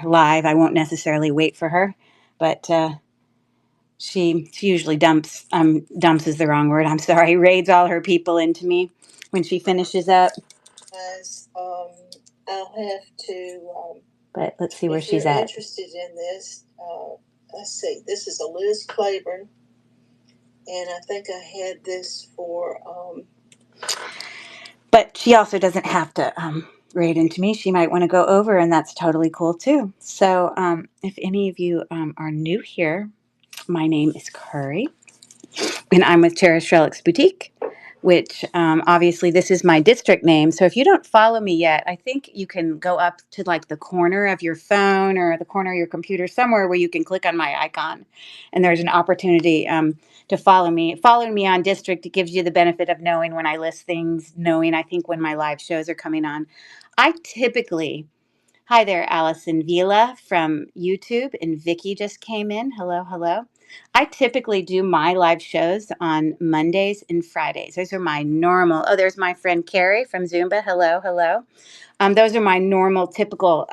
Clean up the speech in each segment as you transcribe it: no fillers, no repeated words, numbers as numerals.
live. I won't necessarily wait for her, but she usually dumps is the wrong word. I'm sorry, raids all her people into me when she finishes up. Guys, I'll have to. But let's see where she's at. If you're interested in this, let's see. This is a Liz Claiborne, and I think I had this for. But she also doesn't have to raid into me. She might want to go over, and that's totally cool too. So, if any of you are new here, my name is Curry, and I'm with Cherish Relics Boutique, which obviously this is my district name. So if you don't follow me yet, I think you can go up to like the corner of your phone or the corner of your computer, somewhere where you can click on my icon, and there's an opportunity to follow me. Following me on district, it gives you the benefit of knowing when I list things, knowing I think when my live shows are coming on. I typically Hi there, Allison Vila from YouTube, and Vicky just came in. Hello, hello. I typically do my live shows on Mondays and Fridays. Those are my normal. Oh, there's my friend Carrie from Zumba. Hello, hello. Those are my normal, typical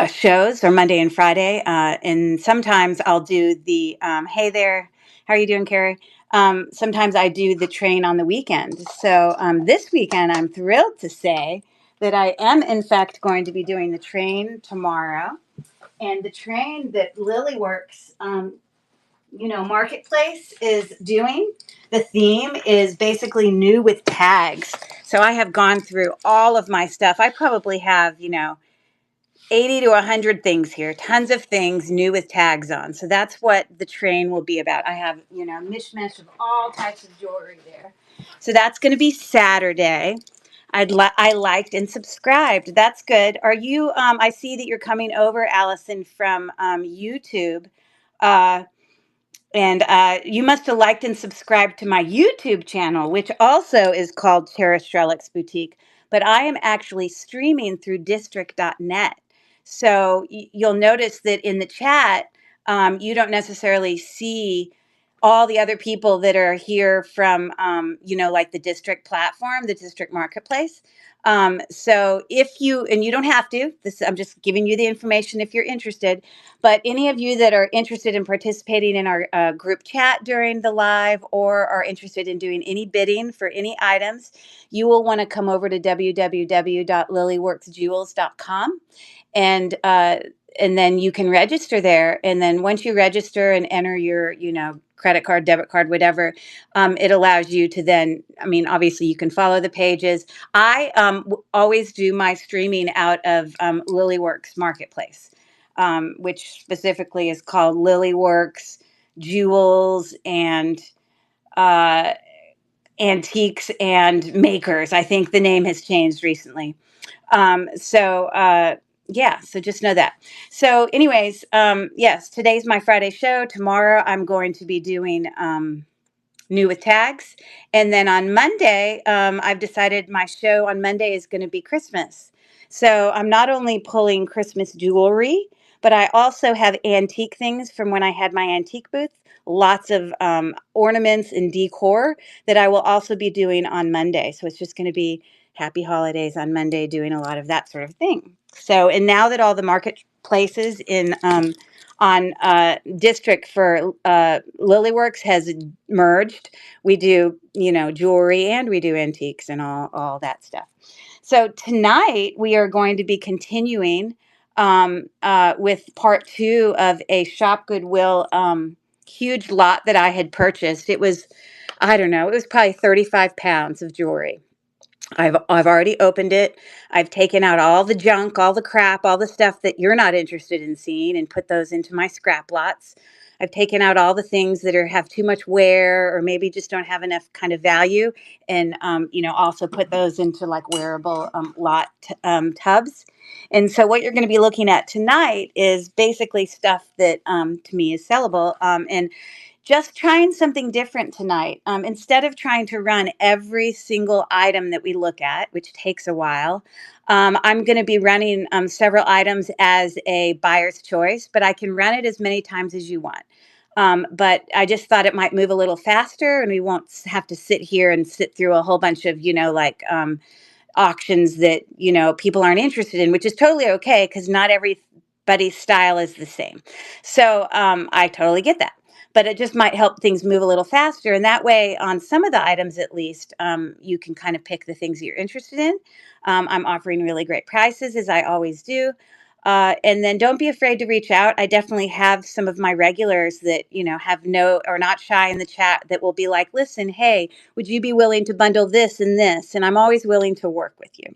shows, or Monday and Friday. And sometimes I'll do the hey there, how are you doing, Carrie? Sometimes I do the train on the weekend. So this weekend, I'm thrilled to say that I am, in fact, going to be doing the train tomorrow. And the train that Lilyworks, Marketplace is doing, the theme is basically new with tags. So I have gone through all of my stuff. I probably have, 80 to 100 things here, tons of things new with tags on. So that's what the train will be about. I have, mishmash of all types of jewelry there. So that's going to be Saturday. I liked and subscribed. That's good. Are you, I see that you're coming over, Allison, from YouTube. Uh, and you must have liked and subscribed to my YouTube channel, which also is called Cherish Relics Boutique. But I am actually streaming through district.net. So you'll notice that in the chat, you don't necessarily see all the other people that are here from, like the district platform, the district marketplace. So if you, and you don't have to, I'm just giving you the information if you're interested, but any of you that are interested in participating in our group chat during the live, or are interested in doing any bidding for any items, you will want to come over to www.lilyworksjewels.com, and then you can register there. And then once you register and enter your, credit card, debit card, whatever, it allows you to then, obviously you can follow the pages. I always do my streaming out of Lilyworks Marketplace, which specifically is called Lilyworks Jewels and uh, Antiques and Makers. I think the name has changed recently. Yeah, so just know that. So anyways, yes, today's my Friday show. Tomorrow I'm going to be doing new with tags. And then on Monday, I've decided my show on Monday is going to be Christmas. So I'm not only pulling Christmas jewelry, but I also have antique things from when I had my antique booth. Lots of ornaments and decor that I will also be doing on Monday. So it's just going to be happy holidays on Monday, doing a lot of that sort of thing. So, and now that all the marketplaces in on district for Lilyworks has merged, we do, jewelry, and we do antiques and all that stuff. So tonight we are going to be continuing with part 2 of a Shop Goodwill huge lot that I had purchased. It was, I don't know, it was probably 35 pounds of jewelry. I've already opened it. I've taken out all the junk, all the crap, all the stuff that you're not interested in seeing, and put those into my scrap lots. I've taken out all the things that have too much wear, or maybe just don't have enough kind of value, and also put those into like wearable tubs. And so what you're going to be looking at tonight is basically stuff that to me is sellable, and just trying something different tonight. Instead of trying to run every single item that we look at, which takes a while, I'm going to be running several items as a buyer's choice, but I can run it as many times as you want. But I just thought it might move a little faster, and we won't have to sit here and sit through a whole bunch of, auctions that, people aren't interested in, which is totally okay because not everybody's style is the same. So I totally get that. But it just might help things move a little faster. And that way, on some of the items at least, you can kind of pick the things that you're interested in. I'm offering really great prices, as I always do. And then don't be afraid to reach out. I definitely have some of my regulars that, have no or not shy in the chat that will be like, listen, hey, would you be willing to bundle this and this? And I'm always willing to work with you.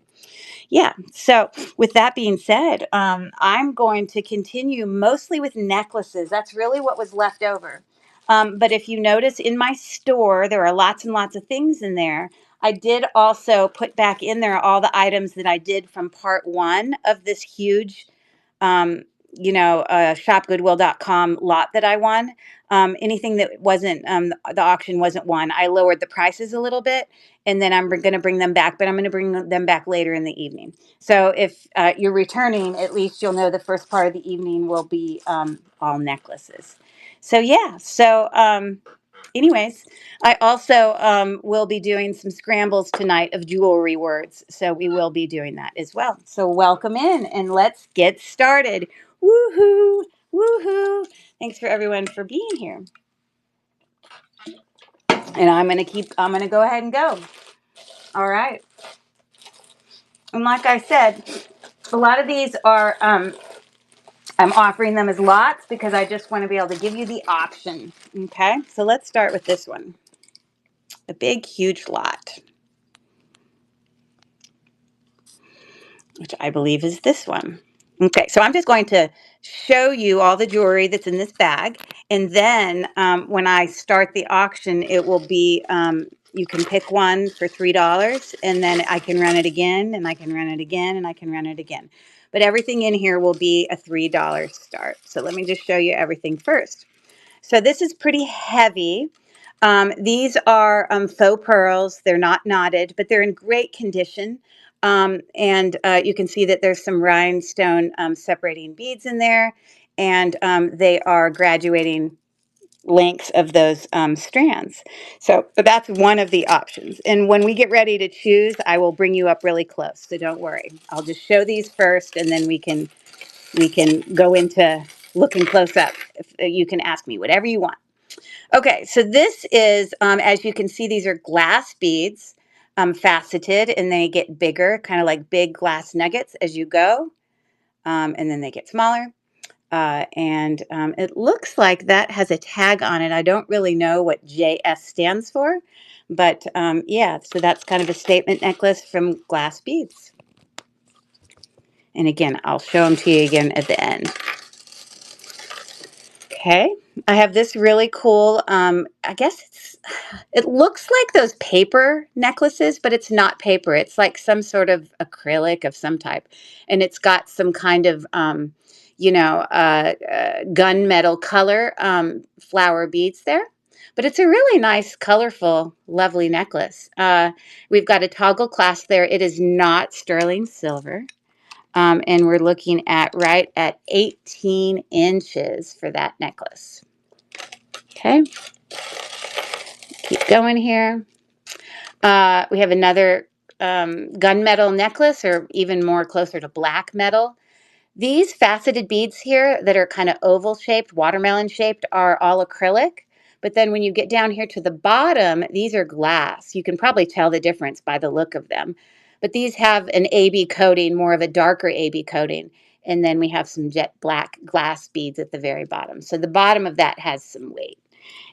Yeah. So with that being said, I'm going to continue mostly with necklaces. That's really what was left over. But if you notice in my store, there are lots and lots of things in there. I did also put back in there all the items that I did from part one of this huge um, shopgoodwill.com lot that I won. Anything that wasn't, the auction wasn't won. I lowered the prices a little bit, and then I'm going to bring them back, but I'm going to bring them back later in the evening. So if you're returning, at least you'll know the first part of the evening will be all necklaces. So yeah, so anyways, I also will be doing some scrambles tonight of jewelry words. So we will be doing that as well. So welcome in and let's get started. Woohoo! Woohoo! Thanks for everyone for being here. And I'm going to go ahead and go. All right. And like I said, a lot of these are, I'm offering them as lots because I just want to be able to give you the option. Okay. So let's start with this one. A big, huge lot, which I believe is this one. Okay, so I'm just going to show you all the jewelry that's in this bag. And then when I start the auction, it will be, you can pick one for $3 and then I can run it again and I can run it again and I can run it again. But everything in here will be a $3 start. So let me just show you everything first. So this is pretty heavy. These are faux pearls. They're not knotted, but they're in great condition. And you can see that there's some rhinestone separating beads in there, and they are graduating lengths of those strands. So that's one of the options. And when we get ready to choose, I will bring you up really close. So don't worry. I'll just show these first, and then we can go into looking close up. You can ask me whatever you want. Okay, so this is, as you can see, these are glass beads, faceted, and they get bigger, kind of like big glass nuggets as you go, and then they get smaller. And it looks like that has a tag on it. I don't really know what JS stands for, but yeah, so that's kind of a statement necklace from glass beads. And again, I'll show them to you again at the end. Okay, I have this really cool, I guess it looks like those paper necklaces, but it's not paper. It's like some sort of acrylic of some type. And it's got some kind of, gunmetal color flower beads there. But it's a really nice, colorful, lovely necklace. We've got a toggle clasp there. It is not sterling silver. And we're looking at right at 18 inches for that necklace. Okay. Keep going here. We have another gunmetal necklace, or even more closer to black metal. These faceted beads here that are kind of oval shaped, watermelon shaped, are all acrylic. But then when you get down here to the bottom, these are glass. You can probably tell the difference by the look of them. But these have an AB coating, more of a darker AB coating. And then we have some jet black glass beads at the very bottom. So the bottom of that has some weight.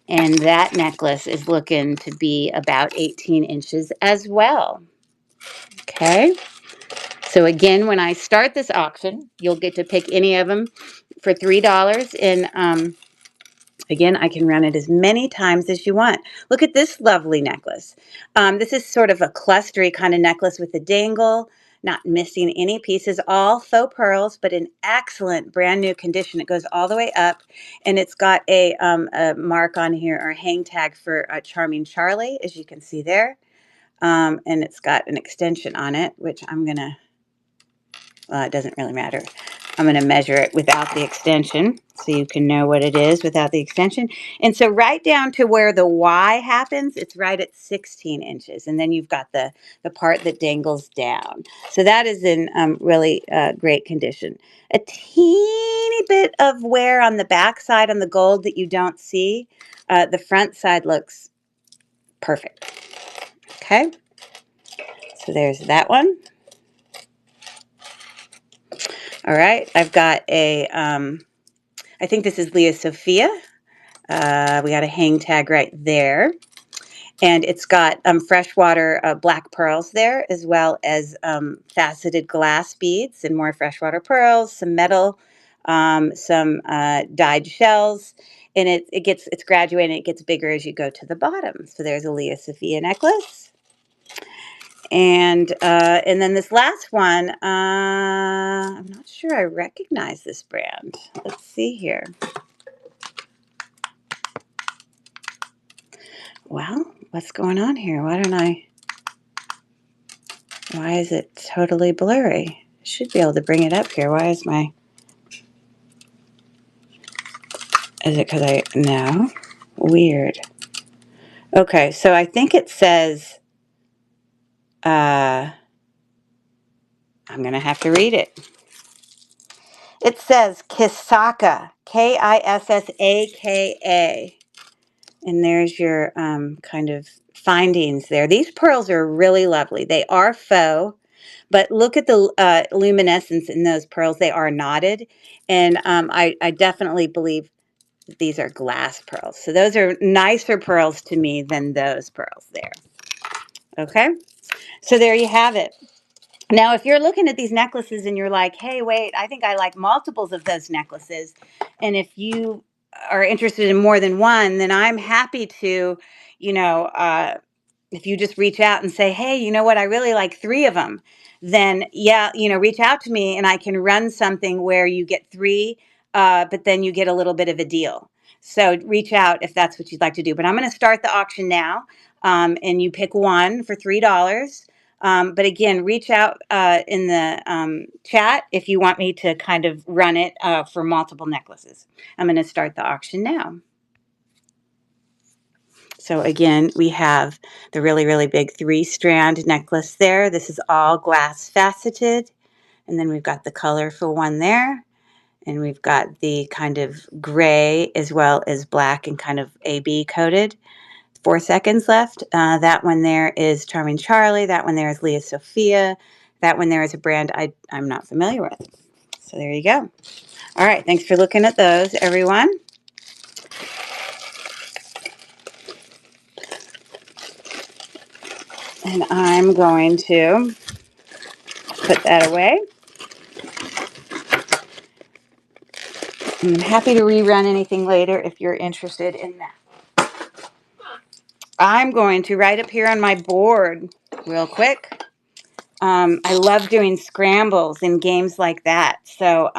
And that necklace is looking to be about 18 inches as well. Okay. So again, when I start this auction, you'll get to pick any of them for $3. And again, I can run it as many times as you want. Look at this lovely necklace. This is sort of a clustery kind of necklace with a dangle, not missing any pieces, all faux pearls, but in excellent brand new condition. It goes all the way up, and it's got a mark on here, or hang tag for Charming Charlie, as you can see there. And it's got an extension on it, which I'm going to, well, it doesn't really matter. I'm going to measure it without the extension so you can know what it is without the extension. And so right down to where the Y happens, it's right at 16 inches. And then you've got the part that dangles down. So that is in really great condition. A teeny bit of wear on the back side on the gold that you don't see. The front side looks perfect. Okay. So there's that one. All right. I've got a, I think this is Leah Sophia. We got a hang tag right there. And it's got freshwater black pearls there, as well as faceted glass beads and more freshwater pearls, some metal, some dyed shells. And it's graduating, it gets bigger as you go to the bottom. So there's a Leah Sophia necklace. And then this last one, I'm not sure I recognize this brand. Let's see here. Well, what's going on here? Why is it totally blurry? I should be able to bring it up here. Why is it because no? Weird. Okay, so I think it says, I'm going to have to read it. It says Kissaka, Kissaka. And there's your kind of findings there. These pearls are really lovely. They are faux, but look at the luminescence in those pearls. They are knotted. And I definitely believe these are glass pearls. So those are nicer pearls to me than those pearls there. Okay, so there you have it. Now, if you're looking at these necklaces and you're like, hey, wait, I think I like multiples of those necklaces. And if you are interested in more than one, then I'm happy to, you know, if you just reach out and say, hey, you know what, I really like 3 of them, then yeah, reach out to me and I can run something where you get 3, but then you get a little bit of a deal. So reach out if that's what you'd like to do. But I'm going to start the auction now, and you pick one for $3. But again, reach out in the chat if you want me to kind of run it for multiple necklaces. I'm going to start the auction now. So again, we have the really, really big 3-strand necklace there. This is all glass faceted. And then we've got the colorful one there. And we've got the kind of gray as well as black and kind of AB coated. 4 seconds left. That one there is Charming Charlie. That one there is Leah Sophia. That one there is a brand I'm not familiar with. So there you go. All right. Thanks for looking at those, everyone. And I'm going to put that away. I'm happy to rerun anything later if you're interested in that. I'm going to write up here on my board real quick. I love doing scrambles in games like that. So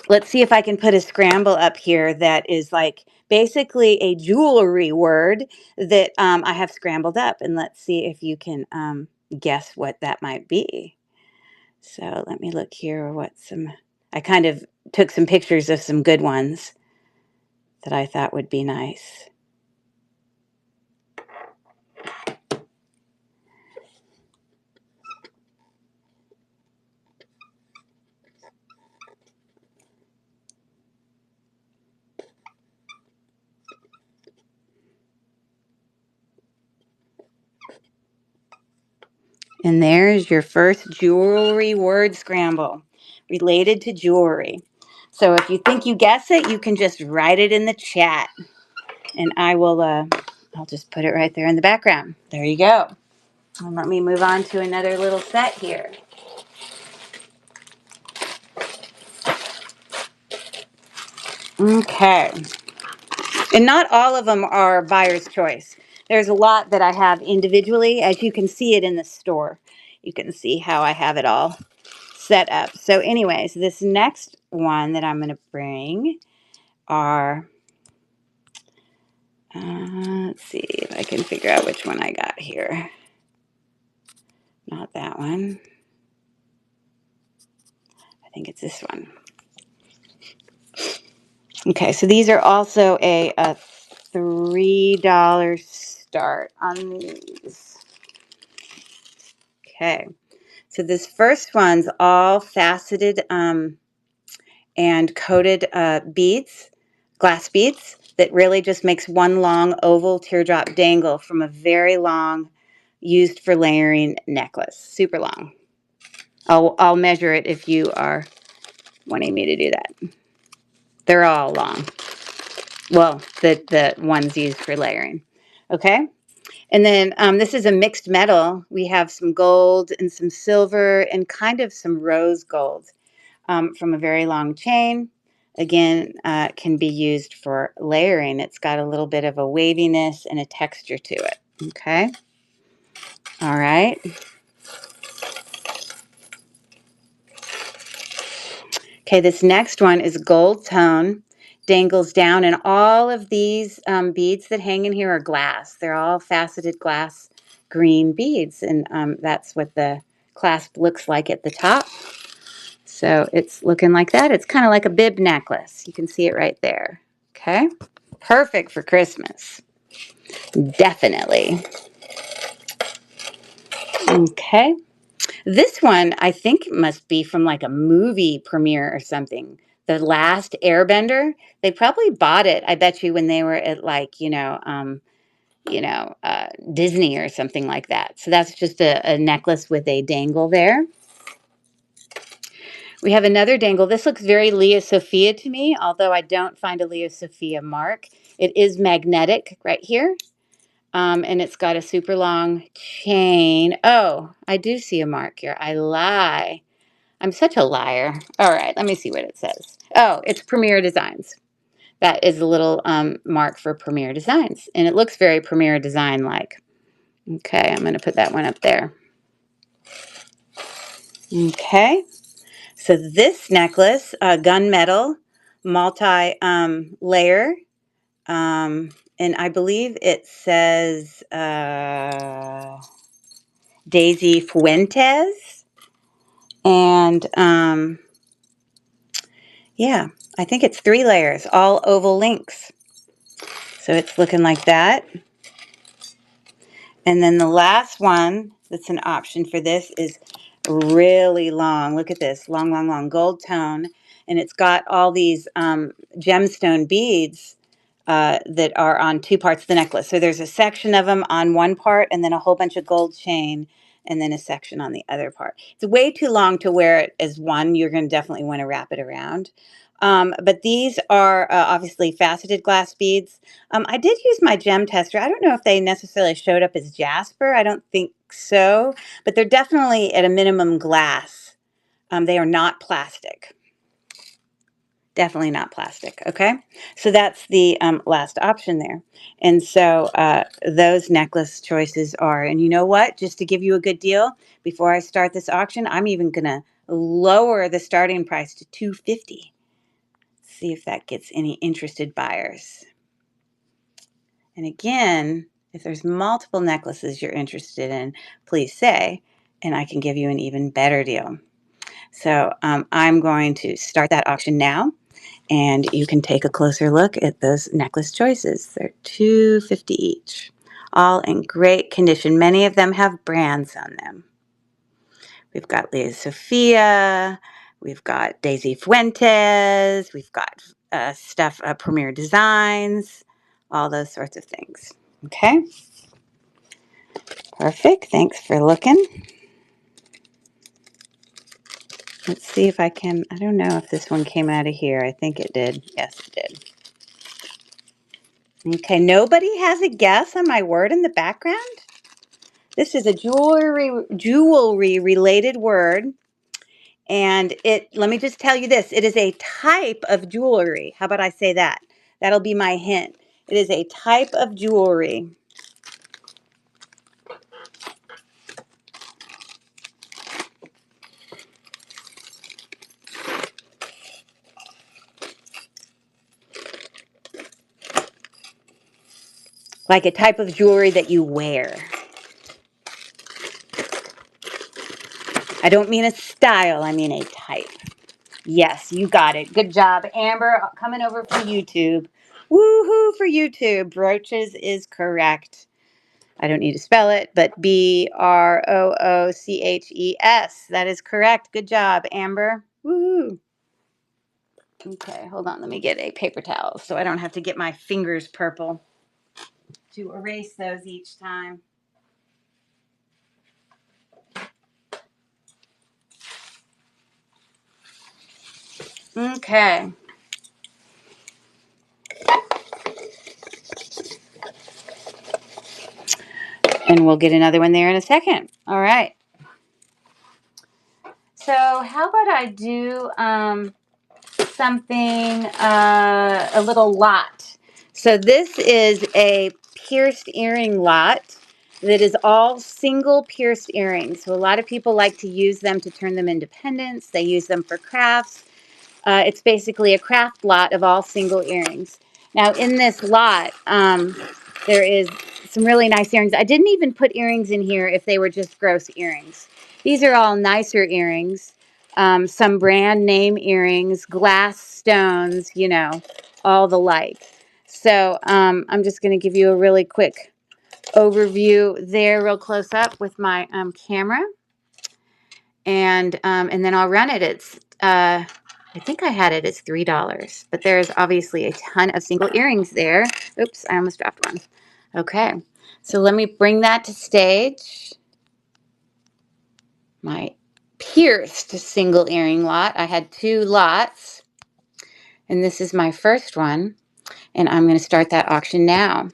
let's see if I can put a scramble up here that is like basically a jewelry word that I have scrambled up. And let's see if you can guess what that might be. So let me look here. I kind of took some pictures of some good ones that I thought would be nice. And there's your first jewelry word scramble related to jewelry. So if you think you guess it, you can just write it in the chat. And I'll just put it right there in the background. There you go. And let me move on to another little set here. Okay. And not all of them are buyer's choice. There's a lot that I have individually, as you can see it in the store. You can see how I have it all set up. So anyways, this next one that I'm going to bring are, let's see if I can figure out which one I got here. Not that one. think it's this one. Okay, so these are also a $3 start on these. Okay, so this first one's all faceted and coated beads, glass beads, that really just makes one long oval teardrop dangle from a very long, used for layering necklace. Super long. I'll measure it if you are wanting me to do that. They're all long. Well, the ones used for layering. Okay. And then this is a mixed metal. We have some gold and some silver and kind of some rose gold from a very long chain. Again, can be used for layering. It's got a little bit of a waviness and a texture to it. Okay. All right. Okay, this next one is gold tone, dangles down, and all of these beads that hang in here are glass. They're all faceted glass green beads, and that's what the clasp looks like at the top. So it's looking like that. It's kind of like a bib necklace. You can see it right there. Okay, perfect for Christmas. Definitely. Okay. This one, I think, must be from like a movie premiere or something. The Last Airbender. They probably bought it, I bet you, when they were at like, Disney or something like that. So that's just a necklace with a dangle there. We have another dangle. This looks very Lea Sophia to me, although I don't find a Lea Sophia mark. It is magnetic right here. And it's got a super long chain. Oh, I do see a mark here. I lie. I'm such a liar. All right, let me see what it says. Oh, it's Premier Designs. That is a little mark for Premier Designs. And it looks very Premier Design-like. Okay, I'm going to put that one up there. Okay, so this necklace, gunmetal, multi-layer, and I believe it says Daisy Fuentes. And yeah, I think it's 3 layers, all oval links. So it's looking like that. And then the last one that's an option for this is really long. Look at this, long, long, long, gold tone. And it's got all these gemstone beads that are on 2 parts of the necklace. So there's a section of them on one part and then a whole bunch of gold chain and then a section on the other part. It's way too long to wear it as one. You're going to definitely want to wrap it around. But these are obviously faceted glass beads. I did use my gem tester. I don't know if they necessarily showed up as jasper. I don't think so, but they're definitely at a minimum glass. They are not plastic. Definitely not plastic. Okay, so that's the last option there. And so those necklace choices are, and you know what? Just to give you a good deal, before I start this auction, I'm even going to lower the starting price to $250. See if that gets any interested buyers. And again, if there's multiple necklaces you're interested in, please say, and I can give you an even better deal. So I'm going to start that auction now, and you can take a closer look at those necklace choices. They're $250 each, all in great condition. Many of them have brands on them. We've got Lea Sophia, we've got Daisy Fuentes, we've got stuff, Premier Designs, all those sorts of things. Okay, perfect. Thanks for looking. Let's see if I can, I don't know if this one came out of here. I think it did. Yes, it did. Okay, nobody has a guess on my word in the background? This is a jewelry related word. And let me just tell you this, it is a type of jewelry. How about I say that? That'll be my hint. It is a type of jewelry. Like a type of jewelry that you wear. I don't mean a style, I mean a type. Yes, you got it. Good job, Amber. Coming over for YouTube. Woohoo for YouTube. Brooches is correct. I don't need to spell it, but Brooches. That is correct. Good job, Amber. Woohoo. Okay, hold on. Let me get a paper towel so I don't have to get my fingers purple to erase those each time. Okay. And we'll get another one there in a second. All right. So how about I do something, a little lot. So this is a pierced earring lot that is all single pierced earrings. So a lot of people like to use them to turn them into pendants. They use them for crafts. It's basically a craft lot of all single earrings. Now in this lot, there is some really nice earrings. I didn't even put earrings in here if they were just gross earrings. These are all nicer earrings. Some brand name earrings, glass stones, you know, all the like. So I'm just going to give you a really quick overview there real close up with my camera. And then I'll run it. It's I think I had it as $3, but there's obviously a ton of single earrings there. Oops, I almost dropped one. Okay, so let me bring that to stage. My pierced single earring lot. I had 2 lots, and this is my first one, and I'm going to start that auction now.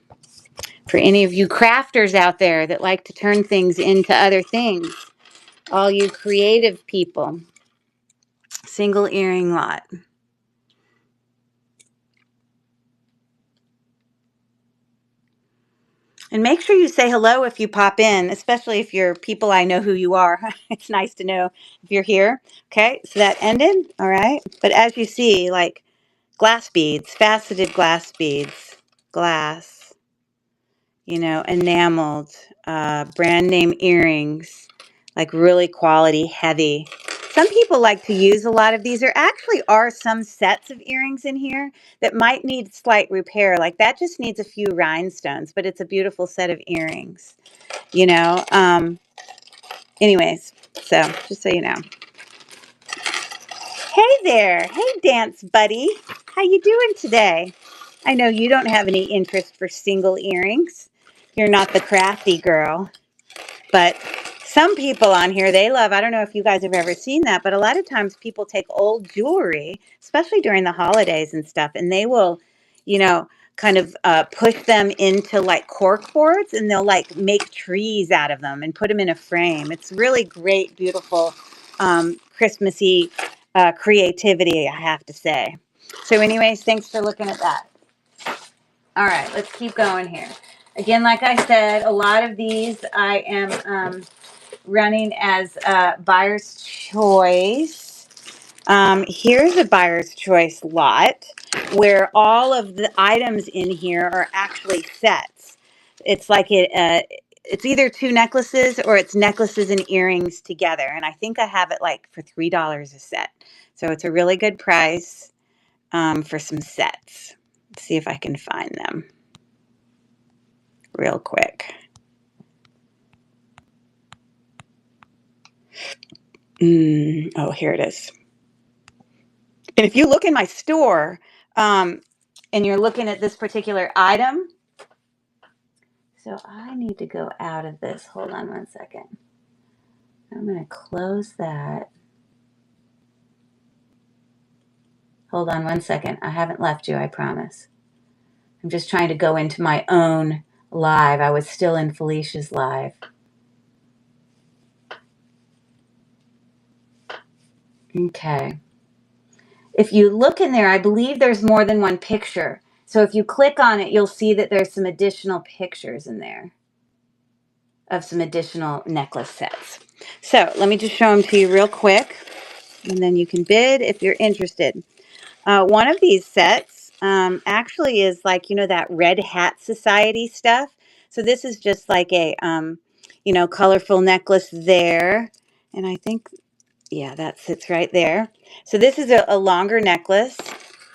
For any of you crafters out there that like to turn things into other things, all you creative people, single earring lot. And make sure you say hello if you pop in, especially if you're people I know who you are. It's nice to know if you're here. Okay, so that ended. All right. But as you see, like glass beads, faceted glass beads, glass, you know, enameled, brand name earrings, like really quality, heavy. Some people like to use a lot of these. There actually are some sets of earrings in here that might need slight repair. Like that just needs a few rhinestones, but it's a beautiful set of earrings, you know. Anyways, so just so you know. Hey there. Hey, dance buddy. How you doing today? I know you don't have any interest for single earrings. You're not the crafty girl. But some people on here, they love, I don't know if you guys have ever seen that, but a lot of times people take old jewelry, especially during the holidays and stuff, and they will, you know, kind of push them into like cork boards, and they'll like make trees out of them and put them in a frame. It's really great, beautiful, Christmassy creativity, I have to say. So anyways, thanks for looking at that. All right, let's keep going here. Again, like I said, a lot of these I am running as buyer's choice. Here's a buyer's choice lot where all of the items in here are actually sets. It's like it's either 2 necklaces or it's necklaces and earrings together. And I think I have it like for $3 a set. So it's a really good price for some sets. Let's see if I can find them real quick. Oh, here it is. And if you look in my store and you're looking at this particular item, so I need to go out of this. Hold on one second. I'm going to close that. Hold on one second. I haven't left you, I promise. I'm just trying to go into my own live. I was still in Felicia's live. Okay. If you look in there, I believe there's more than one picture. So if you click on it, you'll see that there's some additional pictures in there of some additional necklace sets. So let me just show them to you real quick, and then you can bid if you're interested. One of these sets actually is like, you know, that Red Hat Society stuff. So this is just like a, you know, colorful necklace there. And I think Yeah, that sits right there. So this is a longer necklace.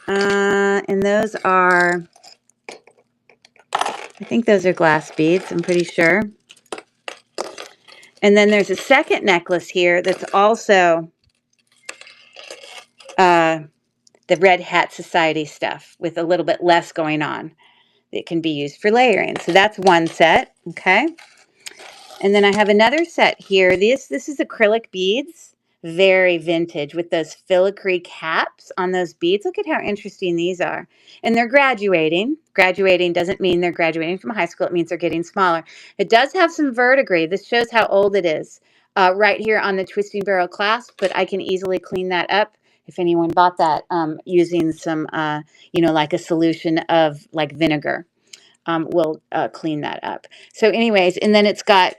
And those are, I think those are glass beads, I'm pretty sure. And then there's a second necklace here that's also the Red Hat Society stuff with a little bit less going on. It can be used for layering. So that's one set, okay? And then I have another set here. This is acrylic beads, very vintage with those filigree caps on those beads. Look at how interesting these are. And they're graduating. Graduating doesn't mean they're graduating from high school. It means they're getting smaller. It does have some verdigris. This shows how old it is right here on the twisting barrel clasp, but I can easily clean that up if anyone bought that using some, like a solution of like vinegar. We'll clean that up. So anyways, and then it's got,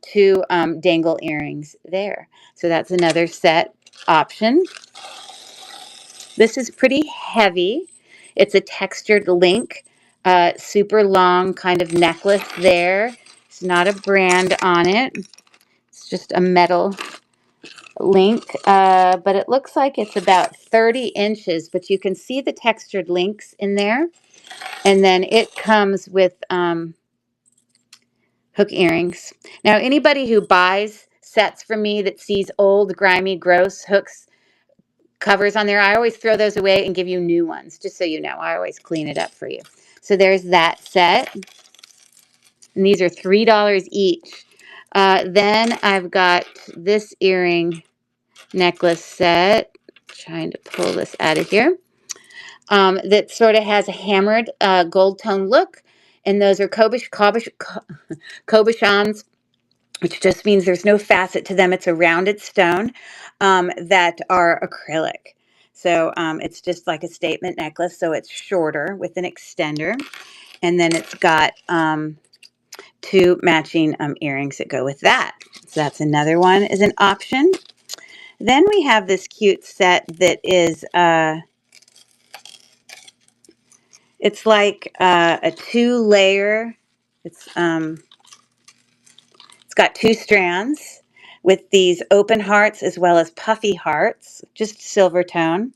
two dangle earrings there. So that's another set option. This is pretty heavy. It's a textured link, super long kind of necklace there. It's not a brand on it. It's just a metal link, but it looks like it's about 30 inches, but you can see the textured links in there. And then it comes with hook earrings. Now, anybody who buys sets from me that sees old, grimy, gross hooks covers on there, I always throw those away and give you new ones, just so you know. I always clean it up for you. So there's that set. And these are $3 each. Then I've got this earring necklace set. Trying to pull this out of here. That sort of has a hammered gold tone look. And those are cabochons, which just means there's no facet to them. It's a rounded stone that are acrylic. So it's just like a statement necklace. So it's shorter with an extender. And then it's got two matching earrings that go with that. So that's another one is an option. Then we have this cute set that is, it's like a two-layer. It's got two strands with these open hearts as well as puffy hearts, just silver tone,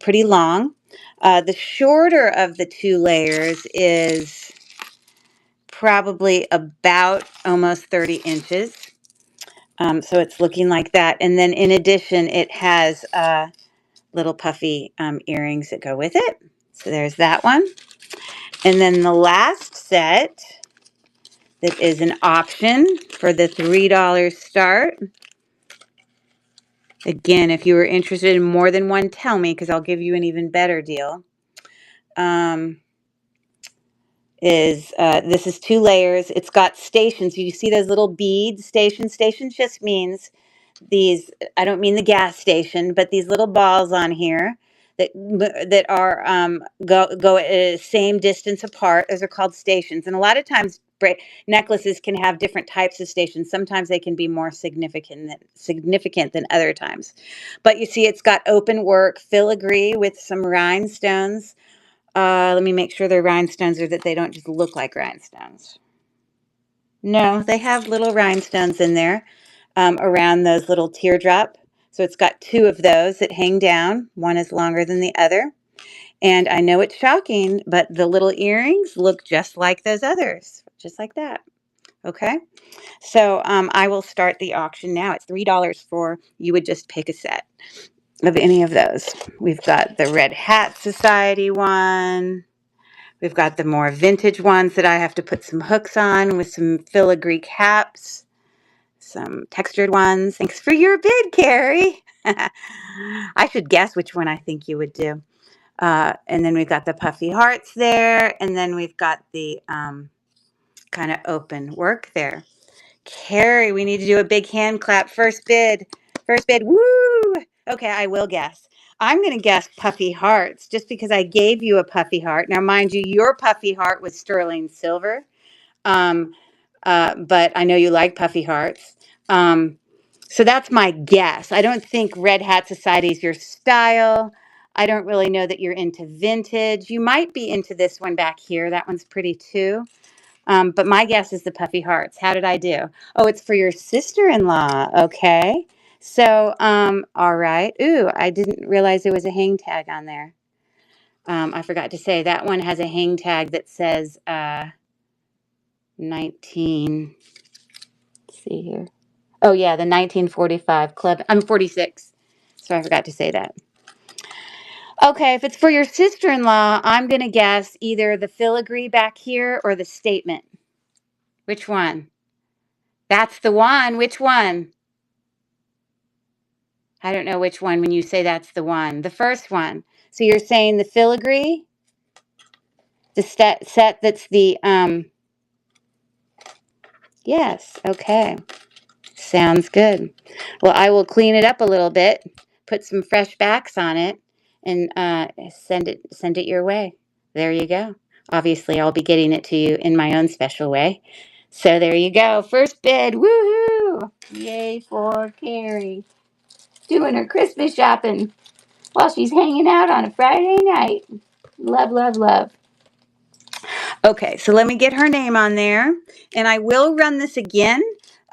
pretty long. The shorter of the two layers is probably about almost 30 inches. So it's looking like that. And then in addition, it has little puffy earrings that go with it. So there's that one. And then the last set that is an option for the $3 start. Again, if you were interested in more than one, tell me, because I'll give you an even better deal. This is two layers. It's got stations. You see those little beads? Stations. Stations just means these. I don't mean the gas station, but these little balls on here that are go at the same distance apart. Those are called stations. And a lot of times necklaces can have different types of stations. Sometimes they can be more significant than other times. But you see, it's got open work filigree with some rhinestones. Let me make sure they're rhinestones or that they don't just look like rhinestones. No, they have little rhinestones in there around those little teardrop. So it's got two of those that hang down. One is longer than the other. And I know it's shocking, but the little earrings look just like those others, just like that. Okay. So I will start the auction now. It's $3 for, you would just pick a set of any of those. We've got the Red Hat Society one. We've got the more vintage ones that I have to put some hooks on with some filigree caps. Some textured ones. Thanks for your bid, Carrie. I should guess which one I think you would do. And then we've got the puffy hearts there. And then we've got the kind of open work there. Carrie, we need to do a big hand clap. First bid. First bid. Woo! Okay, I will guess. I'm going to guess puffy hearts just because I gave you a puffy heart. Now, mind you, your puffy heart was sterling silver. But I know you like puffy hearts. So that's my guess. I don't think Red Hat Society is your style. I don't really know that you're into vintage. You might be into this one back here. That one's pretty too. But my guess is the puffy hearts. How did I do? Oh, it's for your sister-in-law. Okay. So, all right. Ooh, I didn't realize there was a hang tag on there. I forgot to say that one has a hang tag that says 19. Let's see here. Oh yeah, the 1945 club. I'm 46, so I forgot to say that. Okay, if it's for your sister-in-law, I'm gonna guess either the filigree back here or the statement. Which one? That's the one. Which one? I don't know which one when you say that's the one. The first one. So you're saying the filigree, the set that's the yes, okay. Sounds good. Well, I will clean it up a little bit, put some fresh backs on it, and send it your way. There you go. Obviously, I'll be getting it to you in my own special way. So there you go. First bid. Woohoo! Yay for Carrie. Doing her Christmas shopping while she's hanging out on a Friday night. Love, love, love. Okay, so let me get her name on there. And I will run this again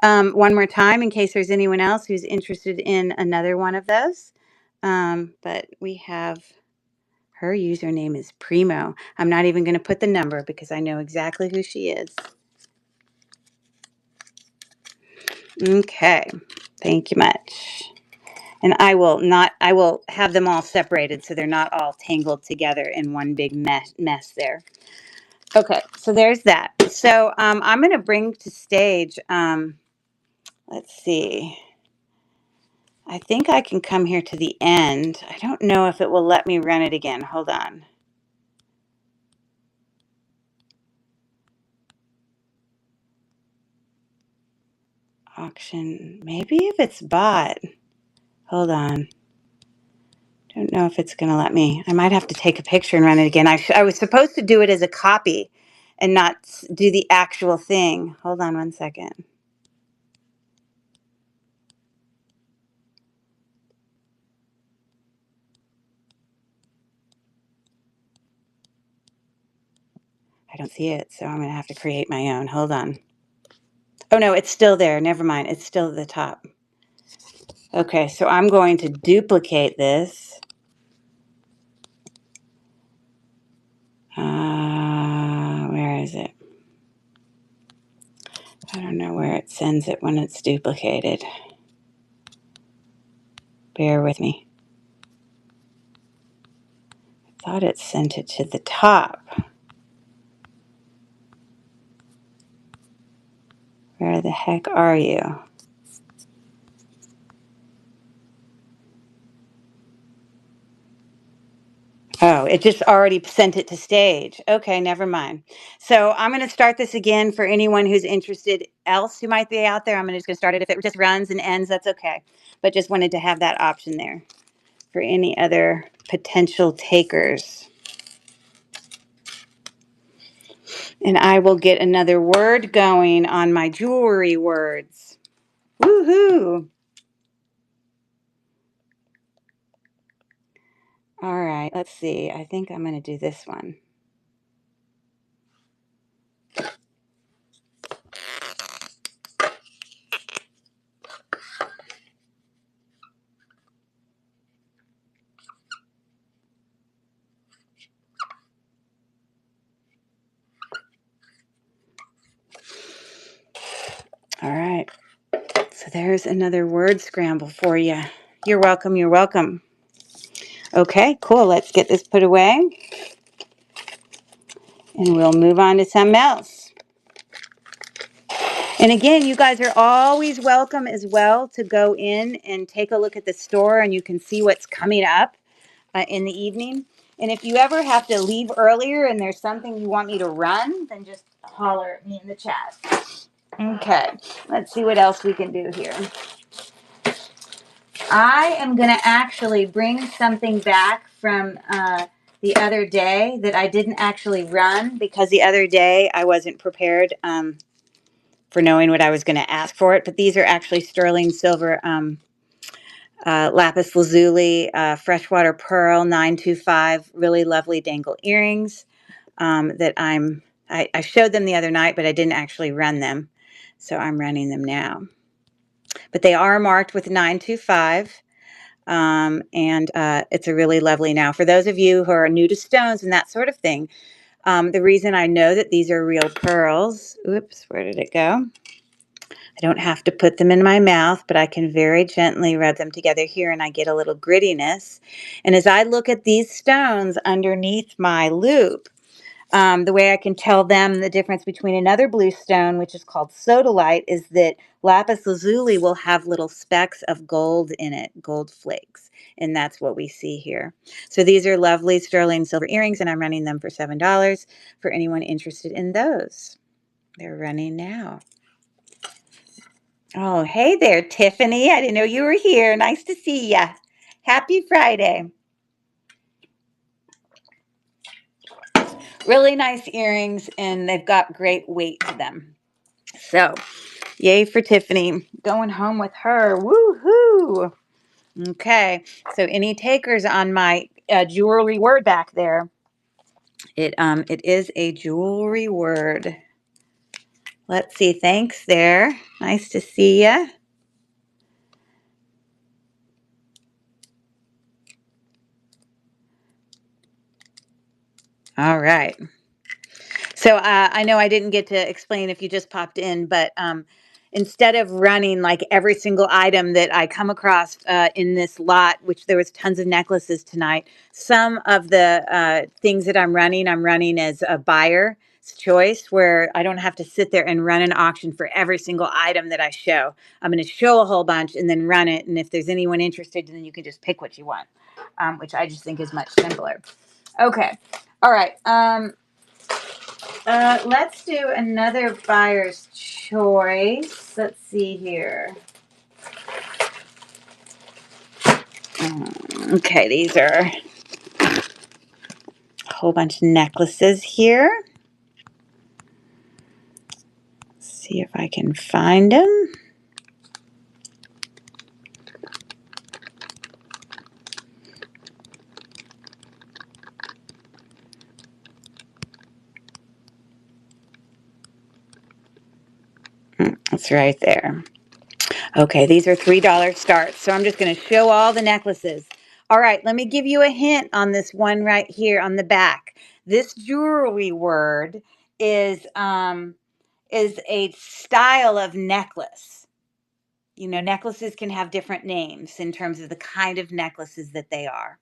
one more time in case there's anyone else who's interested in another one of those. But we have her username is Primo. I'm not even going to put the number because I know exactly who she is. Okay, thank you much. And I will have them all separated so they're not all tangled together in one big mess there. Okay, so there's that. So I'm going to bring to stage, let's see. I think I can come here to the end. I don't know if it will let me run it again. Hold on. Auction. Maybe if it's bought. Hold on. Don't know if it's going to let me. I might have to take a picture and run it again. I was supposed to do it as a copy and not do the actual thing. Hold on one second. I don't see it, so I'm going to have to create my own. Hold on. Oh, no, it's still there. Never mind. It's still at the top. Okay, so I'm going to duplicate this. Where is it? I don't know where it sends it when it's duplicated. Bear with me. I thought it sent it to the top. Where the heck are you? Oh, it just already sent it to stage. Okay, never mind. So I'm going to start this again for anyone who's interested else who might be out there. I'm just going to start it. If it just runs and ends, that's okay. But just wanted to have that option there for any other potential takers. And I will get another word going on my jewelry words. Woohoo! All right, let's see. I think I'm going to do this one. All right. So there's another word scramble for you. You're welcome. You're welcome. Okay, cool. Let's get this put away. And we'll move on to something else. And again, you guys are always welcome as well to go in and take a look at the store, and you can see what's coming up in the evening. And if you ever have to leave earlier and there's something you want me to run, then just holler at me in the chat. Okay, let's see what else we can do here. I am going to actually bring something back from the other day that I didn't actually run because the other day I wasn't prepared for knowing what I was going to ask for it. But these are actually sterling silver lapis lazuli, freshwater pearl 925, really lovely dangle earrings that I showed them the other night, but I didn't actually run them. So I'm running them now. but they are marked with 925. And it's a really lovely. Now, for those of you who are new to stones and that sort of thing, the reason I know that these are real pearls, oops, where did it go? I don't have to put them in my mouth, but I can very gently rub them together here and I get a little grittiness. And as I look at these stones underneath my loupe, the way I can tell them the difference between another blue stone, which is called sodalite, is that lapis lazuli will have little specks of gold in it, gold flakes. And that's what we see here. So these are lovely sterling silver earrings, and I'm running them for $7 for anyone interested in those. They're running now. Oh, hey there, Tiffany. I didn't know you were here. Nice to see ya. Happy Friday. Really nice earrings, and they've got great weight to them. So, yay for Tiffany. Going home with her. Woohoo! Okay, so any takers on my jewelry word back there? It is a jewelry word. Let's see. Thanks there. Nice to see ya. All right. So I know I didn't get to explain if you just popped in, but instead of running like every single item that I come across in this lot, which there was tons of necklaces tonight, some of the things that I'm running as a buyer's choice, where I don't have to sit there and run an auction for every single item that I show. I'm going to show a whole bunch and then run it. And if there's anyone interested, then you can just pick what you want, which I just think is much simpler. Okay. All right. Let's do another buyer's choice. Let's see here. Okay, these are a whole bunch of necklaces here. Let's see if I can find them. It's right there. Okay, these are $3 starts. So I'm just going to show all the necklaces. All right, let me give you a hint on this one right here on the back. This jewelry word is a style of necklace. You know, necklaces can have different names in terms of the kind of necklaces that they are.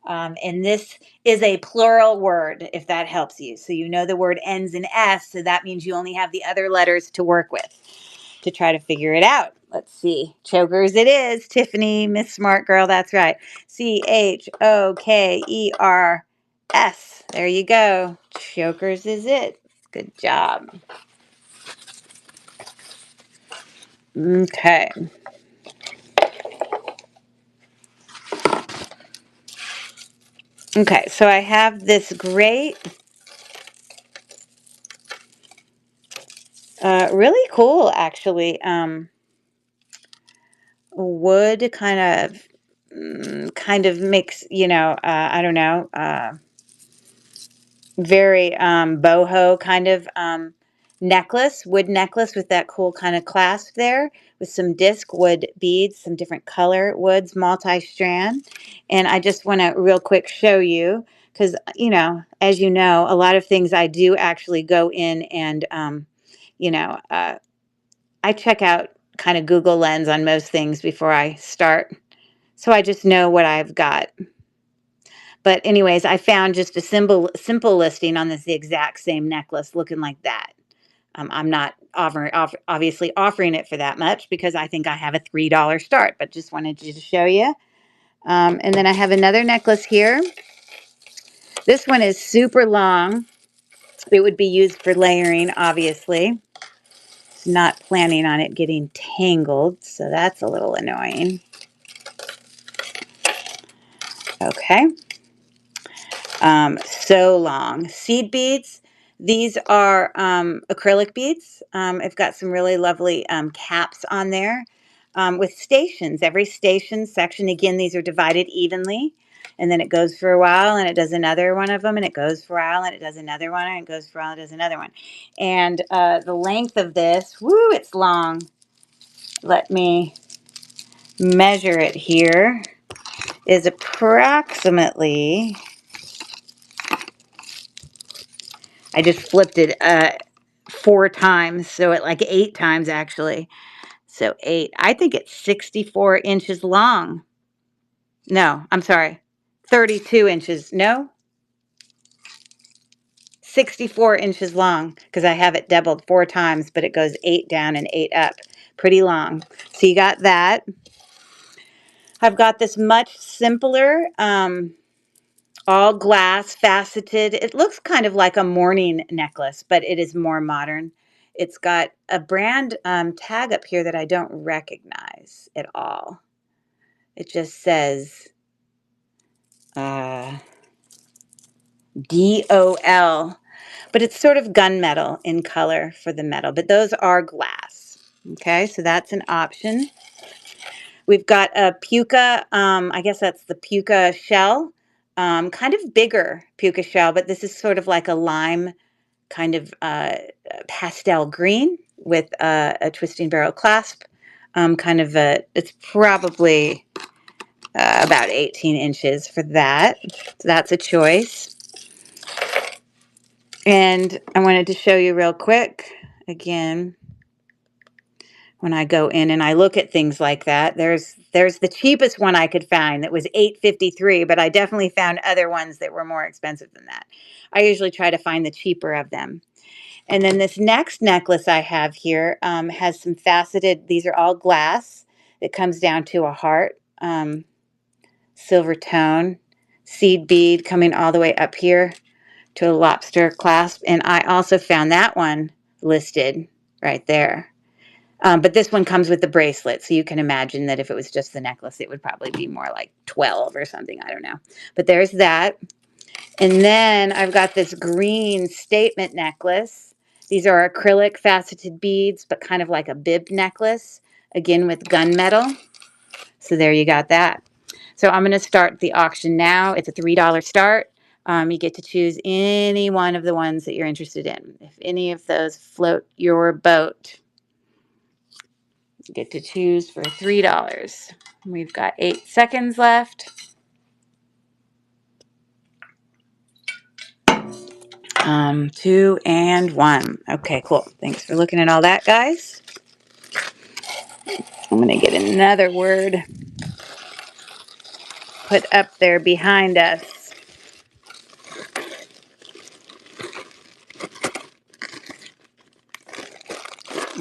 And this is a plural word, if that helps you. So you know the word ends in S, so that means you only have the other letters to work with to try to figure it out. Let's see. Chokers it is. Tiffany, Miss Smart Girl, that's right. Chokers. There you go. Chokers is it. Good job. Okay. Okay, so I have this great, really cool, actually, wood kind of mix, I don't know, very boho kind of wood necklace with that cool kind of clasp there with some disc wood beads, some different color woods, multi-strand. And I just want to real quick show you because, as you know, a lot of things I do actually go in and, you know, uh, I check out kind of Google Lens on most things before I start. So I just know what I've got. But anyways, I found just a simple listing on this the exact same necklace looking like that. I'm not obviously offering it for that much because I think I have a $3 start, but just wanted to show you. And then I have another necklace here. This one is super long. It would be used for layering, obviously. Not planning on it getting tangled, so that's a little annoying. Okay. So long. Seed beads. These are acrylic beads. I've got some really lovely caps on there with stations. Every station section, again, these are divided evenly. And then it goes for a while and it does another one of them. And it goes for a while and it does another one. And it goes for a while and it does another one. And the length of this, woo, it's long. let me measure it here, is approximately, I just flipped it 4 times, so it like 8 times actually. So 8, I think it's 64 inches long. No, I'm sorry, 32 inches. No, 64 inches long, because I have it doubled 4 times, but it goes 8 down and 8 up. Pretty long. So you got that. I've got this much simpler, all glass, faceted. It looks kind of like a morning necklace, but it is more modern. It's got a brand tag up here that I don't recognize at all. It just says DOL, but it's sort of gunmetal in color for the metal, but those are glass. Okay, so that's an option. We've got a puka, I guess that's the puka shell, kind of bigger puka shell, but this is sort of like a lime kind of pastel green with a twisting barrel clasp. It's probably about 18 inches for that. So that's a choice. And I wanted to show you real quick, again, when I go in and I look at things like that, there's the cheapest one I could find that was $8.53, but I definitely found other ones that were more expensive than that. I usually try to find the cheaper of them. And then this next necklace I have here has some faceted, these are all glass. It comes down to a heart, silver tone, seed bead coming all the way up here to a lobster clasp. And I also found that one listed right there. But this one comes with the bracelet, so you can imagine that if it was just the necklace, it would probably be more like 12 or something. I don't know. But there's that. And then I've got this green statement necklace. These are acrylic faceted beads, but kind of like a bib necklace, again with gunmetal. So there you got that. So I'm going to start the auction now. It's a $3 start. You get to choose any one of the ones that you're interested in. If any of those float your boat, you get to choose for $3. We've got 8 seconds left. 2 and 1. Okay, cool. Thanks for looking at all that, guys. I'm going to get another word put up there behind us.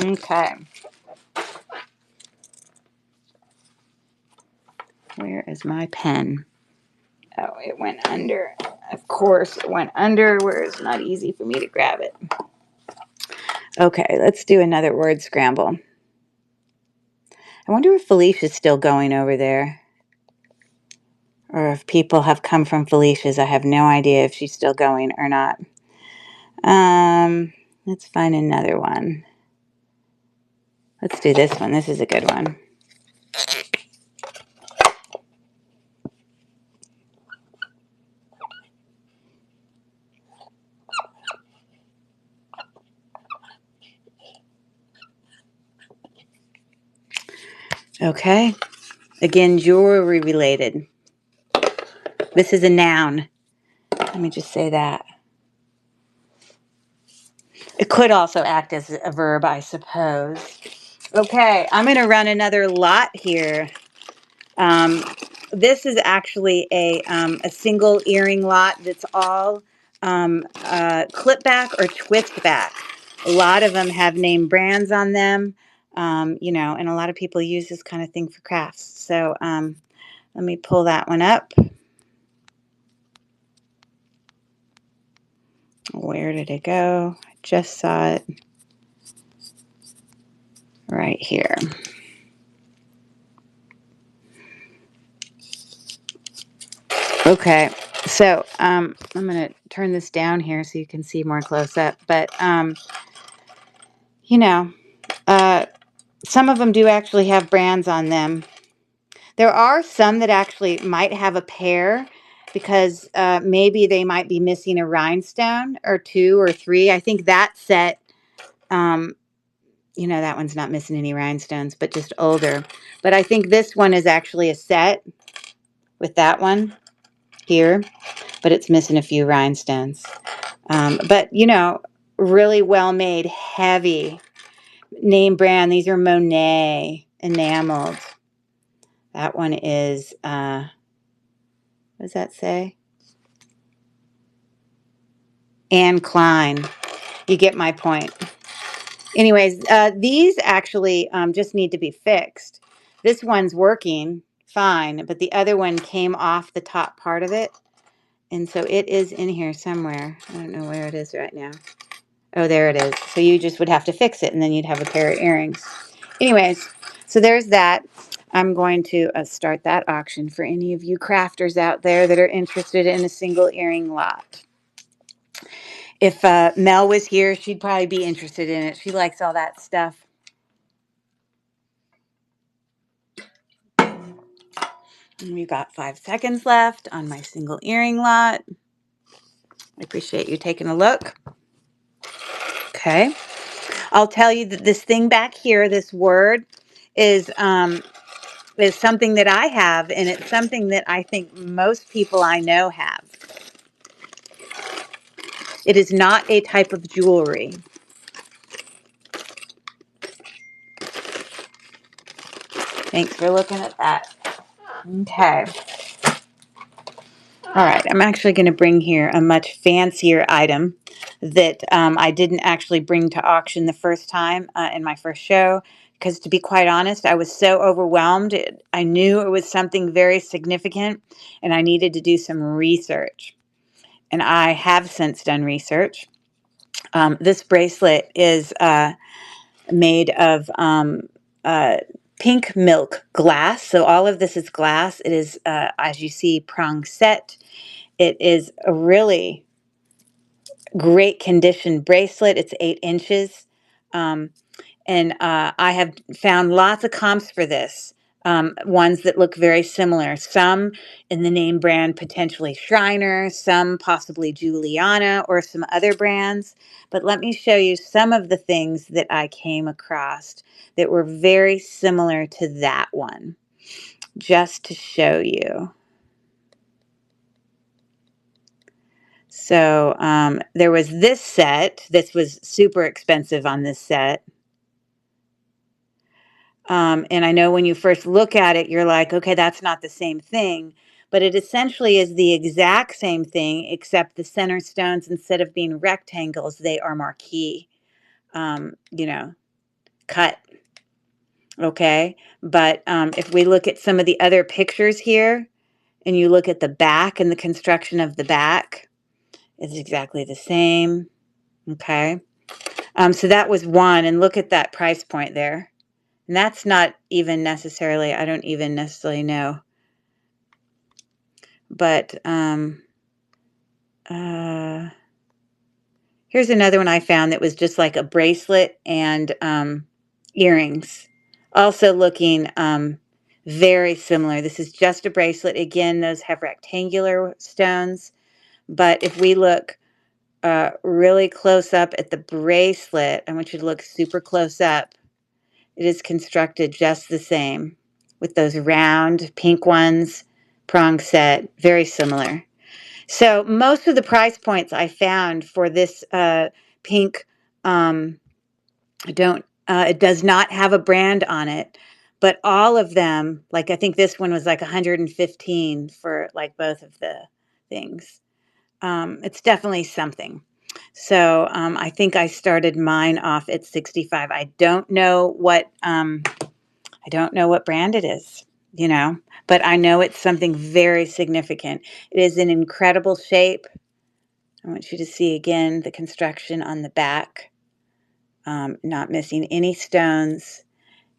Okay. Where is my pen? Oh, it went under. Of course, it went under where it's not easy for me to grab it. Okay, let's do another word scramble. I wonder if Felicia's still going over there. Or if people have come from Felicia's. I have no idea if she's still going or not. Let's find another one. Let's do this one. This is a good one. Okay. Again, jewelry related. This is a noun. Let me just say that. It could also act as a verb, I suppose. Okay, I'm going to run another lot here. This is actually a single earring lot that's all clip back or twist back. A lot of them have name brands on them, and a lot of people use this kind of thing for crafts. So let me pull that one up. Where did it go? I just saw it right here. Okay, so I'm going to turn this down here so you can see more close up. But, some of them do actually have brands on them. There are some that actually might have a pair because maybe they might be missing a rhinestone or 2 or 3. I think that set you know, that one's not missing any rhinestones, but just older. But I think this one is actually a set with that one here, but it's missing a few rhinestones. But, you know, really well made, heavy name brand. These are Monet enameled. That one is, what does that say? Anne Klein. You get my point. Anyways, these actually just need to be fixed. This one's working fine, but the other one came off the top part of it. And so it is in here somewhere. I don't know where it is right now. Oh, there it is. So you just would have to fix it, and then you'd have a pair of earrings. Anyways, so there's that. I'm going to start that auction for any of you crafters out there that are interested in a single earring lot. If Mel was here, she'd probably be interested in it. She likes all that stuff. And we've got 5 seconds left on my single earring lot. I appreciate you taking a look. Okay. I'll tell you that this thing back here, this word, is something that I have, and it's something that I think most people I know have. It is not a type of jewelry. Thanks for looking at that. Okay. All right, I'm actually going to bring here a much fancier item that I didn't actually bring to auction the first time in my first show, because to be quite honest, I was so overwhelmed. I knew it was something very significant, and I needed to do some research. And I have since done research. This bracelet is made of pink milk glass. So all of this is glass. It is, as you see, prong set. It is a really great condition bracelet. It's 8 inches. And I have found lots of comps for this. Ones that look very similar. Some in the name brand, potentially Shriner, some possibly Juliana, or some other brands. But let me show you some of the things that I came across that were very similar to that one, just to show you. So there was this set. This was super expensive on this set. And I know when you first look at it, you're like, okay, that's not the same thing. But it essentially is the exact same thing, except the center stones, instead of being rectangles, they are marquee, you know, cut. Okay. But if we look at some of the other pictures here, and you look at the back and the construction of the back, it's exactly the same. Okay. So that was one. And look at that price point there. And that's not even necessarily, I don't even necessarily know. But here's another one I found that was just like a bracelet and earrings. Also looking very similar. This is just a bracelet. Again, those have rectangular stones. But if we look really close up at the bracelet, I want you to look super close up. It is constructed just the same with those round pink ones, prong set, very similar. So most of the price points I found for this pink, it does not have a brand on it, but all of them, like I think this one was like 115 for like both of the things. It's definitely something. So I think I started mine off at 65. I don't know what brand it is, you know, but I know it's something very significant. It is an incredible shape. I want you to see again the construction on the back, not missing any stones,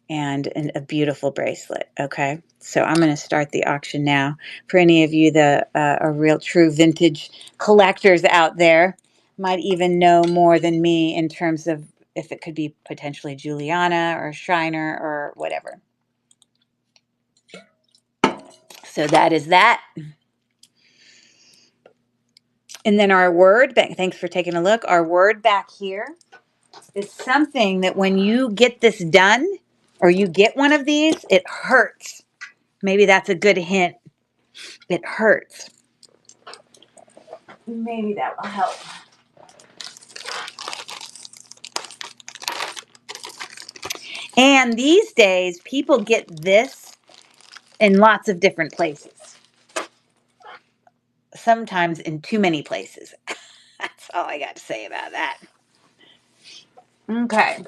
and a beautiful bracelet. Okay, so I'm going to start the auction now. For any of you that are real true vintage collectors out there, might even know more than me in terms of if it could be potentially Juliana or Shriner or whatever. So that is that. And then our word, thanks for taking a look. Our word back here is something that when you get this done or you get one of these, it hurts. Maybe that's a good hint. It hurts. Maybe that will help. And these days, people get this in lots of different places. Sometimes in too many places. That's all I got to say about that. Okay.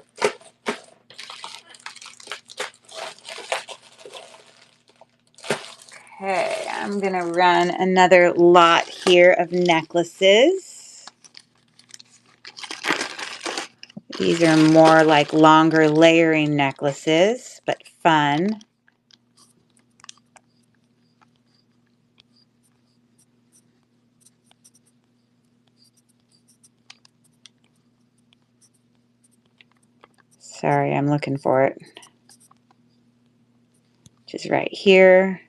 Okay, I'm going to run another lot here of necklaces. These are more like longer layering necklaces, but fun. Sorry, I'm looking for it. Which is right here.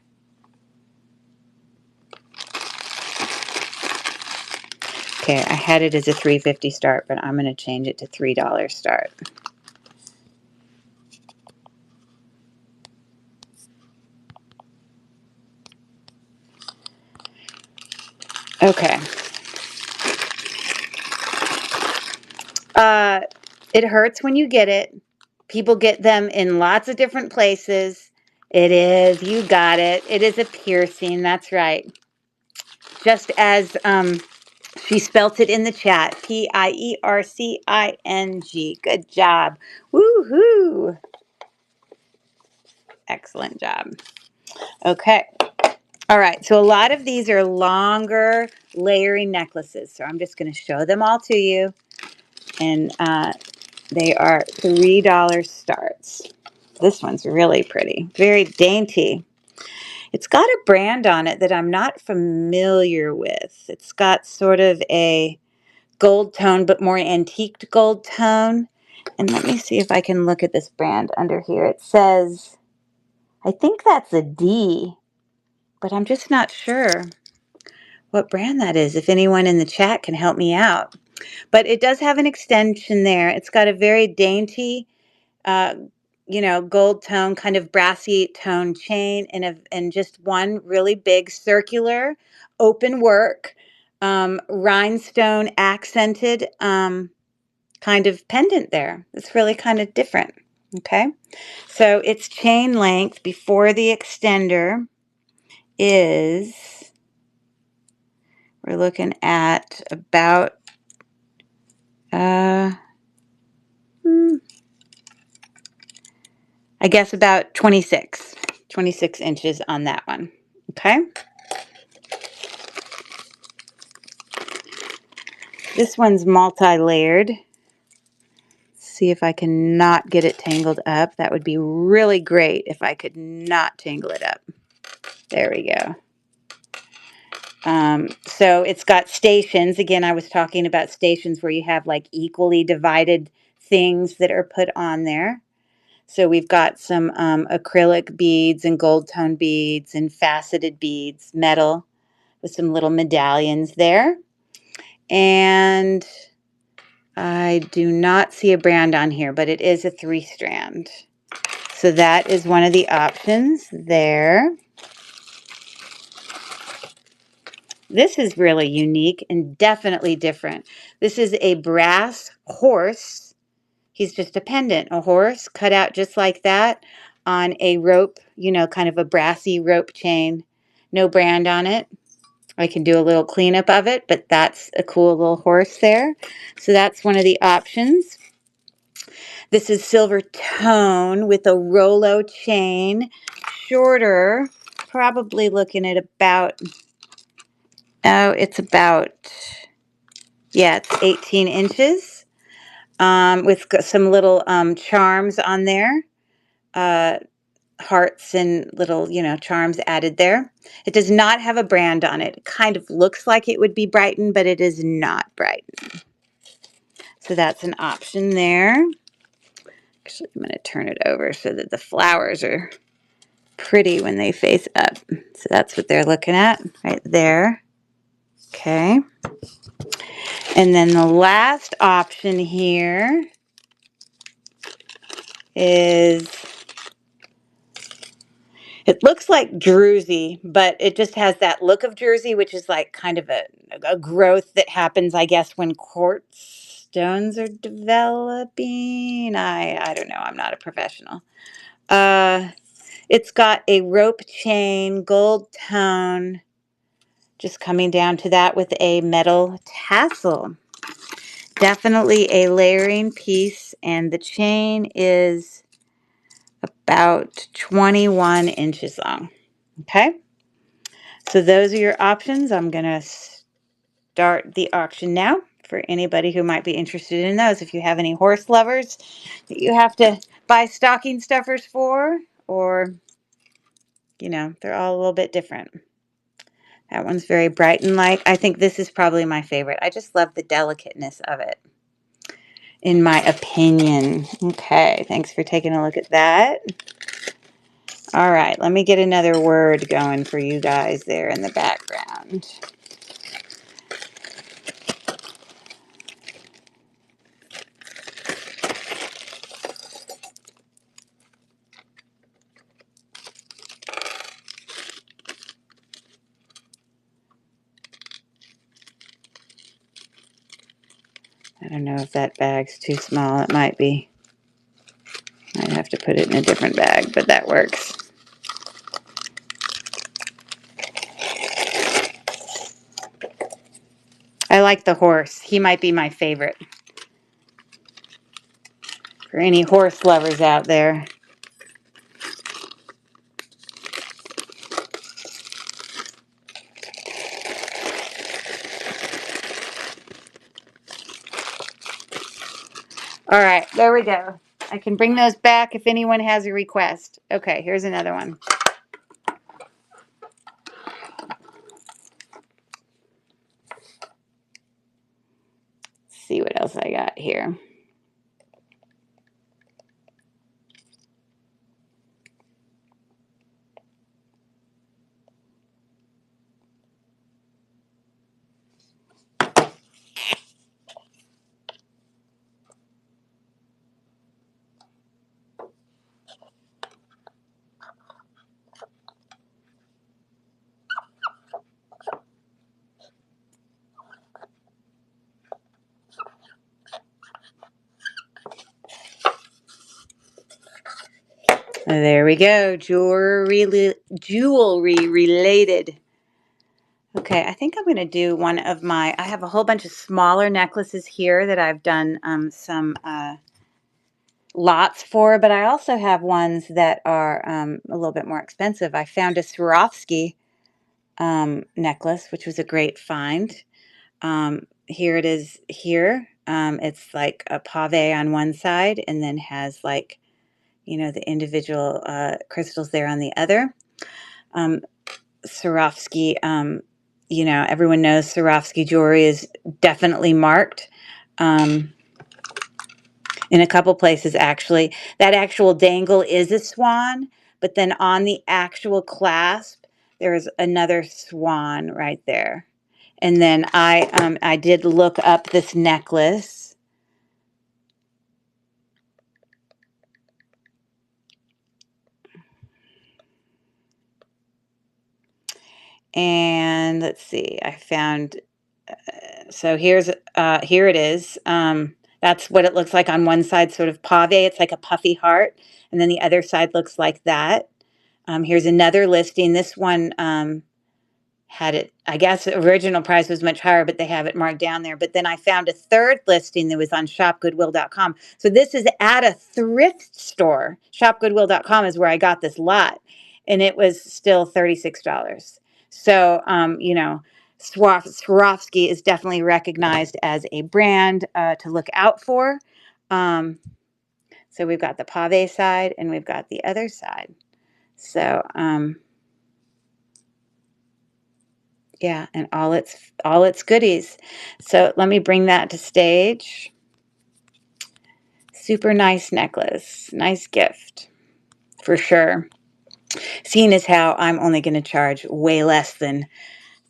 Okay, I had it as a $3.50 start, but I'm going to change it to $3 start. Okay. It hurts when you get it. People get them in lots of different places. It is, you got it. It is a piercing, that's right. Just as she spelt it in the chat, Piercing. Good job. Woohoo! Excellent job. Okay. All right, so a lot of these are longer layering necklaces. So I'm just going to show them all to you. And they are $3 starts. This one's really pretty, very dainty. It's got a brand on it that I'm not familiar with. It's got sort of a gold tone, but more antiqued gold tone. And let me see if I can look at this brand under here. It says, I think that's a D, but I'm just not sure what brand that is. If anyone in the chat can help me out. But it does have an extension there. It's got a very dainty, gold tone, kind of brassy tone chain, and just one really big circular open work, rhinestone accented kind of pendant there. It's really kind of different. Okay, so its chain length before the extender is, we're looking at about I guess about 26 inches on that one. Okay. This one's multi-layered. See if I can not get it tangled up. That would be really great if I could not tangle it up. There we go. So it's got stations. Again, I was talking about stations where you have like equally divided things that are put on there. So we've got some acrylic beads and gold tone beads and faceted beads, metal, with some little medallions there. And I do not see a brand on here, but it is a 3-strand. So that is one of the options there. This is really unique and definitely different. This is a brass horse. He's just a pendant, a horse cut out just like that on a rope, kind of a brassy rope chain. No brand on it. I can do a little cleanup of it, but that's a cool little horse there. So that's one of the options. This is silver tone with a Rolo chain, shorter, probably looking at about, it's 18 inches, with some little charms on there, hearts and little, charms added there. It does not have a brand on it. It kind of looks like it would be Brighton, but it is not Brighton. So that's an option there. Actually, I'm going to turn it over so that the flowers are pretty when they face up. So that's what they're looking at right there. Okay. And then the last option here is, it looks like Druzy, but it just has that look of Druzy, which is like kind of a growth that happens, I guess, when quartz stones are developing. I don't know. I'm not a professional. It's got a rope chain, gold tone, just coming down to that with a metal tassel. Definitely a layering piece, and the chain is about 21 inches long. Okay, so those are your options. I'm going to start the auction now for anybody who might be interested in those. If you have any horse lovers that you have to buy stocking stuffers for, or, you know, they're all a little bit different. That one's very Brighton-like. I think this is probably my favorite. I just love the delicateness of it, in my opinion. Okay, thanks for taking a look at that. All right, let me get another word going for you guys there in the background. I don't know if that bag's too small. It might be. I'd have to put it in a different bag, but that works. I like the horse. He might be my favorite. For any horse lovers out there. All right, there we go. I can bring those back if anyone has a request. Okay, here's another one. Let's see what else I got here. There we go. Jewelry related. Okay, I think I'm going to do one of my, I have a whole bunch of smaller necklaces here that I've done some lots for, but I also have ones that are a little bit more expensive. I found a Swarovski necklace, which was a great find. Here it is here. It's like a pave on one side and then has like, you know, the individual crystals there on the other. Swarovski, you know, everyone knows Swarovski jewelry is definitely marked. In a couple places, actually. That actual dangle is a swan, but then on the actual clasp, there's another swan right there. And then I did look up this necklace. And let's see, I found, so here it is. That's what it looks like on one side, sort of pave. It's like a puffy heart. And then the other side looks like that. Here's another listing. This one had it, I guess the original price was much higher, but they have it marked down there. But then I found a third listing that was on shopgoodwill.com. So this is at a thrift store. Shopgoodwill.com is where I got this lot, and it was still $36. So, you know, Swarovski is definitely recognized as a brand to look out for. So we've got the pave side and we've got the other side. So, yeah, and all its goodies. So let me bring that to stage. Super nice necklace. Nice gift. For sure. Seeing as how I'm only going to charge way less than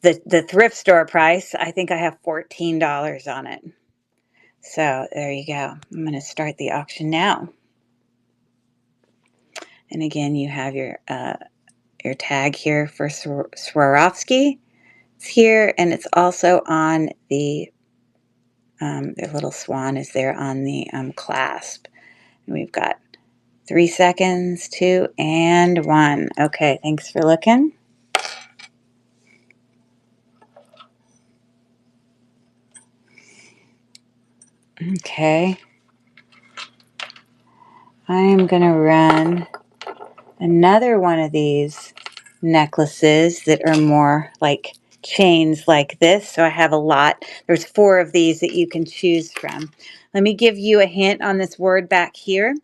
the thrift store price, I think I have $14 on it. So there you go. I'm going to start the auction now. And again, you have your tag here for Swarovski. It's here, and it's also on the little swan is there on the clasp. And we've got 3 seconds, 2, and 1. Okay, thanks for looking. Okay. I am going to run another one of these necklaces that are more like chains like this. So I have a lot. There's 4 of these that you can choose from. Let me give you a hint on this word back here.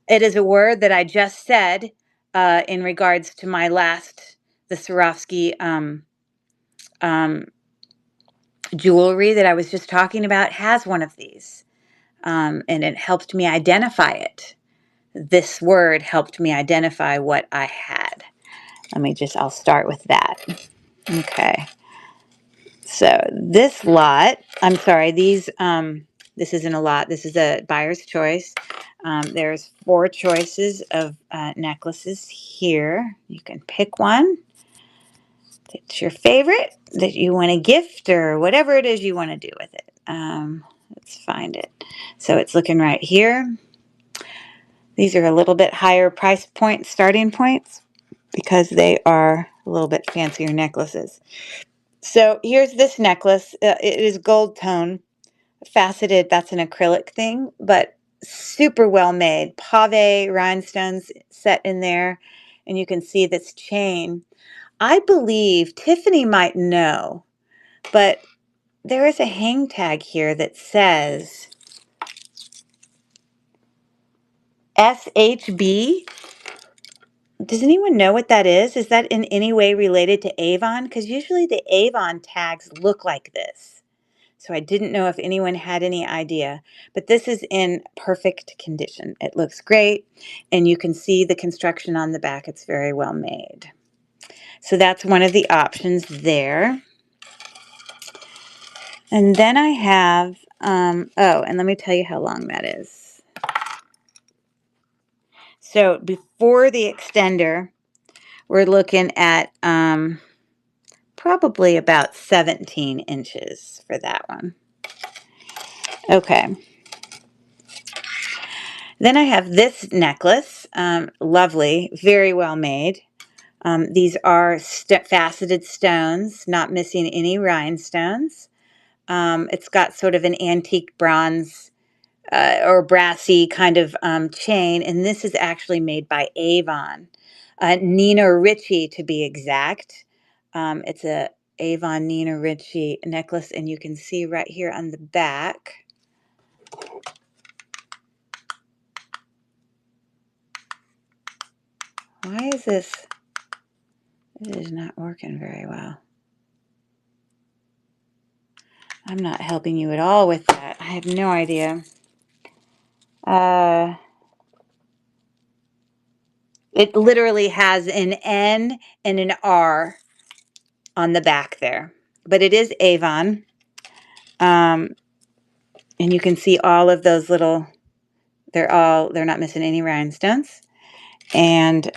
It is a word that I just said in regards to my the Swarovski jewelry that I was just talking about has one of these. And it helped me identify it. This word helped me identify what I had. I'll start with that. Okay. So this lot, I'm sorry, this isn't a lot. This is a buyer's choice. There's 4 choices of necklaces here. You can pick one that's your favorite, that you want to gift or whatever it is you want to do with it. Let's find it. So it's looking right here. These are a little bit higher price point, starting points, because they are a little bit fancier necklaces. So here's this necklace. It is gold tone, faceted. That's an acrylic thing, but super well made. Pave rhinestones set in there, and you can see this chain. I believe Tiffany might know, but there is a hang tag here that says SHB. Does anyone know what that is? Is that in any way related to Avon? Because usually the Avon tags look like this. So I didn't know if anyone had any idea. But this is in perfect condition. It looks great. And you can see the construction on the back. It's very well made. So that's one of the options there. And then I have, and let me tell you how long that is. So before the extender, we're looking at probably about 17 inches for that one. Okay. Then I have this necklace, lovely, very well made. These are faceted stones, not missing any rhinestones. It's got sort of an antique bronze or brassy kind of chain, and this is actually made by Avon. Nina Ricci, to be exact. It's a Avon Nina Ricci necklace, and you can see right here on the back. Why is this? It is not working very well. I'm not helping you at all with that. I have no idea. It literally has an N and an R on the back there, but it is Avon. And you can see all of those little, they're not missing any rhinestones. And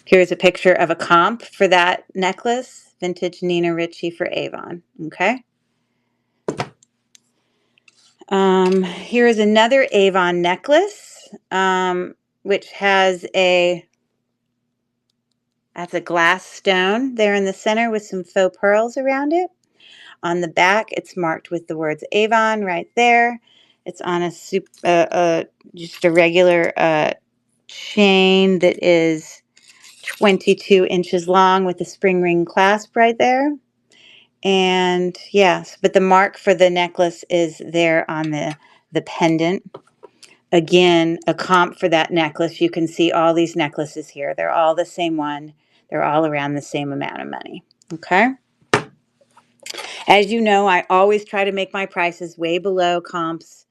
here's a picture of a comp for that necklace, vintage Nina Ricci for Avon. Okay. Here is another Avon necklace, which has that's a glass stone there in the center with some faux pearls around it. On the back, it's marked with the words Avon right there. It's on just a regular chain that is 22 inches long with a spring ring clasp right there. And yes, but the mark for the necklace is there on the pendant. Again, a comp for that necklace. You can see all these necklaces here. They're all the same one. They're all around the same amount of money. Okay. As you know, I always try to make my prices way below comps.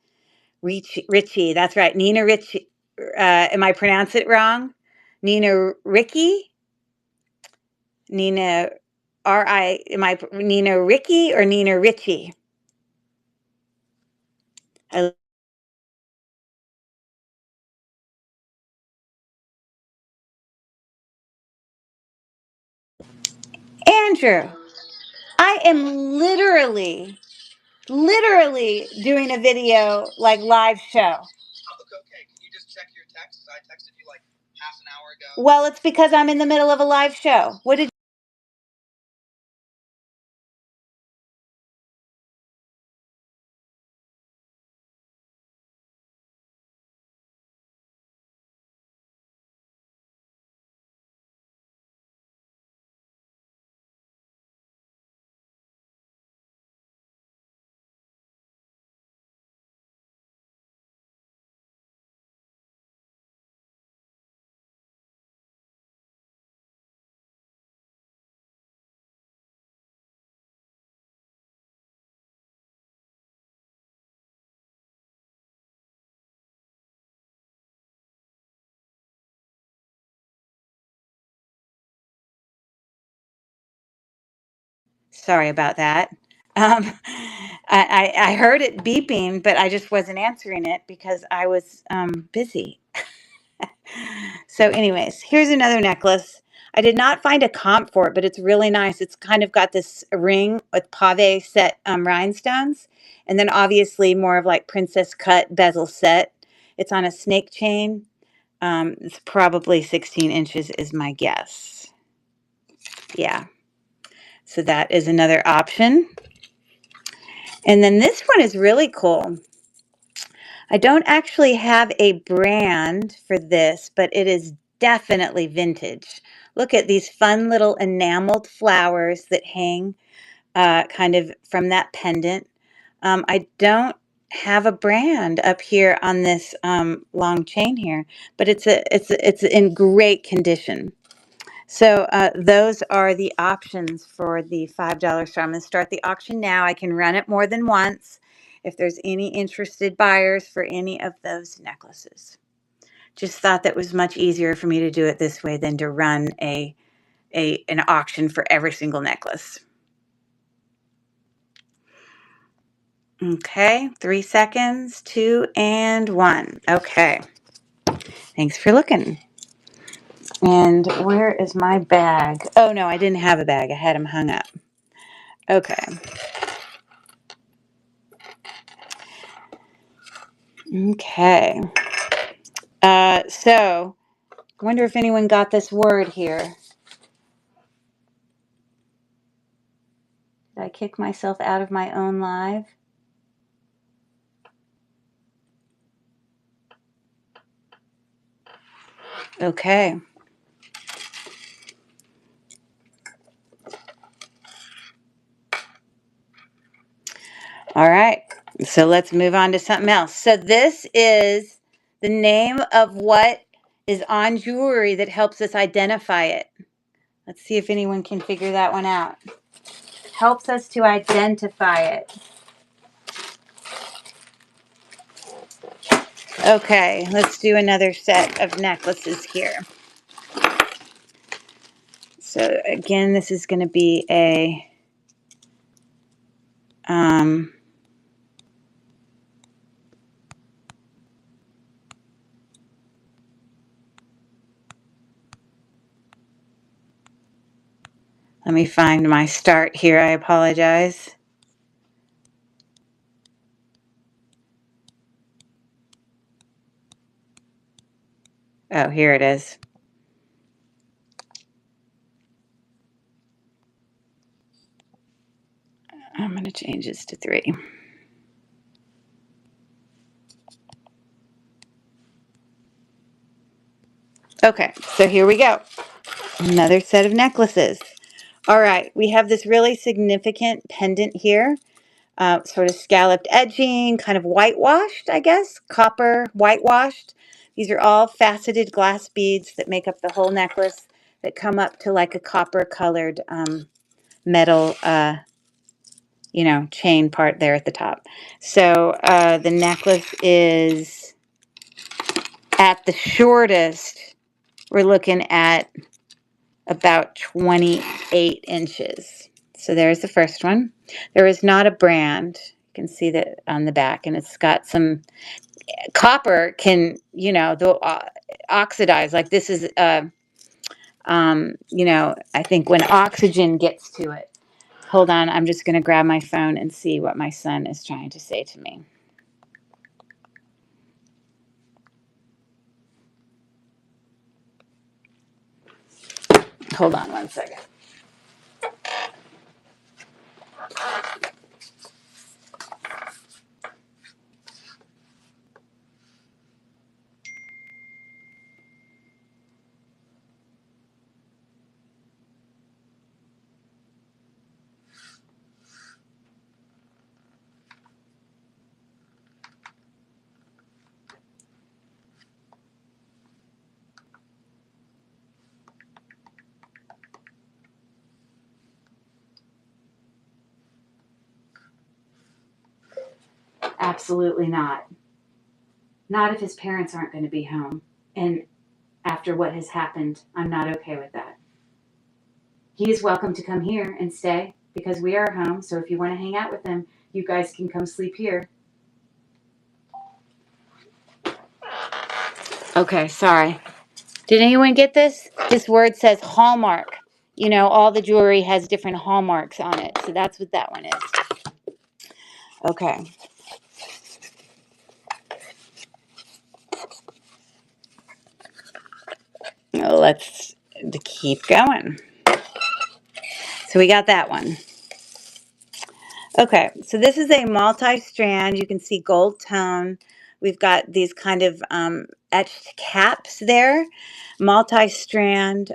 Ricci, that's right. Nina Ricci. Am I pronouncing it wrong? Nina Ricci? Nina Nina Ricci or Nina Ricci? I, Andrew, I am literally doing a video like live show. Okay. Can you just check your text? I texted you like half an hour ago. Well, it's because I'm in the middle of a live show. What did Sorry about that. I heard it beeping, but I just wasn't answering it because I was busy. So, anyways, here's another necklace. I did not find a comp for it, but it's really nice. It's kind of got this ring with pave set rhinestones, and then obviously more of like princess cut bezel set. It's on a snake chain. It's probably 16 inches is my guess. Yeah. So that is another option. And then this one is really cool. I don't actually have a brand for this, but it is definitely vintage. Look at these fun little enameled flowers that hang kind of from that pendant. I don't have a brand up here on this long chain here, but it's in great condition. So those are the options for the $5 store. I'm going to start the auction now. I can run it more than once if there's any interested buyers for any of those necklaces. Just thought that was much easier for me to do it this way than to run an auction for every single necklace. Okay, 3 seconds, 2 and 1. Okay, thanks for looking. And where is my bag? Oh no, I didn't have a bag. I had them hung up. Okay. Okay. So, I wonder if anyone got this word here. Did I kick myself out of my own live? Okay. All right. So let's move on to something else. So this is the name of what is on jewelry that helps us identify it. Let's see if anyone can figure that one out. Helps us to identify it. Okay, let's do another set of necklaces here. So again, this is going to be a let me find my start here. I apologize. Oh, here it is. I'm going to change this to 3. Okay, so here we go. Another set of necklaces. All right, we have this really significant pendant here. Sort of scalloped edging, kind of whitewashed, I guess, copper whitewashed. These are all faceted glass beads that make up the whole necklace that come up to like a copper colored metal, chain part there at the top. So the necklace is at the shortest, we're looking at about 28 inches. So there's the first one. There is not a brand. You can see that on the back, and it's got some copper can, you know, the oxidize. Like this is, you know, I think when oxygen gets to it. Hold on, I'm just going to grab my phone and see what my son is trying to say to me. Hold on one second. Absolutely not. Not if his parents aren't going to be home. And after what has happened, I'm not okay with that. He is welcome to come here and stay because we are home. So if you want to hang out with him, you guys can come sleep here. Okay, sorry. Did anyone get this? This word says Hallmark. You know, all the jewelry has different hallmarks on it. So that's what that one is. Okay. Let's keep going. So we got that one. Okay, so this is a multi-strand. You can see gold tone. We've got these kind of etched caps there. Multi-strand.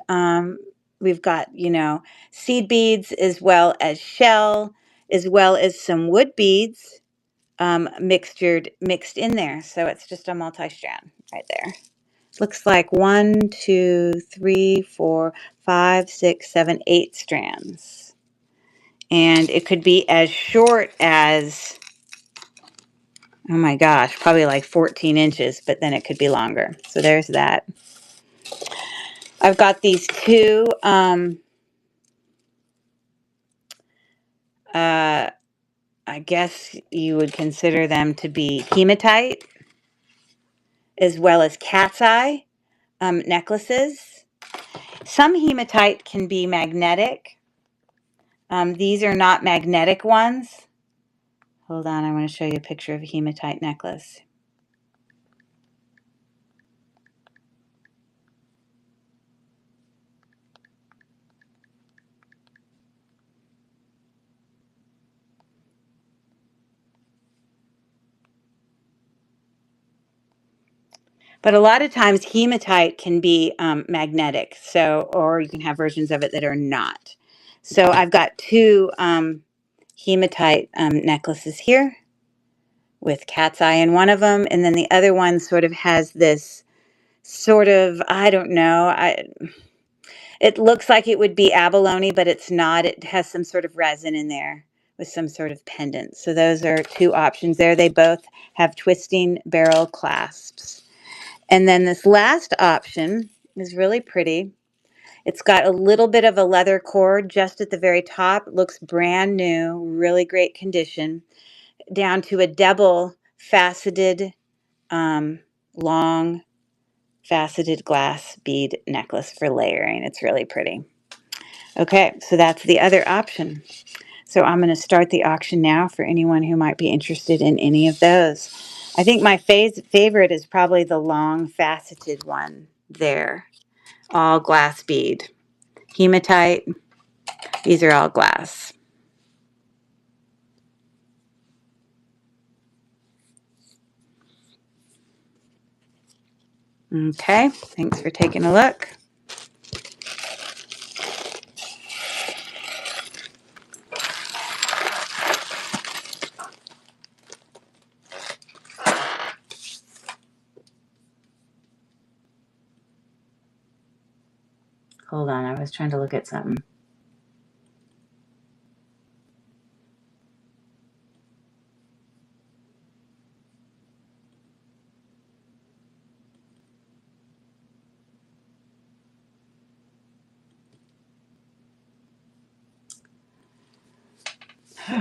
We've got, you know, seed beads as well as shell, as well as some wood beads mixed in there. So it's just a multi-strand right there. Looks like 1, 2, 3, 4, 5, 6, 7, 8 strands. And it could be as short as, oh my gosh, probably like 14 inches, but then it could be longer. So there's that. I've got these two, I guess you would consider them to be hematite, as well as cat's eye necklaces. Some hematite can be magnetic. These are not magnetic ones. Hold on, I want to show you a picture of a hematite necklace. But a lot of times hematite can be magnetic, so, or you can have versions of it that are not. So I've got two hematite necklaces here with cat's eye in one of them, and then the other one sort of has this sort of, I don't know, it looks like it would be abalone, but it's not. It has some sort of resin in there with some sort of pendant. So those are two options there. They both have twisting barrel clasps. And then this last option is really pretty. It's got a little bit of a leather cord just at the very top. It looks brand new, really great condition, down to a double faceted, long faceted glass bead necklace for layering. It's really pretty. Okay, so that's the other option. So I'm going to start the auction now for anyone who might be interested in any of those. I think my favorite is probably the long faceted one there. All glass bead. Hematite. These are all glass. Okay, thanks for taking a look. Hold on, I was trying to look at something.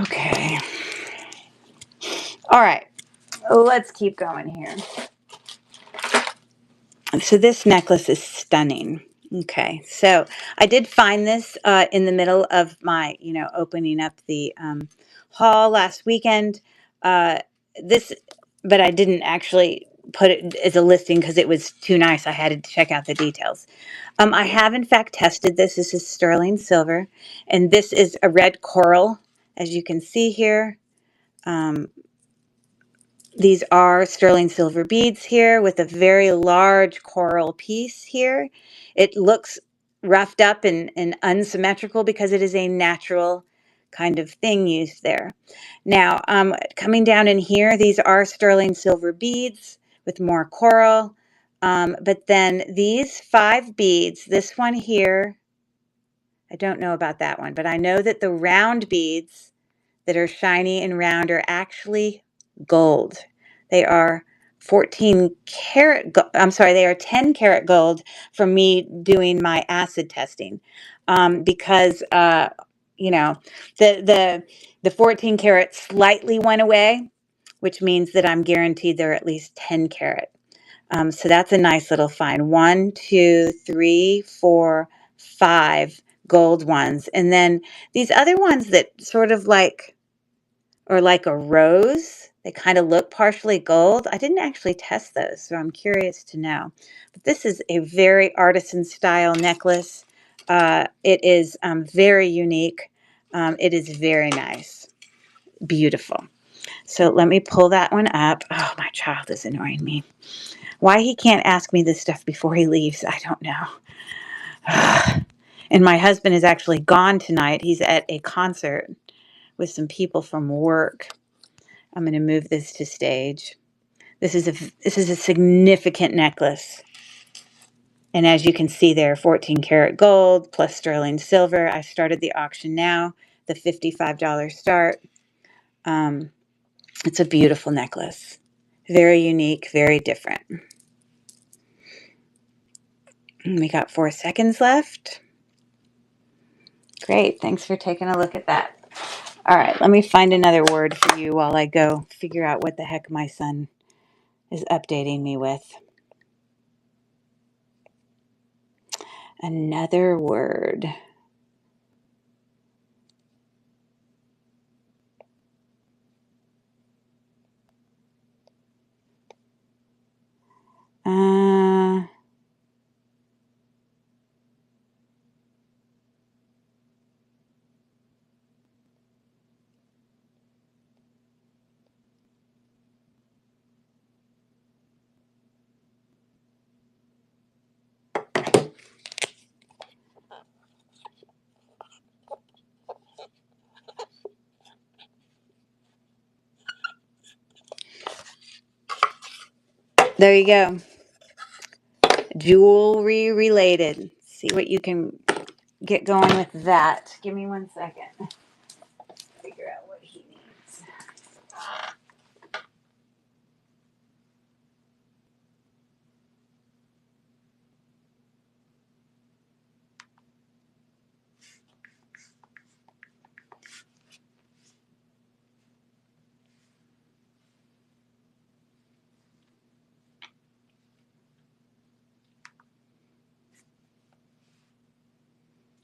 Okay. All right, let's keep going here. So this necklace is stunning. Okay, so I did find this in the middle of my, opening up the haul last weekend. Uh, this, but I didn't actually put it as a listing because it was too nice. I had to check out the details. I have in fact tested this. This is sterling silver, and this is a red coral, as you can see here. Um, these are sterling silver beads here with a very large coral piece here. It looks roughed up and unsymmetrical because it is a natural kind of thing used there. Now, coming down in here, these are sterling silver beads with more coral. But then these 5 beads, this one here, I don't know about that one, but I know that the round beads that are shiny and round are actually gold. They are 14 karat, I'm sorry, they are 10 karat gold from me doing my acid testing. Because, you know, the 14 karat slightly went away, which means that I'm guaranteed they're at least 10 karat. So that's a nice little find. 1, 2, 3, 4, 5 gold ones. And then these other ones that sort of like, or like a rose. They kind of look partially gold. I didn't actually test those, so I'm curious to know. But this is a very artisan style necklace. It is very unique. It is very nice. Beautiful. So let me pull that one up. Oh, my child is annoying me. Why he can't ask me this stuff before he leaves, I don't know. And my husband is actually gone tonight. He's at a concert with some people from work. I'm going to move this to stage. This is a significant necklace. And as you can see there, 14 karat gold plus sterling silver. I started the auction now, the $55 start. It's a beautiful necklace. Very unique, very different. We got 4 seconds left. Great. Thanks for taking a look at that. All right, let me find another word for you while I go figure out what the heck my son is updating me with. Another word. There you go. Jewelry related. See what you can get going with that. Give me 1 second. Figure out what he needs.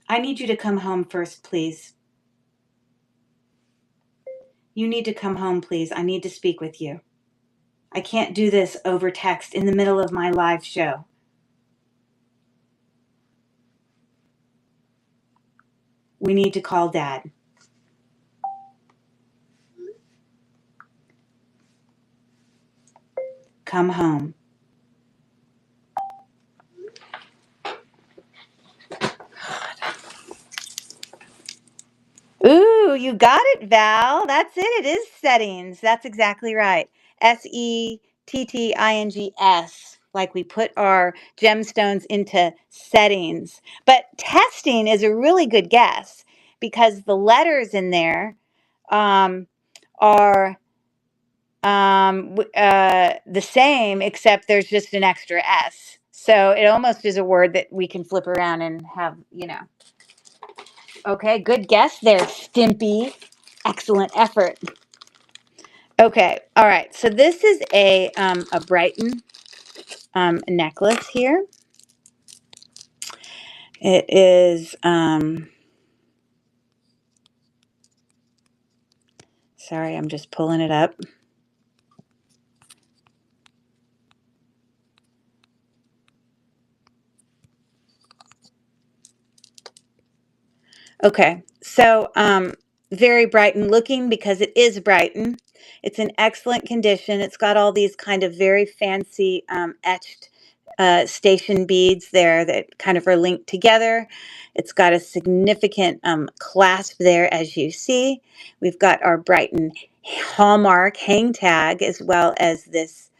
I need you to come home first, please. You need to come home, please. I need to speak with you. I can't do this over text in the middle of my live show. We need to call Dad. Come home. Ooh, you got it, Val. That's it. It is settings. That's exactly right. settings, like we put our gemstones into settings. But testing is a really good guess because the letters in there are the same, except there's just an extra S. So it almost is a word that we can flip around and have, Okay, good guess there, Stimpy. Excellent effort. Okay, all right. So this is a Brighton necklace here. It is, sorry, I'm just pulling it up. Okay, so very Brighton looking because it is Brighton. It's in excellent condition. It's got all these kind of very fancy etched station beads there that kind of are linked together. It's got a significant clasp there, as you see. We've got our Brighton hallmark hang tag as well as this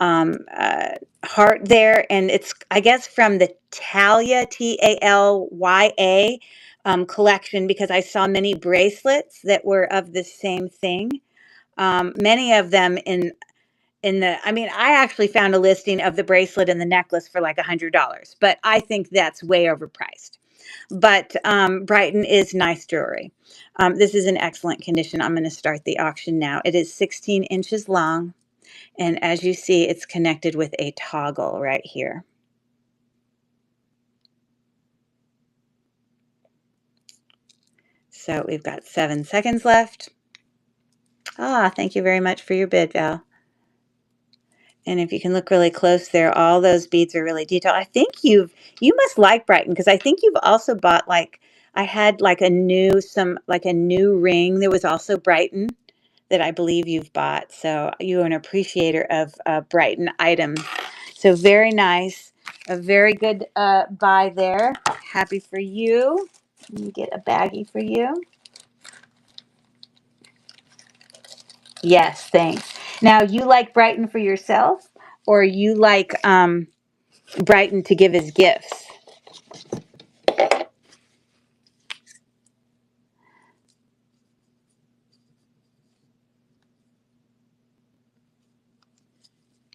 um, uh, heart there, and it's, I guess, from the Talia, Talya, collection, because I saw many bracelets that were of the same thing. Many of them in the, I mean, I actually found a listing of the bracelet and the necklace for like $100, but I think that's way overpriced. But Brighton is nice jewelry. This is in excellent condition. I'm going to start the auction now. It is 16 inches long. And as you see, it's connected with a toggle right here. So we've got 7 seconds left. Ah, thank you very much for your bid, Val. And if you can look really close there, all those beads are really detailed. I think you must like Brighton, because I think you've also bought, like, I had like a new ring that was also Brighton that I believe you've bought. So you're an appreciator of Brighton items. So very nice. A very good buy there. Happy for you. Let me get a baggie for you. Yes, thanks. Now, you like Brighton for yourself, or you like Brighton to give as gifts?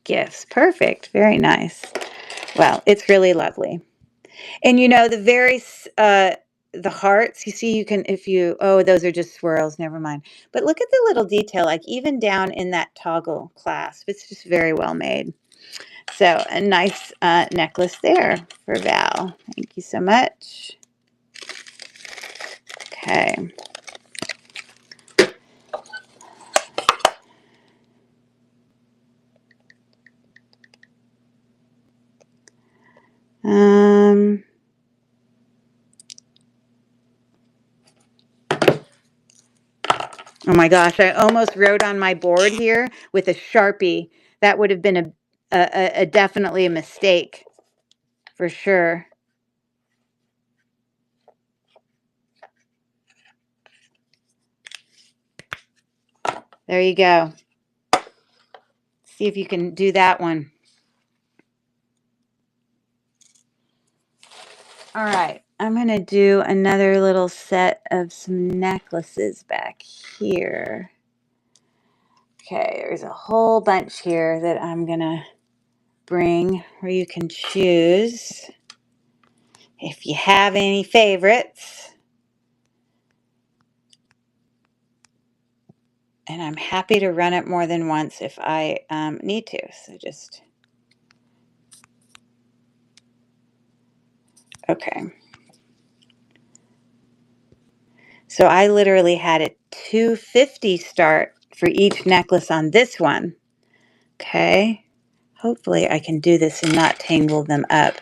Gifts. Perfect. Very nice. Well, it's really lovely. And you know, the hearts, you see, you can, if you, oh, those are just swirls, never mind. But look at the little detail, like even down in that toggle clasp. It's just very well made. So a nice necklace there for Val. Thank you so much. Okay. Um, oh my gosh, I almost wrote on my board here with a Sharpie. That would have been a definitely a mistake for sure. There you go. See if you can do that one. All right, I'm going to do another little set of some necklaces back here. Okay, there's a whole bunch here that I'm going to bring where you can choose if you have any favorites. And I'm happy to run it more than once if I need to. So just, okay. So I literally had a $250 start for each necklace on this one. Okay. Hopefully I can do this and not tangle them up.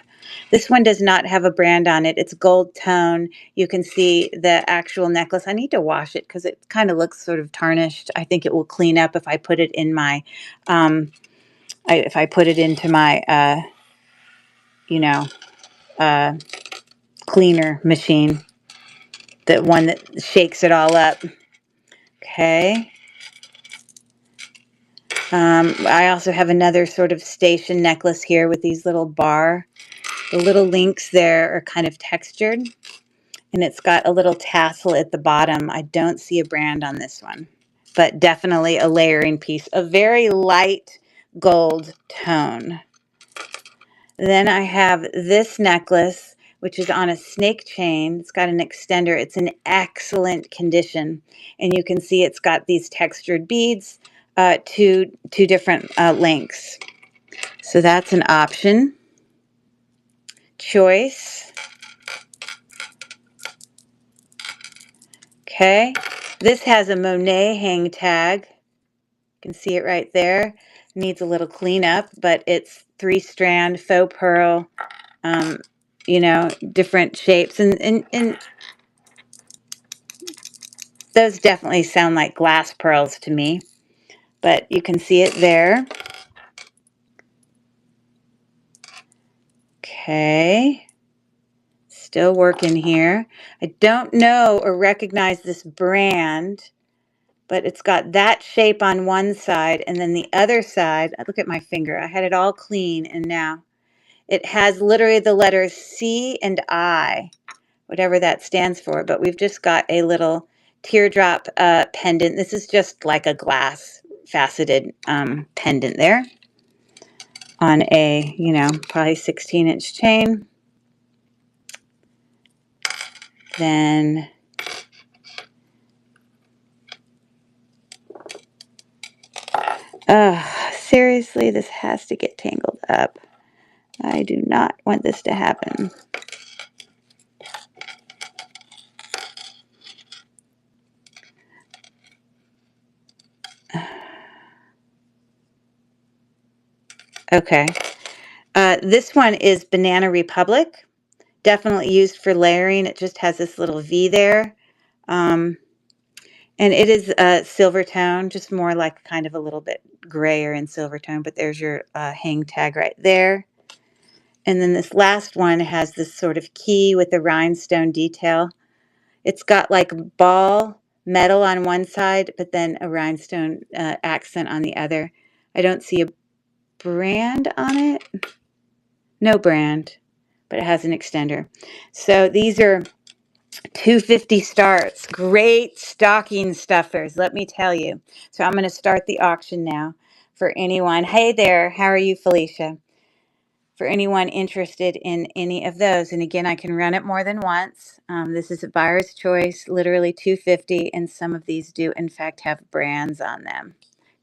This one does not have a brand on it. It's gold tone. You can see the actual necklace. I need to wash it because it kind of looks sort of tarnished. I think it will clean up if I put it in my, if I put it into my, you know, uh, cleaner machine. The one that shakes it all up. Okay. I also have another sort of station necklace here with these little the little links there are kind of textured, and it's got a little tassel at the bottom. I don't see a brand on this one, but definitely a layering piece, a very light gold tone. Then I have this necklace, which is on a snake chain. It's got an extender. It's in excellent condition, and you can see it's got these textured beads two different lengths. So that's an option. Choice. Okay. This has a Monet hang tag. You can see it right there. Needs a little cleanup, but it's 3-strand faux pearl, you know, different shapes. And those definitely sound like glass pearls to me, but you can see it there. Okay. Still working here. I don't know or recognize this brand, but it's got that shape on one side, and then the other side, look at my finger. I had it all clean, and now it has literally the letters C and I, whatever that stands for, but we've just got a little teardrop pendant. This is just like a glass faceted pendant there on a, you know, probably 16-inch chain. Then seriously, this has to get tangled up. I do not want this to happen. Okay. This one is Banana Republic. Definitely used for layering. It just has this little V there. And it is a silver tone, just more like kind of a little bit grayer in silver tone. But there's your hang tag right there. And then this last one has this sort of key with the rhinestone detail. It's got like ball metal on one side, but then a rhinestone accent on the other. I don't see a brand on it. No brand, but it has an extender. So these are $2.50 starts. Great stocking stuffers, let me tell you. So I'm going to start the auction now for anyone. Hey there, how are you, Felicia? For anyone interested in any of those. And again, I can run it more than once. This is a buyer's choice, literally $2.50, and some of these do in fact have brands on them.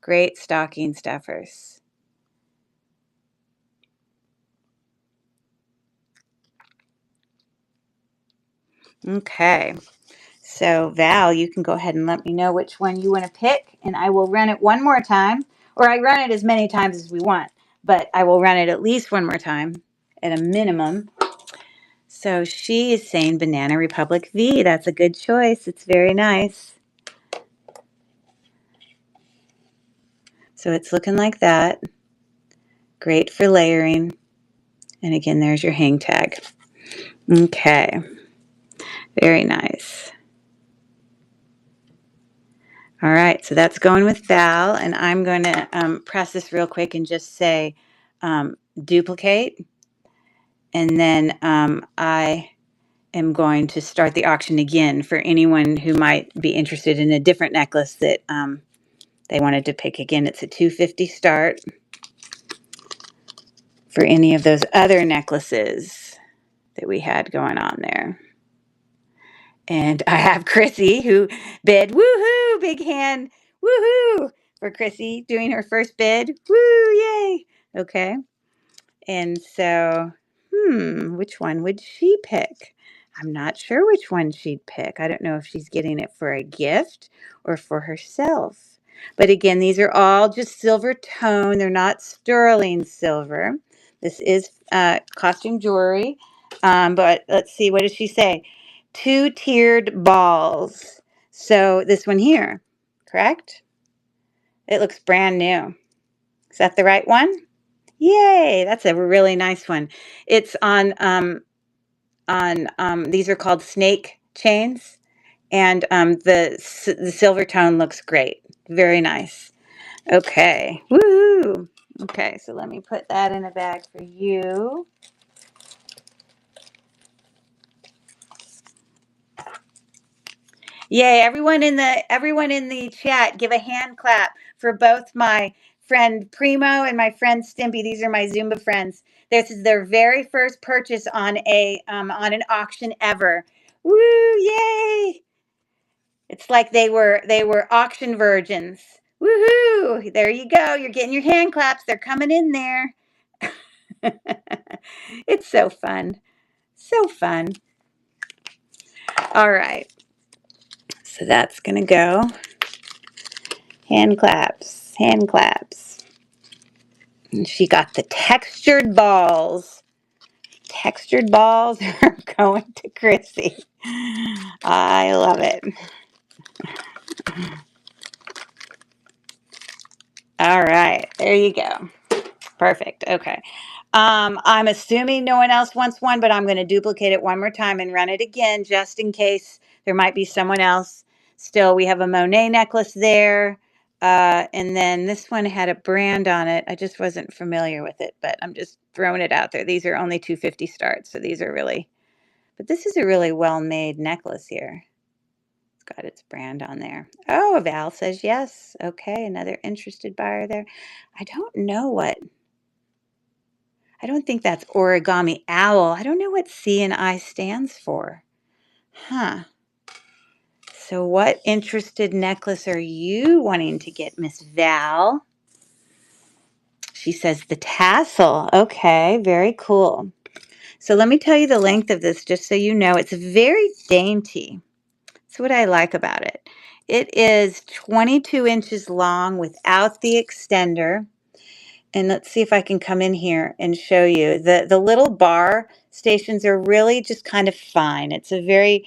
Great stocking stuffers. Okay, so Val, you can go ahead and let me know which one you want to pick, and I will run it one more time, or I run it as many times as we want, but I will run it at least one more time at a minimum. So she is saying Banana Republic V. That's a good choice. It's very nice. So it's looking like that. Great for layering. And again, there's your hang tag. Okay. Very nice. All right, so that's going with Val, and I'm going to press this real quick and just say duplicate, and then I am going to start the auction again for anyone who might be interested in a different necklace that they wanted to pick. Again, it's a $2.50 start for any of those other necklaces that we had going on there. And I have Chrissy who bid, woohoo, big hand, woohoo, for Chrissy doing her first bid. Woo, yay. Okay. And so, which one would she pick? I'm not sure which one she'd pick. I don't know if she's getting it for a gift or for herself. But again, these are all just silver tone. They're not sterling silver. This is costume jewelry. But let's see, what does she say? 2-tiered balls. So this one here, correct? It looks brand new. Is that the right one? Yay, that's a really nice one. It's on these are called snake chains, and the silver tone looks great. Very nice. Okay. Woo! Okay, so let me put that in a bag for you. Yay, everyone in the chat, give a hand clap for both my friend Primo and my friend Stimpy. These are my Zumba friends. This is their very first purchase on an auction ever. Woo, yay! It's like they were auction virgins. Woohoo! There you go. You're getting your hand claps. They're coming in there. It's so fun. So fun. All right. So that's going to go. Hand claps. Hand claps. And she got the textured balls. Textured balls are going to Chrissy. I love it. All right. There you go. Perfect. Okay. I'm assuming no one else wants one, but I'm going to duplicate it one more time and run it again just in case there might be someone else. Still, we have a Monet necklace there. And then this one had a brand on it. I just wasn't familiar with it, but I'm just throwing it out there. These are only 250 starts, so these are really, but this is a really well-made necklace here. It's got its brand on there. Oh, Val says yes. Okay, another interested buyer there. I don't know what. I don't think that's origami owl. I don't know what C and I stands for. Huh. So what interested necklace are you wanting to get, Miss Val? She says the tassel. Okay, very cool. So let me tell you the length of this just so you know. It's very dainty. That's what I like about it. It is 22 inches long without the extender. And let's see if I can come in here and show you. The little bar stations are really just kind of fine. It's a very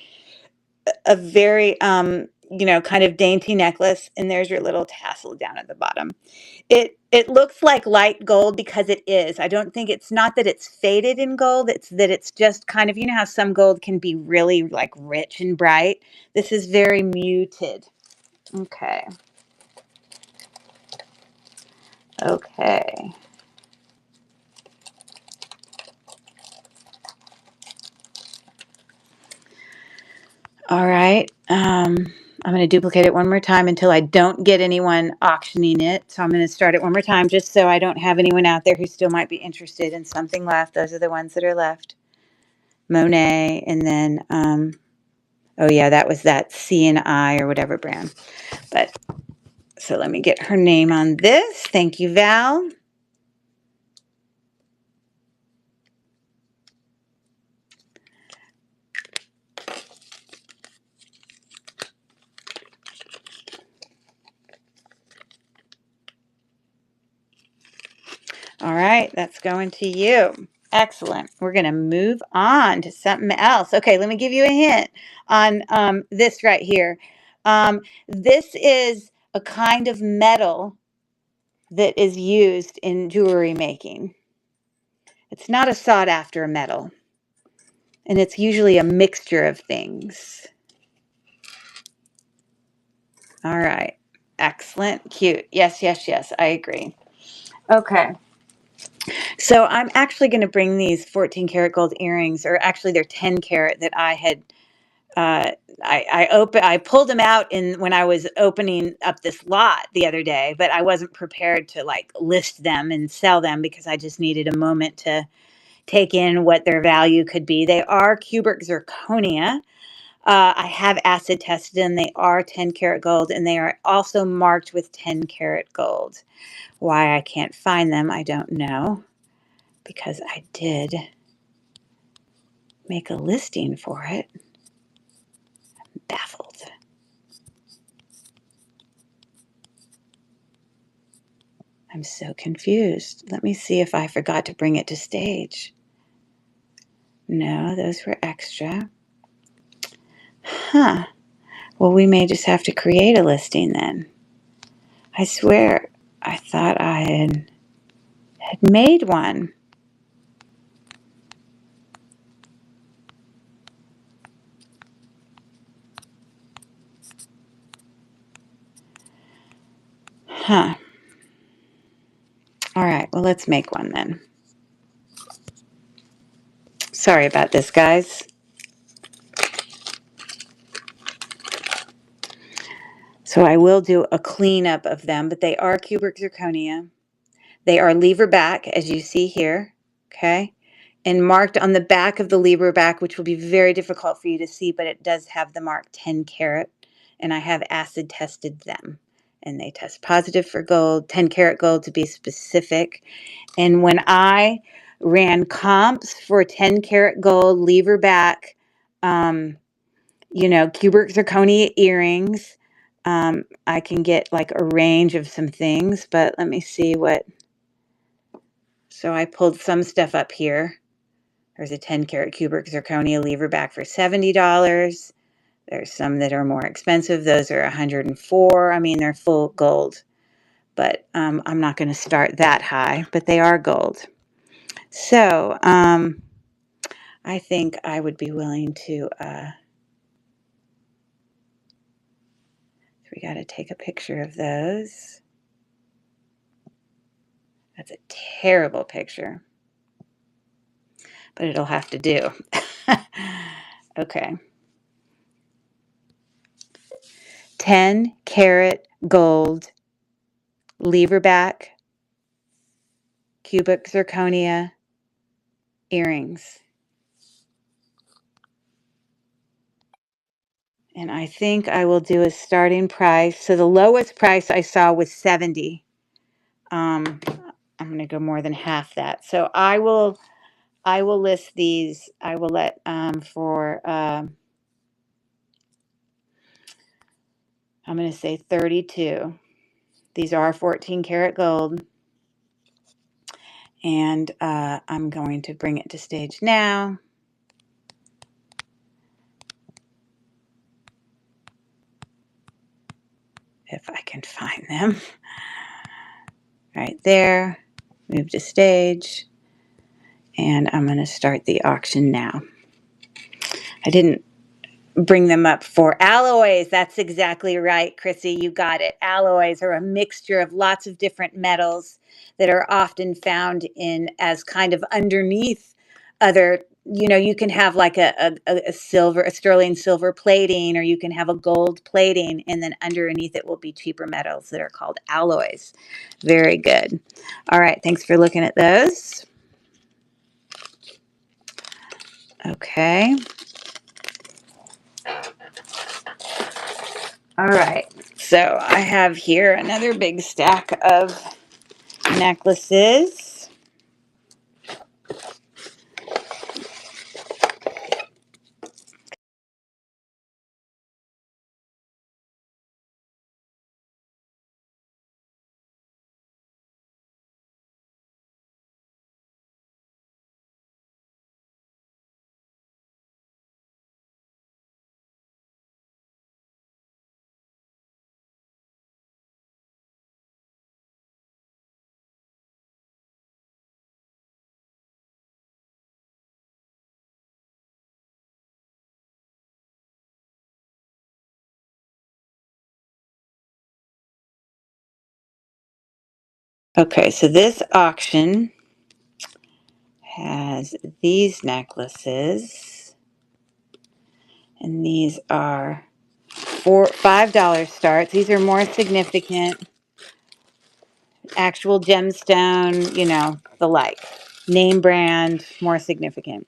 kind of dainty necklace, and there's your little tassel down at the bottom. It looks like light gold because it is. I don't think it's not that it's faded in gold, it's that it's just kind of, you know how some gold can be really like rich and bright. This is very muted. Okay. Okay. All right. I'm going to duplicate it one more time until I don't get anyone auctioning it. So I'm going to start it one more time just so I don't have anyone out there who still might be interested in something left. Those are the ones that are left. Monet, and then, oh yeah, that was that C&I or whatever brand. But, so let me get her name on this. Thank you, Val. All right, that's going to you. Excellent. We're going to move on to something else. Okay, let me give you a hint on this right here. This is a kind of metal that is used in jewelry making. It's not a sought-after metal, and it's usually a mixture of things. All right. Excellent. Cute. Yes, yes, yes. I agree. Okay. So I'm actually going to bring these 14 karat gold earrings, or actually they're 10 karat that I had. I pulled them out when I was opening up this lot the other day, but I wasn't prepared to like list them and sell them because I just needed a moment to take in what their value could be. They are cubic zirconia. I have acid tested them. They are 10 karat gold, and they are also marked with 10 karat gold. Why I can't find them, I don't know, because I did make a listing for it. I'm baffled. I'm so confused. Let me see if I forgot to bring it to stage. No, those were extra. Huh. Well, we may just have to create a listing then. I swear, I thought I had made one. Huh. All right, well, let's make one then. Sorry about this, guys. So I will do a cleanup of them, but they are cubic zirconia. They are lever back, as you see here, okay? And marked on the back of the lever back, which will be very difficult for you to see, but it does have the mark 10 karat, and I have acid tested them. and they test positive for gold, 10 karat gold to be specific. And when I ran comps for 10 karat gold, lever back, cubic zirconia earrings, I can get like a range of some things, but let me see so I pulled some stuff up here. There's a 10 karat cubic zirconia lever back for $70. There's some that are more expensive. Those are $104. I mean, they're full gold, but I'm not going to start that high, but they are gold. So I think I would be willing to, we got to take a picture of those. That's a terrible picture, but it'll have to do. Okay. 10 karat gold lever back cubic zirconia earrings. And I think I will do a starting price. So the lowest price I saw was $70. I'm going to go more than half that. So I will list these. I will let for I'm going to say 32. These are 14 karat gold. And I'm going to bring it to stage now. If I can find them. Right there. Move to stage. And I'm going to start the auction now. I didn't bring them up for alloys. That's exactly right, Chrissy. You got it. Alloys are a mixture of lots of different metals that are often found in as kind of underneath other, you can have like a sterling silver plating, or you can have a gold plating, and then underneath it will be cheaper metals that are called alloys. Very good. All right. Thanks for looking at those. Okay. All right. So I have here another big stack of necklaces. Okay, so this auction has these necklaces, and these are $5 starts. These are more significant, actual gemstone, the like, name brand, more significant.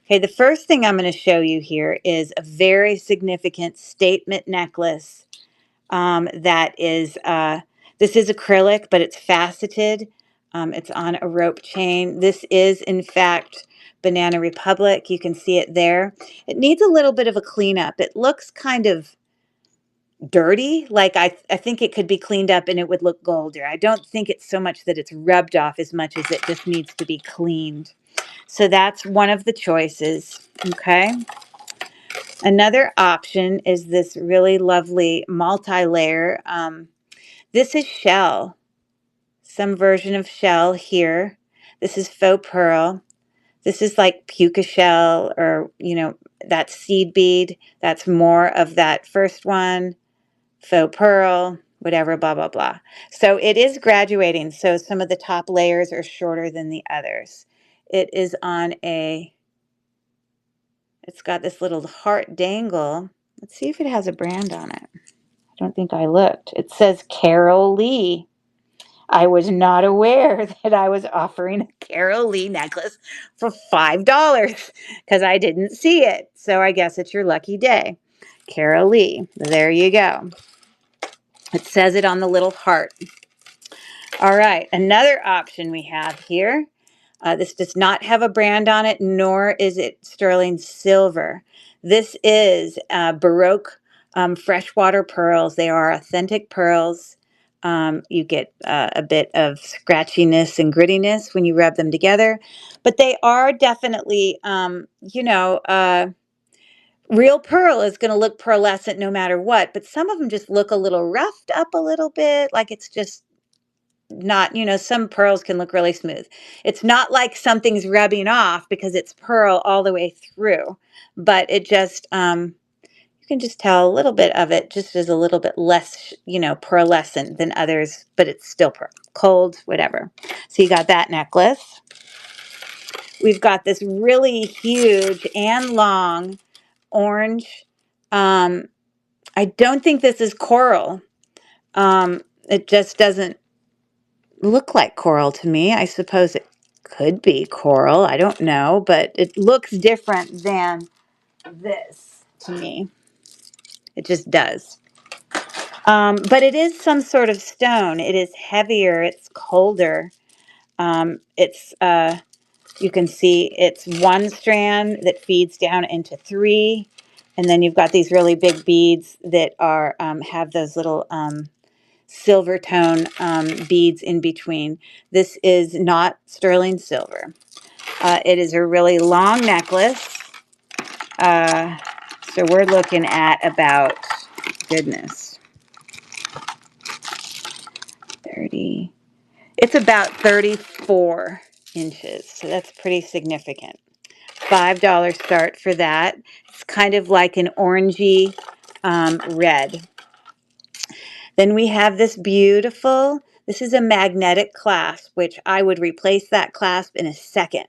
Okay, the first thing I'm going to show you here is a very significant statement necklace. That is, this is acrylic, but it's faceted. It's on a rope chain. This is, in fact, Banana Republic. You can see it there. It needs a little bit of a cleanup. It looks kind of dirty. Like I think it could be cleaned up and it would look golder. I don't think it's so much that it's rubbed off as much as it just needs to be cleaned. So that's one of the choices. Okay. Another option is this really lovely multi-layer. This is shell, some version of shell here. This is faux pearl. This is like puka shell, or, that seed bead. That's more of that first one, faux pearl, whatever, blah, blah, blah. So it is graduating. So some of the top layers are shorter than the others. It is on it's got this little heart dangle. Let's see if it has a brand on it. I don't think I looked. It says Carol Lee. I was not aware that I was offering a Carol Lee necklace for $5 because I didn't see it. So I guess it's your lucky day. Carol Lee. There you go. It says it on the little heart. All right, another option we have here. This does not have a brand on it, nor is it sterling silver. This is Baroque freshwater pearls. They are authentic pearls. You get a bit of scratchiness and grittiness when you rub them together, but they are definitely, real pearl is going to look pearlescent no matter what, but some of them just look a little roughed up a little bit, like it's just not, some pearls can look really smooth. It's not like something's rubbing off because it's pearl all the way through, but it just, you can just tell a little bit of it just is a little bit less, pearlescent than others, but it's still pearl, cold, whatever. So you got that necklace. We've got this really huge and long orange. I don't think this is coral. It just doesn't look like coral to me. I suppose it could be coral. I don't know, but it looks different than this to me. It just does. But it is some sort of stone. It is heavier. It's colder. It's you can see it's one strand that feeds down into three, and then you've got these really big beads that are have those little silver tone beads in between. This is not sterling silver. It is a really long necklace. So we're looking at about, goodness, 30. It's about 34 inches. So that's pretty significant. $5 start for that. It's kind of like an orangey red. Then we have this beautiful, this is a magnetic clasp, which I would replace that clasp in a second.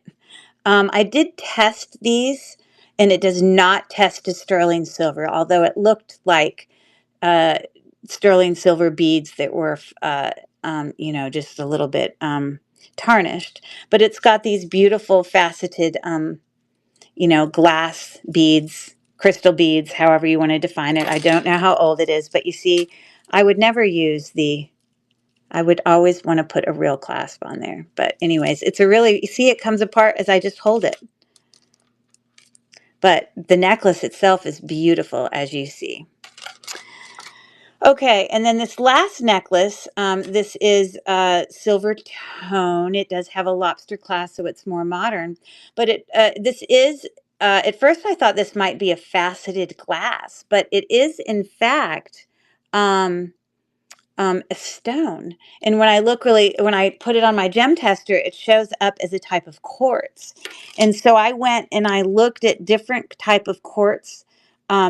I did test these, and it does not test to sterling silver, although it looked like uh, sterling silver beads that were, just a little bit tarnished. But it's got these beautiful faceted, glass beads, crystal beads, however you want to define it. I don't know how old it is, but you see, I would never use I would always want to put a real clasp on there. But anyways, it's a really, you see it comes apart as I just hold it. But the necklace itself is beautiful, as you see. Okay, and then this last necklace, this is silver tone. It does have a lobster clasp, so it's more modern. But this is, at first I thought this might be a faceted glass, but it is in fact um, a stone. And when I put it on my gem tester, it shows up as a type of quartz. And so I went and I looked at different type of quartz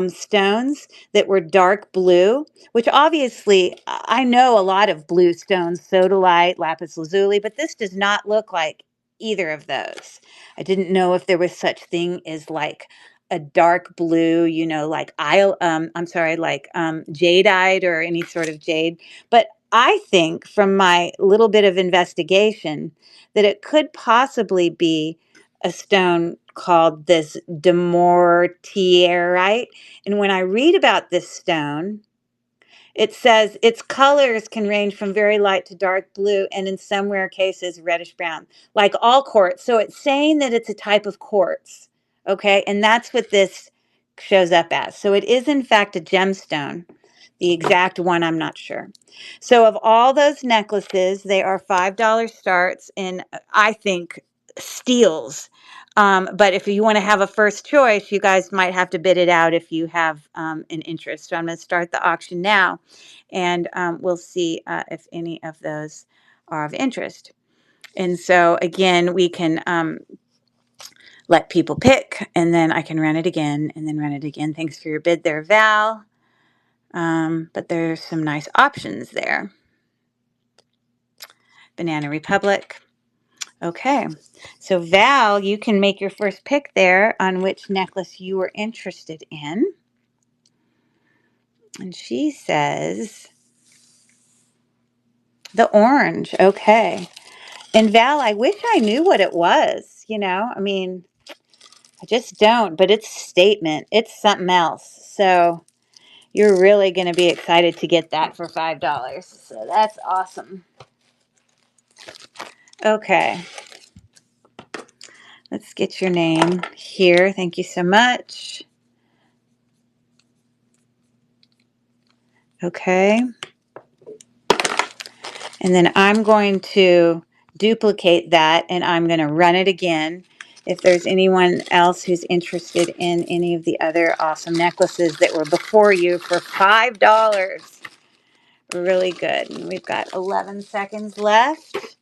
stones that were dark blue, which obviously I know a lot of blue stones, sodalite, lapis lazuli, but this does not look like either of those. I didn't know if there was such thing as like a dark blue, like like jadeite or any sort of jade. But I think from my little bit of investigation that it could possibly be a stone called this demortierite. And when I read about this stone, it says its colors can range from very light to dark blue and in some rare cases reddish brown, like all quartz. So it's saying that it's a type of quartz. Okay. And that's what this shows up as. So it is in fact a gemstone. The exact one, I'm not sure. So of all those necklaces, they are $5 starts in, I think, steals. But if you want to have a first choice, you guys might have to bid it out if you have an interest. So I'm going to start the auction now, and we'll see if any of those are of interest. And so again, we can let people pick, and then I can run it again, and then run it again. Thanks for your bid there, Val. But there's some nice options there. Banana Republic. Okay, so Val, you can make your first pick there on which necklace you were interested in. And she says the orange. Okay. And Val, I wish I knew what it was. I mean, I just don't, but it's a statement. It's something else. So You're really going to be excited to get that for $5. So that's awesome. Okay. Let's get your name here. Thank you so much. Okay. And then I'm going to duplicate that and I'm going to run it again. If there's anyone else who's interested in any of the other awesome necklaces that were before you for $5, really good. And we've got 11 seconds left.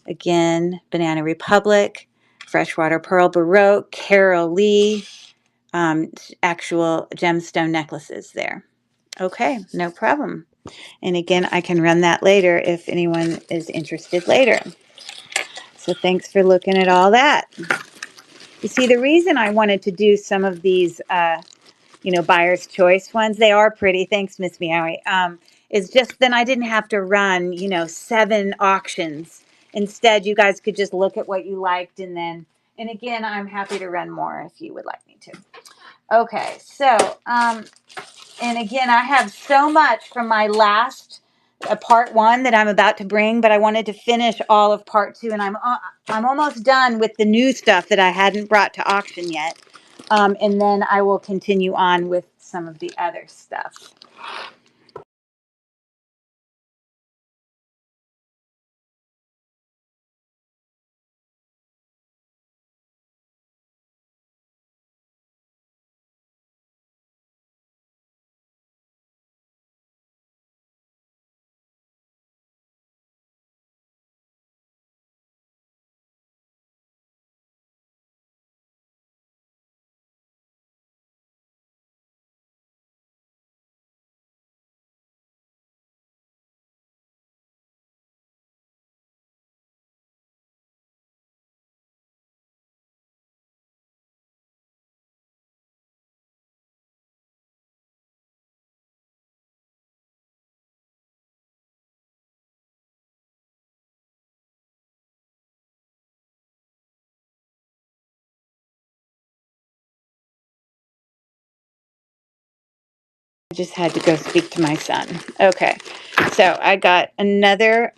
Again, Banana Republic, Freshwater Pearl Baroque, Carol Lee, actual gemstone necklaces there. Okay, no problem. And again, I can run that later if anyone is interested later. So thanks for looking at all that. You see, the reason I wanted to do some of these, buyer's choice ones, they are pretty. Thanks, Miss Meowie. Is just then I didn't have to run, 7 auctions. Instead, you guys could just look at what you liked and again, I'm happy to run more if you would like me to. Okay, so, and again, I have so much from my last part 1 that I'm about to bring, but I wanted to finish all of part 2, and I'm almost done with the new stuff that I hadn't brought to auction yet. And then I will continue on with some of the other stuff. I just had to go speak to my son. Okay, so I got another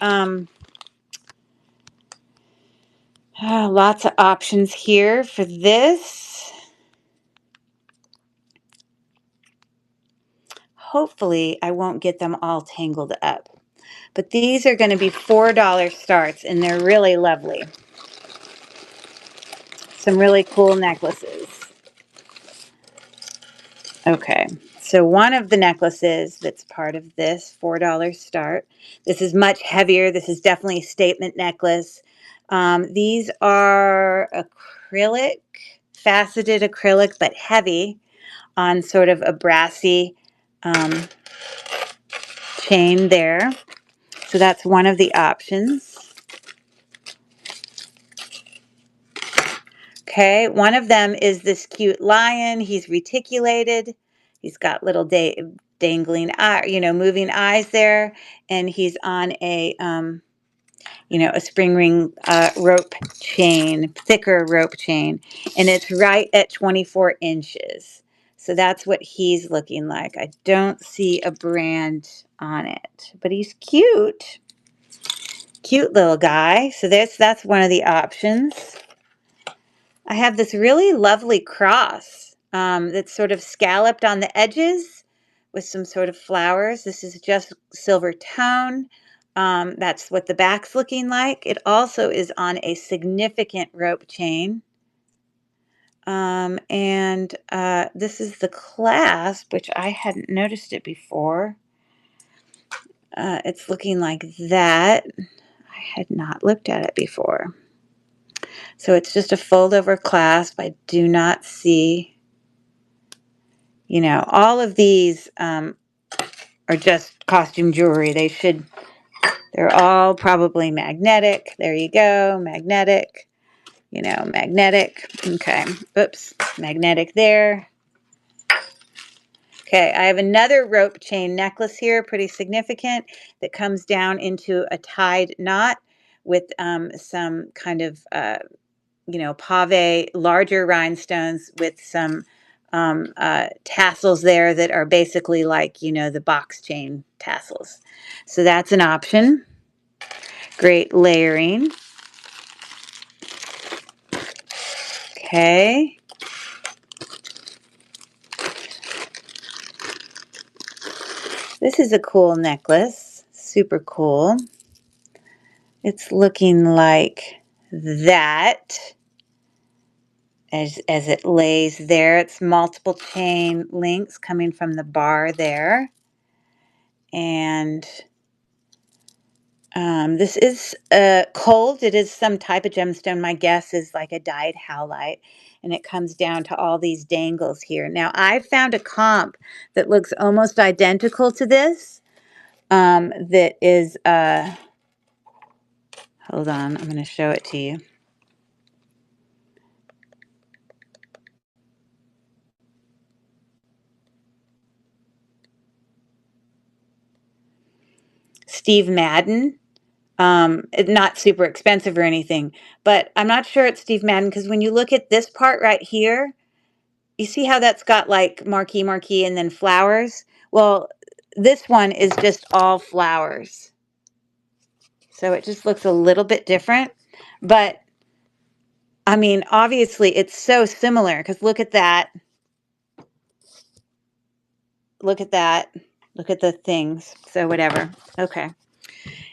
lots of options here for this. Hopefully I won't get them all tangled up. But these are going to be $4 starts, and they're really lovely. Some really cool necklaces. Okay, so one of the necklaces that's part of this $4 start. This is much heavier. This is definitely a statement necklace. These are acrylic, faceted acrylic, but heavy on sort of a brassy chain there. So that's one of the options. Okay, one of them is this cute lion. He's reticulated. He's got little dangling eye, moving eyes there, and he's on a spring ring rope chain, thicker rope chain, and it's right at 24 inches. So that's what he's looking like. I don't see a brand on it, but he's cute. Cute little guy. So that's one of the options. I have this really lovely cross that's sort of scalloped on the edges with some sort of flowers. This is just silver tone. That's what the back's looking like. It also is on a significant rope chain. And this is the clasp, which I hadn't noticed it before. It's looking like that. I had not looked at it before. So it's just a fold over clasp. I do not see, all of these are just costume jewelry. They're all probably magnetic. There you go, magnetic, magnetic. Okay, oops, magnetic there. Okay, I have another rope chain necklace here, pretty significant, that comes down into a tied knot with some kind of, pave, larger rhinestones with some tassels there that are basically like, you know, the box chain tassels. So that's an option. Great layering. Okay. This is a cool necklace. Super cool. It's looking like that as it lays there. It's multiple chain links coming from the bar there. And this is cold. It is some type of gemstone. My guess is like a dyed howlite. And it comes down to all these dangles here. Now, I found a comp that looks almost identical to this. That is, hold on, I'm going to show it to you. Steve Madden. Not super expensive or anything, but I'm not sure it's Steve Madden because when you look at this part right here, you see how that's got like marquee and then flowers? Well, this one is just all flowers. So it just looks a little bit different, but I mean, obviously it's so similar because look at that. Look at that. Look at the things. So whatever. Okay.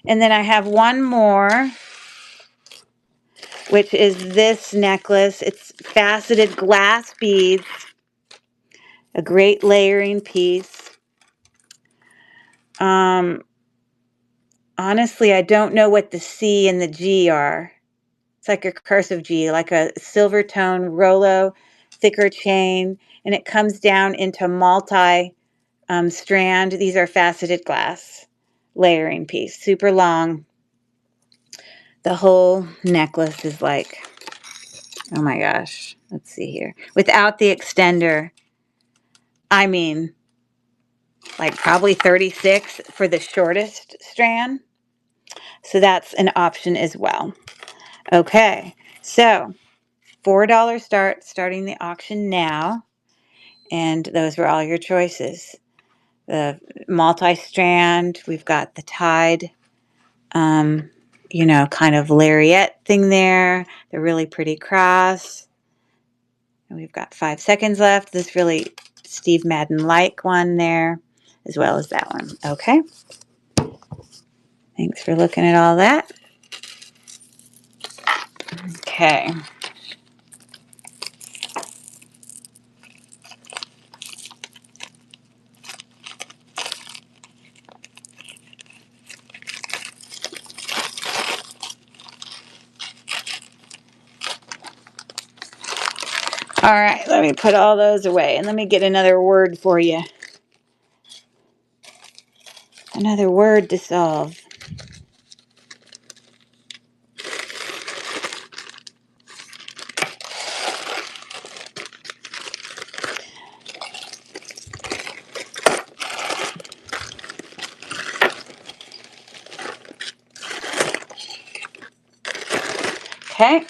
And then I have one more, which is this necklace. It's faceted glass beads, a great layering piece. Honestly, I don't know what the C and the G are. It's like a cursive G, like a silver tone Rolo, thicker chain, and it comes down into multi strand. These are faceted glass layering piece, super long. The whole necklace is like, oh my gosh, let's see here. Without the extender, I mean, like probably 36 for the shortest strand. So that's an option as well. Okay, so $4 starting the auction now. And those were all your choices. The multi-strand, we've got the tied, you know, kind of lariat thing there. The really pretty cross. And we've got 5 seconds left. This really Steve Madden-like one there, as well as that one. Okay. Thanks for looking at all that. Okay. All right, let me put all those away and let me get another word for you. Another word to solve. Okay.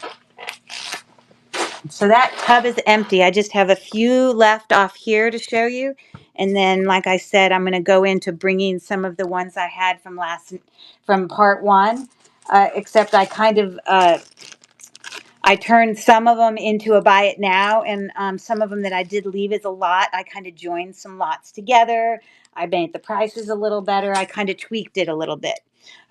So that tub is empty. I just have a few left off here to show you. And then, like I said, I'm going to go into bringing some of the ones I had from part one, except I kind of, I turned some of them into a buy it now, and some of them that I did leave as a lot, I kind of joined some lots together. I made the prices a little better. I kind of tweaked it a little bit.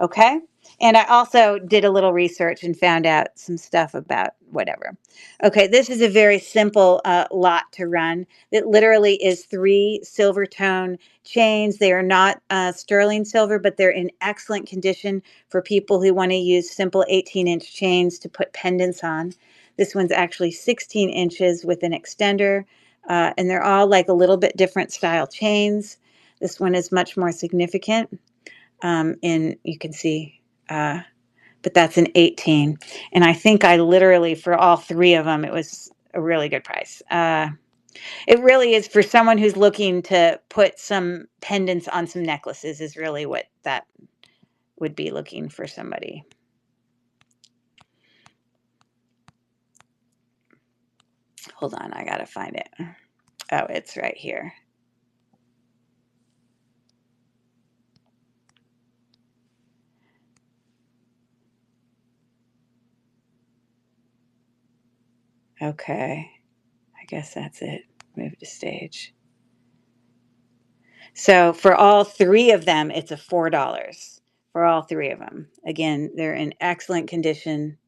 Okay. And I also did a little research and found out some stuff about whatever. Okay, this is a very simple lot to run. It literally is 3 silver tone chains. They are not sterling silver, but they're in excellent condition for people who want to use simple 18-inch chains to put pendants on. This one's actually 16 inches with an extender, and they're all like a little bit different style chains. This one is much more significant, and you can see, but that's an 18. And I think I literally, for all 3 of them, it was a really good price. It really is for someone who's looking to put some pendants on some necklaces is really what that would be looking for somebody. Hold on, I gotta find it. Oh, it's right here. Okay. I guess that's it. Move to stage. So for all three of them, it's a $4 for all three of them. Again, they're in excellent condition,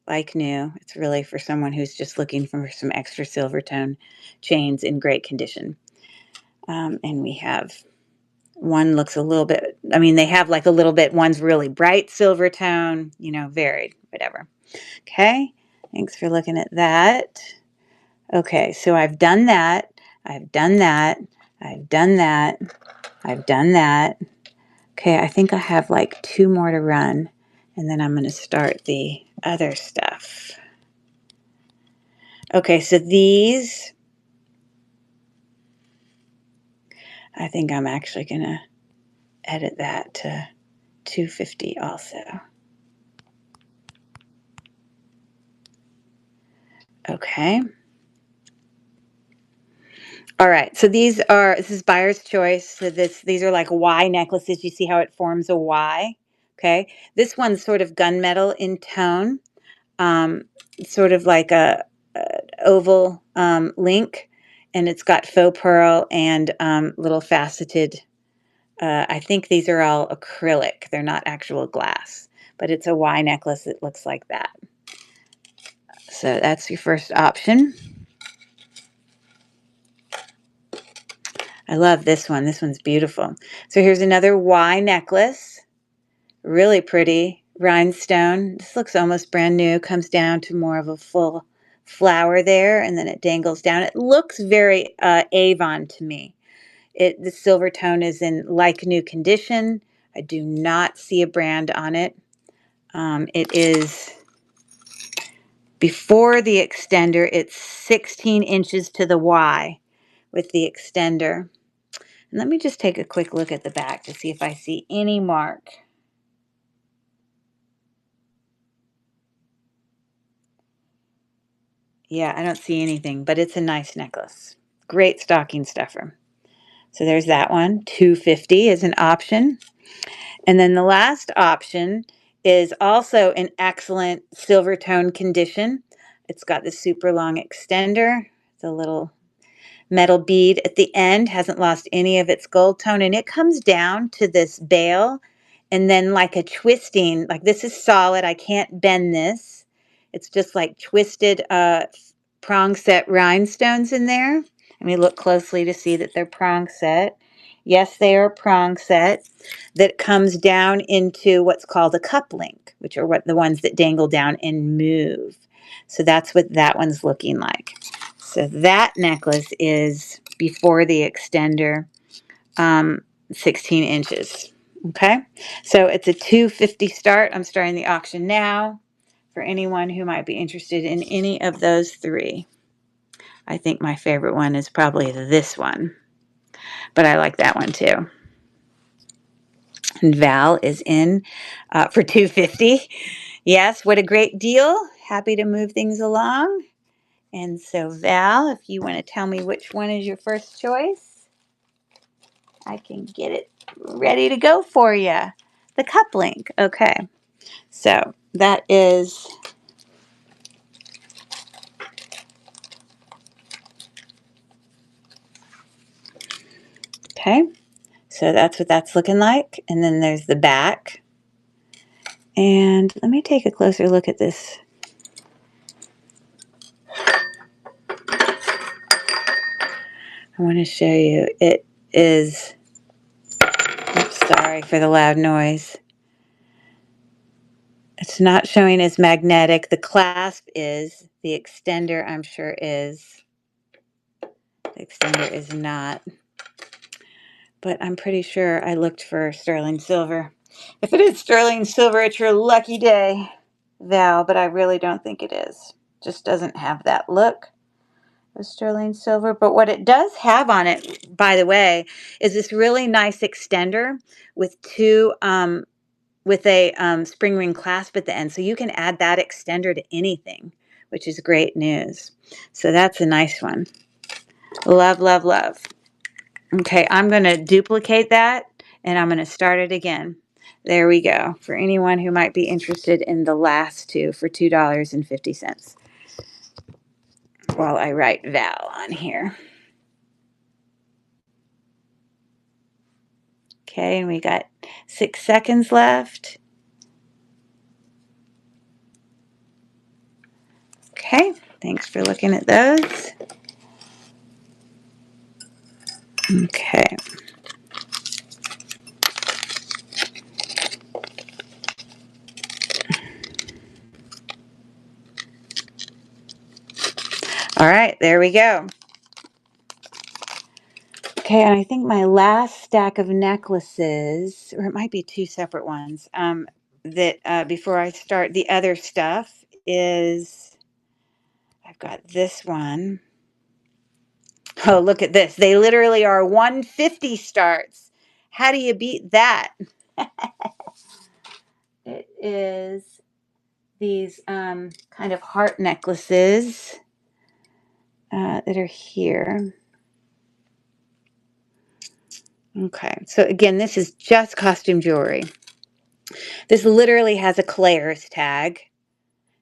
like new. It's really for someone who's just looking for some extra silver tone chains in great condition. And we have one looks a little bit, I mean, they have like a little bit, one's really bright silver tone, you know, varied, whatever. Okay, thanks for looking at that. Okay, so I've done that. I've done that. I've done that. I've done that. Okay, I think I have like 2 more to run, and then I'm going to start the other stuff. Okay, so these, I think I'm actually going to edit that to 250 also. Okay. All right, so this is buyer's choice. So these are like Y necklaces. You see how it forms a Y? Okay. This one's sort of gunmetal in tone, um, sort of like a oval link, and it's got faux pearl and little faceted. I think these are all acrylic. They're not actual glass, but it's a Y necklace that looks like that. So that's your first option. I love this one. This one's beautiful. So here's another Y necklace. Really pretty rhinestone. This looks almost brand new. Comes down to more of a full flower there, and then it dangles down. It looks very Avon to me. The silver tone is in like new condition. I do not see a brand on it. It is before the extender. It's 16 inches to the Y with the extender. And let me just take a quick look at the back to see if I see any mark. Yeah, I don't see anything, but it's a nice necklace. Great stocking stuffer. So there's that one. 250 is an option. And then the last option is also in excellent silver tone condition. It's got the super long extender, the little metal bead at the end, hasn't lost any of its gold tone, and it comes down to this bail and then like a twisting, like this is solid, I can't bend this. It's just like twisted prong set rhinestones in there. Let me look closely to see that they're prong set. Yes, they are prong set that comes down into what's called a cup link, which are what the ones that dangle down and move. So that's what that one's looking like. So that necklace is before the extender, 16 inches. Okay, so it's a 250 start. I'm starting the auction now for anyone who might be interested in any of those three. I think my favorite one is probably this one, but I like that one too. And Val is in for 250. Yes, what a great deal. Happy to move things along. And so Val, if you want to tell me which one is your first choice, I can get it ready to go for you. The cup link. Okay. So that is okay. So that's what that's looking like. And then there's the back. And let me take a closer look at this. I want to show you. It is, oops, sorry for the loud noise. It's not showing as magnetic. The clasp is. The extender, I'm sure, is. The extender is not. But I'm pretty sure I looked for sterling silver. If it is sterling silver, it's your lucky day, Val, but I really don't think it is. Just doesn't have that look of sterling silver. But what it does have on it, by the way, is this really nice extender with with a spring ring clasp at the end. So you can add that extender to anything, which is great news. So that's a nice one. Love, love, love. Okay, I'm going to duplicate that and I'm going to start it again. There we go. For anyone who might be interested in the last two for $2.50 while I write Val on here. Okay, and we got 6 seconds left. Okay, thanks for looking at those. Okay. All right, there we go. Okay, and I think my last stack of necklaces, or it might be two separate ones, that before I start the other stuff is, I've got this one. Oh, look at this. They literally are 150 starts. How do you beat that? It is these kind of heart necklaces that are here. Okay, so again, this is just costume jewelry. This literally has a Claire's tag.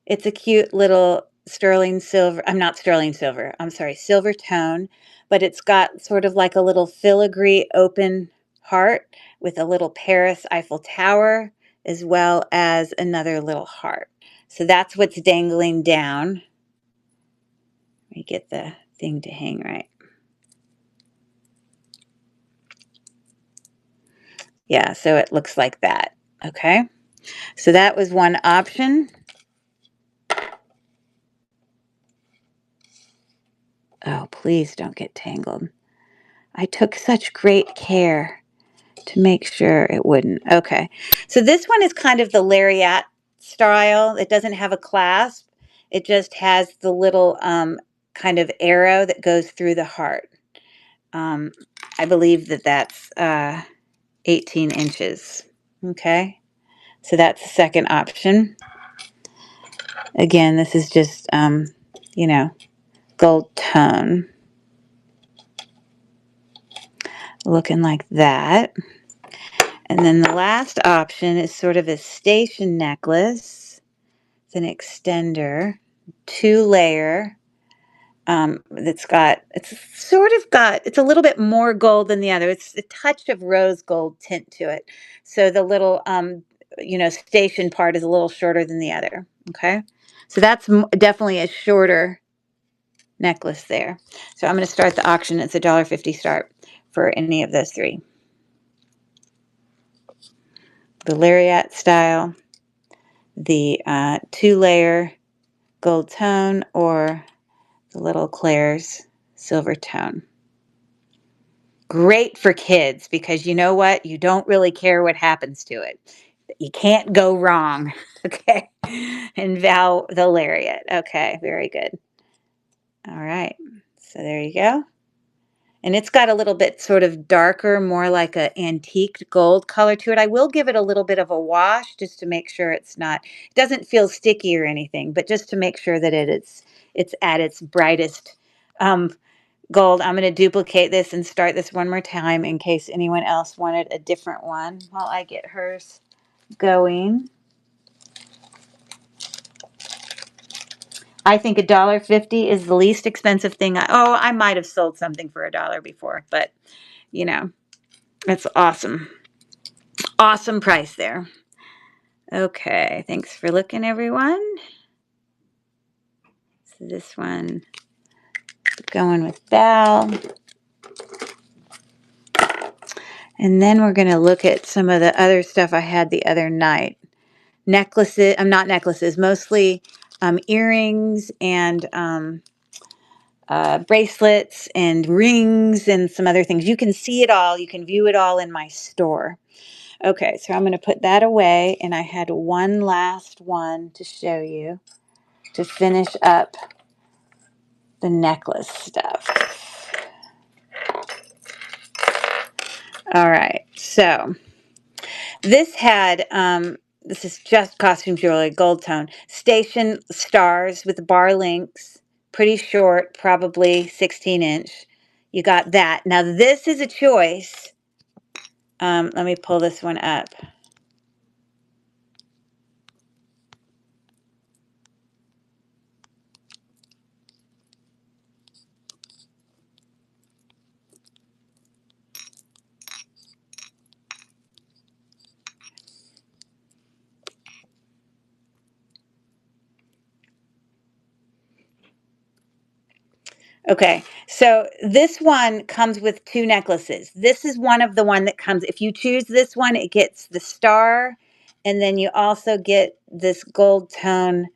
It's a cute little sterling silver. I'm not sterling silver. I'm sorry, silver tone, but it's got sort of like a little filigree open heart with a little Paris Eiffel Tower as well as another little heart. So that's what's dangling down. Let me get the thing to hang right. Yeah, so it looks like that. Okay. So that was one option. Oh, please don't get tangled. I took such great care to make sure it wouldn't. Okay. So this one is kind of the lariat style. It doesn't have a clasp. It just has the little kind of arrow that goes through the heart. I believe that that's 18 inches. Okay. So that's the second option. Again, this is just, gold tone. Looking like that. And then the last option is sort of a station necklace. It's an extender, 2-layer. It's a little bit more gold than the other. It's a touch of rose gold tint to it. So the little, station part is a little shorter than the other. Okay. So that's definitely a shorter necklace there. So I'm going to start the auction. It's $1.50 start for any of those three. The lariat style, the 2-layer gold tone, or the little Claire's silver tone. Great for kids because you know what? You don't really care what happens to it. You can't go wrong. Okay. And Val the lariat. Okay, very good. All right. So there you go. And it's got a little bit sort of darker, more like an antique gold color to it. I will give it a little bit of a wash just to make sure it doesn't feel sticky or anything, but just to make sure that it's at its brightest gold. I'm going to duplicate this and start this one more time in case anyone else wanted a different one while I get hers going. I think $1.50 is the least expensive thing. I might have sold something for $1 before, but it's awesome. Awesome price there. Okay, thanks for looking, everyone. So this one, going with Val. And then we're going to look at some of the other stuff I had the other night. Necklaces, not necklaces, mostly earrings and bracelets and rings and some other things. You can see it all. You can view it all in my store. Okay, so I'm going to put that away. And I had one last one to show you to finish up the necklace stuff. All right, so this is just costume jewelry, gold tone. Station stars with bar links, pretty short, probably 16-inch. you got that. Now this is a choice. Let me pull this one up. Okay, so this one comes with two necklaces. This is one of the one that comes, if you choose this one, it gets the star, and then you also get this gold tone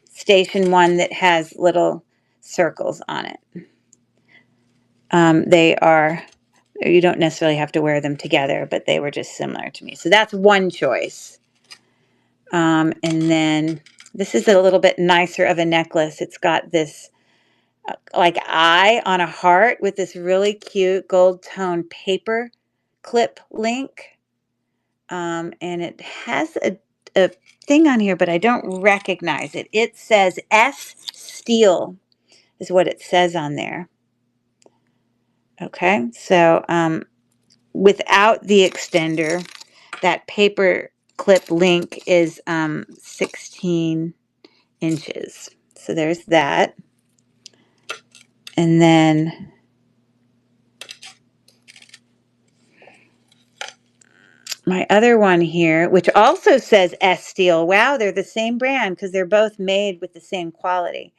station one that has little circles on it. They are, you don't necessarily have to wear them together, but they were just similar to me. So that's one choice. And then this is a little bit nicer of a necklace. It's got this like eye on a heart with this really cute gold tone paper clip link. And it has a thing on here, but I don't recognize it. It says S Steel is what it says on there. Okay, so without the extender, that paper clip link is 16 inches. So there's that. And then my other one here, which also says S Steel. Wow, they're the same brand because they're both made with the same quality.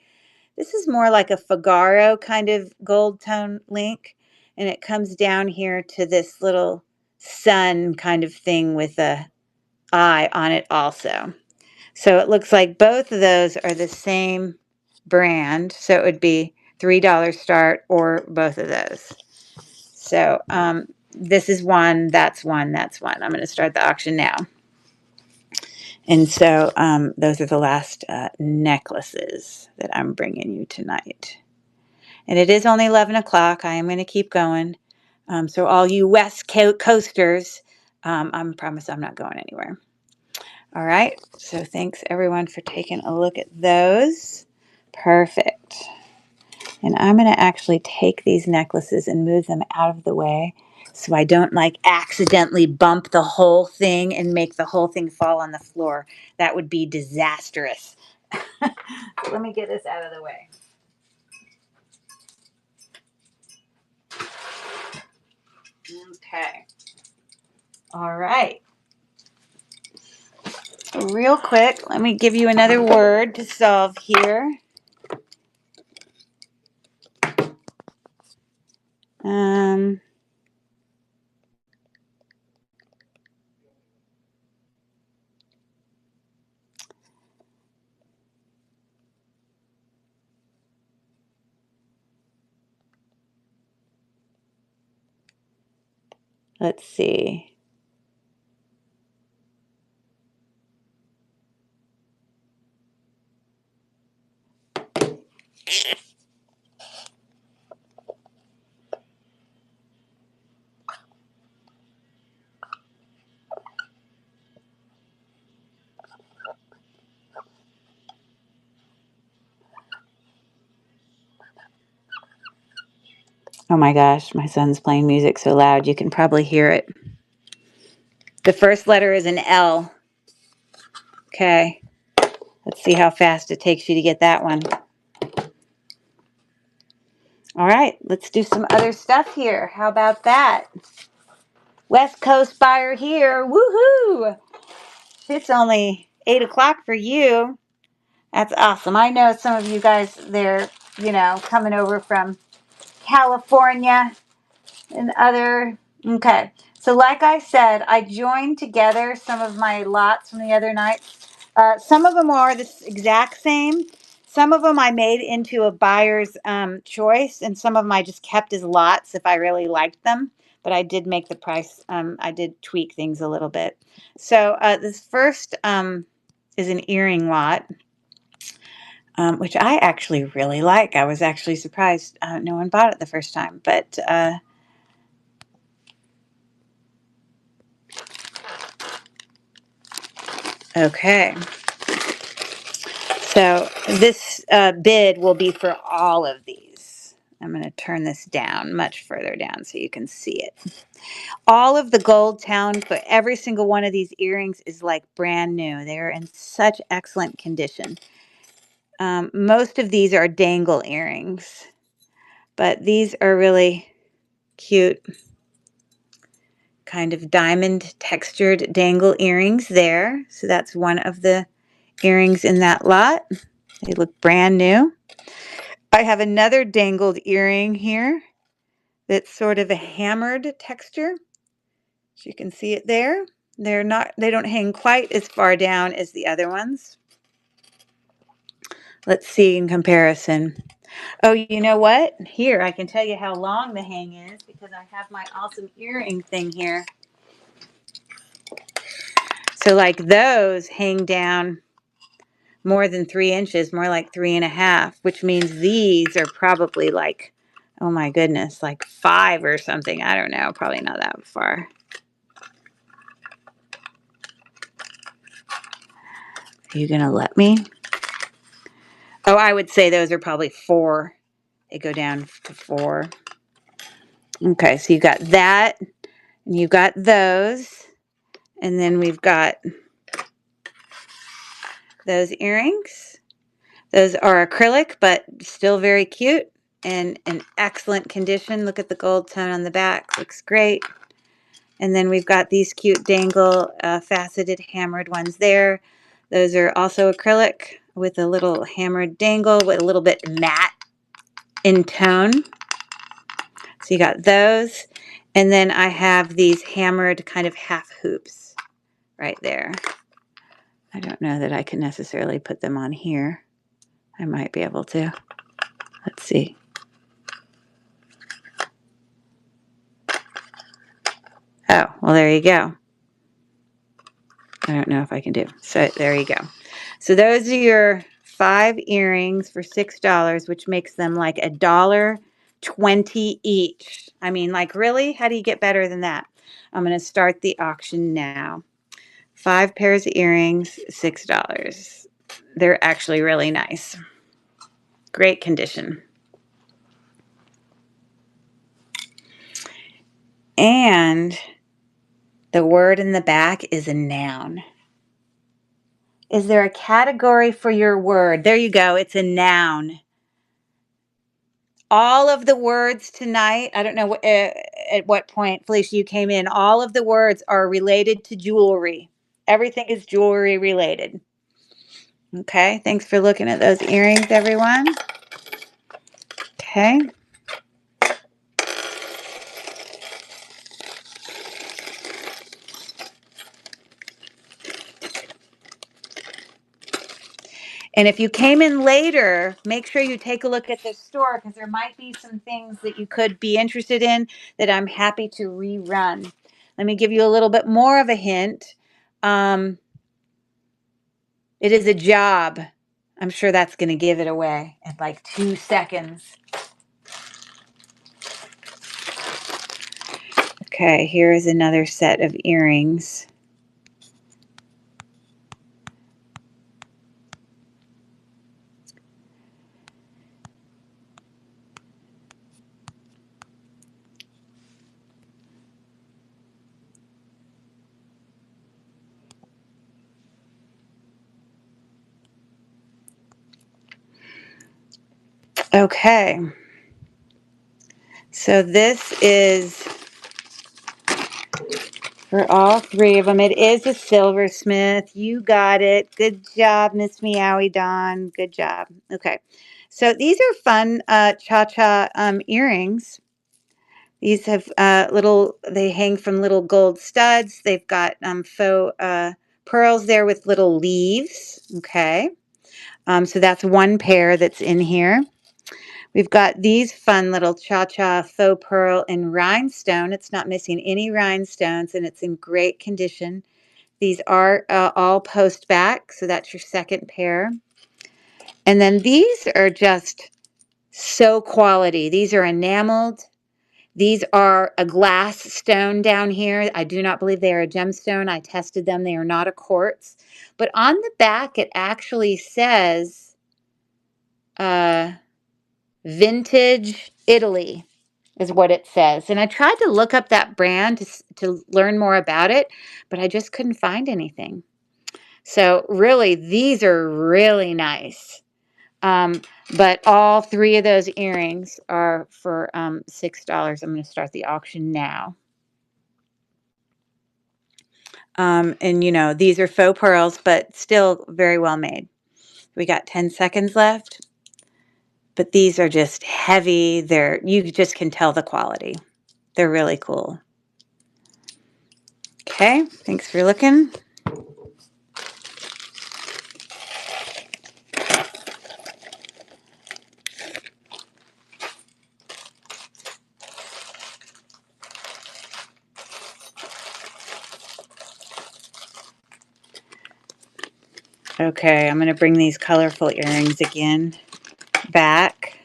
This is more like a Figaro kind of gold tone link. And it comes down here to this little sun kind of thing with a eye on it also. So it looks like both of those are the same brand. So it would be $3 start or both of those. So this is one, that's one, that's one. I'm going to start the auction now. And so those are the last necklaces that I'm bringing you tonight. And it is only 11 o'clock. I am going to keep going. So all you West Coasters, I promise I'm not going anywhere. All right. So thanks everyone for taking a look at those. Perfect. And I'm going to actually take these necklaces and move them out of the way so I don't like accidentally bump the whole thing and make the whole thing fall on the floor. That would be disastrous. Let me get this out of the way. Okay. All right. Real quick, let me give you another word to solve here. Let's see. Oh my gosh, my son's playing music so loud you can probably hear it. The first letter is an L. Okay. Let's see how fast it takes you to get that one. All right, let's do some other stuff here. How about that? West Coast buyer here. Woohoo! It's only 8 o'clock for you. That's awesome. I know some of you guys, they're, coming over from California and other. Okay. So like I said, I joined together some of my lots from the other night. Some of them are the exact same. Some of them I made into a buyer's choice, and some of them I just kept as lots if I really liked them. But I did make the price. I did tweak things a little bit. So this first is an earring lot, which I actually really like. I was actually surprised no one bought it the first time. But okay. So this bid will be for all of these. I'm going to turn this down, much further down so you can see it. All of the gold town for every single one of these earrings is like brand new. They're in such excellent condition. Most of these are dangle earrings, but these are really cute, kind of diamond textured dangle earrings there. So that's one of the earrings in that lot. They look brand new. I have another dangled earring here that's sort of a hammered texture. So you can see it there. They don't hang quite as far down as the other ones. Let's see in comparison. Oh, you know what? Here, I can tell you how long the hang is because I have my awesome earring thing here. So like those hang down more than 3 inches, more like 3.5, which means these are probably like, oh my goodness, like 5 or something. I don't know, probably not that far. Are you gonna let me? Oh, I would say those are probably 4. They go down to 4. Okay, so you got that, and you got those, and then we've got those earrings. Those are acrylic, but still very cute and in excellent condition. Look at the gold tone on the back. Looks great. And then we've got these cute dangle faceted hammered ones there. Those are also acrylic with a little hammered dangle with a little bit matte in tone. So you got those. And then I have these hammered kind of half hoops right there. I don't know that I can necessarily put them on here. I might be able to. Let's see. Oh, well, there you go. I don't know if I can do. So there you go. So those are your 5 earrings for $6, which makes them like $1.20 each. I mean, like, really? How do you get better than that? I'm going to start the auction now. 5 pairs of earrings, $6. They're actually really nice. Great condition. And the word in the back is a noun. Is there a category for your word? There you go. It's a noun. All of the words tonight, I don't know at what point, Felicia, you came in. All of the words are related to jewelry. Everything is jewelry related. Okay. Thanks for looking at those earrings, everyone. Okay. And if you came in later, make sure you take a look at the store because there might be some things that you could be interested in that I'm happy to rerun. Let me give you a little bit more of a hint. It is a job. I'm sure that's going to give it away in like 2 seconds. Okay, here is another set of earrings. Okay. So this is for all 3 of them. It is a silversmith. You got it. Good job, Miss Meowie Dawn. Good job. Okay. So these are fun cha-cha earrings. These have they hang from little gold studs. They've got faux pearls there with little leaves. Okay. So that's one pair that's in here. We've got these fun little cha-cha faux pearl and rhinestone. It's not missing any rhinestones, and it's in great condition. These are all post back, so that's your second pair. And then these are just so quality. These are enameled. These are a glass stone down here. I do not believe they are a gemstone. I tested them. They are not a quartz. But on the back, it actually says Vintage Italy is what it says. And I tried to look up that brand to learn more about it, but I just couldn't find anything. So really, these are really nice. Um, but all three of those earrings are for $6. I'm going to start the auction now. And you know, these are faux pearls, but still very well made. We got 10 seconds left, but these are just heavy. You just can tell the quality. They're really cool. Okay, thanks for looking. Okay, I'm going to bring these colorful earrings again back.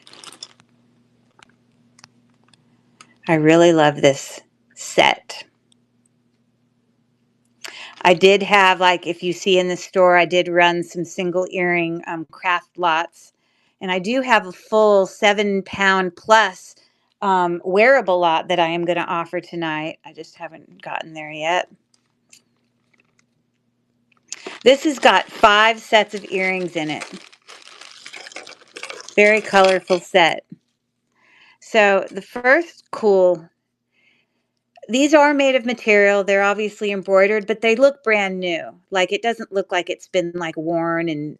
I really love this set. I did have, like, if you see in the store, I did run some single earring craft lots. And I do have a full 7-pound plus wearable lot that I am going to offer tonight. I just haven't gotten there yet. This has got 5 sets of earrings in it. Very colorful set. So the first cool, these are made of material. They're obviously embroidered, but they look brand new. Like, it doesn't look like it's been like worn and,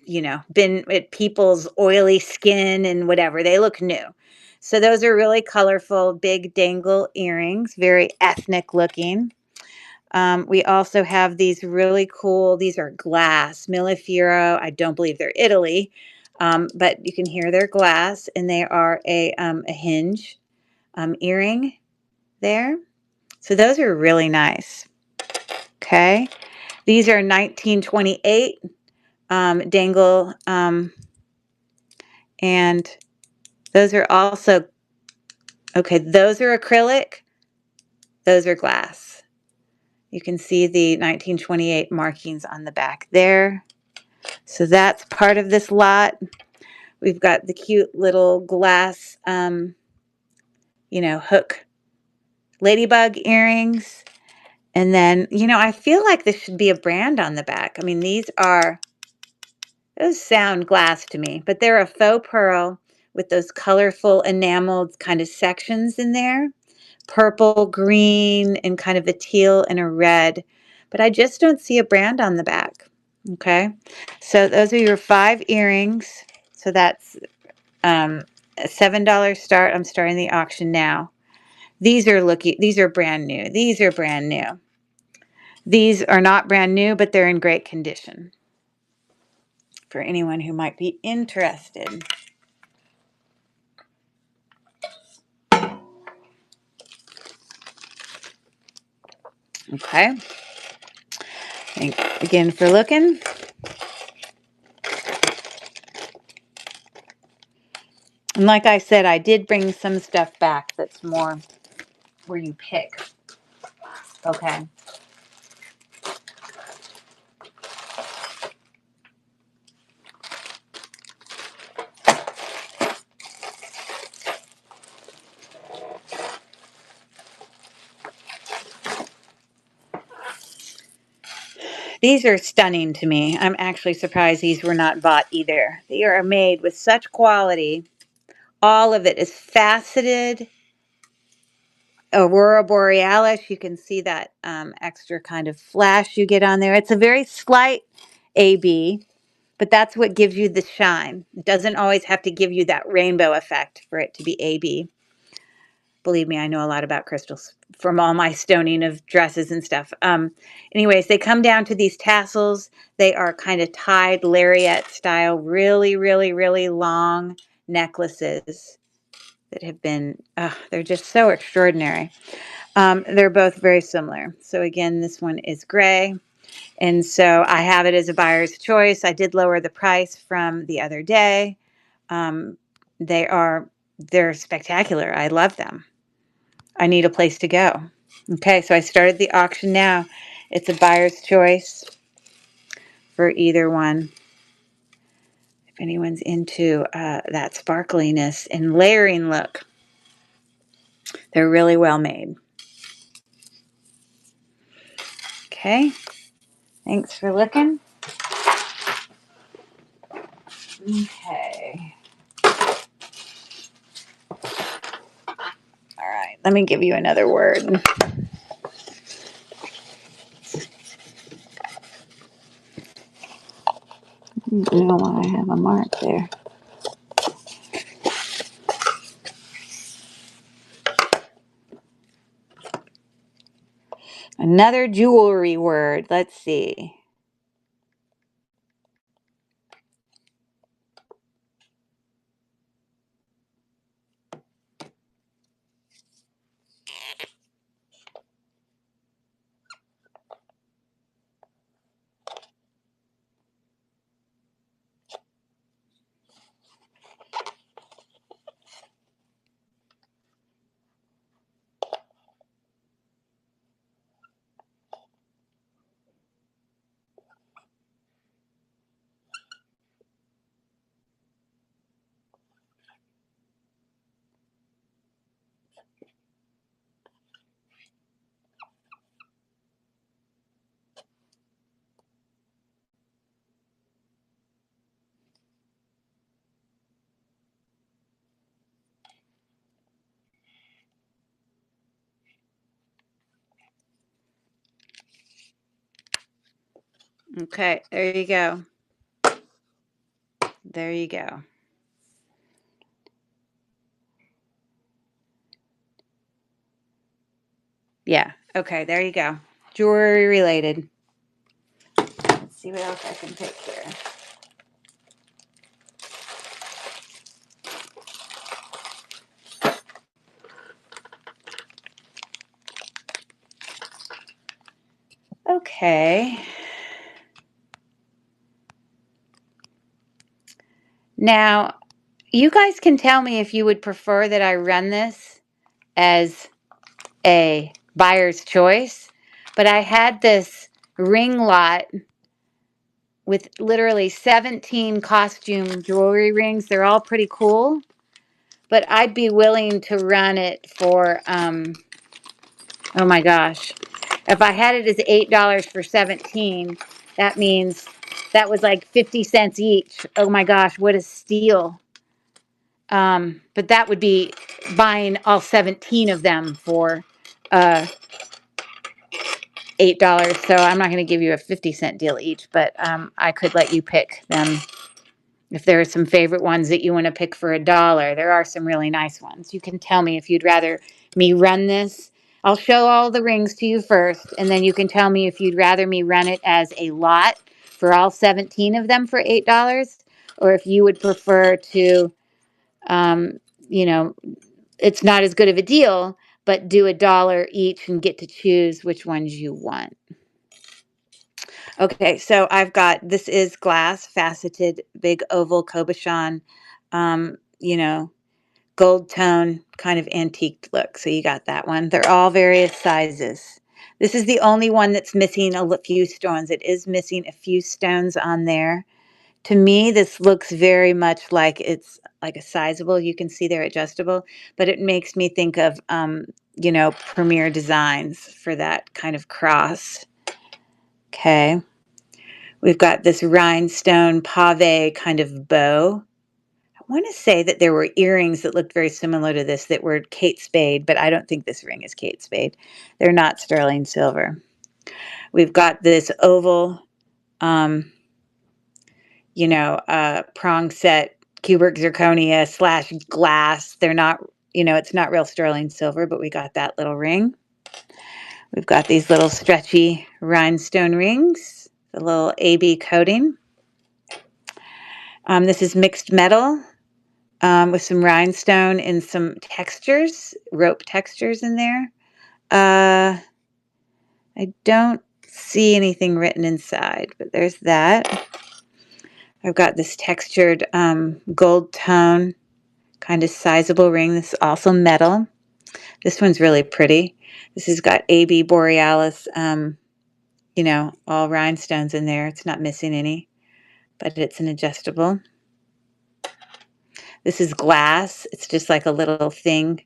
you know, been at people's oily skin and whatever. They look new. So those are really colorful, big dangle earrings, very ethnic looking. We also have these really cool, these are glass, Millefiero. I don't believe they're Italy, but you can hear they're glass, and they are a hinge earring there. So those are really nice. Okay. These are 1928 dangle, and those are also, okay, those are acrylic. Those are glass. You can see the 1928 markings on the back there. So that's part of this lot. We've got the cute little glass, you know, hook ladybug earrings. And then, you know, I feel like this should be a brand on the back. I mean, those sound glass to me, but they're a faux pearl with those colorful enameled kind of sections in there. Purple, green, and kind of a teal and a red. But I just don't see a brand on the back. Okay. So those are your 5 earrings. So that's a $7 start. I'm starting the auction now. These are brand new. These are brand new. These are not brand new, but they're in great condition for anyone who might be interested. Okay. Thanks again for looking. And like I said, I did bring some stuff back that's more where you pick. Okay. These are stunning to me. I'm actually surprised these were not bought either. They are made with such quality. All of it is faceted. Aurora Borealis, you can see that extra kind of flash you get on there. It's a very slight AB, but that's what gives you the shine. It doesn't always have to give you that rainbow effect for it to be AB. Believe me, I know a lot about crystals from all my stoning of dresses and stuff. Anyways, they come down to these tassels. They are kind of tied lariat style, really, really, really long necklaces that have been, they're just so extraordinary. They're both very similar. So again, this one is gray. And so I have it as a buyer's choice. I did lower the price from the other day. They're spectacular. I love them. I need a place to go. Okay, so I started the auction now. It's a buyer's choice for either one. If anyone's into that sparkliness and layering look, they're really well made. Okay, thanks for looking. Okay. All right, let me give you another word. I don't know why I have a mark there. Another jewelry word. Let's see. Okay, there you go. There you go. Yeah, okay, there you go. Jewelry related. Let's see what else I can pick here. Okay. Now, you guys can tell me if you would prefer that I run this as a buyer's choice, but I had this ring lot with literally 17 costume jewelry rings. They're all pretty cool, but I'd be willing to run it for, oh my gosh, if I had it as $8 for 17, that means that was like 50 cents each. Oh my gosh, what a steal. But that would be buying all 17 of them for $8. So I'm not going to give you a 50-cent deal each, but I could let you pick them. If there are some favorite ones that you want to pick for $1, there are some really nice ones. You can tell me if you'd rather me run this. I'll show all the rings to you first, and then you can tell me if you'd rather me run it as a lot for all 17 of them for $8, or if you would prefer to, you know, it's not as good of a deal, but do $1 each and get to choose which ones you want. Okay, so I've got, this is glass, faceted, big oval cabochon, you know, gold tone, kind of antique look. So you got that one. They're all various sizes. This is the only one that's missing a few stones. It is missing a few stones on there. To me, this looks very much like it's like a sizable. You can see they're adjustable, but it makes me think of, you know, Premier Designs for that kind of cross. Okay. We've got this rhinestone pave kind of bow. I want to say that there were earrings that looked very similar to this that were Kate Spade, but I don't think this ring is Kate Spade. They're not sterling silver. We've got this oval, you know, prong set cubic zirconia / glass. They're not, you know, it's not real sterling silver, but we got that little ring. We've got these little stretchy rhinestone rings, the little AB coating. This is mixed metal with some rhinestone and some textures, rope textures in there. I don't see anything written inside, but there's that. I've got this textured gold tone, kind of sizable ring. This is also metal. This one's really pretty. This has got AB Borealis, you know, all rhinestones in there. It's not missing any, but it's an adjustable. This is glass. It's just like a little thing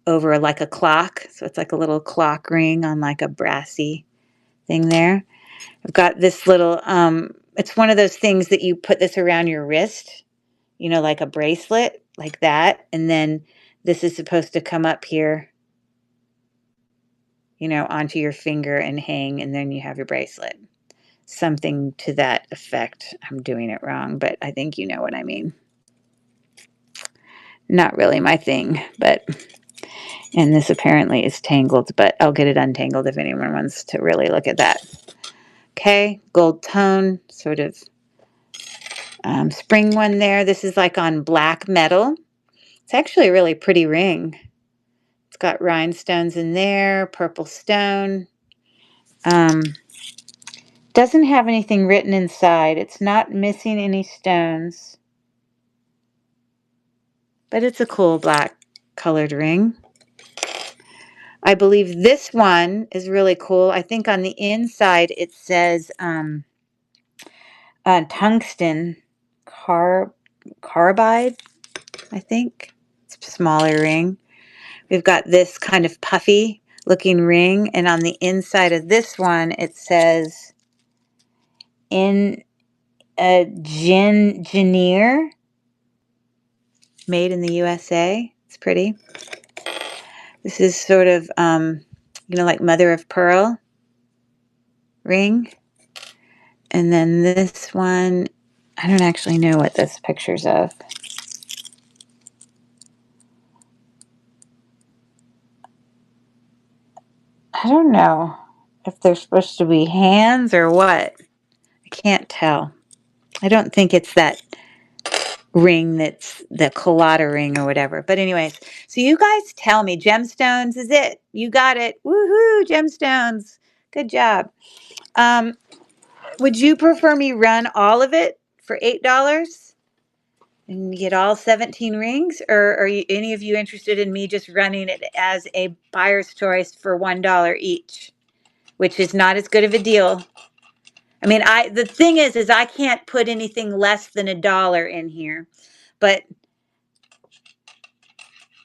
over like a clock. So it's like a little clock ring on like a brassy thing there. I've got this little, it's one of those things that you put this around your wrist, you know, like a bracelet, like that. And then this is supposed to come up here, you know, onto your finger and hang, and then you have your bracelet. Something to that effect. I'm doing it wrong, but I think you know what I mean. Not really my thing, but, and this apparently is tangled, but I'll get it untangled if anyone wants to really look at that. Okay, gold tone, sort of spring one there. This is like on black metal. It's actually a really pretty ring. It's got rhinestones in there, purple stone. Doesn't have anything written inside. It's not missing any stones. But it's a cool black colored ring. I believe this one is really cool. I think on the inside it says tungsten carbide, I think. It's a smaller ring. We've got this kind of puffy looking ring, and on the inside of this one it says in a Engineer, made in the USA. It's pretty. This is sort of you know, like mother of pearl ring. And then this one, I don't actually know what this picture's of. I don't know if they're supposed to be hands or what. I can't tell. I don't think it's that ring that's the colada ring or whatever. But anyways, so you guys tell me, gemstones is it. You got it. Woohoo, gemstones. Good job. Would you prefer me run all of it for $8 and get all 17 rings? Or are you, any of you interested in me just running it as a buyer's choice for $1 each, which is not as good of a deal? I mean, the thing is I can't put anything less than $1 in here, but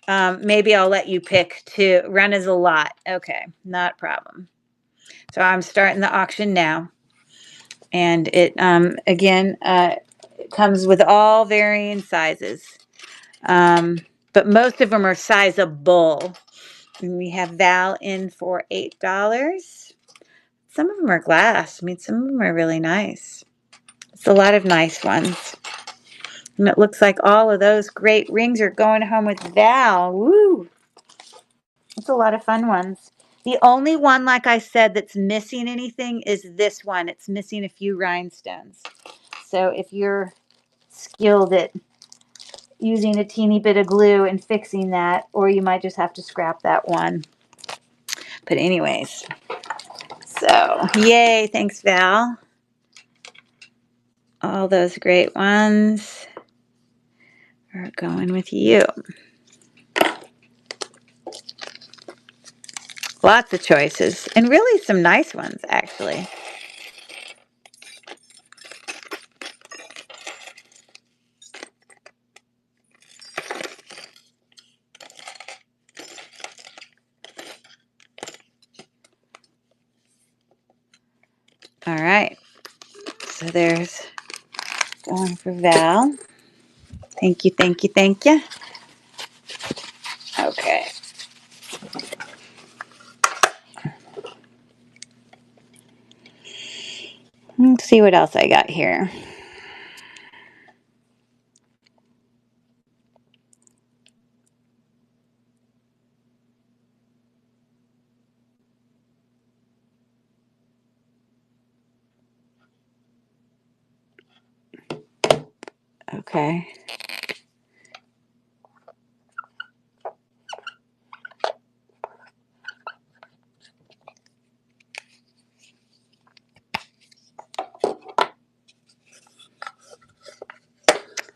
maybe I'll let you pick to run as a lot. Okay, not a problem. So I'm starting the auction now. And it, again, it comes with all varying sizes. But most of them are sizable. And we have Val in for $8. Some of them are glass. I mean, some of them are really nice. It's a lot of nice ones. And it looks like all of those great rings are going home with Val. Woo! It's a lot of fun ones. The only one, like I said, that's missing anything is this one. It's missing a few rhinestones. So if you're skilled at using a teeny bit of glue and fixing that, or you might just have to scrap that one. But anyways, so yay, thanks Val. All those great ones are going with you. Lots of choices, and really some nice ones actually. All right, so there's going for Val. Thank you, thank you, thank you. Okay. Let's see what else I got here. Okay.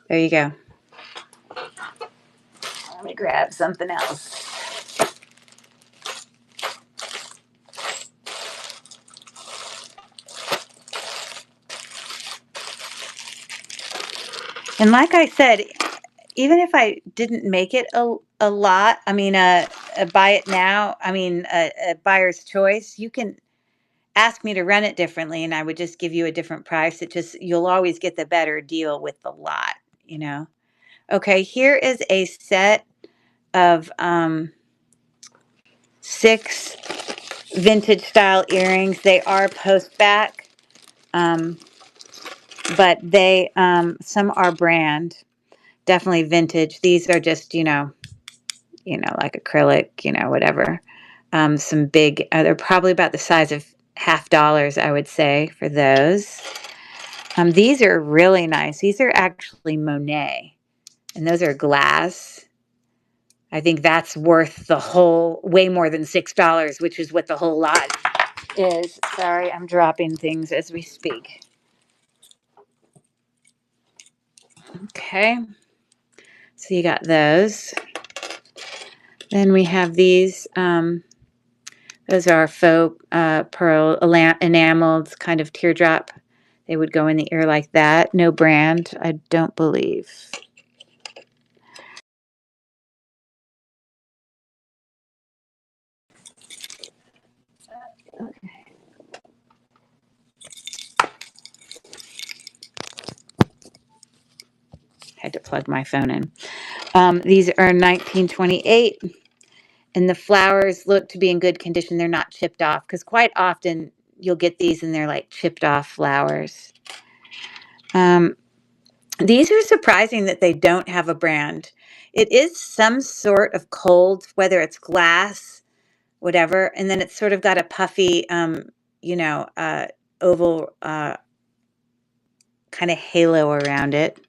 There you go. Let me grab something else. And like I said, even if I didn't make it a lot, I mean, a buy it now, I mean, a buyer's choice, you can ask me to run it differently and I would just give you a different price. It just, you'll always get the better deal with the lot, you know. Okay, here is a set of 6 vintage style earrings. They are post back, um, but they some are brand, definitely vintage. These are just, like acrylic, whatever. Some big, they're probably about the size of $half, I would say, for those. These are really nice. These are actually Monet, and those are glass. I think that's worth the whole, way more than $6, which is what the whole lot is. Sorry, I'm dropping things as we speak. Okay. So you got those. Then we have these. Those are faux pearl enameled kind of teardrop. They would go in the ear like that. No brand, I don't believe. Had to plug my phone in. These are 1928, and the flowers look to be in good condition. They're not chipped off, because quite often you'll get these and they're like chipped off flowers. These are surprising that they don't have a brand. It is some sort of cold, whether it's glass, whatever, and then it's sort of got a puffy, oval kind of halo around it.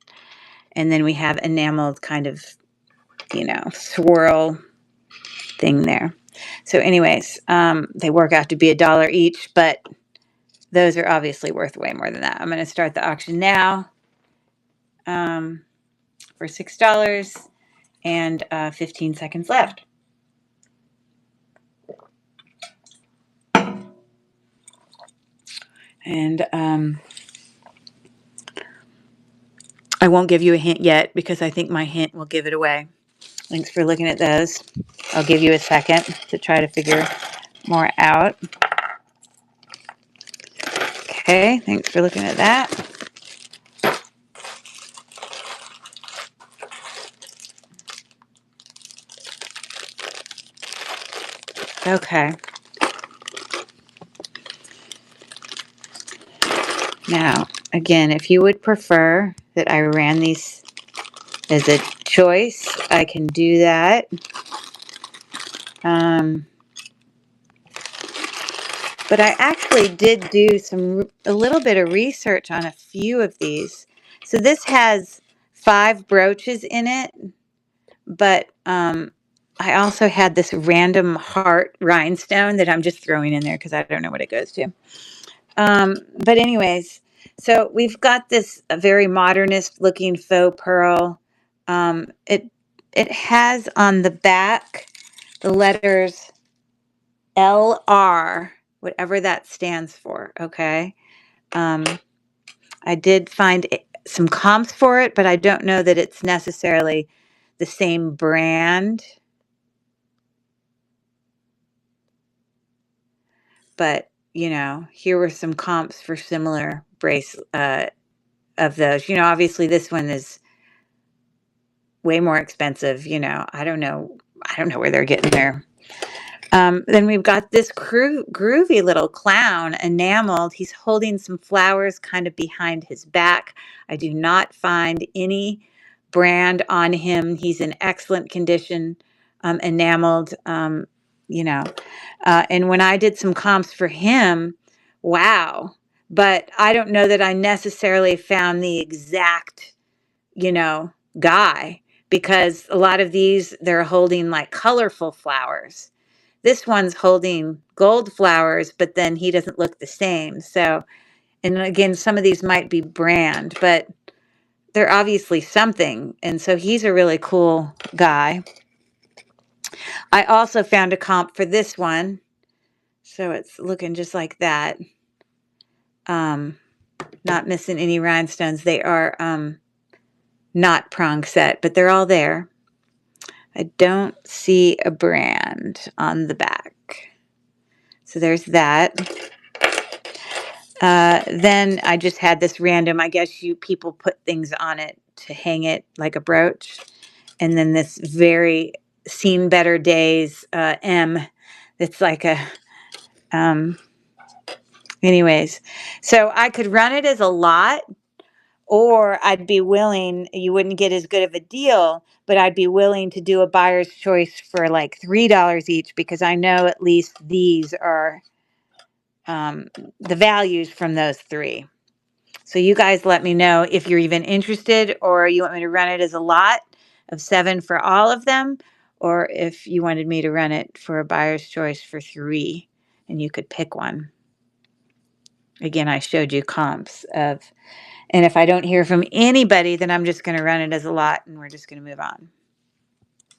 And then we have enameled kind of, swirl thing there. So anyways, they work out to be $1 each, but those are obviously worth way more than that. I'm going to start the auction now for $6 and 15 seconds left. And I won't give you a hint yet because I think my hint will give it away. Thanks for looking at those. I'll give you a second to try to figure more out. Okay, thanks for looking at that. Okay. Now, again, if you would prefer that I ran these as a choice, I can do that. But I actually did do a little bit of research on a few of these. So this has 5 brooches in it, but I also had this random heart rhinestone that I'm just throwing in there because I don't know what it goes to. But anyways, so we've got this very modernist looking faux pearl. It has on the back the letters LR, whatever that stands for. Okay. I did find some comps for it, but I don't know that it's necessarily the same brand. But here were some comps for similar brace of those. Obviously this one is way more expensive. I don't know where they're getting their. Then we've got this groovy little clown enameled. He's holding some flowers kind of behind his back. I do not find any brand on him. He's in excellent condition, enameled. And when I did some comps for him, wow. But I don't know that I necessarily found the exact, guy, because a lot of these, they're holding like colorful flowers. This one's holding gold flowers, but then he doesn't look the same. So, and again, some of these might be brand, but they're obviously something. And so he's a really cool guy. I also found a comp for this one. So it's looking just like that. Not missing any rhinestones. They are not prong set, but they're all there. I don't see a brand on the back. So there's that. Then I just had this random, I guess you people put things on it to hang it like a brooch. And then this very seen better days M that's like a, um, anyways. So I could run it as a lot, or I'd be willing, you wouldn't get as good of a deal, but I'd be willing to do a buyer's choice for like $3 each, because I know at least these are the values from those three. So you guys let me know if you're even interested, or you want me to run it as a lot of 7 for all of them, or if you wanted me to run it for a buyer's choice for 3 and you could pick one. Again, I showed you comps of, and if I don't hear from anybody, then I'm just going to run it as a lot and we're just going to move on,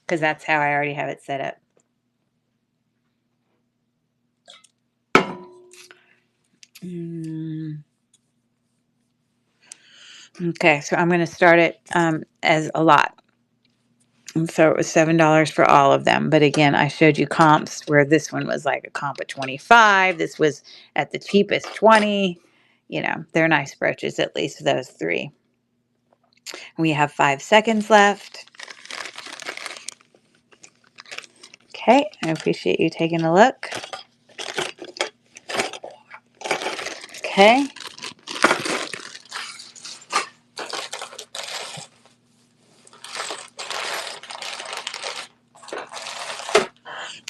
because that's how I already have it set up. Okay, so I'm going to start it as a lot. And so it was $7 for all of them. But again, I showed you comps where this one was like a comp of 25. This was at the cheapest 20. You know, they're nice brooches, at least those 3. We have 5 seconds left. Okay, I appreciate you taking a look. Okay.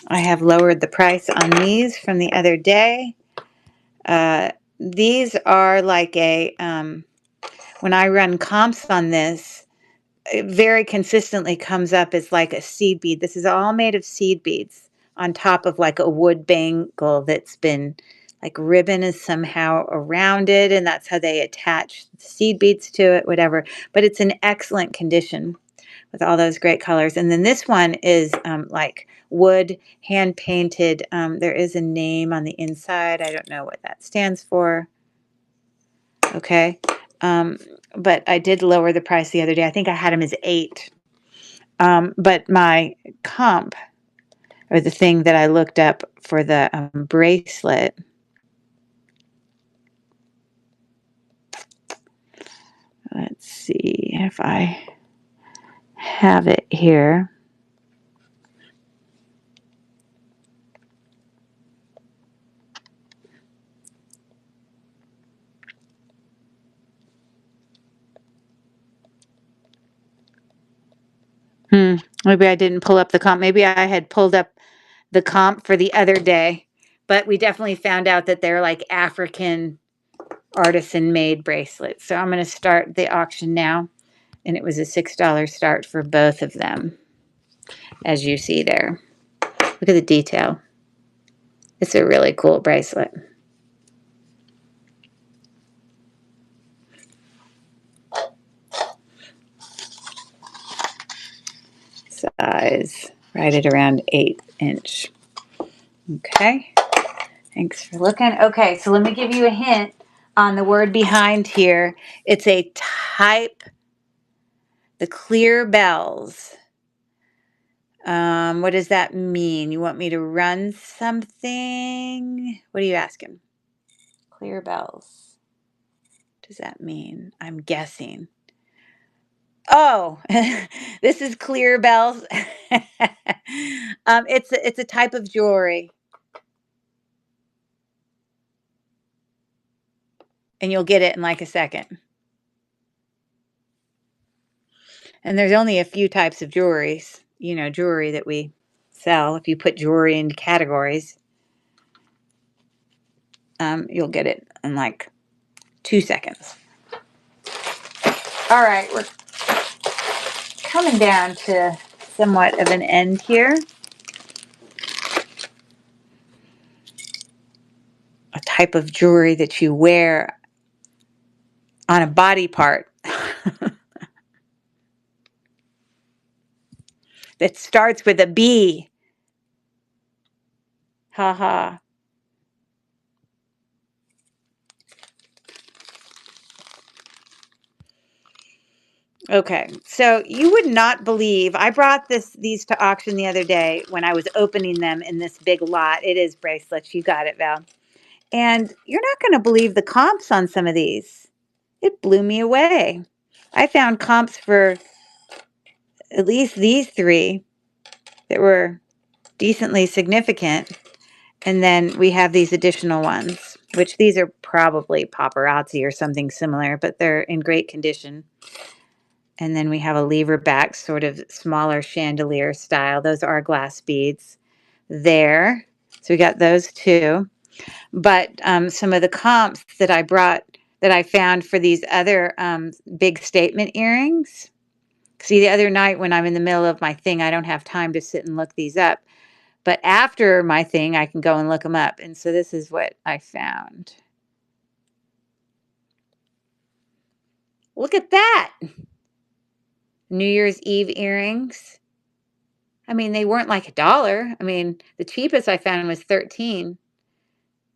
I have lowered the price on these from the other day. These are like a, when I run comps on this, it very consistently comes up as like a seed bead. This is all made of seed beads on top of like a wood bangle that's been like ribbon is somehow around it, and that's how they attach seed beads to it, whatever. But it's in excellent condition with all those great colors. And then this one is like wood, hand painted. There is a name on the inside. I don't know what that stands for. Okay. But I did lower the price the other day. I think I had them as 8. But my comp, or the thing that I looked up for the bracelet, let's see if I have it here. Maybe I didn't pull up the comp. Maybe I had pulled up the comp for the other day, but we definitely found out that they're like African artisan made bracelets. So I'm going to start the auction now. And it was a $6 start for both of them, as you see there. Look at the detail. It's a really cool bracelet. Size right at around 8-inch. Okay. Thanks for looking. Okay, so let me give you a hint on the word behind here. It's a type, the clear bells. What does that mean? You want me to run something? What are you asking? Clear bells. What does that mean? I'm guessing. Oh, this is clear bells. It's a type of jewelry, and you'll get it in like a second. And there's only a few types of jewelries, you know, jewelry that we sell. If you put jewelry into categories, you'll get it in like 2 seconds. All right, we're coming down to somewhat of an end here. A type of jewelry that you wear on a body part that starts with a B. Ha ha. Okay, so you would not believe I brought these to auction the other day when I was opening them in this big lot. It is bracelets. You got it, Val. And you're not going to believe the comps on some of these. It blew me away. I found comps for at least these three that were decently significant. And then we have these additional ones, which these are probably paparazzi or something similar, but they're in great condition. And then we have a lever back, sort of smaller chandelier style. Those are glass beads there. So we got those two. But some of the comps that I brought, that I found for these other big statement earrings. See, the other night when I'm in the middle of my thing, I don't have time to sit and look these up. But after my thing, I can go and look them up. And so this is what I found. Look at that. New Year's Eve earrings. I mean, they weren't like $1. I mean, the cheapest I found was 13.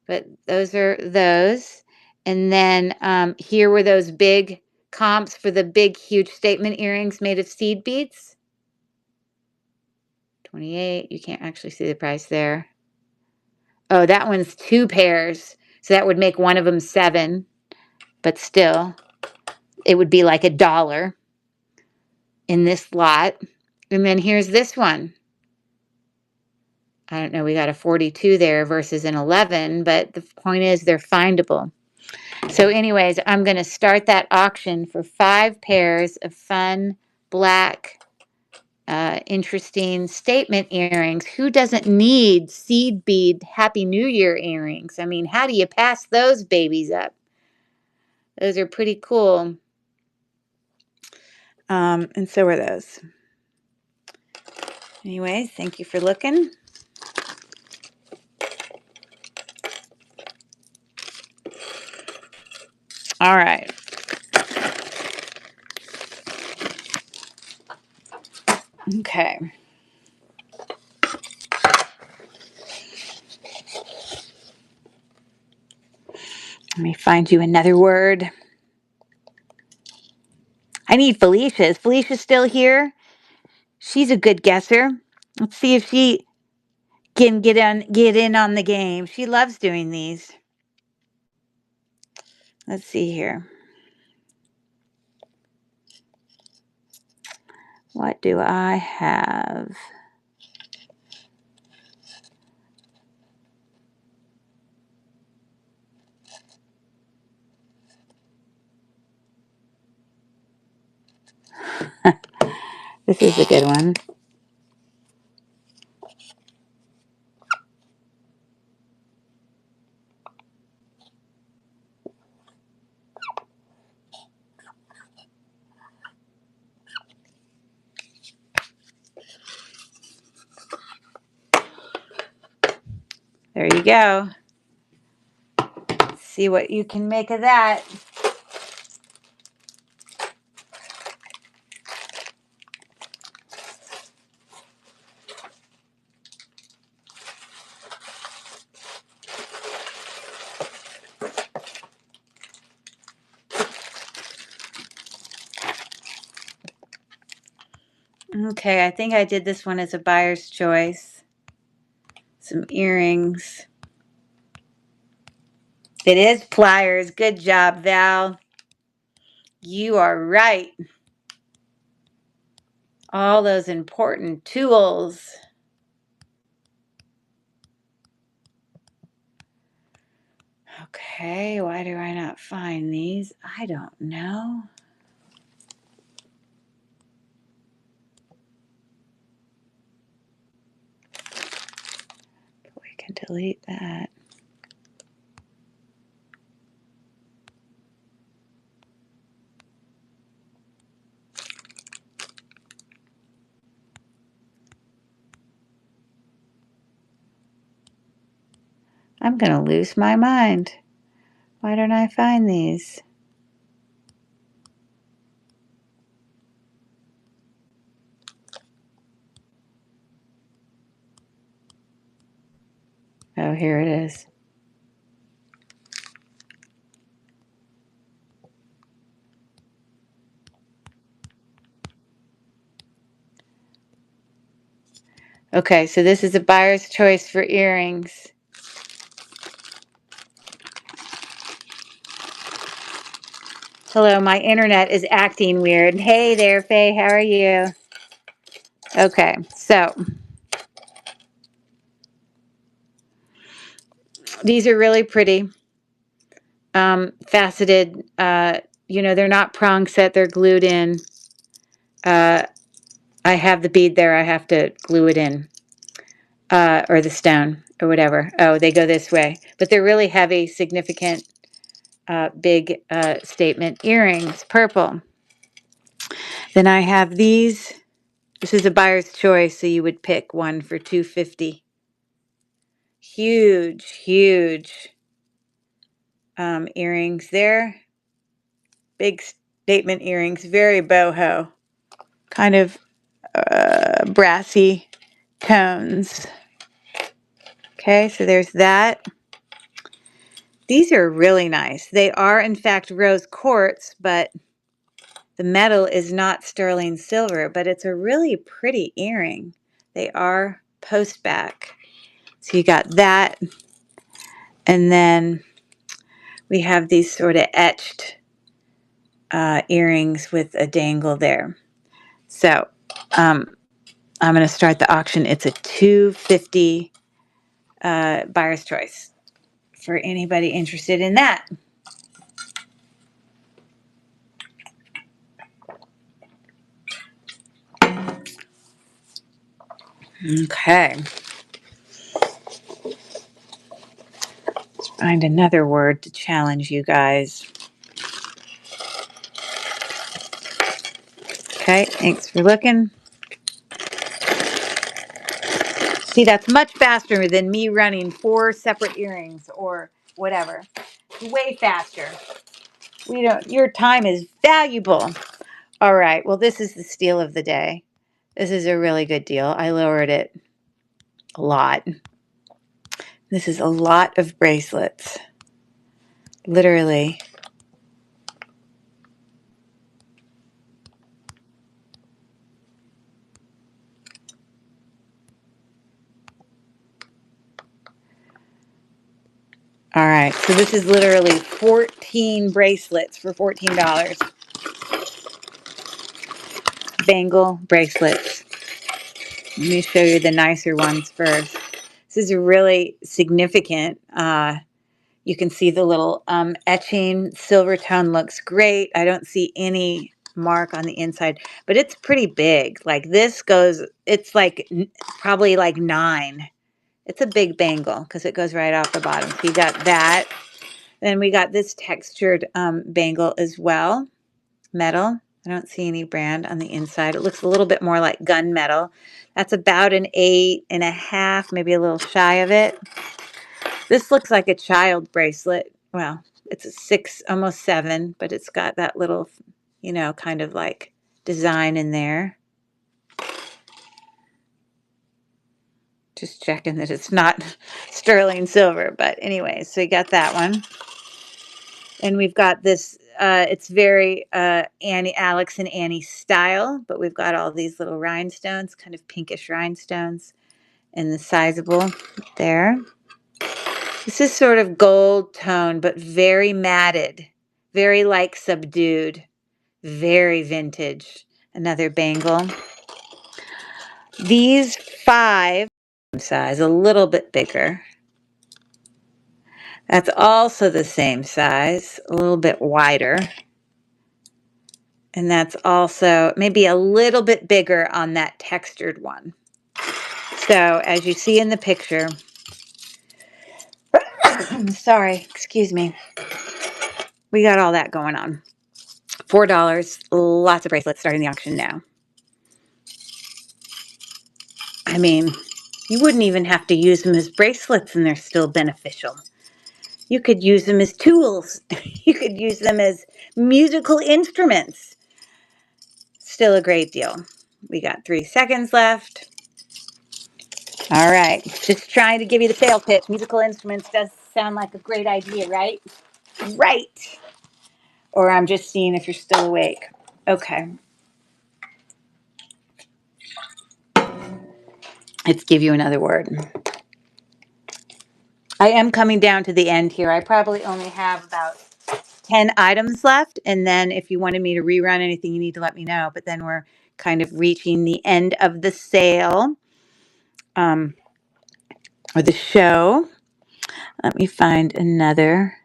But those are those. And then here were those big comps for the big, huge statement earrings made of seed beads. 28. You can't actually see the price there. Oh, that one's 2 pairs. So that would make one of them 7. But still, it would be like $1 in this lot. And then here's this one. I don't know, we got a 42 there versus an 11, but the point is they're findable. So anyways, I'm going to start that auction for 5 pairs of fun, black, interesting statement earrings. Who doesn't need seed bead Happy New Year earrings? I mean, how do you pass those babies up? Those are pretty cool. And so are those. Anyways, thank you for looking. All right. Okay. Let me find you another word. I need Felicia. Is Felicia still here? She's a good guesser. Let's see if she can get in on the game. She loves doing these. Let's see here. What do I have? This is a good one. There you go. See what you can make of that. Okay, I think I did this one as a buyer's choice. Some earrings. It is pliers. Good job, Val. You are right. All those important tools. Okay, why do I not find these? I don't know. We can delete that. I'm going to lose my mind. Why don't I find these? Oh, here it is. Okay, so this is a buyer's choice for earrings. Hello, my internet is acting weird. Hey there, Faye, how are you? Okay, so these are really pretty. Faceted, you know, they're not prong set, they're glued in. I have the bead there, I have to glue it in. Or the stone, or whatever. Oh, they go this way. But they're really heavy, significant, big statement earrings, purple. Then I have these. This is a buyer's choice, so you would pick one for $250. Huge, huge earrings there. Big statement earrings, very boho. Kind of brassy tones. Okay, so there's that. These are really nice. They are, in fact, rose quartz, but the metal is not sterling silver, but it's a really pretty earring. They are post back. So you got that. And then we have these sort of etched earrings with a dangle there. So I'm going to start the auction. It's a $250 buyer's choice for anybody interested in that. Okay. Let's find another word to challenge you guys. Okay, thanks for looking. See, that's much faster than me running 4 separate earrings or whatever. Way faster. Your time is valuable. All right, well, this is the steal of the day. This is a really good deal. I lowered it a lot. This is a lot of bracelets. Literally. All right, so this is literally 14 bracelets for $14. Bangle bracelets. Let me show you the nicer ones first. This is really significant. You can see the little etching. Silver tone looks great. I don't see any mark on the inside, but it's pretty big. Like this goes, it's like probably like 9. It's a big bangle because it goes right off the bottom. So you got that. Then we got this textured bangle as well. Metal. I don't see any brand on the inside. It looks a little bit more like gunmetal. That's about an 8.5, maybe a little shy of it. This looks like a child bracelet. Well, it's a 6, almost 7, but it's got that little, you know, kind of like design in there. Just checking that it's not sterling silver, but anyway, so you got that one. And we've got this, it's very Alex and Annie style, but we've got all these little rhinestones, kind of pinkish rhinestones, and the sizable there. This is sort of gold tone, but very matted, very like subdued, very vintage. Another bangle. These 5 size, a little bit bigger. That's also the same size, a little bit wider. And that's also maybe a little bit bigger on that textured one. So as you see in the picture, sorry, excuse me. We got all that going on. $4, lots of bracelets starting the auction now. I mean, you wouldn't even have to use them as bracelets and they're still beneficial. You could use them as tools. You could use them as musical instruments. Still a great deal. We got 3 seconds left. All right, just trying to give you the sales pitch. Musical instruments does sound like a great idea, right? Right. Or I'm just seeing if you're still awake. Okay. Let's give you another word. I am coming down to the end here. I probably only have about 10 items left. And then if you wanted me to rerun anything, you need to let me know. But then we're kind of reaching the end of the sale, or the show. Let me find another.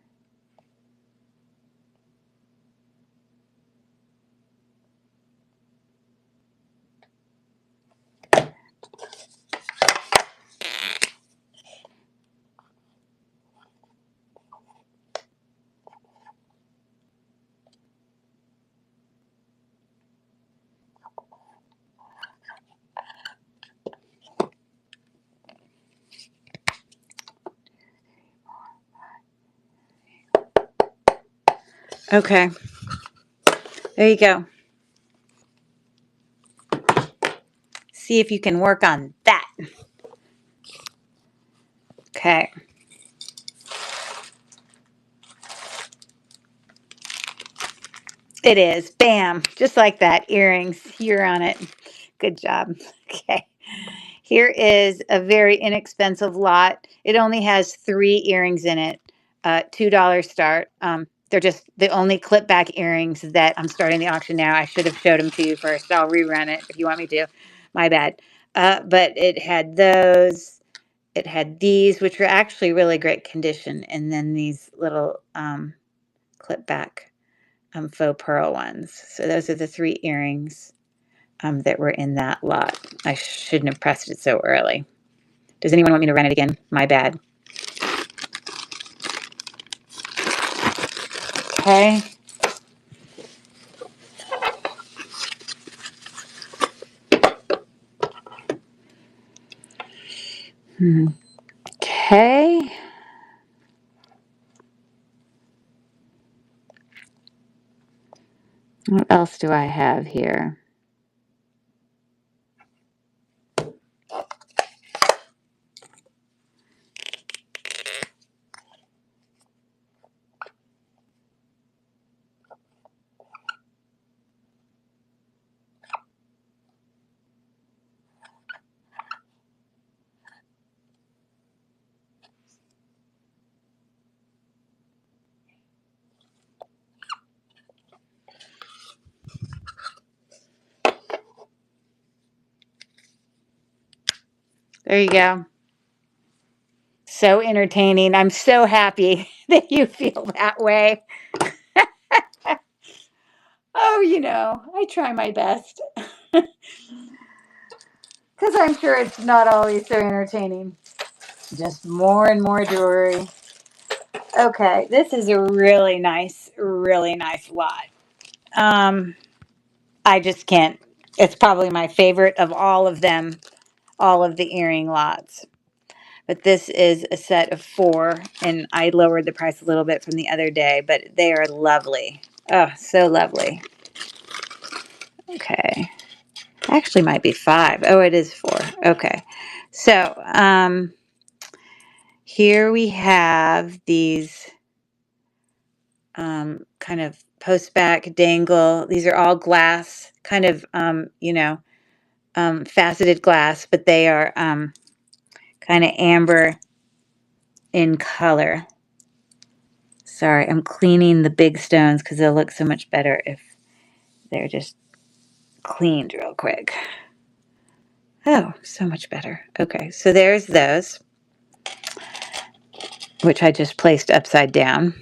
Okay, there you go. See if you can work on that. Okay. It is. Bam. Just like that. Earrings. You're on it. Good job. Okay. Here is a very inexpensive lot. It only has 3 earrings in it. $2 start. They're just the only clip back earrings that I'm starting the auction now. I should have showed them to you first. I'll rerun it if you want me to. My bad. But it had those. It had these, which were actually really great condition. And then these little clip back faux pearl ones. So those are the 3 earrings that were in that lot. I shouldn't have pressed it so early. Does anyone want me to run it again? My bad. Okay. Okay. What else do I have here? There you go. So entertaining. I'm so happy that you feel that way. Oh, I try my best. Because I'm sure it's not always so entertaining. Just more and more jewelry. Okay, this is a really nice lot. I just can't. It's probably my favorite of all of them, all of the earring lots. But this is a set of 4, and I lowered the price a little bit from the other day, but they are lovely. Oh, so lovely. Okay. Actually might be 5. Oh, it is 4. Okay. So, here we have these kind of post back dangle. These are all glass, kind of, faceted glass, but they are kind of amber in color. Sorry, I'm cleaning the big stones because they'll look so much better if they're just cleaned real quick. Oh, so much better. Okay, so there's those, which I just placed upside down.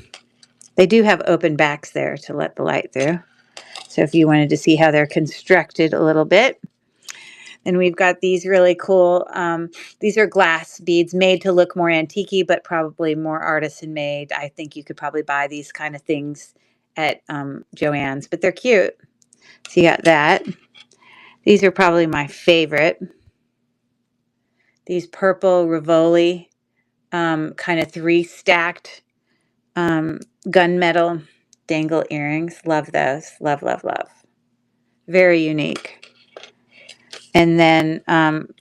They do have open backs there to let the light through. So if you wanted to see how they're constructed a little bit. Then we've got these really cool, these are glass beads made to look more antique-y, but probably more artisan made. I think you could probably buy these kind of things at Joann's, but they're cute. So you got that. These are probably my favorite. These purple Rivoli, kind of 3 stacked gunmetal dangle earrings. Love those. Love, love, love. Very unique. And then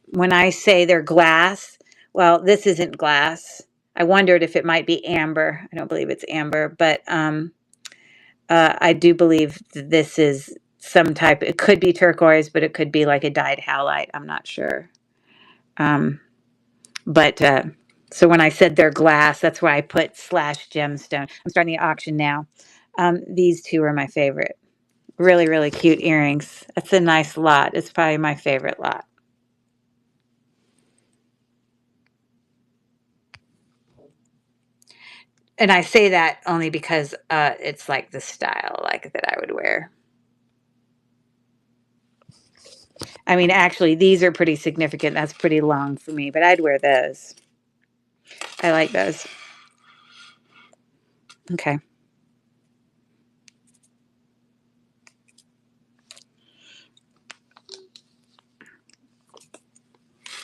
when I say they're glass, well, this isn't glass. I wondered if it might be amber. I don't believe it's amber, but I do believe this is some type. It could be turquoise, but it could be like a dyed halite. I'm not sure. Um, but so when I said they're glass, that's why I put slash gemstone. I'm starting the auction now. These two are my favorite. Really, really cute earrings. That's a nice lot. It's probably my favorite lot. And I say that only because it's like the style like that I would wear. I mean, actually, these are pretty significant. That's pretty long for me, but I'd wear those. I like those. Okay.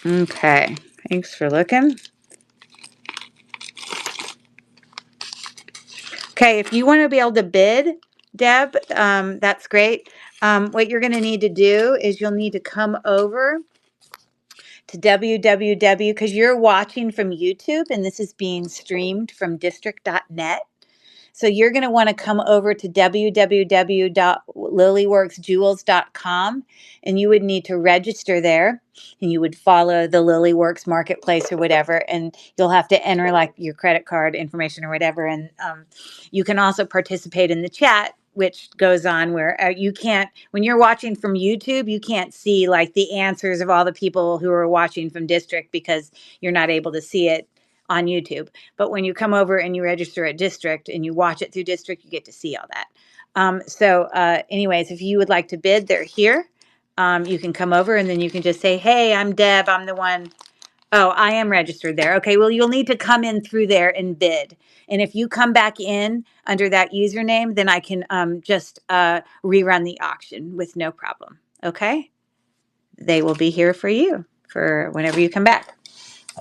Okay. Thanks for looking. Okay, if you want to be able to bid, Deb, that's great. What you're going to need to do is you'll need to come over to www, because you're watching from YouTube and this is being streamed from district.net. So you're going to want to come over to www.lilyworksjewels.com and you would need to register there and you would follow the Lilyworks marketplace or whatever, and you'll have to enter like your credit card information or whatever. And you can also participate in the chat, which goes on where you can't, when you're watching from YouTube, you can't see like the answers of all the people who are watching from district because you're not able to see it on YouTube. But when you come over and you register at district and you watch it through district, you get to see all that. Anyways, if you would like to bid, they're here. You can come over and then you can just say, hey, I'm Deb. I'm the one. Oh, I am registered there. Okay, well, you'll need to come in through there and bid. And if you come back in under that username, then I can just rerun the auction with no problem. Okay? They will be here for you for whenever you come back.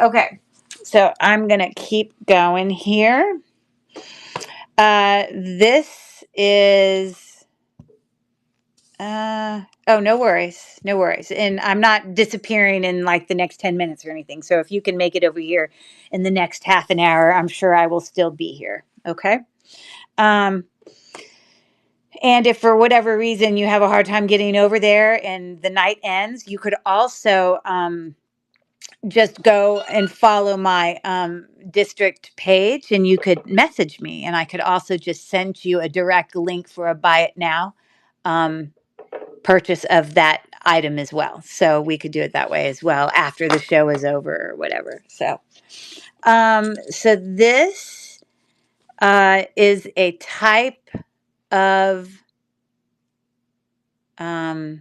Okay, so I'm going to keep going here. This is, oh, no worries. No worries. And I'm not disappearing in like the next 10 minutes or anything. So if you can make it over here in the next half an hour, I'm sure I will still be here. Okay. Um, and if for whatever reason you have a hard time getting over there and the night ends, you could also, just go and follow my district page and you could message me and I could also just send you a direct link for a buy it now purchase of that item as well. So we could do it that way as well after the show is over or whatever. So this is a type of I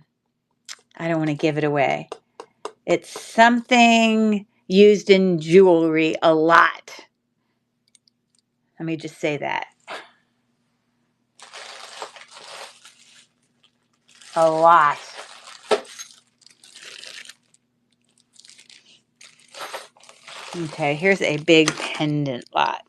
don't want to give it away. It's something used in jewelry a lot. Let me just say that. A lot. Okay, here's a big pendant lot.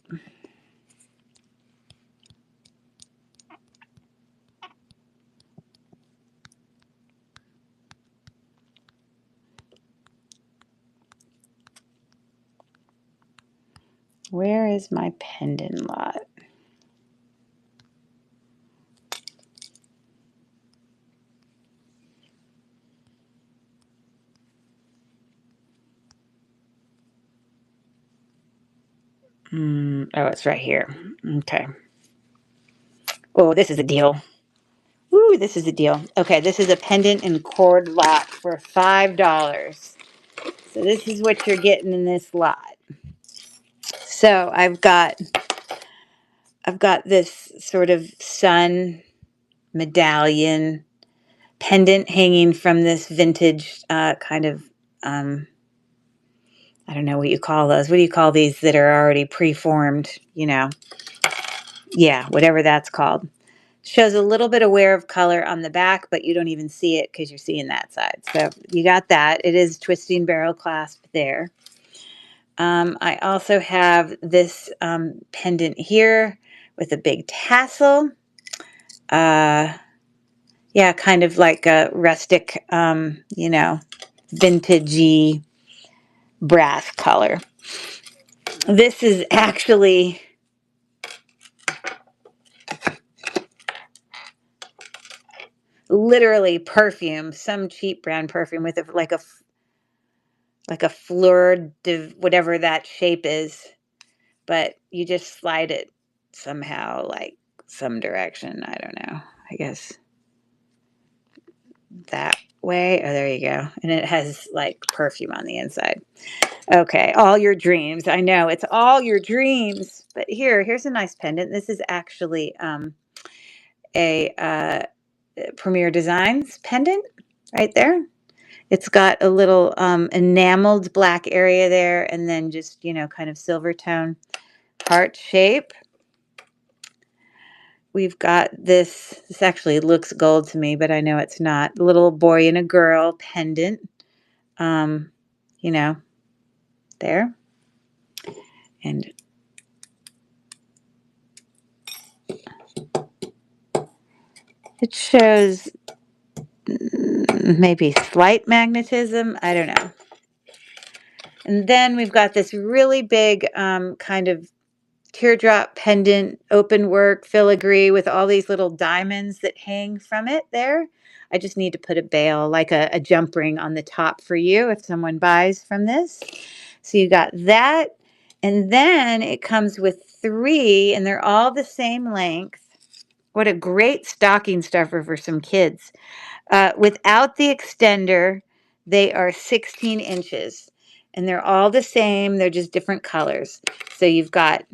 Where is my pendant lot? Oh, it's right here. Okay. Oh, this is a deal. Ooh, this is a deal. Okay, this is a pendant and cord lot for $5. So this is what you're getting in this lot. So I've got this sort of sun medallion pendant hanging from this vintage kind of I don't know what you call those. What do you call these that are already preformed? Yeah, whatever that's called. Shows a little bit of wear of color on the back, but you don't even see it because you're seeing that side. So you got that. It is twisting barrel clasp there. I also have this pendant here with a big tassel. Yeah, kind of like a rustic, vintagey brass color. This is actually literally perfume, some cheap brand perfume with like like a fleur de whatever that shape is, but you just slide it somehow, like some direction. I don't know. I guess that way. Oh, there you go. And it has like perfume on the inside. Okay, all your dreams. I know it's all your dreams. But here's a nice pendant. This is actually a Premier Designs pendant right there. It's got a little enameled black area there, and then just, kind of silver tone heart shape. We've got this actually looks gold to me, but I know it's not. A little boy and a girl pendant, um, you know, there. And it shows maybe slight magnetism. I don't know. And then we've got this really big kind of teardrop pendant, open work, filigree with all these little diamonds that hang from it there. I just need to put a bail, like a jump ring on the top for you if someone buys from this. So you got that. And then it comes with 3, and they're all the same length. What a great stocking stuffer for some kids. Without the extender, they are 16 inches. And they're all the same. They're just different colors. So you've got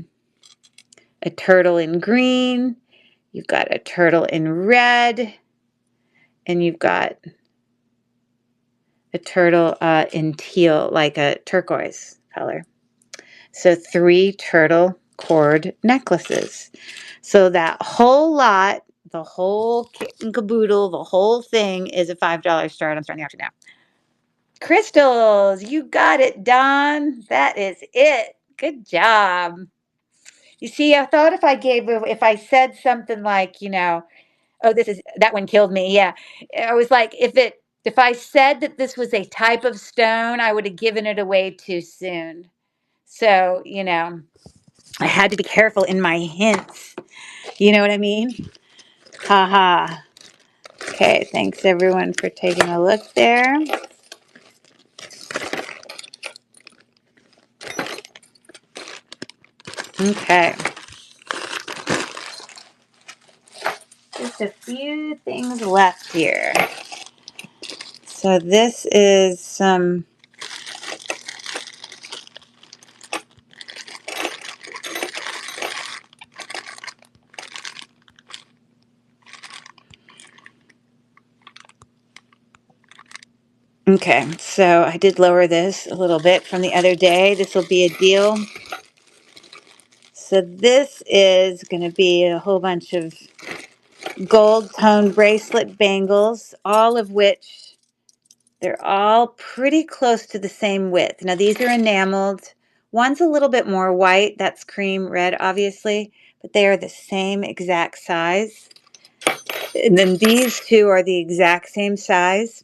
a turtle in green, you've got a turtle in red, and you've got a turtle in teal, like a turquoise color. So 3 turtle cord necklaces. So that whole lot, the whole kit and caboodle, the whole thing is a $5 start. I'm starting the auction now. Crystals, you got it, Don. That is it. Good job. You see, I thought if I said something like, oh, that one killed me. Yeah. I was like, if I said that this was a type of stone, I would have given it away too soon. So, I had to be careful in my hints. You know what I mean? Haha. Okay, thanks everyone for taking a look there. Okay. Just a few things left here. So this is some okay, so I did lower this a little bit from the other day. This will be a deal. So this is going to be a whole bunch of gold tone bracelet bangles, all of which they're all pretty close to the same width. Now these are enameled. One's a little bit more white. That's cream red, obviously, but they are the same exact size. And then these 2 are the exact same size.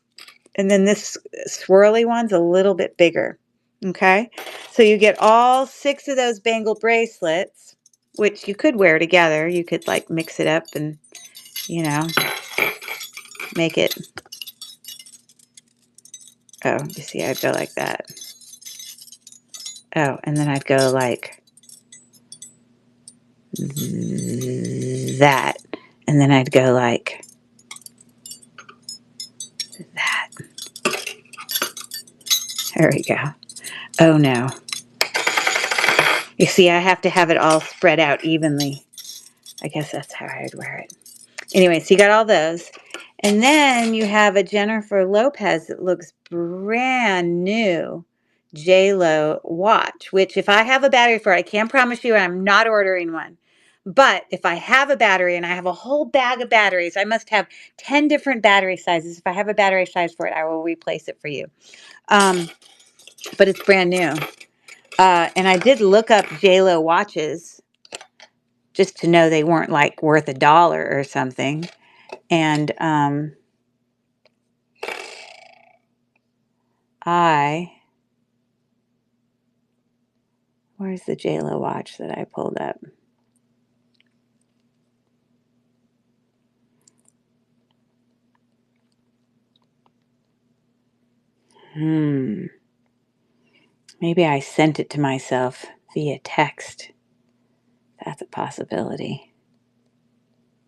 And then this swirly one's a little bit bigger. Okay, so you get all 6 of those bangle bracelets, which you could wear together. You could like mix it up and, make it. Oh, you see, I'd go like that. Oh, and then I'd go like that. And then I'd go like that. There we go. Oh no. You see, I have to have it all spread out evenly. I guess that's how I'd wear it. Anyway, so you got all those. And then you have a Jennifer Lopez that looks brand new J-Lo watch, which if I have a battery for it, I can't promise you I'm not ordering one. But if I have a battery and I have a whole bag of batteries, I must have 10 different battery sizes. If I have a battery size for it, I will replace it for you. But it's brand new. And I did look up J-Lo watches just to know they weren't like worth $1 or something. And where's the J-Lo watch that I pulled up? Maybe I sent it to myself via text. That's a possibility.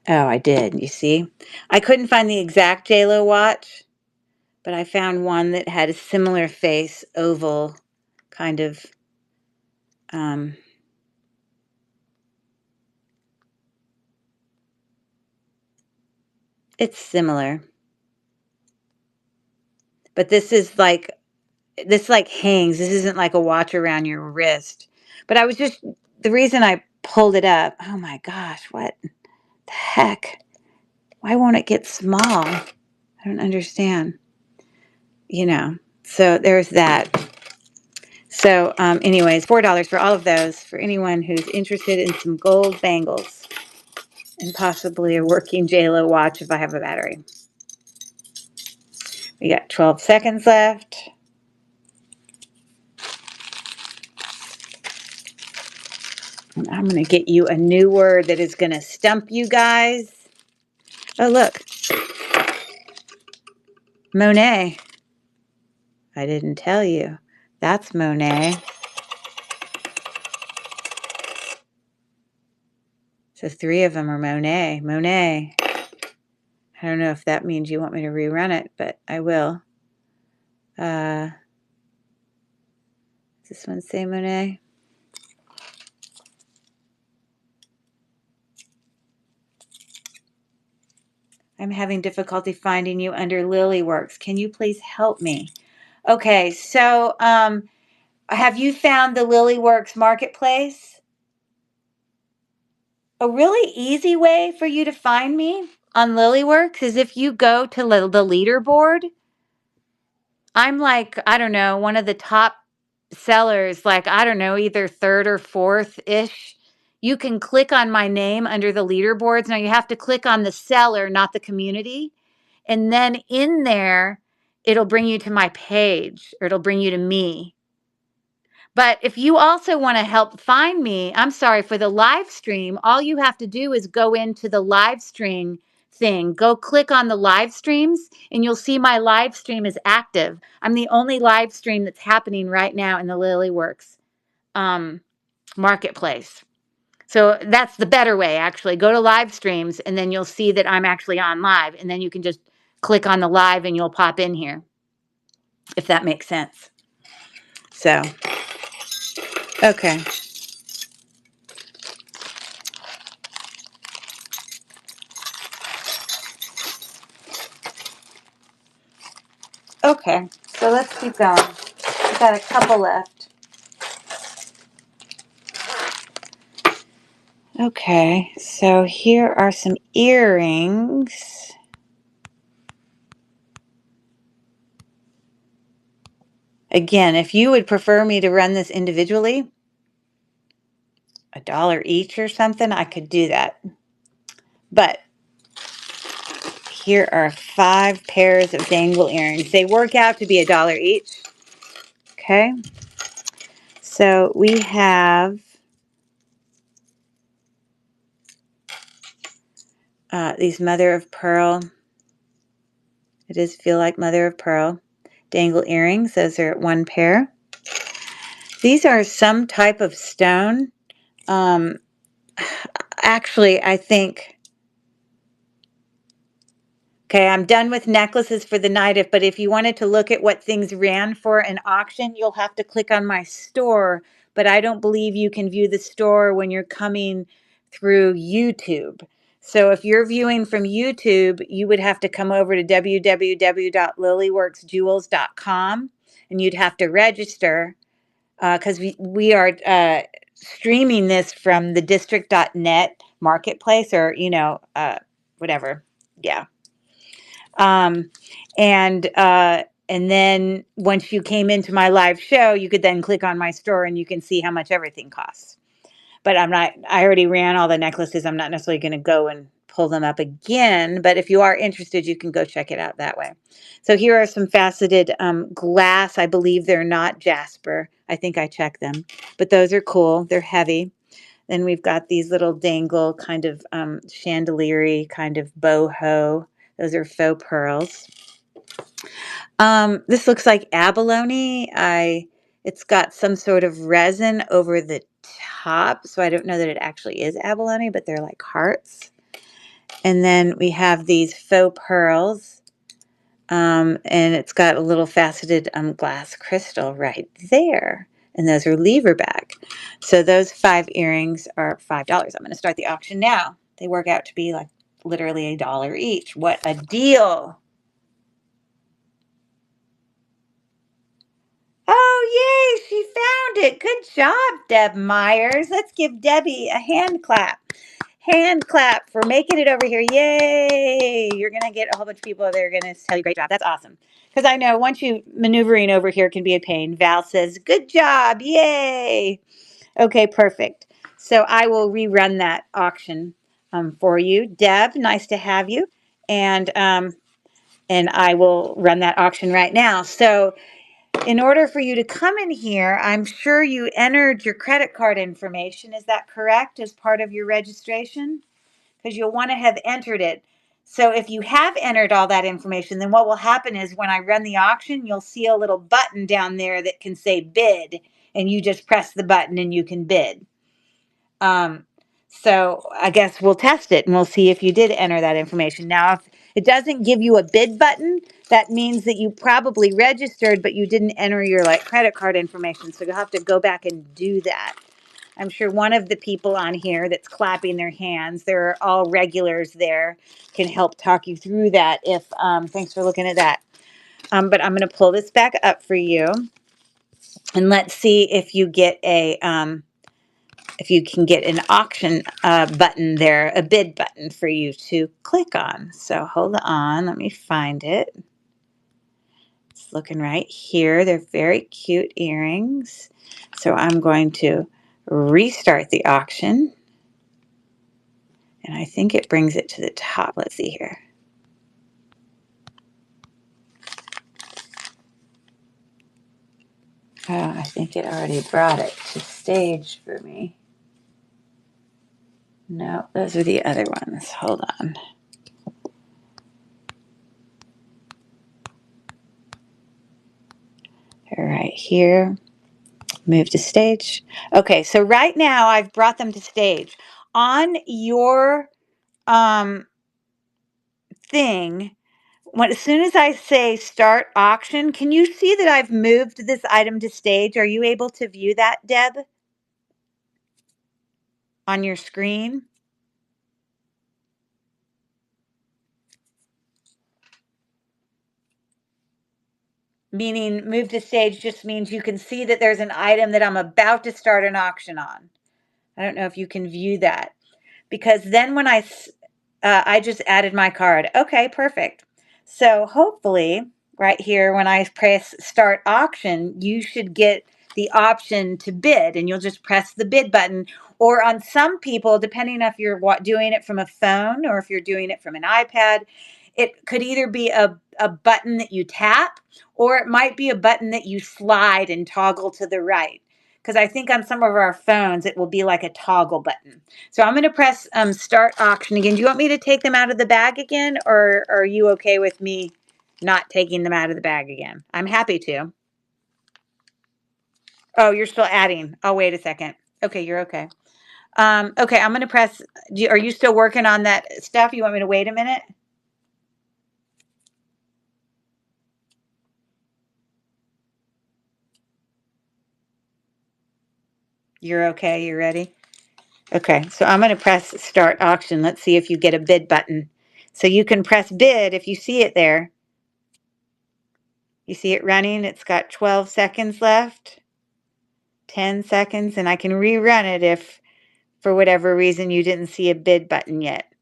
Oh, I did. You see? I couldn't find the exact JLo watch, but I found one that had a similar face, oval, kind of, it's similar. But this like hangs. This isn't like a watch around your wrist. But the reason I pulled it up, oh my gosh, what the heck? Why won't it get small? I don't understand. So there's that. So anyways, $4 for all of those for anyone who's interested in some gold bangles and possibly a working JLo watch if I have a battery. We got 12 seconds left. And I'm going to get you a new word that is going to stump you guys. Oh, look. Monet. I didn't tell you. That's Monet. So 3 of them are Monet. Monet. I don't know if that means you want me to rerun it, but I will. Does this one say Monet? I'm having difficulty finding you under Lilyworks. Can you please help me? Okay, so have you found the Lilyworks marketplace? A really easy way for you to find me on Lilyworks is if you go to the leaderboard. I'm like, I don't know, one of the top sellers, like, I don't know, either third or fourth-ish. You can click on my name under the leaderboards. Now you have to click on the seller, not the community. And then in there, it'll bring you to my page, or it'll bring you to me. But if you also want to help find me, I'm sorry, for the live stream, all you have to do is go into the live stream thing. Go click on the live streams and you'll see my live stream is active. I'm the only live stream that's happening right now in the Lilyworks marketplace. So that's the better way, actually. Go to live streams and then you'll see that I'm actually on live. And then you can just click on the live and you'll pop in here, if that makes sense. So, okay. Okay, so let's keep going. We've got a couple left. Okay, so here are some earrings. Again, if you would prefer me to run this individually, $1 each or something, I could do that. But here are 5 pairs of dangle earrings. They work out to be $1 each. Okay, so we have these mother of pearl. It does feel like mother of pearl dangle earrings. Those are 1 pair. These are some type of stone. Actually, I think, okay, I'm done with necklaces for the night. But if you wanted to look at what things ran for an auction, you'll have to click on my store. But I don't believe you can view the store when you're coming through YouTube. So if you're viewing from YouTube, you would have to come over to www.lilyworksjewels.com and you'd have to register because we are streaming this from the district.net marketplace or, whatever. Yeah. And then once you came into my live show, you could then click on my store and you can see how much everything costs. But I already ran all the necklaces. I'm not necessarily going to go and pull them up again. But if you are interested, you can go check it out that way. So here are some faceted glass. I believe they're not jasper. I think I checked them. But those are cool. They're heavy. Then we've got these little dangle kind of chandelier kind of boho. Those are faux pearls. This looks like abalone. It's got some sort of resin over the top, so I don't know that it actually is abalone, but they're like hearts. And then we have these faux pearls, and it's got a little faceted glass crystal right there. And those are lever back. So those 5 earrings are $5. I'm going to start the auction now. They work out to be like literally $1 each. What a deal! Oh, yay, she found it. Good job, Deb Myers. Let's give Debbie a hand clap. Hand clap for making it over here. Yay. You're going to get a whole bunch of people that are going to tell you great job. That's awesome. Because I know once you maneuvering over here can be a pain. Val says, good job. Yay. Okay, perfect. So I will rerun that auction for you. Deb, nice to have you. And I will run that auction right now. So in order for you to come in here, I'm sure you entered your credit card information. Is that correct, as part of your registration? Because you'll want to have entered it. So if you have entered all that information, then what will happen is when I run the auction, you'll see a little button down there that can say bid, and you just press the button and you can bid. So I guess we'll test it and we'll see if you did enter that information. Now, if it doesn't give you a bid button, that means that you probably registered, but you didn't enter your like credit card information. So you'll have to go back and do that. I'm sure one of the people on here that's clapping their hands, they're all regulars there, can help talk you through that. If thanks for looking at that. But I'm going to pull this back up for you, and let's see if you get a if you can get an auction button there, a bid button for you to click on. So hold on, let me find it. It's looking right here. They're very cute earrings. So I'm going to restart the auction. And I think it brings it to the top. Let's see here. Oh, I think it already brought it to stage for me. No, those are the other ones. Hold on. They're right here. Move to stage. Okay, so right now I've brought them to stage. On your thing, as soon as I say start auction, can you see that I've moved this item to stage? Are you able to view that, Deb, on your screen? Meaning move to stage just means you can see that there's an item that I'm about to start an auction on. I don't know if you can view that, because then when I just added my card. Okay, perfect. So hopefully right here when I press start auction, you should get the option to bid, and you'll just press the bid button. Or on some people, depending if you're doing it from a phone or if you're doing it from an iPad, it could either be a button that you tap, or it might be a button that you slide and toggle to the right. Because I think on some of our phones, it will be like a toggle button. So I'm going to press start auction again. Do you want me to take them out of the bag again, or are you okay with me not taking them out of the bag again? I'm happy to. Oh, you're still adding. Oh, wait a second. Okay, you're okay. Okay, I'm going to press. Are you still working on that stuff? You want me to wait a minute? You're okay. You're ready? Okay, so I'm going to press start auction. Let's see if you get a bid button. So you can press bid if you see it there. You see it running? It's got 12 seconds left, 10 seconds, and I can rerun it if for whatever reason you didn't see a bid button yet.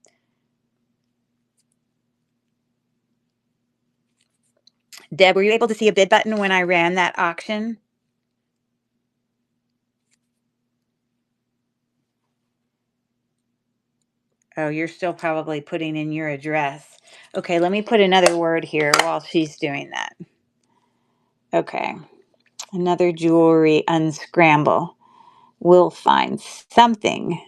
Deb, were you able to see a bid button when I ran that auction? Oh, you're still probably putting in your address. Okay, let me put another word here while she's doing that. Okay, another jewelry unscramble. We'll find something.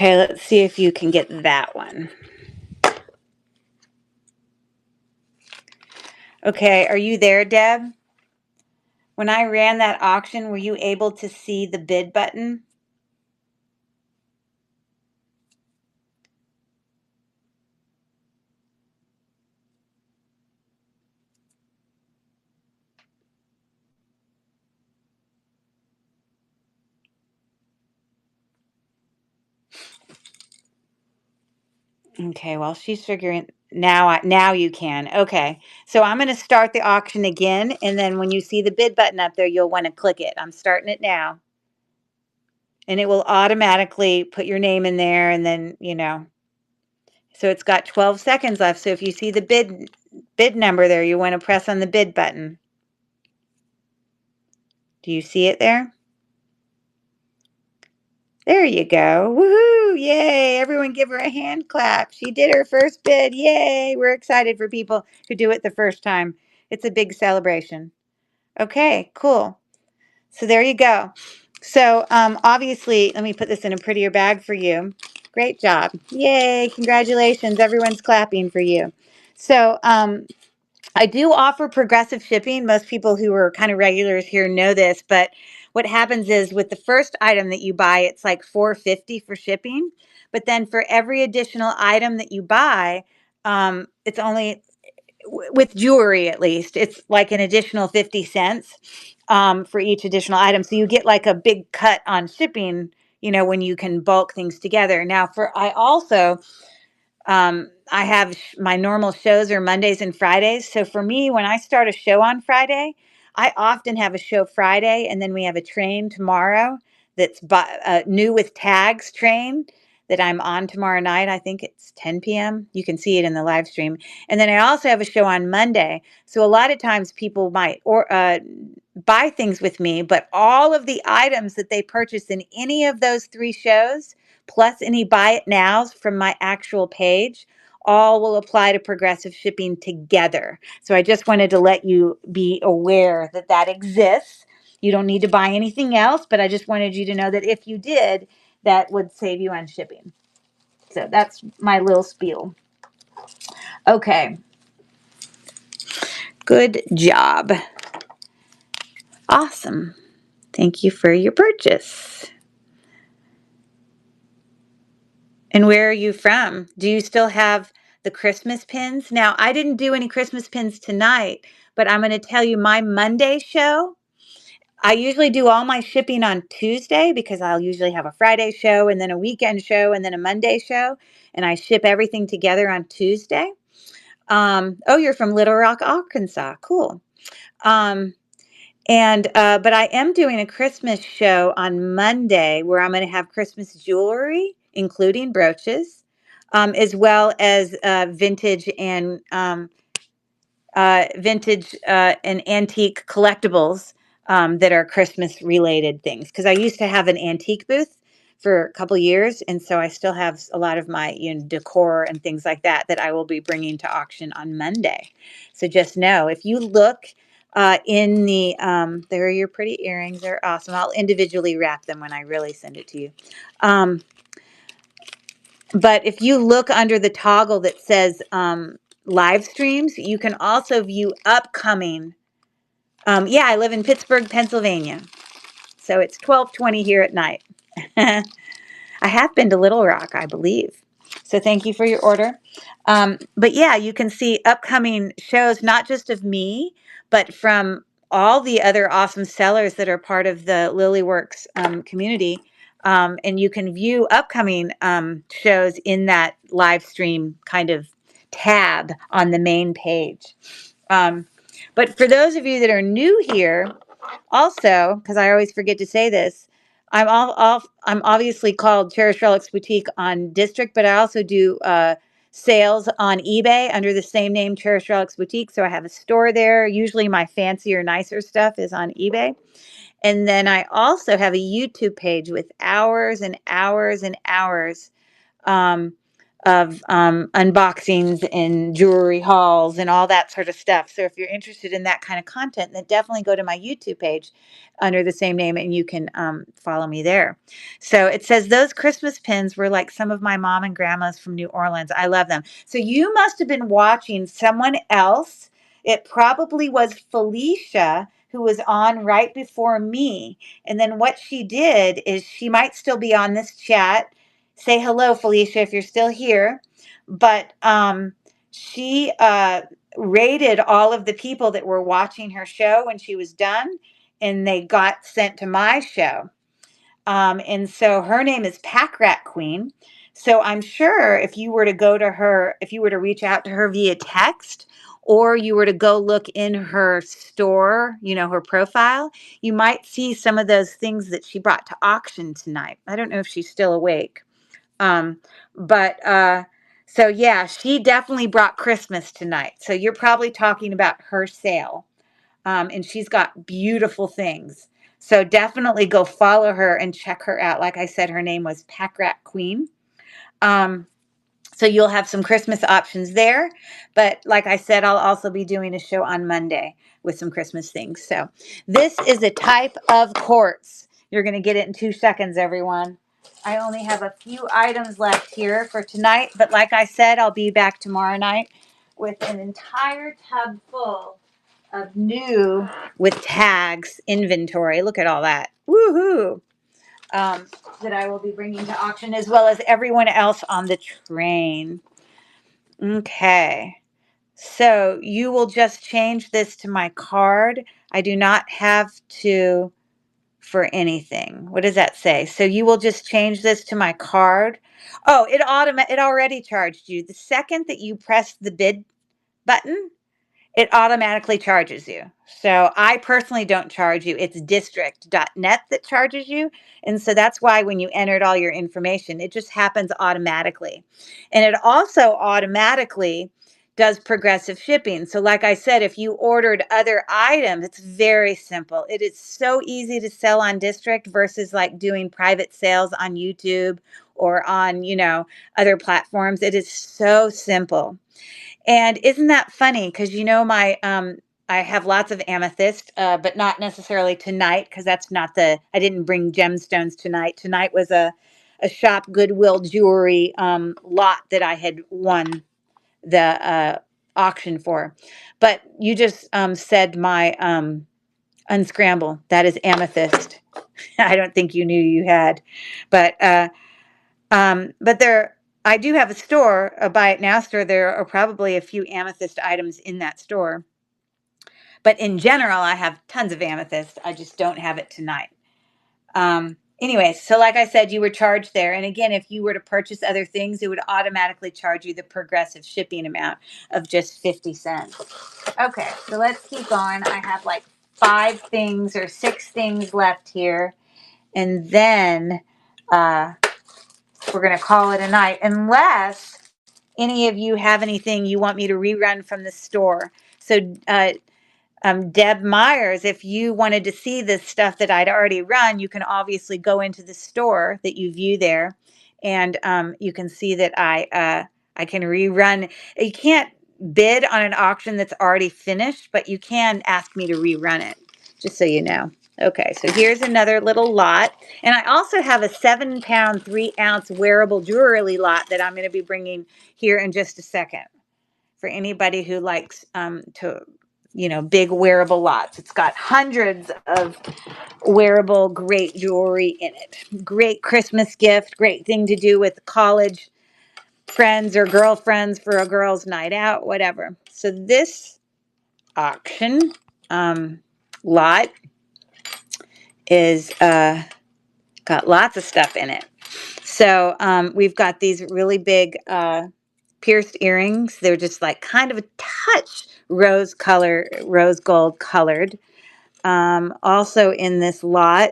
Okay, let's see if you can get that one. Okay, are you there, Deb? When I ran that auction, were you able to see the bid button? Okay, well, she's figuring now you can. Okay. So I'm going to start the auction again, and then when you see the bid button up there, you'll want to click it. I'm starting it now. And it will automatically put your name in there, and then, so it's got 12 seconds left. So if you see the bid number there, you want to press on the bid button. Do you see it there? There you go. Woohoo! Yay! Everyone give her a hand clap. She did her first bid. Yay! We're excited for people who do it the first time. It's a big celebration. Okay, cool. So there you go. So obviously, let me put this in a prettier bag for you. Great job. Yay! Congratulations. Everyone's clapping for you. So I do offer progressive shipping. Most people who are kind of regulars here know this, but what happens is with the first item that you buy, it's like $4.50 for shipping. But then for every additional item that you buy, it's only with jewelry at least, it's like an additional 50 cents for each additional item. So you get like a big cut on shipping, when you can bulk things together. Now, I have my normal shows are Mondays and Fridays. So for me, when I start a show on Friday, I often have a show Friday, and then we have a train tomorrow that's new with tags train that I'm on tomorrow night. I think it's 10 p.m. You can see it in the live stream. And then I also have a show on Monday. So a lot of times people might buy things with me, but all of the items that they purchase in any of those 3 shows plus any buy it nows from my actual page, all will apply to progressive shipping together. So I just wanted to let you be aware that that exists. You don't need to buy anything else, but I just wanted you to know that if you did, that would save you on shipping. So that's my little spiel. Okay. Good job. Awesome. Thank you for your purchase. And where are you from? Do you still have the Christmas pins? Now, I didn't do any Christmas pins tonight, but I'm going to tell you my Monday show. I usually do all my shipping on Tuesday because I'll usually have a Friday show and then a weekend show and then a Monday show. And I ship everything together on Tuesday. Oh, you're from Little Rock, Arkansas. Cool. But I am doing a Christmas show on Monday where I'm going to have Christmas jewelry, including brooches, as well as vintage and antique collectibles that are Christmas related things. Because I used to have an antique booth for a couple years, and so I still have a lot of my decor and things like that I will be bringing to auction on Monday. So just know if you look in the there are your pretty earrings. They're awesome. I'll individually wrap them when I really send it to you. But if you look under the toggle that says live streams, you can also view upcoming. Yeah, I live in Pittsburgh, Pennsylvania. So it's 12:20 here at night. I have been to Little Rock, I believe. So thank you for your order. But yeah, you can see upcoming shows, not just of me, but from all the other awesome sellers that are part of the Lilyworks community. And you can view upcoming shows in that live stream kind of tab on the main page. But for those of you that are new here, also, because I always forget to say this, I'm obviously called Cherish Relics Boutique on District, but I also do sales on eBay under the same name, Cherish Relics Boutique. So I have a store there. Usually my fancier, nicer stuff is on eBay. And then I also have a YouTube page with hours and hours and hours unboxings and jewelry hauls and all that sort of stuff. So if you're interested in that kind of content, then definitely go to my YouTube page under the same name and you can follow me there. So it says those Christmas pins were like some of my mom and grandma's from New Orleans. I love them. So you must have been watching someone else. It probably was Felicia who was on right before me. And then what she did is she might still be on this chat. Say hello, Felicia, if you're still here. But she rated all of the people that were watching her show when she was done, and they got sent to my show. And so her name is Pack Rat Queen. So I'm sure if you were to go to her, if you were to reach out to her via text, or you were to go look in her store, you know, her profile, you might see some of those things that she brought to auction tonight. I don't know if she's still awake. Um, but so yeah, she definitely brought Christmas tonight. So you're probably talking about her sale. And she's got beautiful things. So definitely go follow her and check her out. Like I said, her name was Pack Rat Queen. Um, so you'll have some Christmas options there. But like I said, I'll also be doing a show on Monday with some Christmas things. So this is a type of quartz. You're going to get it in 2 seconds, everyone. I only have a few items left here for tonight. But like I said, I'll be back tomorrow night with an entire tub full of new with tags inventory. Look at all that. Woohoo! That I will be bringing to auction as well as everyone else on the train. Okay. So you will just change this to my card. I do not have to for anything. What does that say? So you will just change this to my card. Oh, it already charged you. The second that you press the bid button, it automatically charges you. So I personally don't charge you. It's district.net that charges you. And so that's why when you entered all your information, it just happens automatically. And it also automatically does progressive shipping. So like I said, if you ordered other items, it's very simple. It is so easy to sell on district versus like doing private sales on YouTube or on, you know, other platforms. It is so simple. And isn't that funny? Because you know my I have lots of amethyst, but not necessarily tonight because that's not I didn't bring gemstones tonight. Tonight was a shop Goodwill jewelry lot that I had won the auction for. But you just said my unscramble. That is amethyst. I don't think you knew you had, but there, I do have a store, a Buy It Now store. There are probably a few amethyst items in that store. But in general, I have tons of amethyst. I just don't have it tonight. Anyway, so like I said, you were charged there. And again, if you were to purchase other things, it would automatically charge you the progressive shipping amount of just 50 cents. Okay, so let's keep going. I have like 5 things or 6 things left here. And then we're going to call it a night, unless any of you have anything you want me to rerun from the store. So Deb Myers, if you wanted to see this stuff that I'd already run, you can obviously go into the store that you view there, and you can see that I can rerun. You can't bid on an auction that's already finished, but you can ask me to rerun it, just so you know. Okay, so here's another little lot. And I also have a 7-pound, 3-ounce wearable jewelry lot that I'm going to be bringing here in just a second for anybody who likes big wearable lots. It's got hundreds of wearable great jewelry in it. Great Christmas gift, great thing to do with college friends or girlfriends for a girls' night out, whatever. So this auction lot is got lots of stuff in it. So we've got these really big pierced earrings. They're just like kind of a touch rose gold colored. Also in this lot,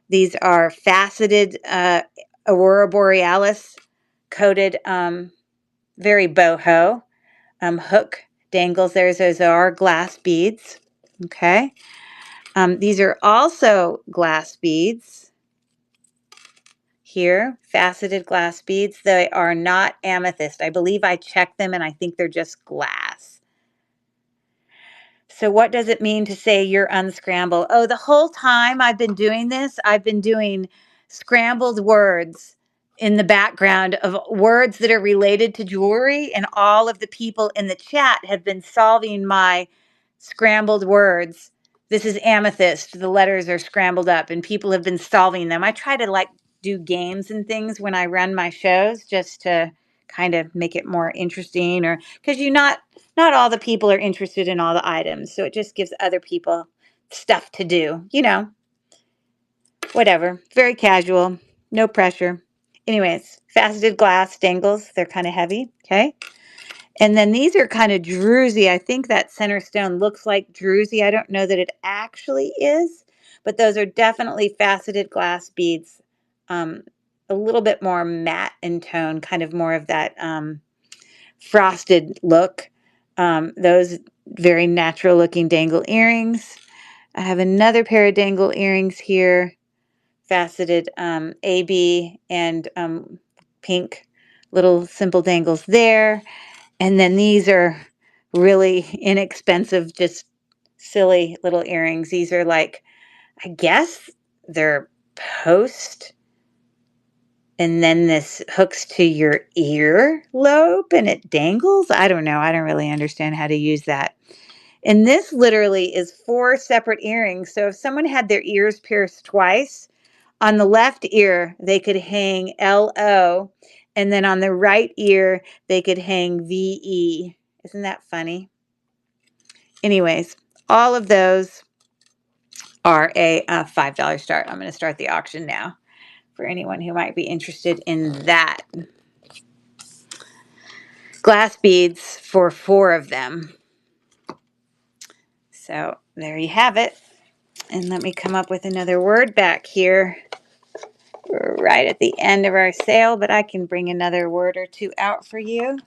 these are faceted Aurora Borealis coated, very boho hook dangles. Those are glass beads. Okay. These are also glass beads here, faceted glass beads. They are not amethyst. I believe I checked them and I think they're just glass. So what does it mean to say you're unscrambled? Oh, the whole time I've been doing this, I've been doing scrambled words in the background of words that are related to jewelry, and all of the people in the chat have been solving my scrambled words. This is amethyst. The letters are scrambled up and people have been solving them. I try to like do games and things when I run my shows just to kind of make it more interesting, or because not all the people are interested in all the items. So it just gives other people stuff to do, whatever. Very casual, no pressure. Anyways, faceted glass dangles. They're kind of heavy. Okay. And then these are kind of druzy. I think that center stone looks like druzy. I don't know that it actually is, but those are definitely faceted glass beads. A little bit more matte in tone, kind of more of that frosted look. Those very natural looking dangle earrings. I have another pair of dangle earrings here, faceted AB and pink little simple dangles there. And then these are really inexpensive, just silly little earrings. These are like, I guess they're post, and then this hooks to your ear lobe and it dangles. I don't know. I don't really understand how to use that. And this literally is 4 separate earrings. So if someone had their ears pierced twice, on the left ear, they could hang LO, and then on the right ear, they could hang VE. Isn't that funny? Anyways, all of those are a $5 start. I'm going to start the auction now for anyone who might be interested in that. Glass beads for 4 of them. So there you have it. And let me come up with another word back here. We're right at the end of our sale, but I can bring another word or two out for you.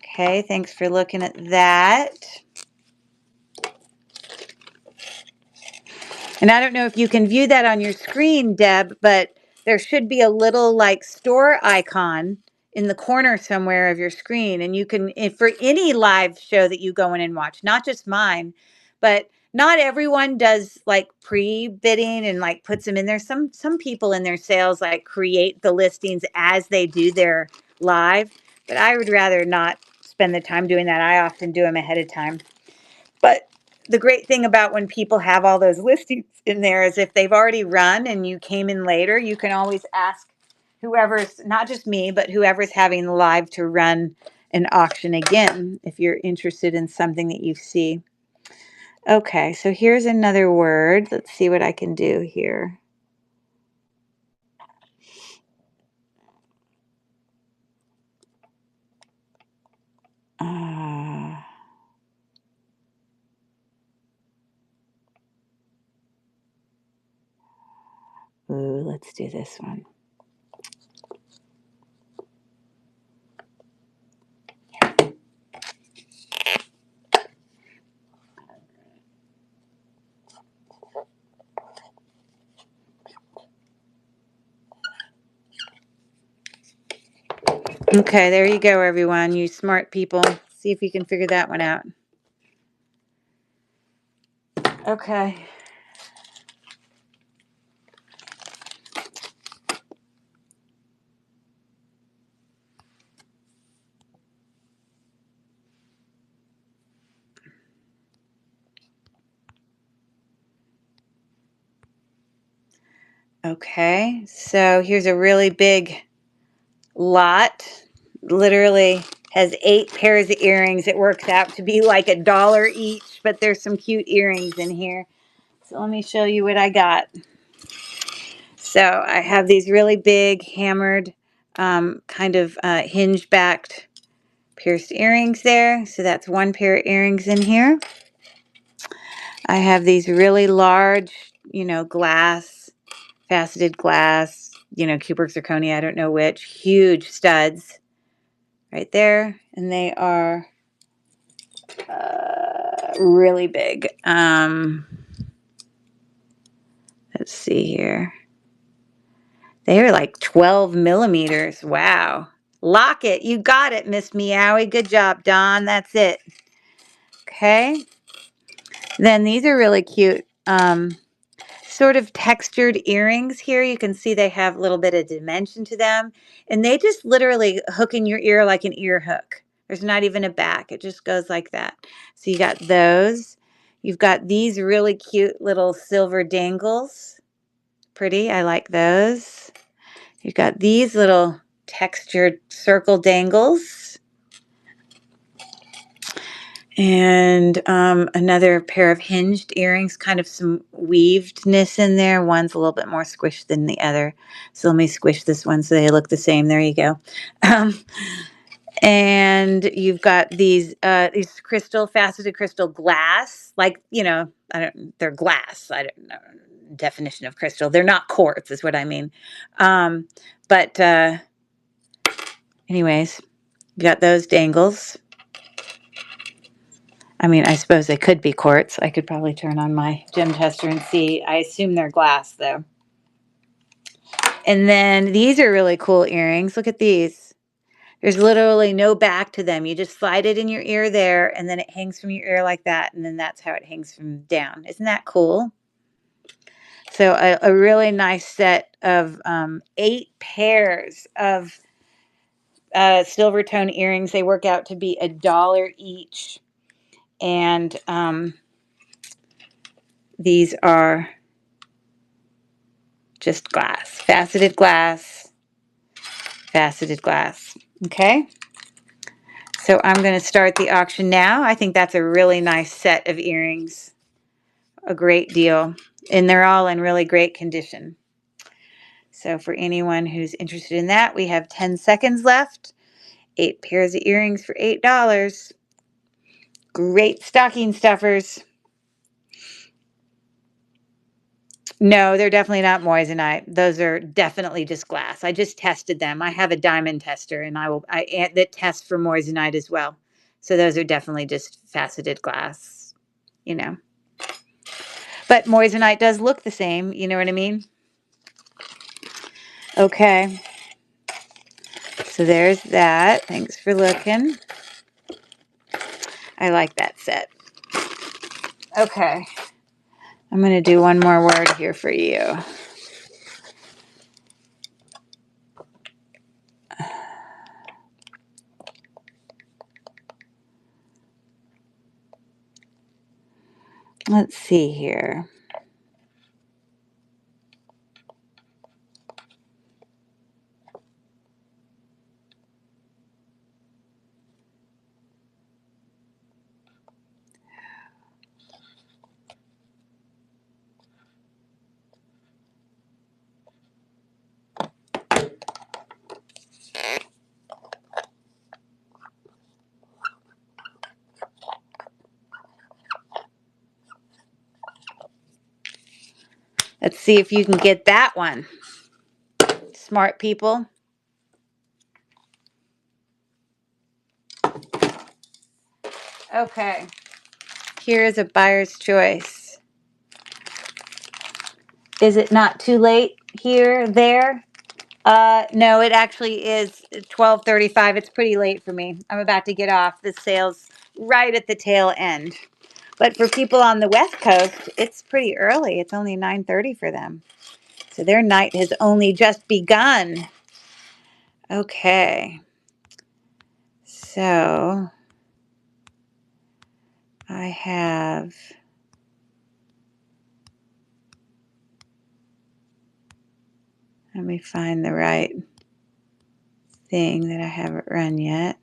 Okay, thanks for looking at that. And I don't know if you can view that on your screen, Deb, but there should be a little like store icon in the corner somewhere of your screen. And you can, if for any live show that you go in and watch, not just mine, but not everyone does like pre-bidding and like puts them in there. Some people in their sales like create the listings as they do their live, but I would rather not spend the time doing that. I often do them ahead of time. But the great thing about when people have all those listings in there is if they've already run and you came in later, you can always ask whoever's, not just me, but whoever's having the live to run an auction again if you're interested in something that you see. Okay, so here's another word. Let's see what I can do here. Let's do this one. Okay, there you go, everyone. You smart people. See if you can figure that one out. Okay. Okay, so here's a really big lot. Literally has 8 pairs of earrings. It works out to be like $1 each, but there's some cute earrings in here. So let me show you what I got. So I have these really big hammered kind of hinge-backed pierced earrings there. So that's 1 pair of earrings in here. I have these really large, glass, faceted glass, cubic zirconia, I don't know which, huge studs right there. And they are really big. Let's see here. They are like 12 millimeters. Wow. Locket. You got it, Miss Meowie. Good job, Don. That's it. Okay. Then these are really cute. Sort of textured earrings here. You can see they have a little bit of dimension to them. And they just literally hook in your ear like an ear hook. There's not even a back. It just goes like that. So you got those. You've got these really cute little silver dangles. Pretty. I like those. You've got these little textured circle dangles. And another pair of hinged earrings, kind of some weavedness in there. One's a little bit more squished than the other. So let me squish this one so they look the same. There you go. And you've got these crystal, faceted crystal glass, like, you know, they're glass. I don't know definition of crystal. They're not quartz is what I mean. But anyways, you got those dangles. I mean, I suppose they could be quartz. I could probably turn on my gem tester and see. I assume they're glass, though. And then these are really cool earrings. Look at these. There's literally no back to them. You just slide it in your ear there, and then it hangs from your ear like that, and then that's how it hangs from down. Isn't that cool? So a really nice set of 8 pairs of silver tone earrings. They work out to be $1 each. And these are just glass, faceted glass, faceted glass. Okay. So I'm going to start the auction now. I think that's a really nice set of earrings. A great deal. And they're all in really great condition. So for anyone who's interested in that, we have 10 seconds left. 8 pairs of earrings for $8. Great stocking stuffers. No, they're definitely not moissanite. Those are definitely just glass. I just tested them. I have a diamond tester, and that tests for moissanite as well. So those are definitely just faceted glass, you know. But moissanite does look the same, you know what I mean? Okay. So there's that. Thanks for looking. I like that set. Okay. I'm going to do one more word here for you. Let's see here. Let's see if you can get that one. Smart people. Okay. Here is a buyer's choice. Is it not too late here, there? No, it actually is 12:35. It's pretty late for me. I'm about to get off. The sale's right at the tail end. But for people on the West Coast, it's pretty early. It's only 9:30 for them. So their night has only just begun. Okay. So I have let me find the right thing that I haven't run yet.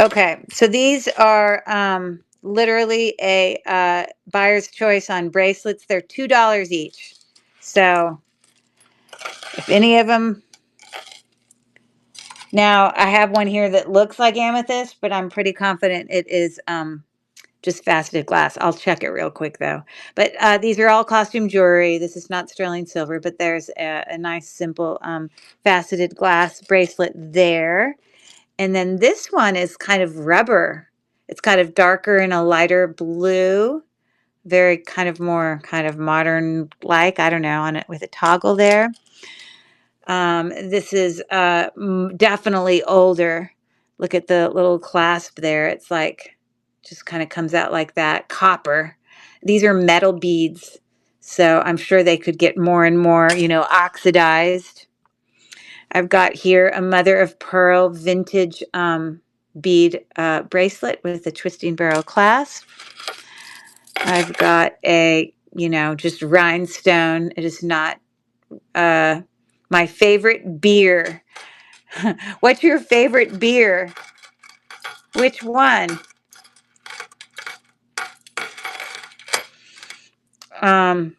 Okay, so these are literally a buyer's choice on bracelets. They're $2 each. So if any of them, now I have one here that looks like amethyst, but I'm pretty confident it is just faceted glass. I'll check it real quick though. But these are all costume jewelry. This is not sterling silver, but there's a nice simple faceted glass bracelet there. And then this one is kind of rubber. It's kind of darker and a lighter blue. Very kind of more kind of modern like, I don't know, on it with a toggle there. This is definitely older. Look at the little clasp there. It's like, just kind of comes out like that. Copper. These are metal beads. So I'm sure they could get more and more, you know, oxidized. I've got here a mother of pearl vintage bead bracelet with a twisting barrel clasp. I've got a, you know, just rhinestone. It is not my favorite beer. What's your favorite beer? Which one? Um,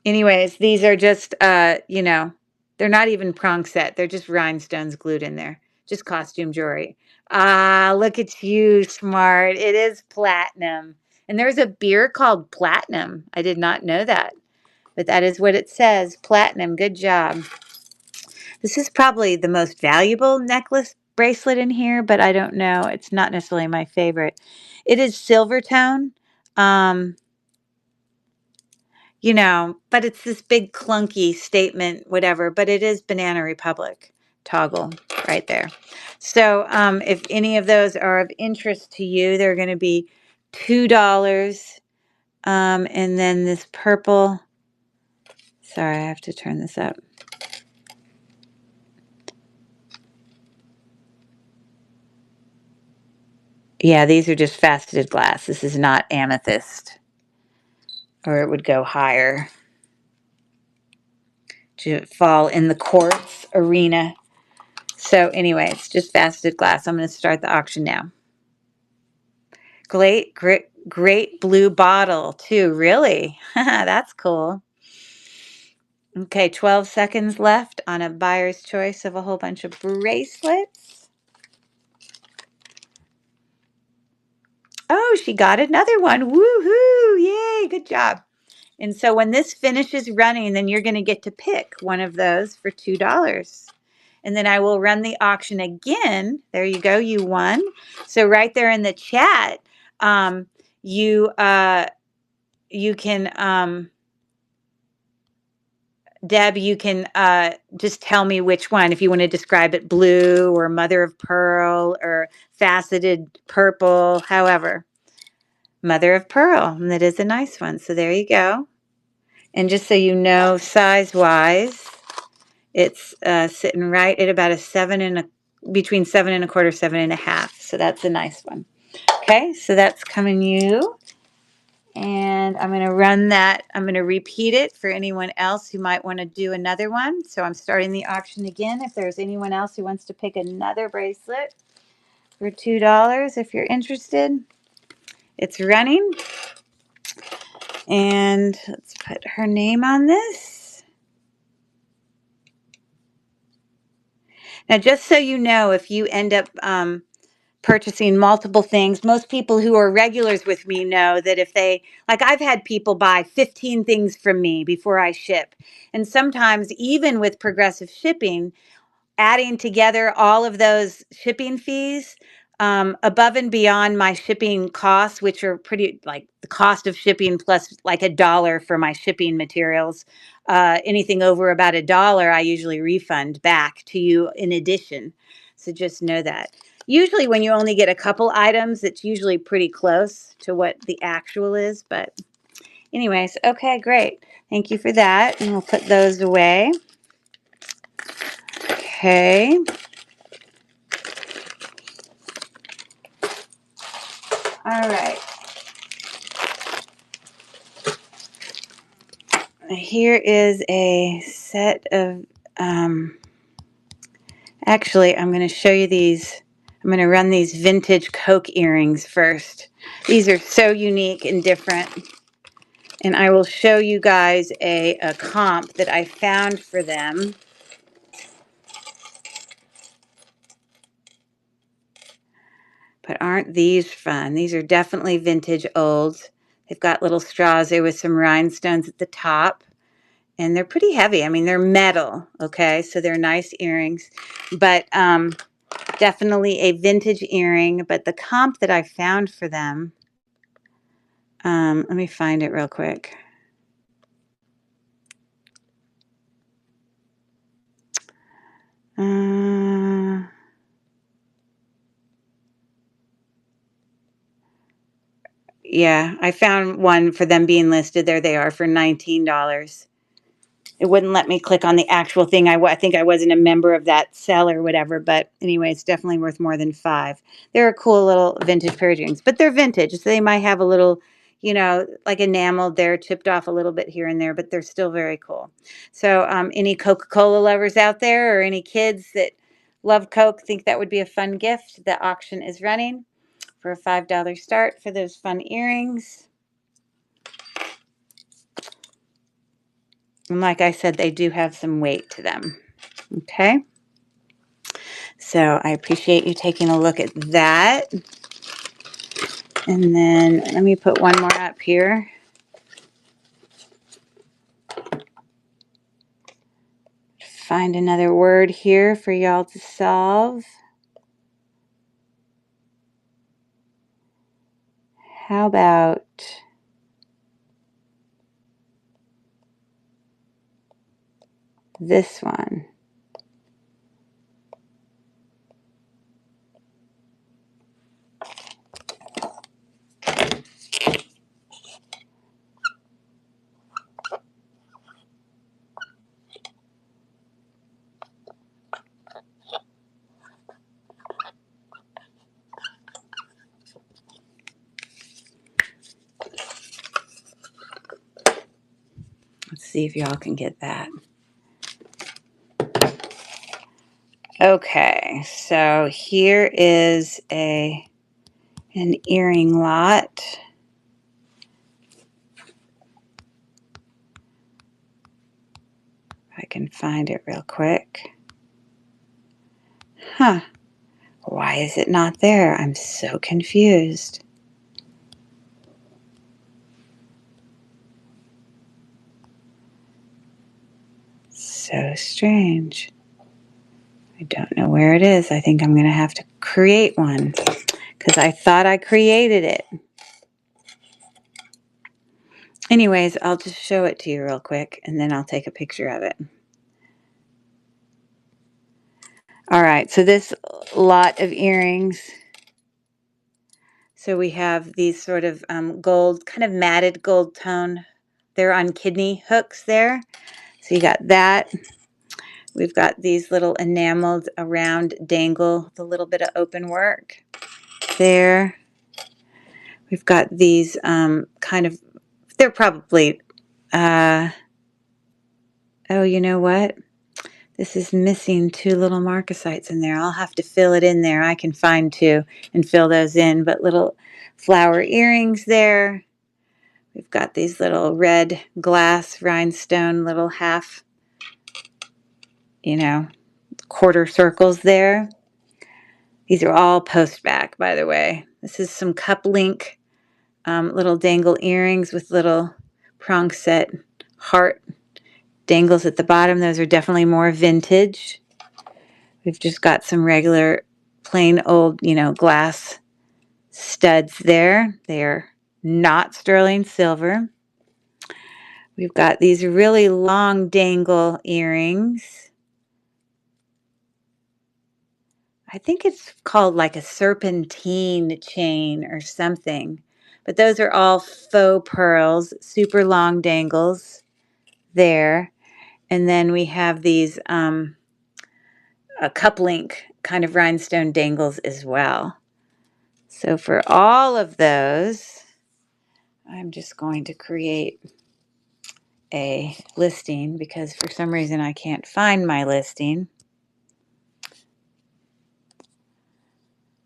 Anyways, these are just, you know, they're not even prong set. They're just rhinestones glued in there. Just costume jewelry. Ah, look at you, smart. It is platinum. And there's a beer called Platinum. I did not know that. But that is what it says. Platinum. Good job. This is probably the most valuable necklace bracelet in here, but I don't know. It's not necessarily my favorite. It is silver tone. Um, you know, but it's this big clunky statement, whatever, but it is Banana Republic toggle right there. So if any of those are of interest to you, they're going to be $2. And then this purple, sorry, I have to turn this up. Yeah, these are just faceted glass. This is not amethyst, or it would go higher to fall in the quartz arena. So anyway, it's just faceted glass. I'm going to start the auction now. Great blue bottle too. Really? That's cool. Okay, 12 seconds left on a buyer's choice of a whole bunch of bracelets. Oh, she got another one. Woohoo! Yay, good job. And so when this finishes running, then you're going to get to pick one of those for $2. And then I will run the auction again. There you go. You won. So right there in the chat, you can Deb, you can just tell me which one, if you want to describe it, blue or mother of pearl or faceted purple, however. Mother of pearl, and that is a nice one. So there you go. And just so you know, size-wise, it's sitting right at about between 7 1/4, 7 1/2. So that's a nice one. Okay, so that's coming you. And I'm going to run that. I'm going to repeat it for anyone else who might want to do another one. So I'm starting the auction again. If there's anyone else who wants to pick another bracelet for $2, if you're interested, it's running. And let's put her name on this. Now, just so you know, if you end up purchasing multiple things, most people who are regulars with me know that if they, like, I've had people buy 15 things from me before I ship. And sometimes even with progressive shipping, adding together all of those shipping fees above and beyond my shipping costs, which are pretty, like the cost of shipping plus like $1 for my shipping materials. Anything over about $1, I usually refund back to you in addition. So just know that. Usually when you only get a couple items, it's usually pretty close to what the actual is. But anyways, okay, great. Thank you for that. And we'll put those away. Okay. All right. Here is a set of, actually, I'm going to show you these. I'm going to run these vintage Coke earrings first. These are so unique and different. And I will show you guys a comp that I found for them. But aren't these fun? These are definitely vintage olds. They've got little straws there with some rhinestones at the top. And they're pretty heavy. I mean, they're metal, okay? So they're nice earrings. But definitely a vintage earring, but the comp that I found for them, let me find it real quick. Yeah, I found one for them being listed. There they are for $19. It wouldn't let me click on the actual thing. I think I wasn't a member of that cell or whatever, but anyway, it's definitely worth more than $5. They're a cool little vintage pair of earrings, but they're vintage, so they might have a little, you know, like enameled there, chipped off a little bit here and there, but they're still very cool. So any Coca-Cola lovers out there or any kids that love Coke think that would be a fun gift, the auction is running for a $5 start for those fun earrings. And like I said, they do have some weight to them. Okay. So I appreciate you taking a look at that. And then let me put one more up here. Find another word here for y'all to solve. How about this one? Let's see if y'all can get that. Okay, so here is an earring lot. If I can find it real quick. Huh. Why is it not there? I'm so confused. So strange. I don't know where it is. I think I'm going to have to create one because I thought I created it. Anyways, I'll just show it to you real quick and then I'll take a picture of it. All right, so this lot of earrings. So we have these sort of gold, kind of matted gold tone. They're on kidney hooks there. So you got that. We've got these little enameled around dangle, the little bit of open work there. We've got these kind of, they're probably, oh, you know what? This is missing 2 little marcasites in there. I'll have to fill it in there. I can find 2 and fill those in, but little flower earrings there. We've got these little red glass rhinestone little half, you know, quarter circles there. These are all post back, by the way. This is some cup link little dangle earrings with little prong set heart dangles at the bottom. Those are definitely more vintage. We've just got some regular plain old, you know, glass studs there. They are not sterling silver. We've got these really long dangle earrings. I think it's called like a serpentine chain or something. But those are all faux pearls, super long dangles there. And then we have these cup link kind of rhinestone dangles as well. So for all of those, I'm just going to create a listing because for some reason I can't find my listing.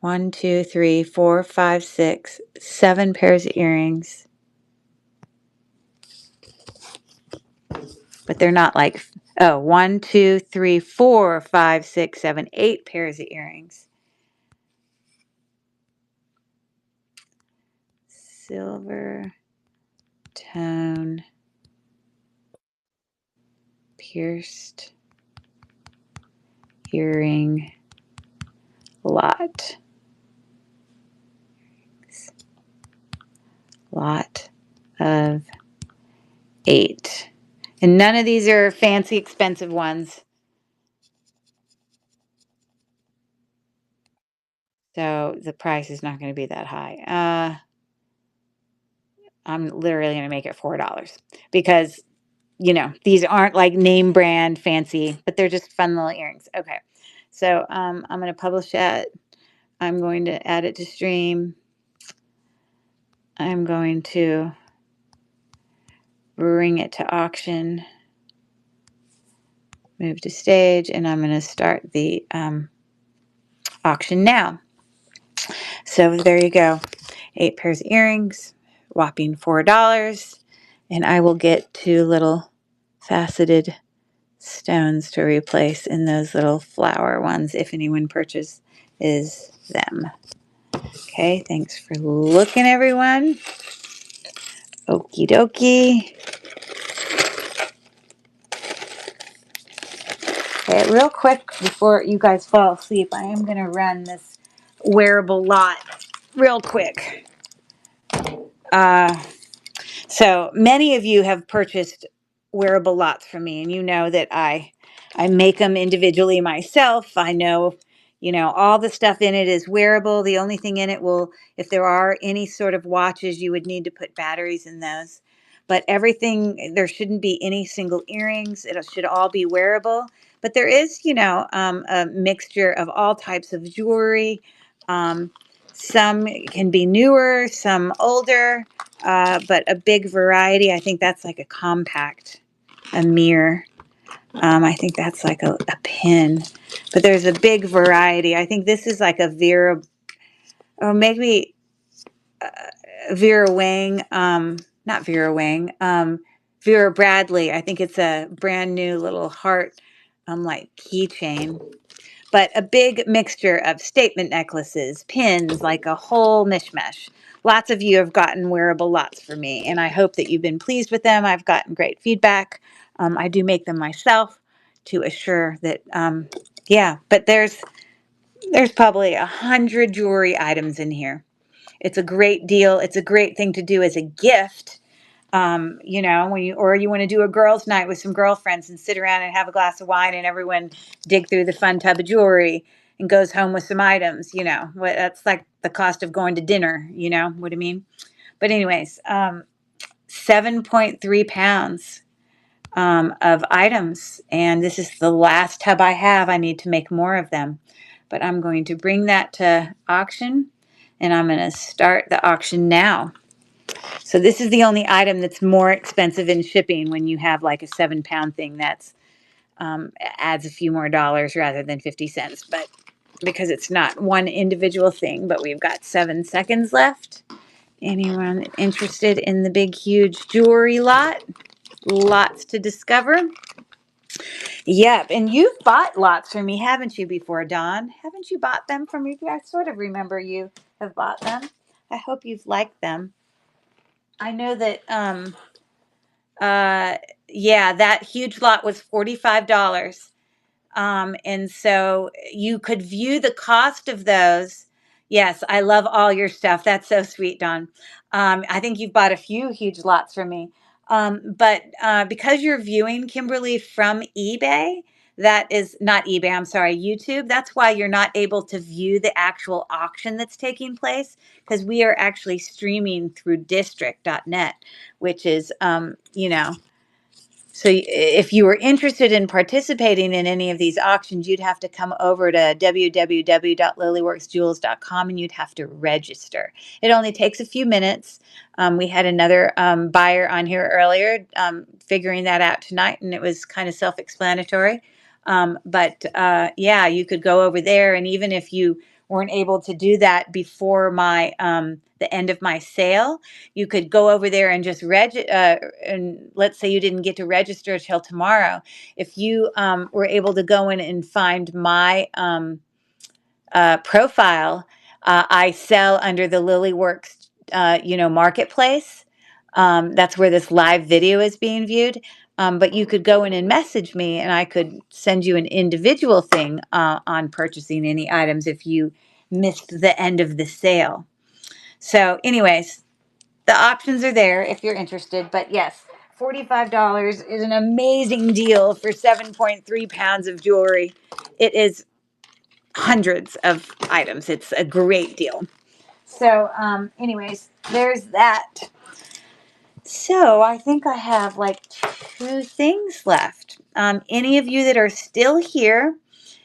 1, 2, 3, 4, 5, 6, 7 pairs of earrings. But they're not like, oh, 1, 2, 3, 4, 5, 6, 7, 8 pairs of earrings. Silver tone pierced earring lot. Lot of 8. And none of these are fancy, expensive ones. So the price is not going to be that high. I'm literally going to make it $4 because, these aren't like name brand fancy, but they're just fun little earrings. Okay. So I'm going to publish it. I'm going to add it to stream. I'm going to bring it to auction, move to stage, and I'm going to start the auction now. So there you go. 8 pairs of earrings, whopping $4. And I will get 2 little faceted stones to replace in those little flower ones if anyone purchases them. Okay, thanks for looking, everyone. Okie dokie. Okay, real quick before you guys fall asleep, I am going to run this wearable lot real quick. So many of you have purchased wearable lots from me, and you know that I make them individually myself. I know, all the stuff in it is wearable. The only thing in it will, if there are any sort of watches, you would need to put batteries in those. But everything, there shouldn't be any single earrings. It should all be wearable. But there is, a mixture of all types of jewelry. Some can be newer, some older, but a big variety. I think that's like a compact, a mirror. I think that's like a pin, but there's a big variety. I think this is like a Vera, or maybe Vera Wang, not Vera Wang, Vera Bradley. I think it's a brand new little heart, like keychain. But a big mixture of statement necklaces, pins, like a whole mishmash. Lots of you have gotten wearable lots for me, and I hope that you've been pleased with them. I've gotten great feedback. I do make them myself to assure that, yeah, but there's probably 100 jewelry items in here. It's a great deal. It's a great thing to do as a gift. When you want to do a girls' night with some girlfriends and sit around and have a glass of wine and everyone dig through the fun tub of jewelry and goes home with some items, that's like the cost of going to dinner, what I mean? But anyways, 7.3 pounds of items. And this is the last tub I have. I need to make more of them. But I'm going to bring that to auction, and I'm going to start the auction now. So this is the only item that's more expensive in shipping when you have like a 7-pound thing that's adds a few more dollars rather than 50 cents. But because it's not one individual thing, but we've got 7 seconds left. Anyone interested in the big, huge jewelry lot? Lots to discover. Yep, and you've bought lots from me, haven't you, before, Dawn? Haven't you bought them from me? I sort of remember you have bought them. I hope you've liked them. I know that, yeah, that huge lot was $45. And so you could view the cost of those. Yes, I love all your stuff. That's so sweet, Dawn. I think you've bought a few huge lots from me. But because you're viewing, Kimberly, from eBay, that is not eBay, I'm sorry, YouTube. That's why you're not able to view the actual auction that's taking place, because we are actually streaming through district.net, which is, so if you were interested in participating in any of these auctions, you'd have to come over to www.lilyworksjewels.com and you'd have to register. It only takes a few minutes. We had another buyer on here earlier figuring that out tonight, and it was kind of self-explanatory. But yeah, you could go over there, and even if you weren't able to do that before my the end of my sale, you could go over there and just and let's say you didn't get to register till tomorrow. If you were able to go in and find my profile, I sell under the Lilyworks, marketplace. That's where this live video is being viewed. But you could go in and message me, and I could send you an individual thing on purchasing any items if you missed the end of the sale. So anyways, the options are there if you're interested. But yes, $45 is an amazing deal for 7.3 pounds of jewelry. It is hundreds of items. It's a great deal. So anyways, there's that. So I think I have like 2 things left. Any of you that are still here,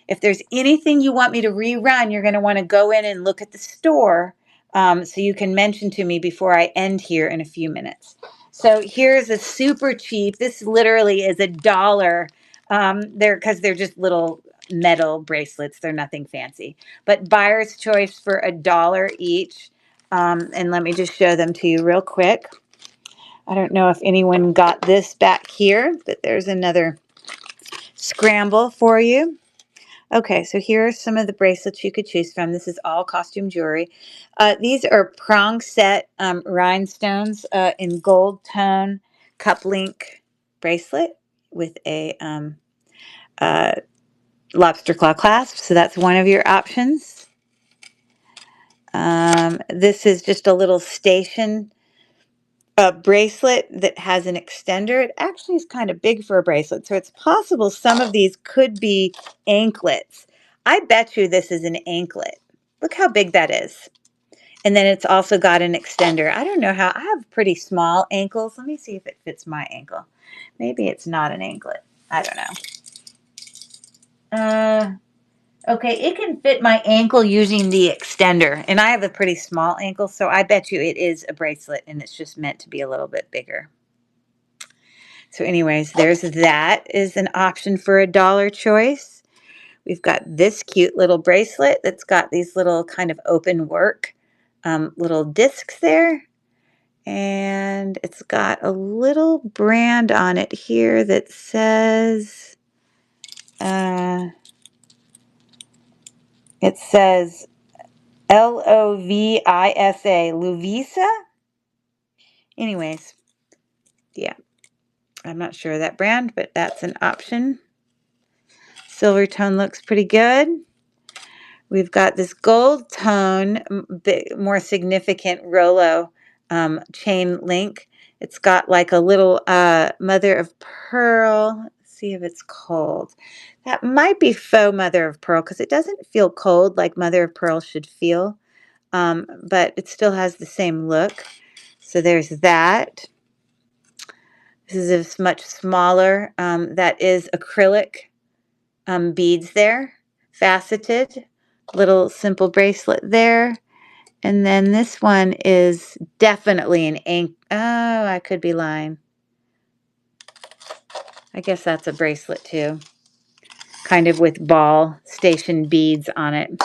if there's anything you want me to rerun, you're going to want to go in and look at the store, so you can mention to me before I end here in a few minutes. So here's a super cheap. This literally is $1. Because they're just little metal bracelets. They're nothing fancy. But buyer's choice for $1 each. And let me just show them to you real quick. I don't know if anyone got this back here, but there's another scramble for you. Okay, so here are some of the bracelets you could choose from. This is all costume jewelry. These are prong set rhinestones in gold tone cup link bracelet with a lobster claw clasp. So that's one of your options. This is just a little station bracelet that has an extender. It actually is kind of big for a bracelet, so it's possible some of these could be anklets. I bet you this is an anklet. Look how big that is. And then it's also got an extender. I don't know how, I have pretty small ankles. Let me see if it fits my ankle. Maybe it's not an anklet. I don't know. Okay, it can fit my ankle using the extender. And I have a pretty small ankle, so I bet you it is a bracelet and it's just meant to be a little bit bigger. So anyways, there's that is an option for $1 choice. We've got this cute little bracelet that's got these little kind of open work little discs there. And it's got a little brand on it here that says, it says Lovisa, Luvisa. Anyways, yeah, I'm not sure of that brand, but that's an option. Silver tone looks pretty good. We've got this gold tone, more significant Rolo chain link. It's got like a little mother of pearl. Let's see if it's cold. That might be faux mother of pearl because it doesn't feel cold like mother of pearl should feel, but it still has the same look. So there's that. This is a much smaller. That is acrylic beads there, faceted. Little simple bracelet there. And then this one is definitely an ink. Oh, I could be lying. I guess that's a bracelet too. Kind of with ball station beads on it.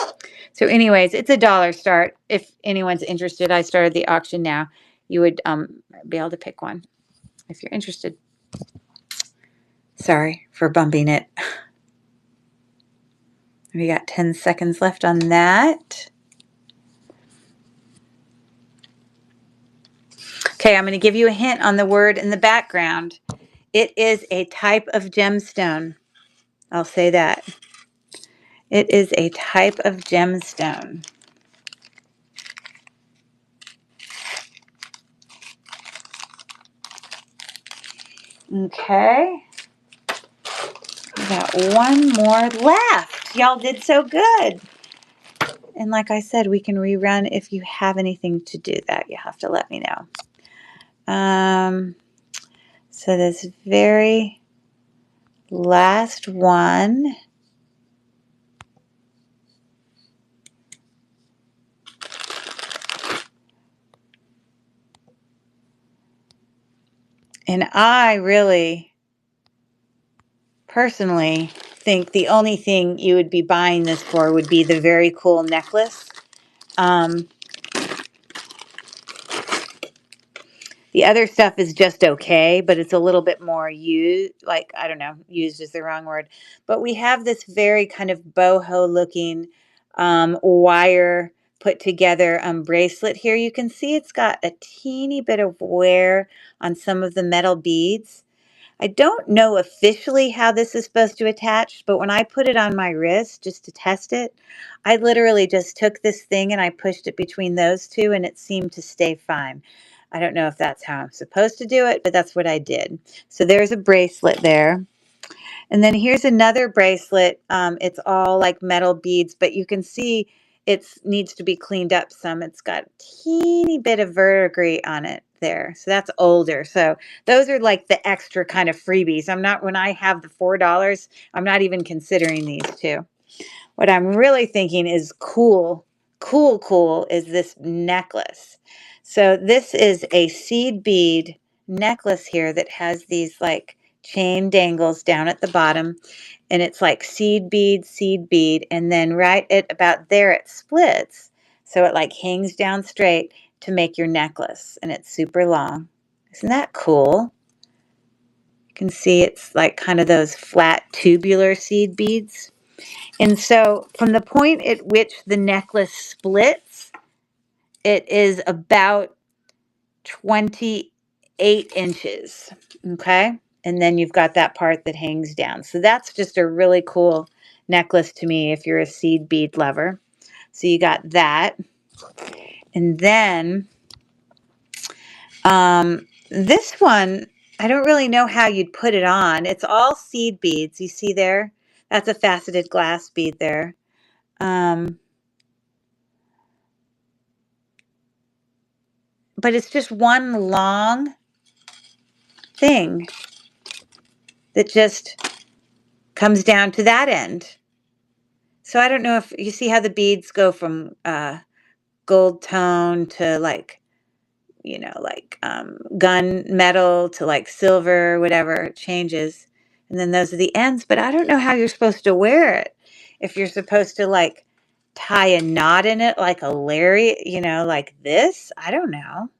So anyways, it's $1 start. If anyone's interested, I started the auction now. You would be able to pick one if you're interested. Sorry for bumping it. We got 10 seconds left on that. Okay, I'm going to give you a hint on the word in the background. It is a type of gemstone. I'll say that. It is a type of gemstone. Okay. We got one more left. Y'all did so good. And like I said, we can rerun if you have anything to do that. You have to let me know. So this very last one. And I really, personally, think the only thing you would be buying this for would be the very cool necklace. The other stuff is just okay, but it's a little bit more used, like, I don't know, used is the wrong word. But we have this very kind of boho looking wire put together bracelet here. You can see it's got a teeny bit of wear on some of the metal beads. I don't know officially how this is supposed to attach, but when I put it on my wrist just to test it, I literally just took this thing and I pushed it between those two and it seemed to stay fine. I don't know if that's how I'm supposed to do it, but that's what I did. So there's a bracelet there. And then here's another bracelet. It's all like metal beads, but you can see it needs to be cleaned up some. It's got a teeny bit of verdigris on it there. So that's older. So those are like the extra kind of freebies. When I have the $4, I'm not even considering these two. What I'm really thinking is cool is this necklace. So this is a seed bead necklace here that has these like chain dangles down at the bottom, and it's like seed bead, and then right at about there it splits. So it like hangs down straight to make your necklace, and it's super long. Isn't that cool? You can see it's like kind of those flat tubular seed beads. And so from the point at which the necklace splits, it is about 28 inches, okay? And then you've got that part that hangs down. So that's just a really cool necklace to me if you're a seed bead lover. So you got that. And then this one, I don't really know how you'd put it on. It's all seed beads. You see there? That's a faceted glass bead there. But it's just one long thing that just comes down to that end. So I don't know if you see how the beads go from gold tone to like, like gun metal to like silver, whatever, it changes. And then those are the ends. But I don't know how you're supposed to wear it. If you're supposed to like tie a knot in it like a lariat, like this, I don't know.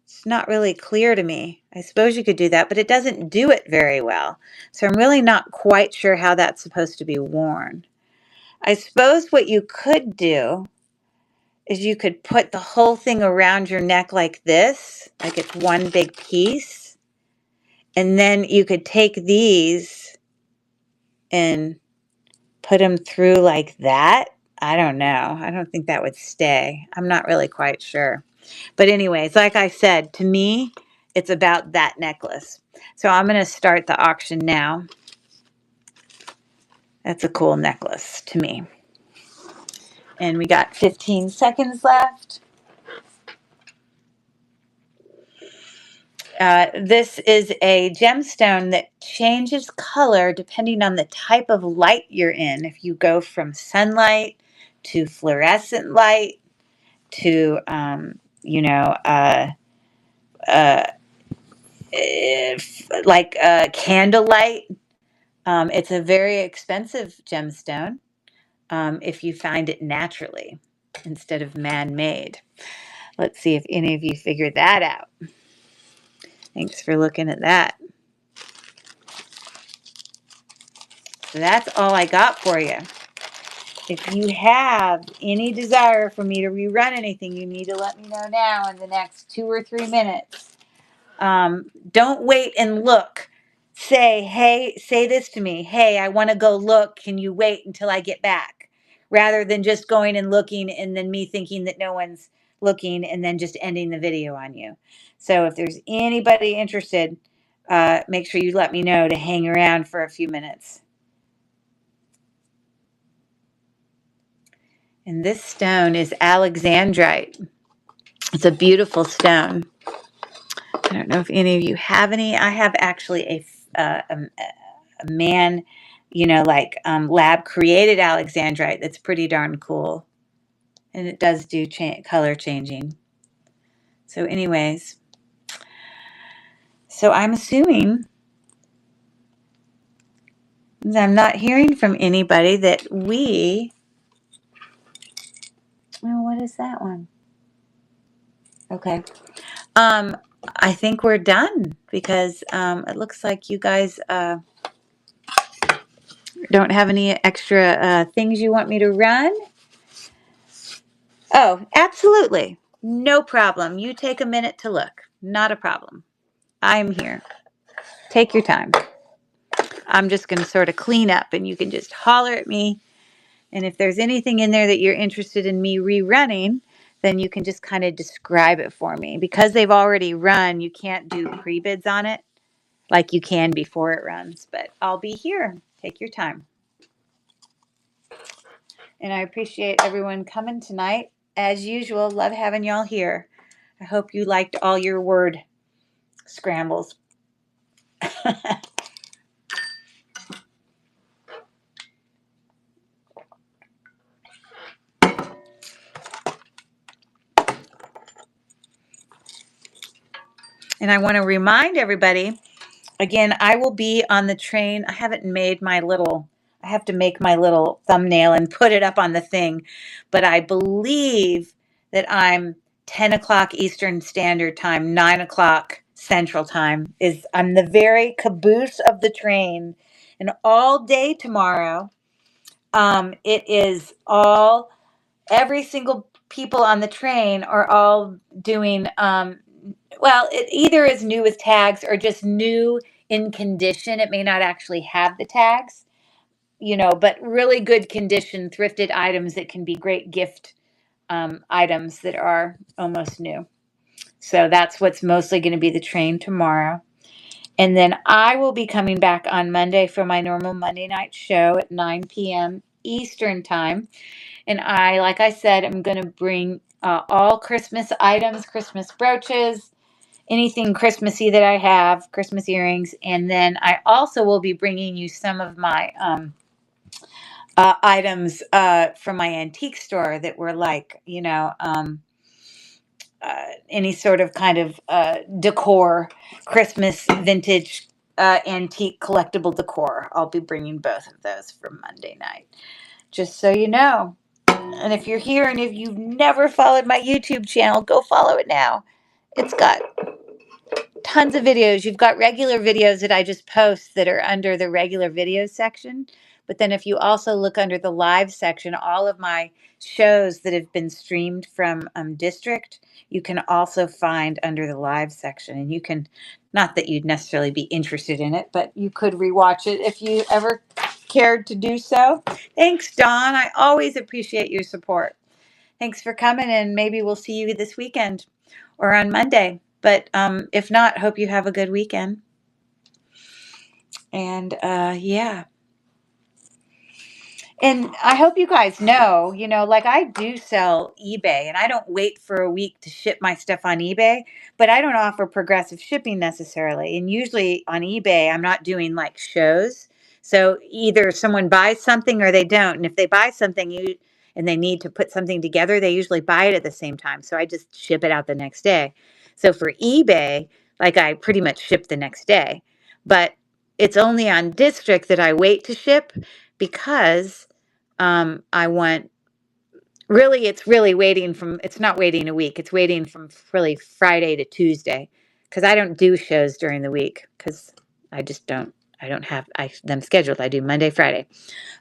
It's not really clear to me. I suppose you could do that, but it doesn't do it very well. So I'm really not quite sure how that's supposed to be worn. I suppose what you could do is you could put the whole thing around your neck like this, like it's one big piece. And then you could take these and put them through like that. I don't know. I don't think that would stay. I'm not really quite sure. But anyways, like I said, to me, it's about that necklace. So I'm going to start the auction now. That's a cool necklace to me. And we got 15 seconds left. This is a gemstone that changes color depending on the type of light you're in. If you go from sunlight to fluorescent light to, like candlelight. It's a very expensive gemstone if you find it naturally instead of man-made. Let's see if any of you figured that out. Thanks for looking at that. So that's all I got for you. If you have any desire for me to rerun anything, you need to let me know now in the next 2 or 3 minutes. Don't wait and look. Say this to me. Hey, I want to go look. Can you wait until I get back? Rather than just going and looking and then me thinking that no one's looking and then just ending the video on you. So if there's anybody interested, make sure you let me know to hang around for a few minutes. And this stone is alexandrite. It's a beautiful stone. I don't know if any of you have any. I have actually a man, lab created alexandrite that's pretty darn cool. And it does do color changing. So anyways, so I'm assuming, I'm not hearing from anybody, that well, what is that one? Okay. I think we're done because it looks like you guys don't have any extra things you want me to run. Oh, absolutely. No problem. You take a minute to look. Not a problem. I'm here. Take your time. I'm just going to sort of clean up and you can just holler at me. And if there's anything in there that you're interested in me rerunning, then you can just kind of describe it for me. Because they've already run, you can't do pre-bids on it like you can before it runs. But I'll be here. Take your time. And I appreciate everyone coming tonight. As usual, love having y'all here. I hope you liked all your word scrambles. And I want to remind everybody, again, I will be on the train. I haven't made my little, I have to make my little thumbnail and put it up on the thing. But I believe that I'm 10 o'clock Eastern Standard Time, 9 o'clock Central Time. I'm the very caboose of the train. And all day tomorrow, it is every single people on the train are all doing, well, it either is new with tags or just new in condition. It may not actually have the tags, but really good condition, thrifted items that can be great gift items that are almost new. So that's what's mostly going to be the train tomorrow. And then I will be coming back on Monday for my normal Monday night show at 9 p.m. Eastern Time. And like I said, I'm going to bring all Christmas items, Christmas brooches, anything Christmassy that I have, Christmas earrings. And then I also will be bringing you some of my items from my antique store that were like, any sort of kind of decor, Christmas vintage antique collectible decor. I'll be bringing both of those for Monday night, just so you know. And if you're here and if you've never followed my YouTube channel, go follow it now. It's got tons of videos. You've got regular videos that I just post that are under the regular videos section. But then if you also look under the live section, all of my shows that have been streamed from District, you can also find under the live section. And you can, not that you'd necessarily be interested in it, but you could rewatch it if you ever cared to do so. Thanks, Dawn. I always appreciate your support. Thanks for coming, and maybe we'll see you this weekend or on Monday. But if not, hope you have a good weekend. And yeah. And I hope you guys know, like I do sell eBay and I don't wait for a week to ship my stuff on eBay, but I don't offer progressive shipping necessarily. And usually on eBay, I'm not doing like shows. So either someone buys something or they don't. And if they buy something and they need to put something together, they usually buy it at the same time. So I just ship it out the next day. So for eBay, like I pretty much ship the next day. But it's only on District that I wait to ship because I want it's really it's not waiting a week. It's waiting from really Friday to Tuesday because I don't do shows during the week because I don't have them scheduled. I do Monday, Friday.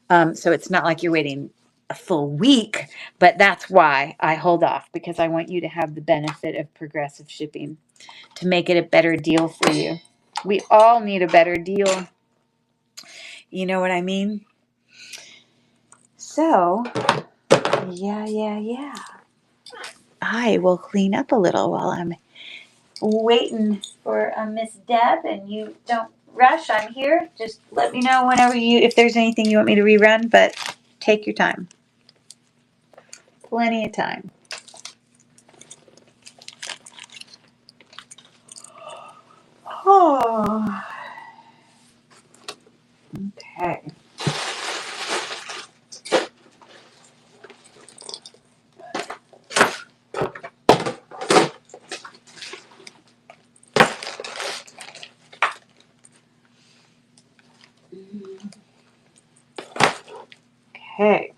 So it's not like you're waiting a full week, but that's why I hold off because I want you to have the benefit of progressive shipping to make it a better deal for you. We all need a better deal. You know what I mean? So, yeah. I will clean up a little while I'm waiting for Miss Deb, and you don't rush. I'm here. Just let me know if there's anything you want me to rerun, but take your time. Plenty of time. Oh. Okay. Okay.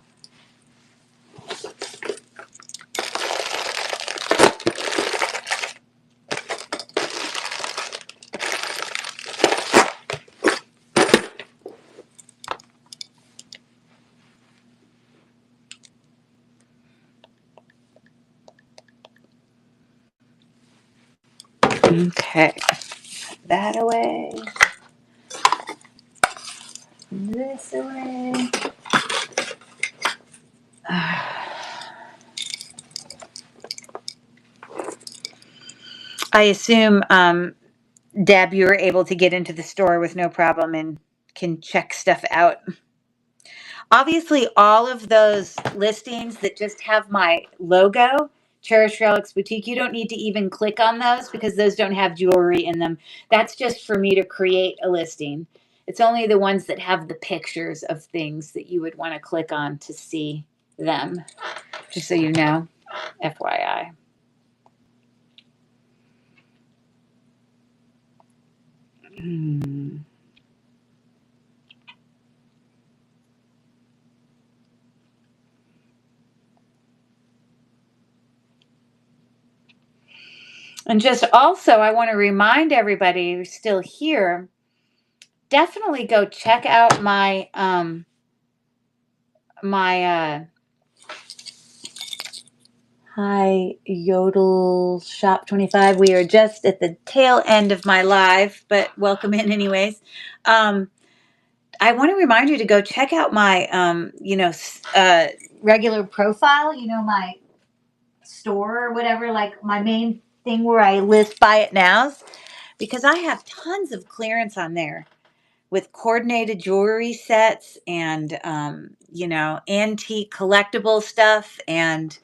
Okay. That away. this away. I assume, Deb, you were able to get into the store with no problem and can check stuff out. Obviously, all of those listings that just have my logo, Cherish Relics Boutique, you don't need to even click on those because those don't have jewelry in them. That's just for me to create a listing. It's only the ones that have the pictures of things that you would want to click on to see them. Just so you know, FYI. And just also, I want to remind everybody who's still here, definitely go check out my hi Yodel Shop 25. We are just at the tail end of my live, but welcome in anyways. I want to remind you to go check out my regular profile, my store or whatever, like my main thing where I list buy it nows, because I have tons of clearance on there with coordinated jewelry sets and antique collectible stuff and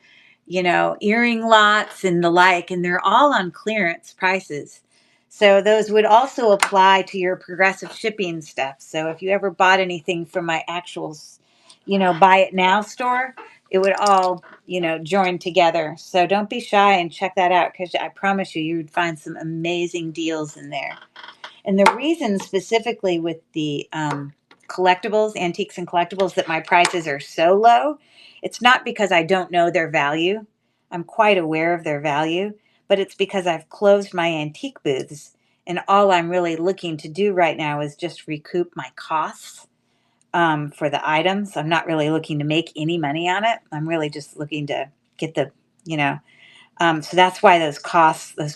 earring lots and the like, and they're all on clearance prices. So those would also apply to your progressive shipping stuff. So if you ever bought anything from my actual buy it now store, it would all join together. So don't be shy and check that out, because I promise you would find some amazing deals in there. And the reason specifically with the collectibles, antiques and collectibles, that my prices are so low, it's not because I don't know their value. I'm quite aware of their value, but it's because I've closed my antique booths, and all I'm really looking to do right now is just recoup my costs for the items. I'm not really looking to make any money on it. I'm really just looking to get the, so that's why those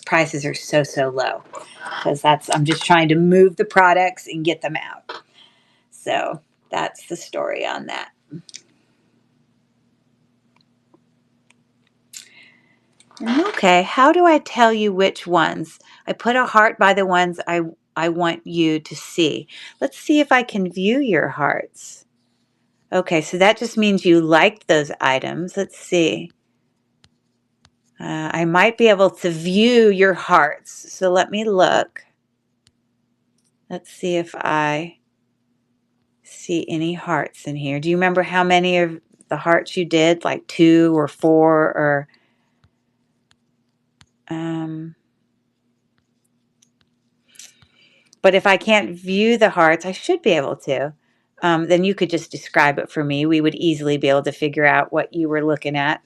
prices are so low, because I'm just trying to move the products and get them out. So that's the story on that. Okay, how do I tell you which ones? I put a heart by the ones I want you to see. Let's see if I can view your hearts. Okay, so that just means you liked those items. Let's see. I might be able to view your hearts. So let me look. Let's see if I see any hearts in here. Do you remember how many of the hearts you did? Like 2 or 4 or but if I can't view the hearts, I should be able to. Then you could just describe it for me. We would easily be able to figure out what you were looking at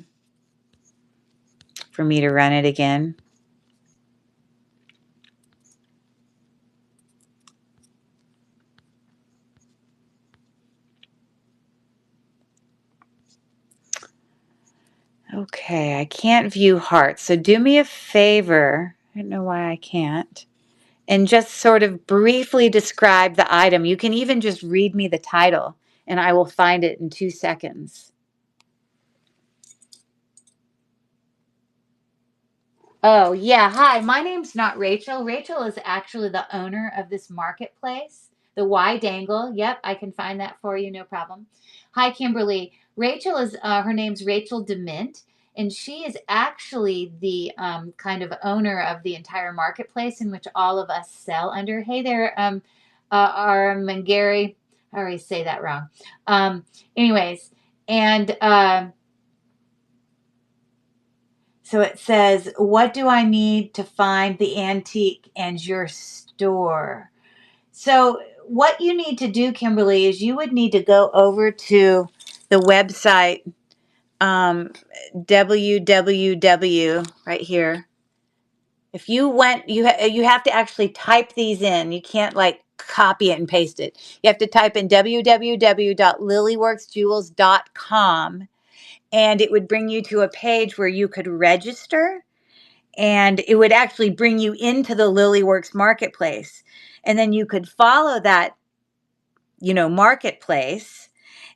for me to run it again. Okay, I can't view hearts. So do me a favor. I don't know why I can't. And just sort of briefly describe the item. You can even just read me the title, and I will find it in 2 seconds. Oh, yeah. Hi, my name's not Rachel. Rachel is actually the owner of this marketplace, the Y Dangle. Yep, I can find that for you, no problem. Hi, Kimberly. Rachel is, her name's Rachel DeMint, and she is actually the kind of owner of the entire marketplace in which all of us sell under. Hey there, Aram and Gary. I already say that wrong. Anyways, and so it says, what do I need to find the antique and your store? So what you need to do, Kimberly, is you would need to go over to the website, www, right here. If you went, you have to actually type these in. You can't like copy it and paste it. You have to type in www.lilyworksjewels.com, and it would bring you to a page where you could register, and it would actually bring you into the Lilyworks marketplace. And then you could follow that marketplace.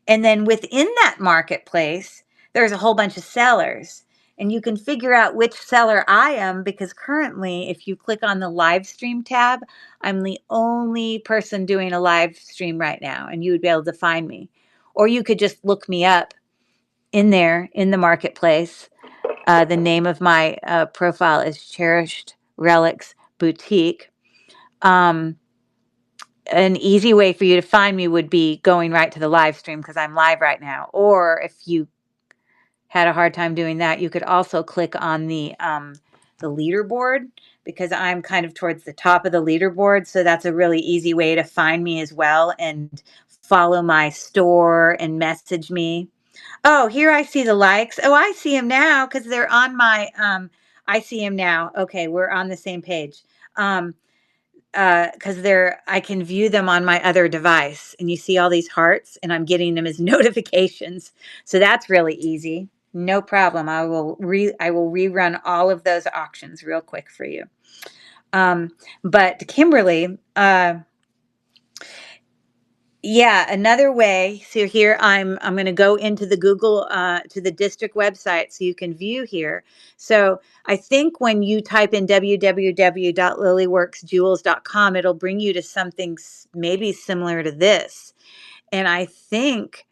And then within that marketplace, there's a whole bunch of sellers. And you can figure out which seller I am because currently, if you click on the live stream tab, I'm the only person doing a live stream right now, and you would be able to find me. Or you could just look me up in there in the marketplace. The name of my profile is Cherished Relics Boutique. An easy way for you to find me would be going right to the live stream because I'm live right now. Or if you had a hard time doing that, you could also click on the leaderboard because I'm kind of towards the top of the leaderboard. So that's a really easy way to find me as well and follow my store and message me. Oh, here I see the likes. Oh, I see them now because they're on my, I see them now. Okay, we're on the same page. Because I can view them on my other device, and you see all these hearts, and I'm getting them as notifications. So that's really easy. No problem. I will rerun all of those auctions real quick for you. But Kimberly, yeah, another way. So here I'm going to go into the Google to the district website so you can view here. So I think when you type in www.lilyworksjewels.com, it'll bring you to something maybe similar to this. And I think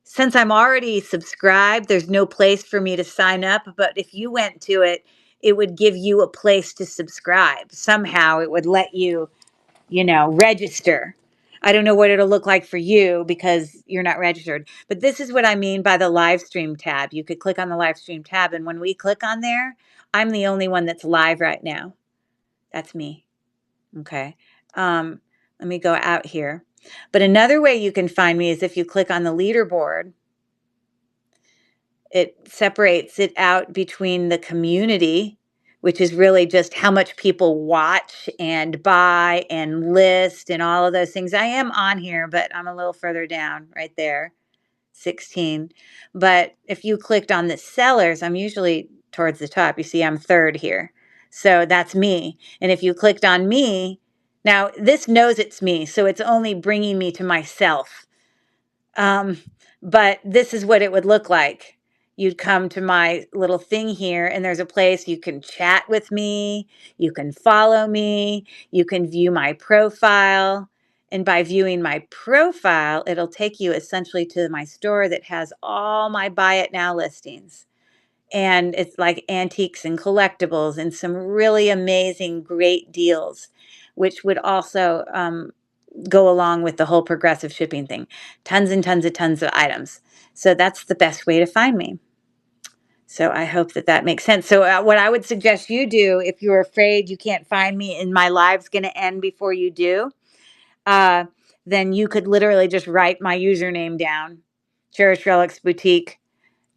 since I'm already subscribed, there's no place for me to sign up. But if you went to it, it would give you a place to subscribe. Somehow it would let you register. I don't know what it'll look like for you because you're not registered. But this is what I mean by the live stream tab. You could click on the live stream tab. And when we click on there, I'm the only one that's live right now. That's me. Okay. Let me go out here. But another way you can find me is if you click on the leaderboard. It separates it out between the community, which is really just how much people watch and buy and list and all of those things. I am on here, but I'm a little further down right there, 16. But if you clicked on the sellers, I'm usually towards the top. You see, I'm third here. So that's me. And if you clicked on me, now this knows it's me. So it's only bringing me to myself. But this is what it would look like. You'd come to my little thing here, and there's a place you can chat with me, you can follow me, you can view my profile. And by viewing my profile, it'll take you essentially to my store that has all my buy it now listings. And it's like antiques and collectibles and some really amazing, great deals, which would also go along with the whole progressive shipping thing. Tons and tons of items. So that's the best way to find me. So I hope that makes sense. So what I would suggest you do, if you're afraid you can't find me and my live's going to end before you do, then you could literally just write my username down, Cherish Relics Boutique,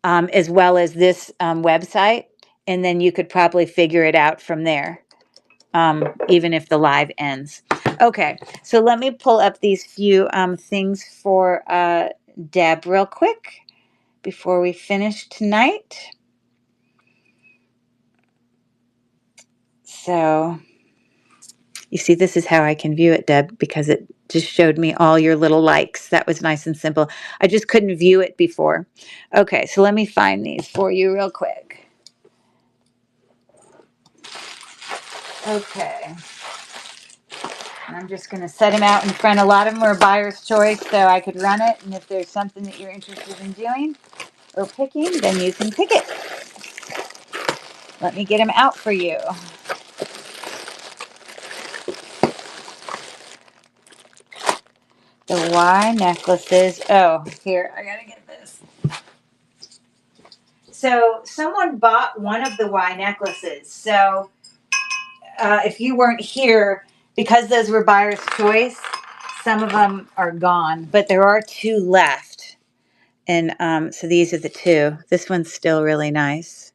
as well as this website, and then you could probably figure it out from there. Even if the live ends. Okay, so let me pull up these few things for Deb real quick before we finish tonight. So you see, this is how I can view it, Deb, because it just showed me all your little likes. That was nice and simple. I just couldn't view it before. Okay, so let me find these for you real quick. Okay. And I'm just going to set them out in front. A lot of them are buyer's choice, so I could run it. And if there's something that you're interested in doing or picking, then you can pick it. Let me get them out for you. The Y necklaces. Oh, here, I got to get this. So someone bought one of the Y necklaces. So if you weren't here, because those were buyer's choice, some of them are gone, but there are two left. And so these are the two. This one's still really nice.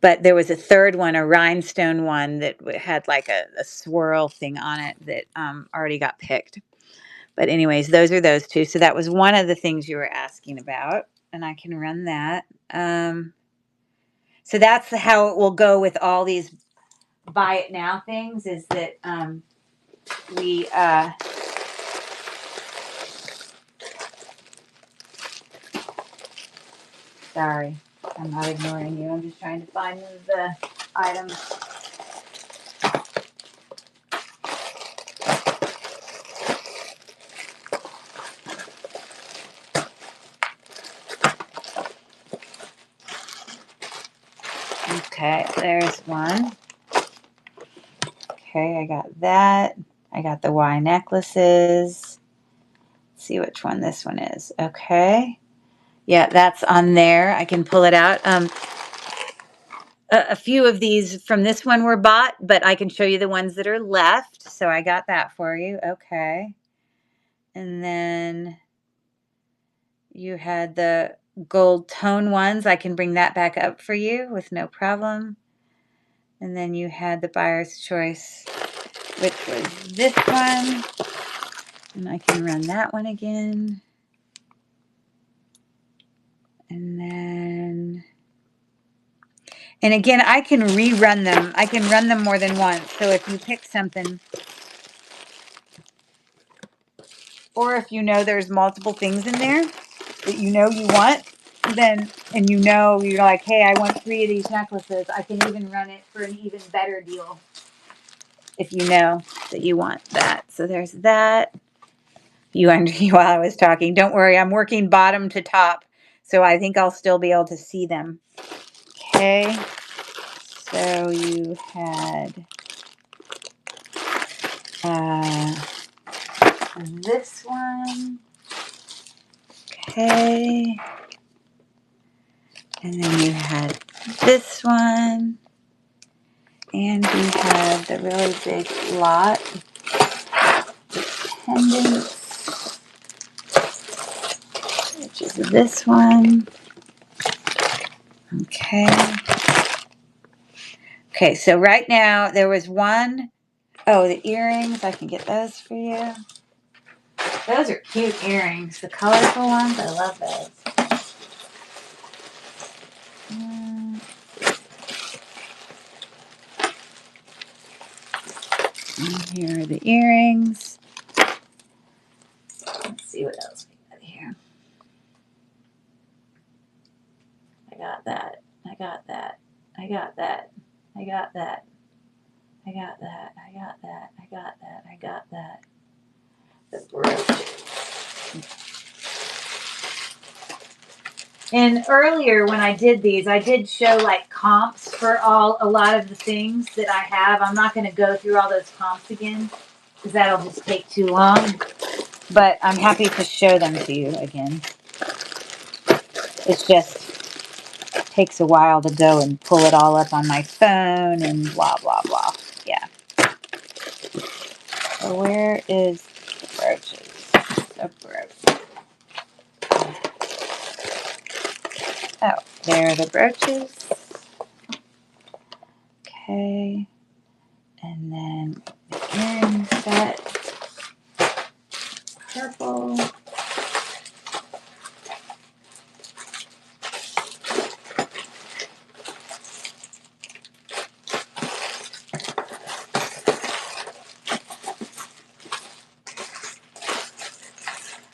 But there was a third one, a rhinestone one that had like a swirl thing on it that already got picked. But anyways, those are those two. So that was one of the things you were asking about. And I can run that. So that's how it will go with all these buy it now things is that we Sorry, I'm not ignoring you. I'm just trying to find the items. Okay, there's one. Okay, I got that. I got the Y necklaces. Let's see which one this one is. Okay. Yeah, that's on there. I can pull it out. A few of these from this one were bought, but I can show you the ones that are left. So I got that for you. Okay. And then you had the gold tone ones. I can bring that back up for you with no problem. And then you had the buyer's choice, which was this one. And I can run that one again. And then, and again, I can rerun them. I can run them more than once. So if you pick something, or if you know there's multiple things in there that you know you want, then, and you know, you're like, hey, I want 3 of these necklaces, I can even run it for an even better deal if you know that you want that. So there's that. You under while I was talking, don't worry, I'm working bottom to top, so I think I'll still be able to see them. Okay, so you had this one. Okay, and then you had this one, and you had the really big lot pendants, which is this one. Okay. Okay, so right now there was one. Oh, the earrings. I can get those for you. Those are cute earrings. The colorful ones. I love those. And here are the earrings. Let's see what else we got here. I got that. I got that. I got that. I got that. I got that. I got that. I got that. I got that. The brooches. And earlier when I did these, I did show like comps for a lot of the things that I have. I'm not going to go through all those comps again because that'll just take too long. But I'm happy to show them to you again. It just takes a while to go and pull it all up on my phone and blah, blah, blah. Yeah. So where is the brooches? The brooches. Oh, there are the brooches. Okay. And then the earring set. Purple.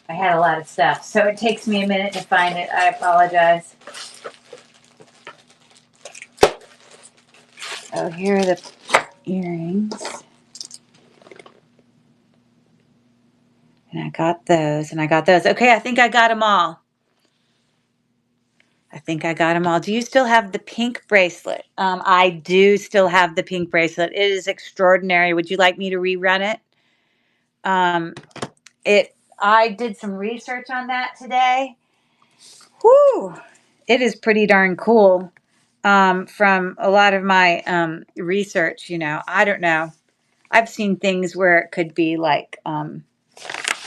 I had a lot of stuff, so it takes me a minute to find it. I apologize. Oh, here are the earrings. And I got those, and I got those. Okay, I think I got them all. I think I got them all. Do you still have the pink bracelet? I do still have the pink bracelet. It is extraordinary. Would you like me to rerun it? I did some research on that today. Whew, it is pretty darn cool. From a lot of my research, I don't know. I've seen things where it could be like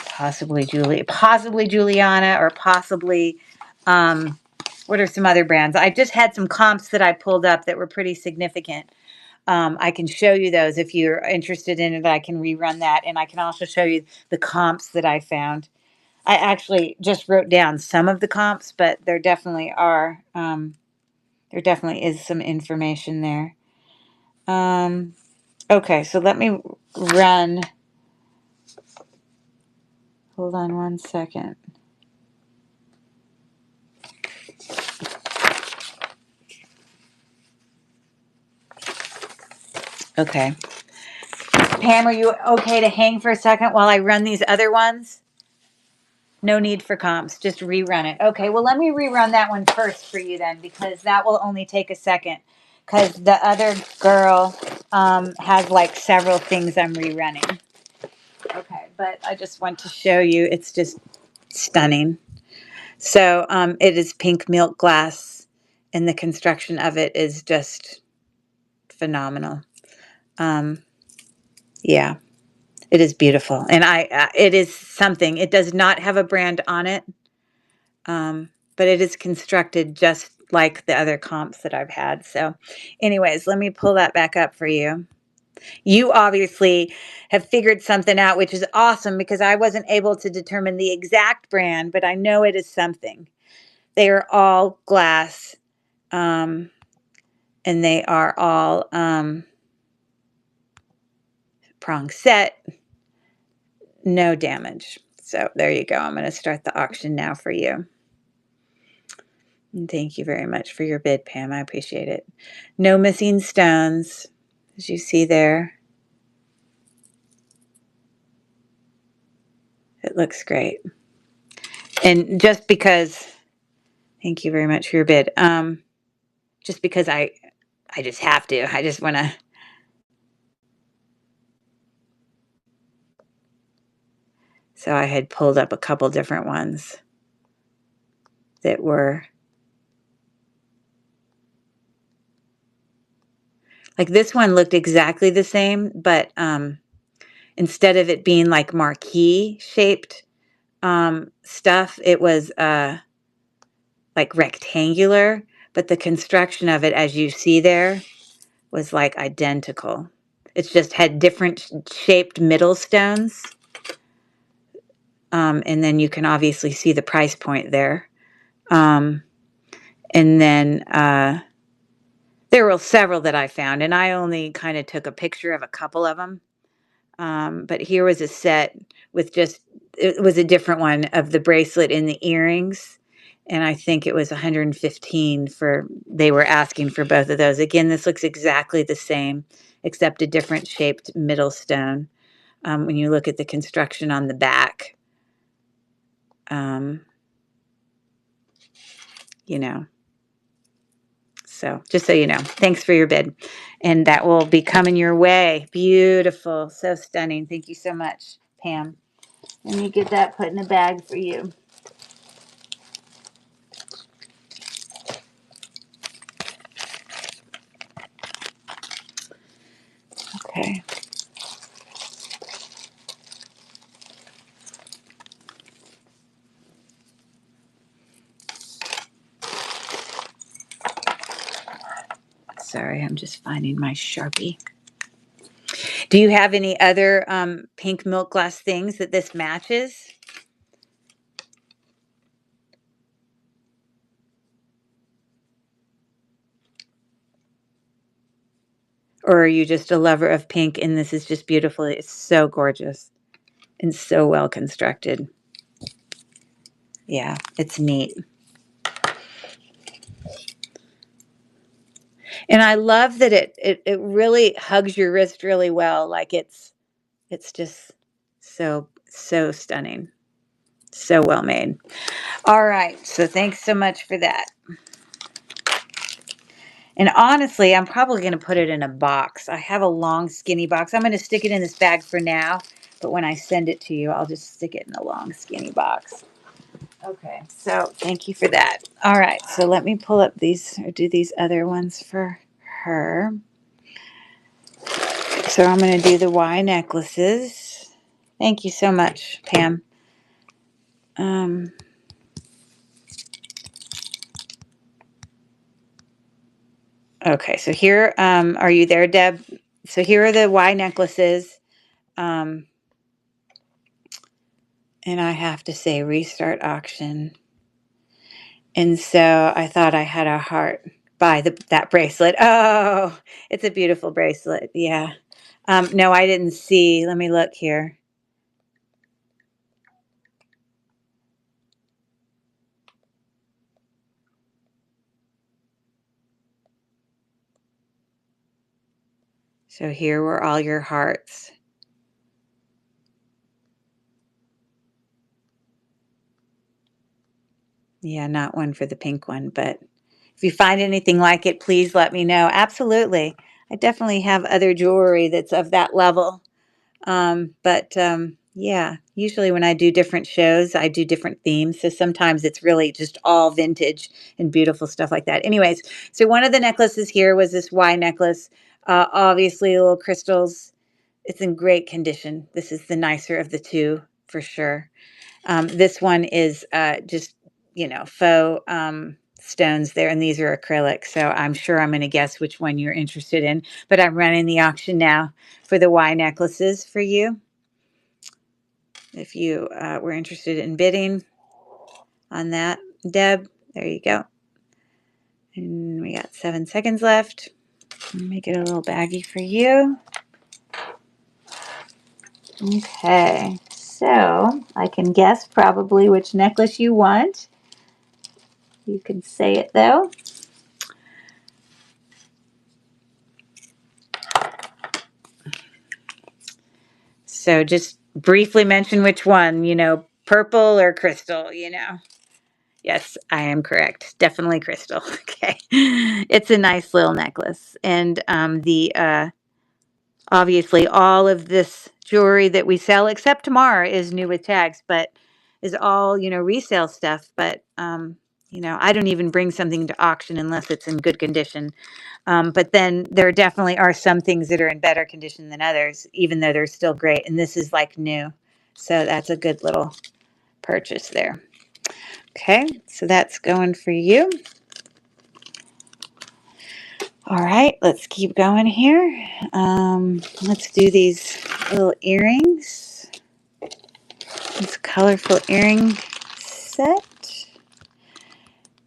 possibly Juliana, or possibly what are some other brands? I just had some comps that I pulled up that were pretty significant. I can show you those if you're interested in it. I can rerun that, and I can also show you the comps that I found. I actually just wrote down some of the comps, but there definitely are. There definitely is some information there. Okay, so let me run. Hold on one second. Okay. Pam, are you okay to hang for a second while I run these other ones? No need for comps. Just rerun it. Okay, well, let me rerun that one first for you then, because that will only take a second. Because the other girl has like several things I'm rerunning. Okay, but I just want to show you. It's just stunning. So it is pink milk glass, and the construction of it is just phenomenal. Yeah, it is beautiful, and it is something. It does not have a brand on it, but it is constructed just like the other comps that I've had. So, anyways, let me pull that back up for you. You obviously have figured something out, which is awesome because I wasn't able to determine the exact brand, but I know it is something. They are all glass, and they are all prong set, no damage. So there you go. I'm going to start the auction now for you. And thank you very much for your bid, Pam. I appreciate it. No missing stones, as you see there. It looks great. And just because, thank you very much for your bid. Just because I just have to. I just want to. So I had pulled up a couple different ones that were like this one looked exactly the same, but instead of it being like marquee shaped stuff, it was like rectangular, but the construction of it, as you see there, was like identical. It's just had different shaped middle stones. And then you can obviously see the price point there. And then there were several that I found, and I only kind of took a picture of a couple of them. But here was a set with just, it was a different one of the bracelet and the earrings. And I think it was 115 for, they were asking for both of those. Again, this looks exactly the same, except a different shaped middle stone. When you look at the construction on the back, you know, so just so you know, thanks for your bid. And that will be coming your way. Beautiful. So stunning. Thank you so much, Pam. Let me get that put in a bag for you. Okay. Sorry, I'm just finding my Sharpie. Do you have any other pink milk glass things that this matches? Or are you just a lover of pink and this is just beautiful? It's so gorgeous and so well constructed. Yeah, it's neat. And I love that it really hugs your wrist really well. Like it's just so stunning. So well made. All right. So thanks so much for that. And honestly, I'm probably going to put it in a box. I have a long, skinny box. I'm going to stick it in this bag for now. But when I send it to you, I'll just stick it in a long, skinny box. Okay. So thank you for that. All right. So let me pull up these or do these other ones for her. So I'm going to do the Y necklaces. Thank you so much, Pam. Okay, so here, are you there, Deb? So here are the Y necklaces. And I have to say restart auction. And so I thought I had a heart by that bracelet. Oh, it's a beautiful bracelet. Yeah. No, I didn't see. Let me look here. So here were all your hearts. Yeah, not one for the pink one, but if you find anything like it, please let me know. Absolutely. I definitely have other jewelry that's of that level. But yeah, usually when I do different shows, I do different themes. So sometimes it's really just all vintage and beautiful stuff like that. Anyways, so one of the necklaces here was this Y necklace. Obviously, little crystals. It's in great condition. This is the nicer of the two for sure. This one is just, faux stones there, and these are acrylic. So I'm sure I'm going to guess which one you're interested in. But I'm running the auction now for the Y necklaces for you. If you were interested in bidding on that, Deb, there you go. And we got 7 seconds left. Make it a little baggy for you. Okay, so I can guess probably which necklace you want. You can say it though. So just briefly mention which one, purple or crystal. Yes, I am correct. Definitely crystal. Okay. It's a nice little necklace. And obviously all of this jewelry that we sell, except tomorrow, is new with tags, but is all, resale stuff. But, I don't even bring something to auction unless it's in good condition. But then there definitely are some things that are in better condition than others, even though they're still great. And this is like new. So that's a good little purchase there. Okay, so that's going for you. All right, let's keep going here. Let's do these little earrings. This colorful earring set.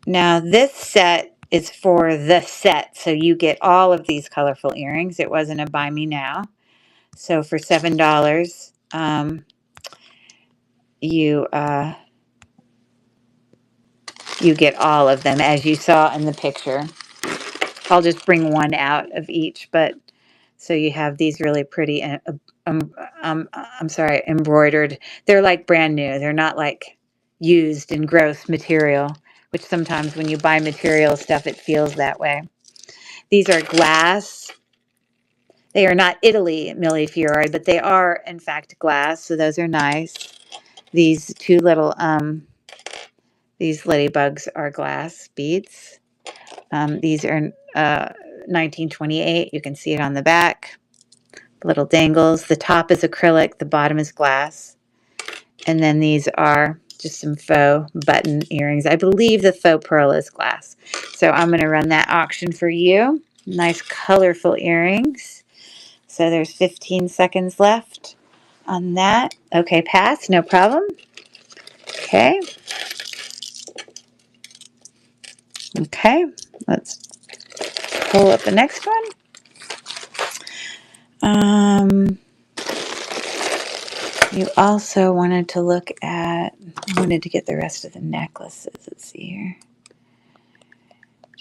Now this set is for the set, so you get all of these colorful earrings. It wasn't a buy me now. So for $7, you you get all of them as you saw in the picture. I'll just bring one out of each, but so you have these really pretty, I'm sorry, embroidered. They're like brand new. They're not like used in gross material, which sometimes when you buy material stuff, it feels that way. These are glass. They are not Italy millefiori, but they are in fact glass. So those are nice. These two little, these ladybugs are glass beads. These are 1928. You can see it on the back. Little dangles. The top is acrylic. The bottom is glass. And then these are just some faux button earrings. I believe the faux pearl is glass. So I'm going to run that auction for you. Nice colorful earrings. So there's 15 seconds left on that. Okay, pass. No problem. Okay. Okay. Let's pull up the next one. You also wanted to look at, I wanted to get the rest of the necklaces. Let's see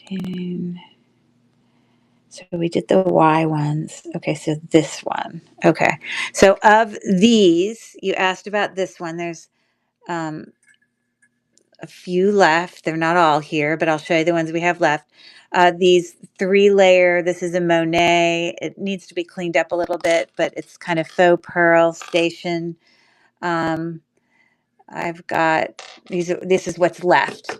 here. So we did the Y ones. Okay, so this one. Okay. So of these, you asked about this one. There's a few left. They're not all here, but I'll show you the ones we have left. These 3-layer, this is a Monet. It needs to be cleaned up a little bit, but it's kind of faux pearl station. I've got these. This is what's left.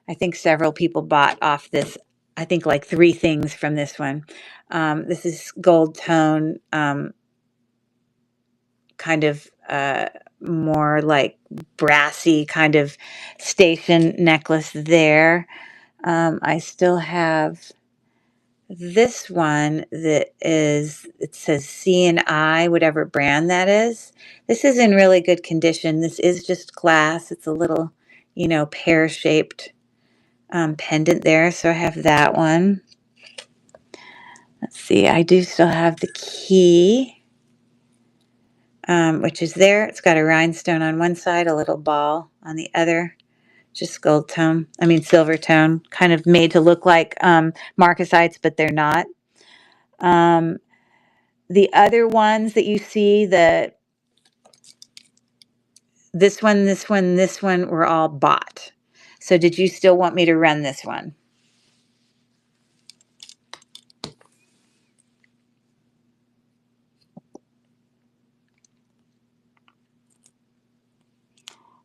I think several people bought off this. I think like 3 things from this one. This is gold tone, kind of more like brassy kind of station necklace there. I still have this one that is, it says C&I, whatever brand that is. This is in really good condition. This is just glass. It's a little, pear-shaped pendant there. So I have that one. Let's see. I do still have the key, which is there. It's got a rhinestone on one side, a little ball on the other. Just gold tone. I mean, silver tone. Kind of made to look like marcasites, but they're not. Um, The other ones that you see, this one, this one, this one were all bought. So did you still want me to run this one?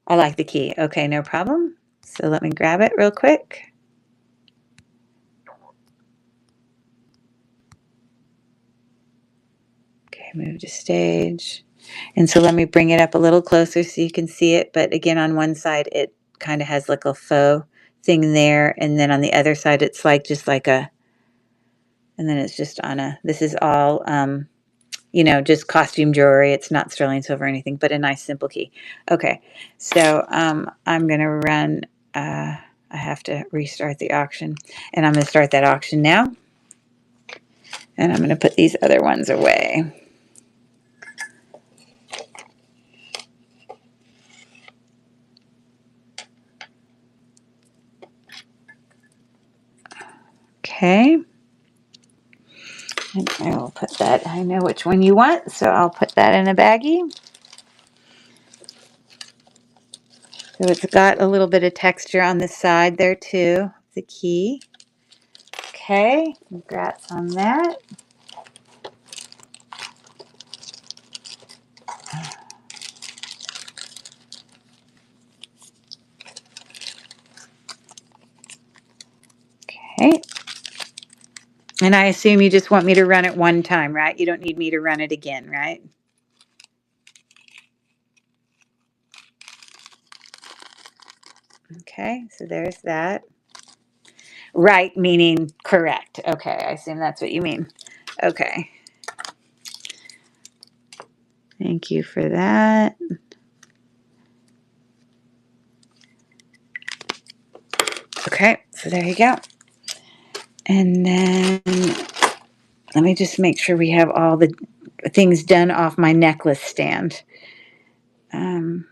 I like the key. Okay, no problem. So let me grab it real quick. Okay, move to stage. And so let me bring it up a little closer so you can see it. But again, on one side, it kind of has like a faux thing there. And then on the other side, it's like just like a, and then it's just on a, this is all, you know, just costume jewelry. It's not sterling silver or anything, but a nice simple key. Okay, so I'm going to run, I have to restart the auction. And I'm going to start that auction now. And I'm going to put these other ones away. Okay. And I will put that, I know which one you want, so I'll put that in a baggie. So it's got a little bit of texture on the side there too, the key. Okay, congrats on that. Okay. And I assume you just want me to run it one time, right? You don't need me to run it again, right? Okay, so there's that. Right, meaning correct. Okay, I assume that's what you mean. Okay. Thank you for that. Okay, so there you go. And then let me just make sure we have all the things done off my necklace stand. So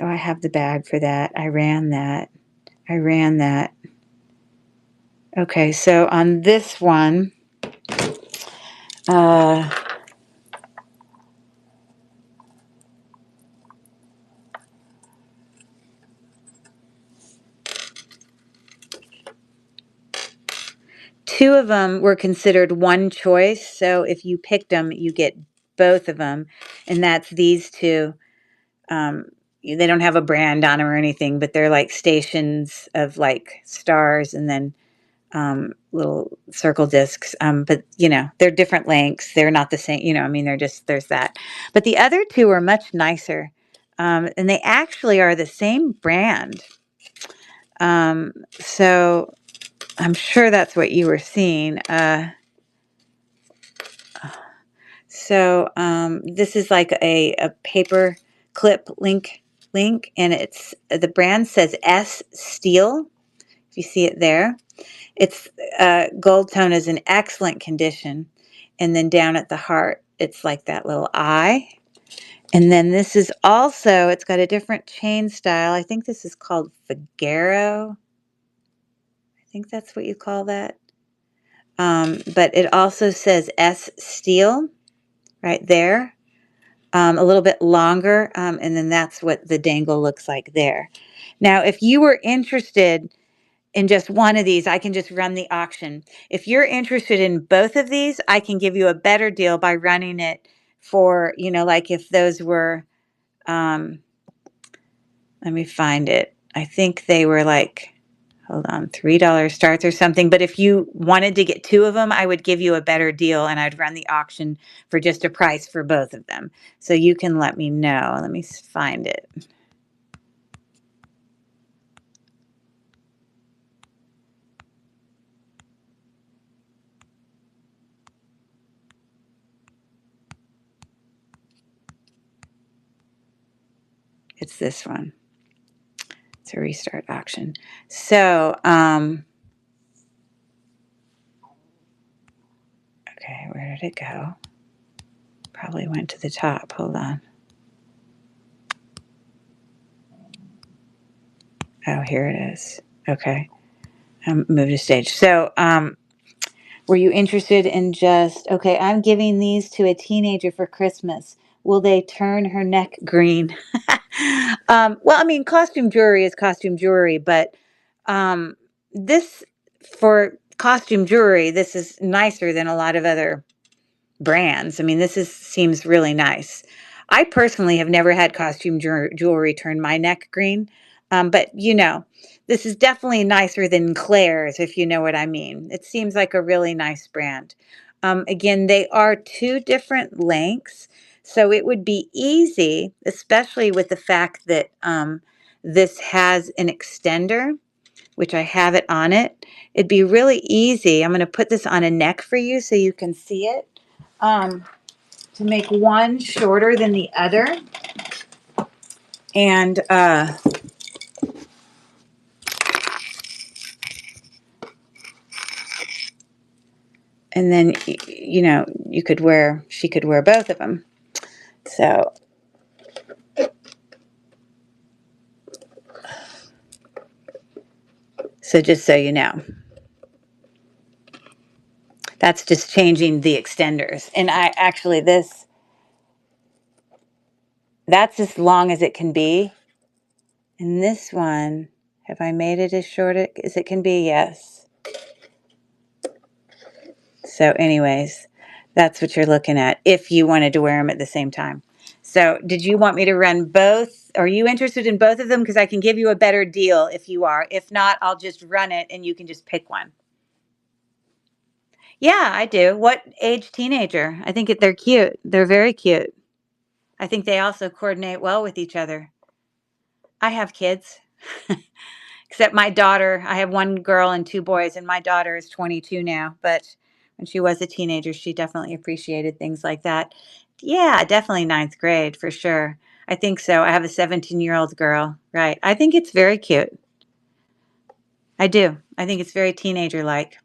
I have the bag for that. I ran that. I ran that. Okay, so on this one, two of them were considered one choice. So if you picked them, you get both of them. And that's these two. They don't have a brand on them or anything, but they're like stations of like stars and then little circle discs. But, you know, they're different lengths. They're not the same. You know, I mean, they're just, there's that. But the other two are much nicer. And they actually are the same brand. So I'm sure that's what you were seeing. This is like a paper clip link, and it's the brand says S Steel. If you see it there, it's gold tone is in excellent condition, and then down at the heart, it's like that little eye. And then this is also, it's got a different chain style. I think this is called Figaro. I think that's what you call that. But it also says S Steel right there. A little bit longer, and then that's what the dangle looks like there. Now, if you were interested in just one of these, I can just run the auction. If you're interested in both of these, I can give you a better deal by running it for, you know, like if those were, let me find it. I think they were like, hold on, $3 starts or something. But if you wanted to get two of them, I would give you a better deal and I'd run the auction for just a price for both of them. So you can let me know. Let me find it. It's this one. It's a restart auction. So, okay, where did it go? Probably went to the top. Hold on. Oh, here it is. Okay. Move to stage. So, Were you interested in just, okay, I'm giving these to a teenager for Christmas. Will they turn her neck green? Well, I mean, costume jewelry is costume jewelry, but um, this, for costume jewelry, this is nicer than a lot of other brands. I mean, seems really nice. I personally have never had costume jewelry turn my neck green, but this is definitely nicer than Claire's, if you know what I mean. It seems like a really nice brand. Again, they are two different lengths, so it would be easy, especially with the fact that this has an extender, which I have it on it. It'd be really easy. I'm going to put this on a neck for you so you can see it. Um, to make one shorter than the other. And then, she could wear both of them. So just so you know, that's just changing the extenders. And that's as long as it can be. And this one, have I made it as short as it can be? Yes. So anyways, that's what you're looking at if you wanted to wear them at the same time. So did you want me to run both? Are you interested in both of them? Because I can give you a better deal if you are. If not, I'll just run it and you can just pick one. Yeah, I do. What age teenager? I think they're cute. They're very cute. I think they also coordinate well with each other. I have kids. Except my daughter, I have one girl and two boys, and my daughter is 22 now. But when she was a teenager, she definitely appreciated things like that. Yeah, definitely ninth grade for sure. I think so. I have a 17-year-old girl. Right. I think it's very cute. I do. I think it's very teenager-like.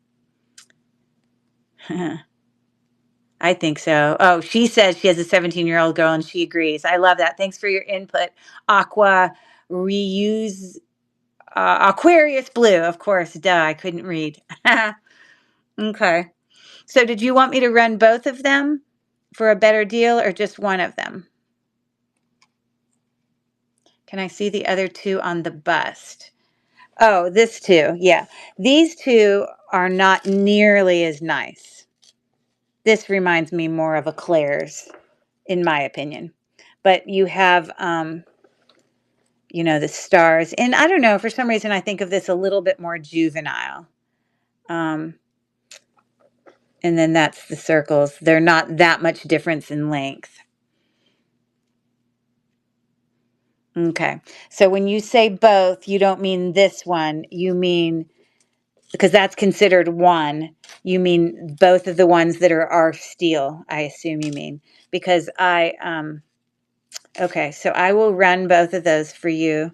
I think so. Oh, she says she has a 17-year-old girl and she agrees. I love that. Thanks for your input. Aqua reuse Aquarius blue, of course. Duh, I couldn't read. Okay. So did you want me to run both of them for a better deal or just one of them? Can I see the other two on the bust? Oh, this two. Yeah. These two are not nearly as nice. This reminds me more of a Claire's, in my opinion. But you have, the stars. And I don't know, for some reason, I think of this a little bit more juvenile. And then that's the circles. They're not that much difference in length. Okay. So when you say both, you don't mean this one. You mean, because that's considered one, you mean both of the ones that are steel, I assume you mean. Because okay, so I will run both of those for you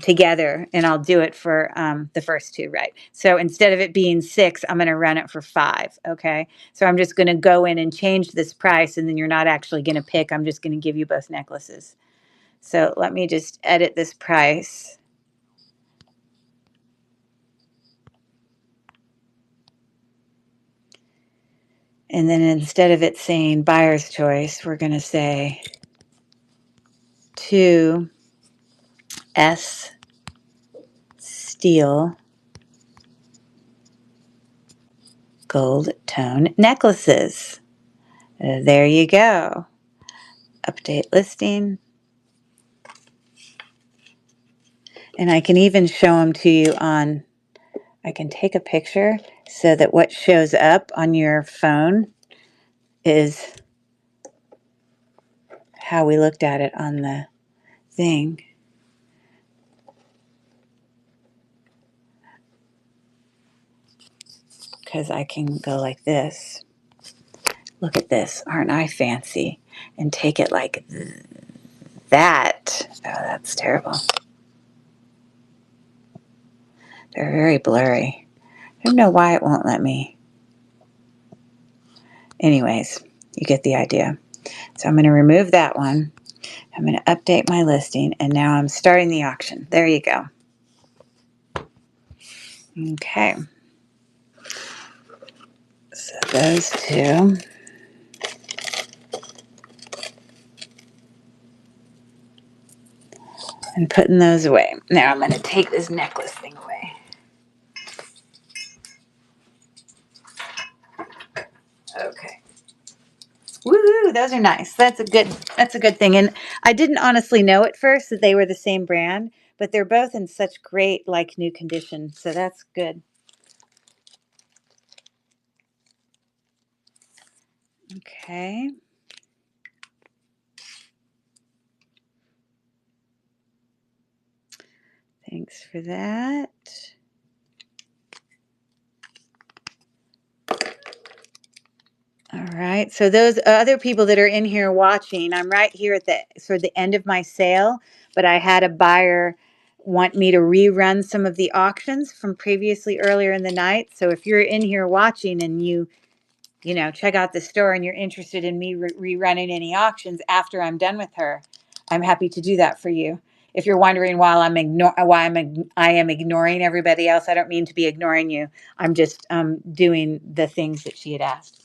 together, and I'll do it for the first two, right? So instead of it being 6, I'm going to run it for 5, okay? So I'm just going to go in and change this price, and then you're not actually going to pick. I'm just going to give you both necklaces. So let me just edit this price. And then instead of it saying buyer's choice, we're going to say 2 S steel gold tone necklaces. There you go. Update listing. And I can even show them to you I can take a picture so that what shows up on your phone is how we looked at it on the thing. Because I can go like this. Look at this. Aren't I fancy? And take it like that. Oh, that's terrible. They're very blurry. I don't know why it won't let me. Anyways, you get the idea. So I'm going to remove that one. I'm going to update my listing, and now I'm starting the auction. There you go. Okay. those two. And putting those away. Now I'm going to take this necklace thing away. Okay. Woohoo, those are nice. That's a good thing. And I didn't honestly know at first that they were the same brand, but they're both in such great like new condition. So that's good. Okay. Thanks for that. All right. So those other people that are in here watching, I'm right here at the sort of the end of my sale, but I had a buyer want me to rerun some of the auctions from previously earlier in the night. So if you're in here watching and you know, check out the store and you're interested in me rerunning any auctions after I'm done with her, I'm happy to do that for you. If you're wondering why I am ignoring everybody else, I don't mean to be ignoring you. I'm just doing the things that she had asked.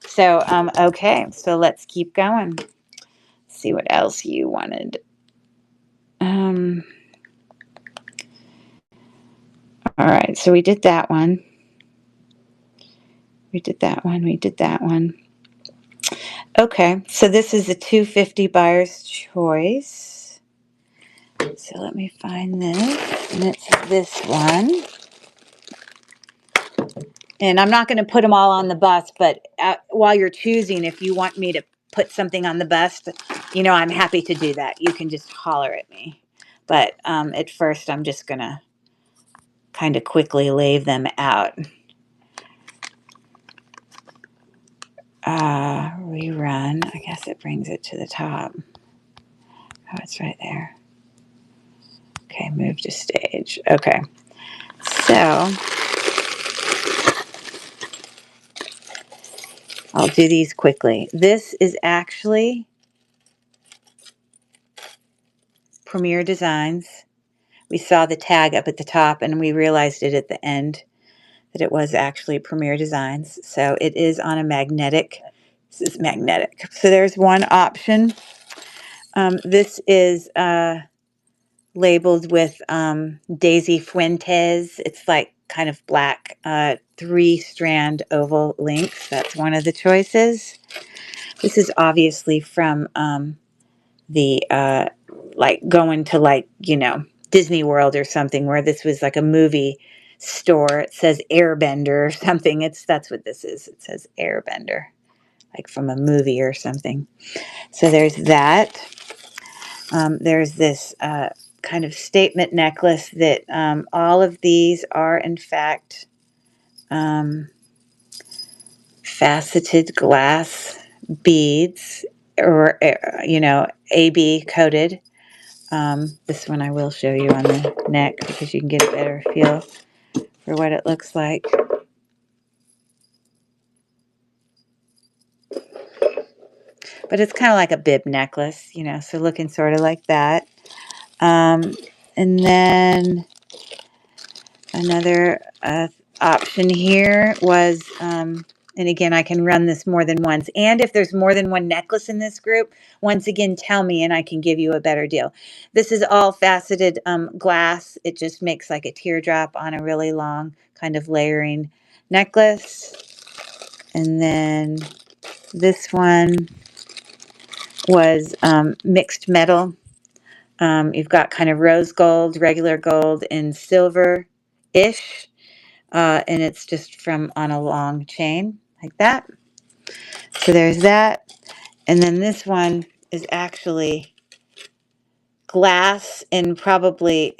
So okay, so let's keep going. See what else you wanted. All right, so we did that one. We did that one. We did that one. Okay, so this is the 250 buyer's choice. So let me find this, and it's this one. And I'm not going to put them all on the bus, but while you're choosing, if you want me to put something on the bus, you know, I'm happy to do that. You can just holler at me. But at first, I'm just going to kind of quickly lay them out. Rerun. I guess it brings it to the top. Oh, it's right there. Okay, move to stage. Okay. So I'll do these quickly. This is actually Premier Designs. We saw the tag up at the top and we realized it at the end that it was actually Premier Designs. So it is on a magnetic. This is magnetic. So there's one option. This is labeled with Daisy Fuentes. It's like kind of black 3-strand oval links. That's one of the choices. This is obviously from the like going to like, you know, Disney World or something where this was like a movie store. It says Airbender or something. That's what this is. It says Airbender, like from a movie or something. So there's that. There's this kind of statement necklace that all of these are in fact faceted glass beads or you know, AB coated. This one I will show you on the neck because you can get a better feel for what it looks like. But it's kind of like a bib necklace, you know, so looking sort of like that. And then another option here was, and again, I can run this more than once. And if there's more than one necklace in this group, once again, tell me and I can give you a better deal. This is all faceted glass. It just makes like a teardrop on a really long kind of layering necklace. And then this one was mixed metal. You've got kind of rose gold, regular gold, and silver-ish. And it's just from on a long chain like that. So there's that. And then this one is actually glass and probably,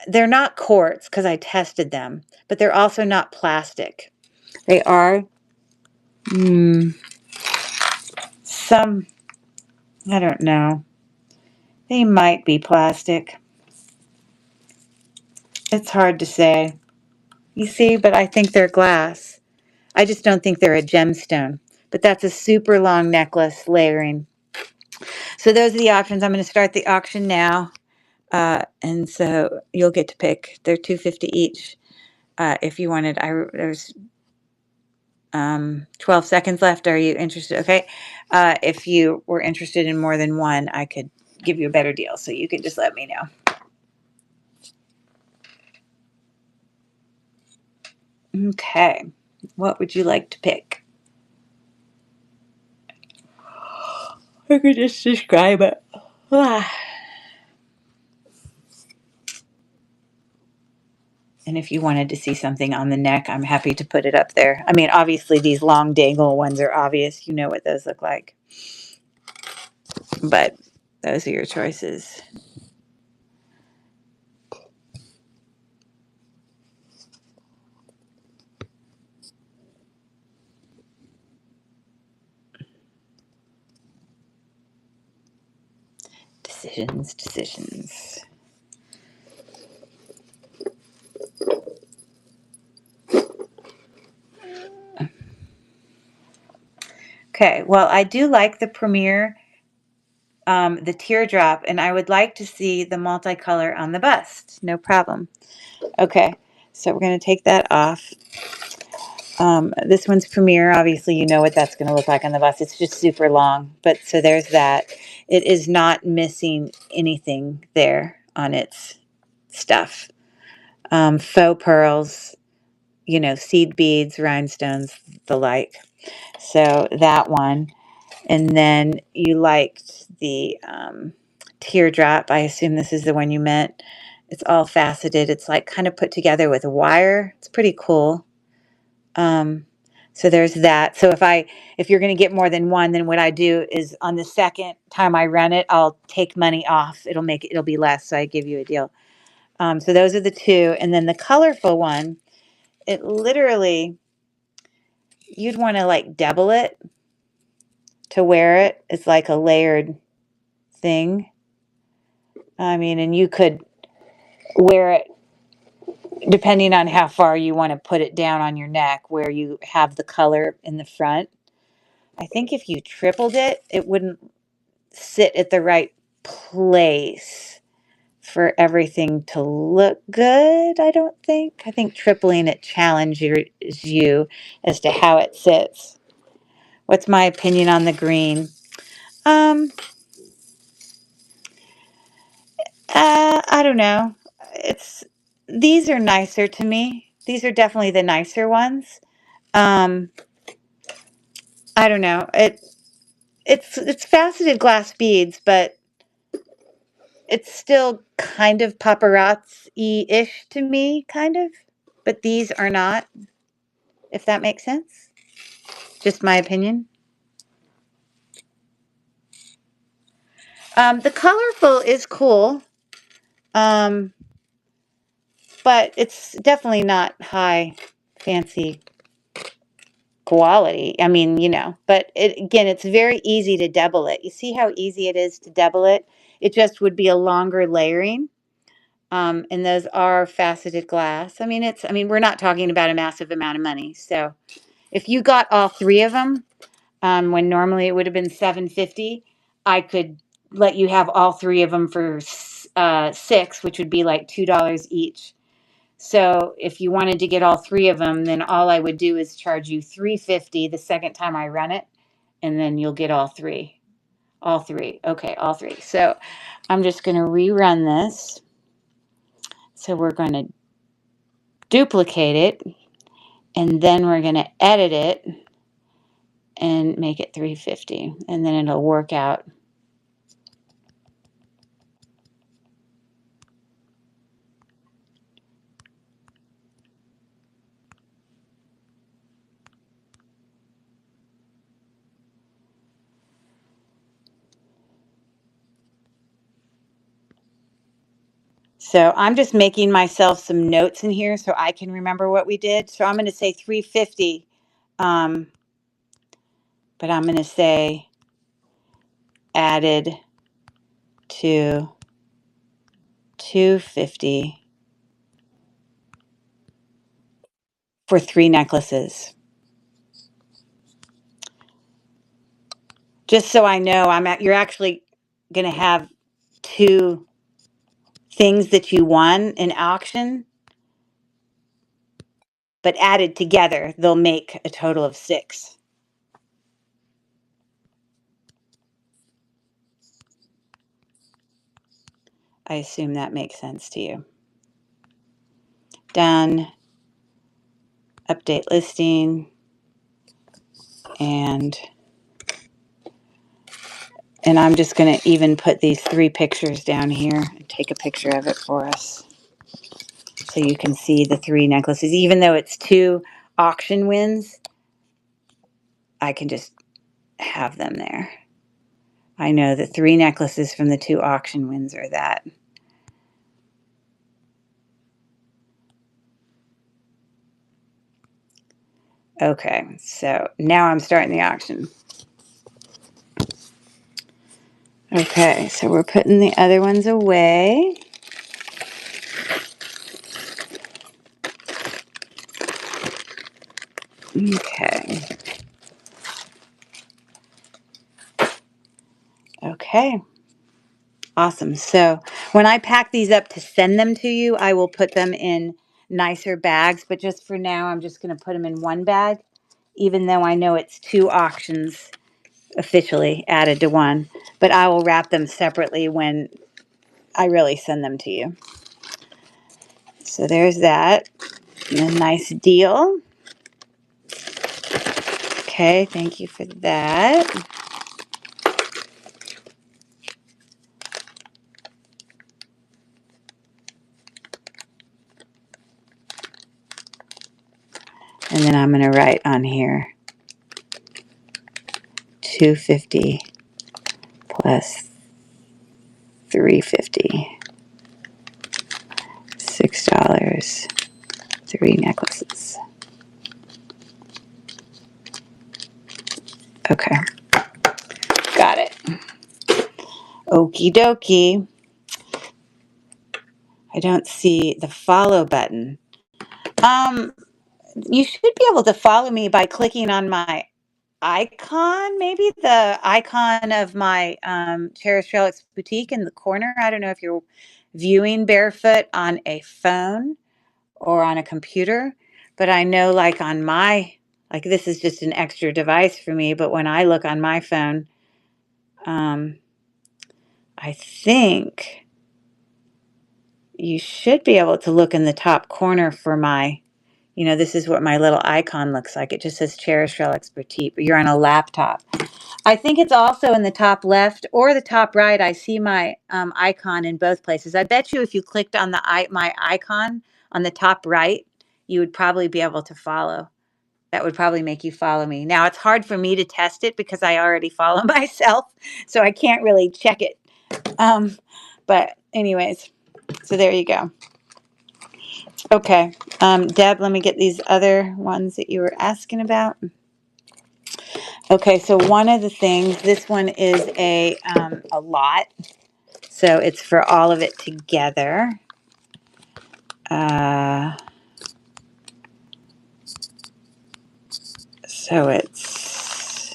they're not quartz because I tested them, but they're also not plastic. They are some, I don't know. They might be plastic. It's hard to say. You see, but I think they're glass. I just don't think they're a gemstone. But that's a super long necklace layering. So those are the options. I'm going to start the auction now. And so you'll get to pick. They're $250 each. If you wanted, 12 seconds left. Are you interested? Okay. If you were interested in more than one, I could give you a better deal. So you can just let me know. Okay. What would you like to pick? I could just describe it. And if you wanted to see something on the neck, I'm happy to put it up there. I mean, obviously, these long dangle ones are obvious. You know what those look like. But those are your choices. Decisions, decisions. Okay, well, I do like the Premier, the teardrop, and I would like to see the multicolor on the bust. No problem. Okay, so we're going to take that off. This one's Premier. Obviously, you know what that's going to look like on the bust. It's just super long. But so there's that. It is not missing anything there on its stuff. Faux pearls, you know, seed beads, rhinestones, the like. So that one. And then you liked the teardrop. I assume this is the one you meant. It's all faceted. It's like kind of put together with wire. It's pretty cool. Um, so there's that. So if you're going to get more than one, then what I do is on the second time I run it, I'll take money off. It'll be less. So I give you a deal. So those are the two. And then the colorful one, it literally, you'd want to like double it to wear it. It's like a layered thing. I mean, and you could wear it depending on how far you want to put it down on your neck where you have the color in the front. I think if you tripled it, it wouldn't sit at the right place for everything to look good, I don't think. I think tripling it challenges you as to how it sits. What's my opinion on the green? Um, I don't know. It's These are nicer to me. These are definitely the nicer ones. Um, I don't know. It's faceted glass beads, but it's still kind of paparazzi-ish to me, kind of. But these are not, if that makes sense. Just my opinion. The colorful is cool, um, but it's definitely not high fancy quality. I mean, you know, but again, it's very easy to double it. You see how easy it is to double it? It just would be a longer layering. And those are faceted glass. I mean, we're not talking about a massive amount of money. So if you got all three of them, when normally it would have been $7.50, I could let you have all three of them for six, which would be like $2 each. So if you wanted to get all three of them, then all I would do is charge you $3.50 the second time I run it, and then you'll get all three. All three. Okay, all three. So I'm just going to rerun this. So we're going to duplicate it, and then we're going to edit it and make it 350, and then it'll work out. So I'm just making myself some notes in here so I can remember what we did. So I'm going to say 350, but I'm going to say added to 250 for 3 necklaces. Just so I know, you're actually going to have 2 things that you won in auction. but added together, they'll make a total of 6. I assume that makes sense to you. Done. Update listing. And I'm just going to even put these 3 pictures down here and take a picture of it for us, so you can see the 3 necklaces. Even though it's 2 auction wins, I can just have them there. I know the 3 necklaces from the 2 auction wins are that. Okay, so now I'm starting the auction. Okay, so we're putting the other ones away. Okay. Okay. Awesome. So when I pack these up to send them to you, I will put them in nicer bags. But just for now, I'm just going to put them in one bag, even though I know it's 2 auctions officially added to one. But I will wrap them separately when I really send them to you. So there's that. A nice deal. Okay, thank you for that. And then I'm going to write on here $250 plus $350. $6. 3 necklaces. Okay. Got it. Okie dokie. I don't see the follow button. You should be able to follow me by clicking on my icon, maybe the icon of my Cherish Relics Boutique in the corner. I don't know if you're viewing Barefoot on a phone or on a computer, but I know like on my, like this is just an extra device for me, but when I look on my phone, I think you should be able to look in the top corner for my, this is what my little icon looks like. It just says Cherish Relics Boutique, but you're on a laptop. I think it's also in the top left or the top right. I see my icon in both places. I bet you if you clicked on my icon on the top right, you would probably be able to follow. That would probably make you follow me. Now, it's hard for me to test it because I already follow myself, so I can't really check it. But anyways, so there you go. Okay, Deb, let me get these other ones that you were asking about. Okay, so one of the things, this one is a lot, so it's for all of it together. So it's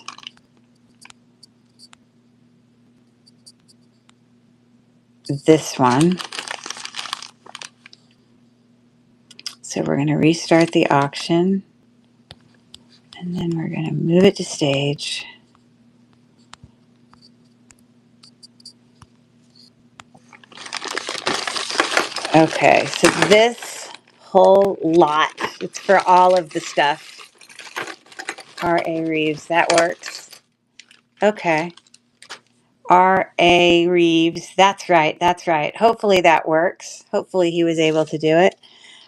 this one. So we're going to restart the auction, and then we're going to move it to stage. Okay, so this whole lot, it's for all of the stuff. R.A. Reeves, that works. Okay. R.A. Reeves, that's right, that's right. Hopefully that works. Hopefully he was able to do it.